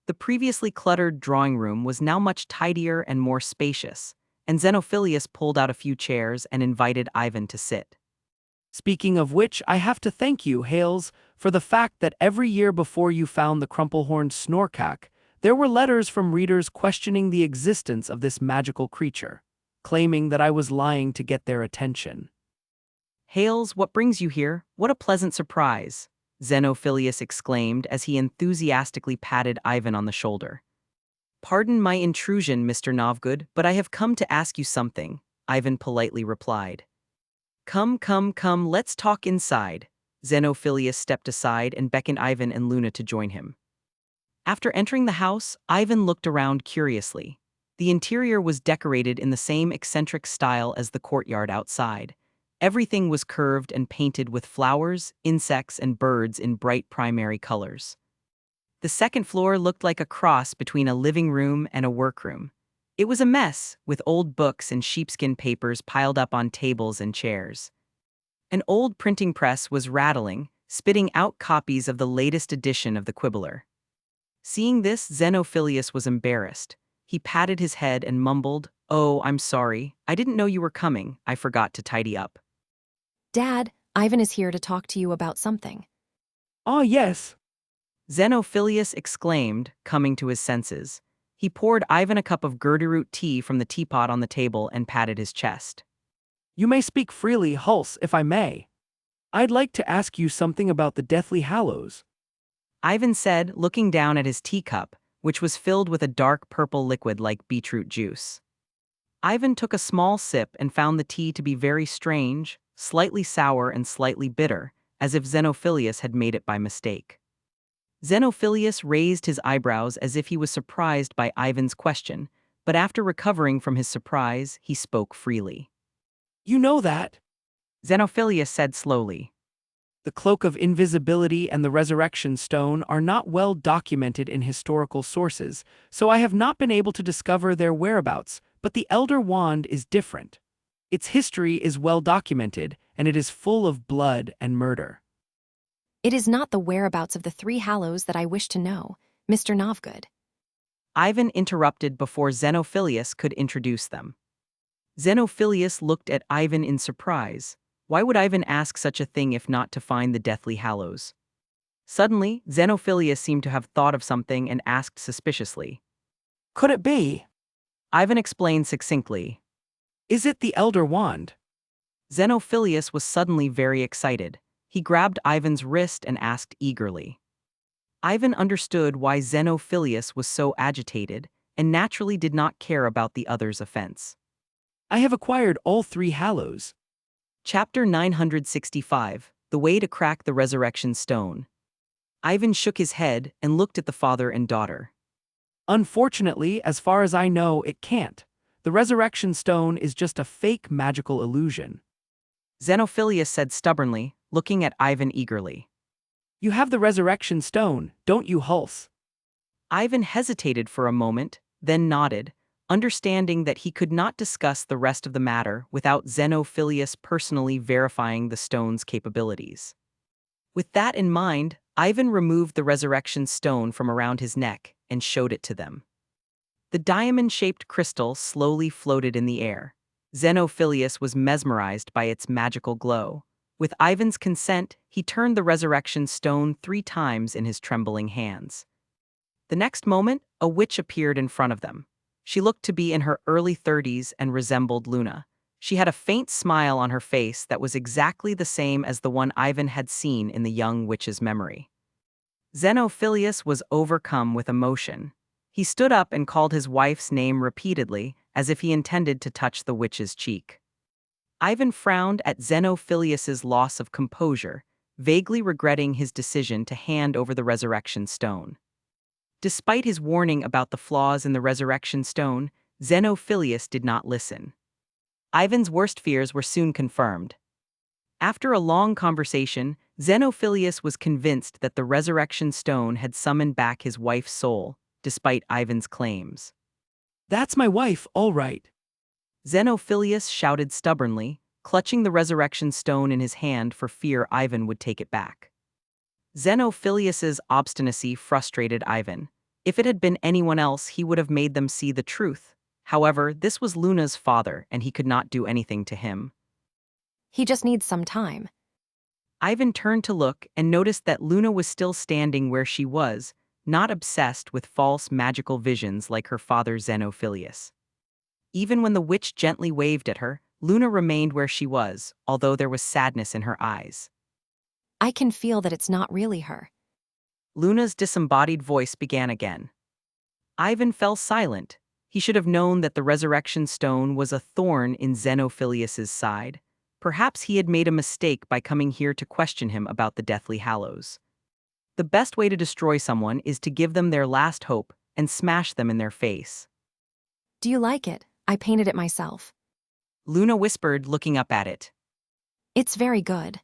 A: The previously cluttered drawing room was now much tidier and more spacious, and Xenophilius pulled out a few chairs and invited Ivan to sit.
B: Speaking of which, I have to thank you, Hales, for the fact that every year before you found the crumple-horned snorkack, there were letters from readers questioning the existence of this magical creature, claiming that I was lying to get their attention.
A: Hales, what brings you here? What a pleasant surprise, Xenophilius exclaimed as he enthusiastically patted Ivan on the shoulder. Pardon my intrusion, Mr. Novgod, but I have come to ask you something, Ivan politely replied. Come, let's talk inside. Xenophilius stepped aside and beckoned Ivan and Luna to join him. After entering the house, Ivan looked around curiously. The interior was decorated in the same eccentric style as the courtyard outside. Everything was curved and painted with flowers, insects, and birds in bright primary colors. The second floor looked like a cross between a living room and a workroom. It was a mess, with old books and sheepskin papers piled up on tables and chairs. An old printing press was rattling, spitting out copies of the latest edition of the Quibbler. Seeing this, Xenophilius was embarrassed. He patted his head and mumbled, "Oh, I'm sorry. I didn't know you were coming. I forgot to tidy up."
C: Dad, Ivan is here to talk to you about something.
B: Ah, yes.
A: Xenophilius exclaimed, coming to his senses. He poured Ivan a cup of girdleroot tea from the teapot on the table and patted his chest.
B: You may speak freely, Hulse, if I may. I'd like to ask you something about the Deathly Hallows.
A: Ivan said, looking down at his teacup, which was filled with a dark purple liquid like beetroot juice. Ivan took a small sip and found the tea to be very strange, slightly sour and slightly bitter, as if Xenophilius had made it by mistake. Xenophilius raised his eyebrows as if he was surprised by Ivan's question, but after recovering from his surprise, he spoke freely.
B: You know that.
A: Xenophilius said slowly.
B: The Cloak of Invisibility and the Resurrection Stone are not well documented in historical sources, so I have not been able to discover their whereabouts, but the Elder Wand is different. Its history is well documented, and it is full of blood and murder.
C: It is not the whereabouts of the three Hallows that I wish to know, Mr. Novgod.
A: Ivan interrupted before Xenophilius could introduce them. Xenophilius looked at Ivan in surprise. Why would Ivan ask such a thing if not to find the Deathly Hallows? Suddenly, Xenophilius seemed to have thought of something and asked suspiciously.
B: Could it be?
A: Ivan explained succinctly.
B: Is it the Elder Wand?
A: Xenophilius was suddenly very excited. He grabbed Ivan's wrist and asked eagerly. Ivan understood why Xenophilius was so agitated and naturally did not care about the other's offense.
B: I have acquired all three Hallows.
A: Chapter 965, The Way to Crack the Resurrection Stone. Ivan shook his head and looked at the father and daughter.
B: Unfortunately, as far as I know, it can't. The Resurrection Stone is just a fake magical illusion.
A: Xenophilius said stubbornly, looking at Ivan eagerly.
B: You have the Resurrection Stone, don't you, Hulse?
A: Ivan hesitated for a moment, then nodded, understanding that he could not discuss the rest of the matter without Xenophilius personally verifying the stone's capabilities. With that in mind, Ivan removed the resurrection stone from around his neck and showed it to them. The diamond-shaped crystal slowly floated in the air. Xenophilius was mesmerized by its magical glow. With Ivan's consent, he turned the resurrection stone 3 times in his trembling hands. The next moment, a witch appeared in front of them. She looked to be in her early 30s and resembled Luna. She had a faint smile on her face that was exactly the same as the one Ivan had seen in the young witch's memory. Xenophilius was overcome with emotion. He stood up and called his wife's name repeatedly, as if he intended to touch the witch's cheek. Ivan frowned at Xenophilius's loss of composure, vaguely regretting his decision to hand over the resurrection stone. Despite his warning about the flaws in the resurrection stone, Xenophilius did not listen. Ivan's worst fears were soon confirmed. After a long conversation, Xenophilius was convinced that the resurrection stone had summoned back his wife's soul, despite Ivan's claims.
B: That's my wife, all right.
A: Xenophilius shouted stubbornly, clutching the resurrection stone in his hand for fear Ivan would take it back. Xenophilius's obstinacy frustrated Ivan. If it had been anyone else, he would have made them see the truth. However, this was Luna's father, and he could not do anything to him.
C: He just needs some time.
A: Ivan turned to look and noticed that Luna was still standing where she was, not obsessed with false magical visions like her father Xenophilius. Even when the witch gently waved at her, Luna remained where she was, although there was sadness in her eyes.
C: I can feel that it's not really her.
A: Luna's disembodied voice began again. Ivan fell silent. He should have known that the resurrection stone was a thorn in Xenophilius's side. Perhaps he had made a mistake by coming here to question him about the Deathly Hallows. The best way to destroy someone is to give them their last hope and smash them in their face.
C: Do you like it? I painted it myself.
A: Luna whispered, looking up at it.
C: It's very good.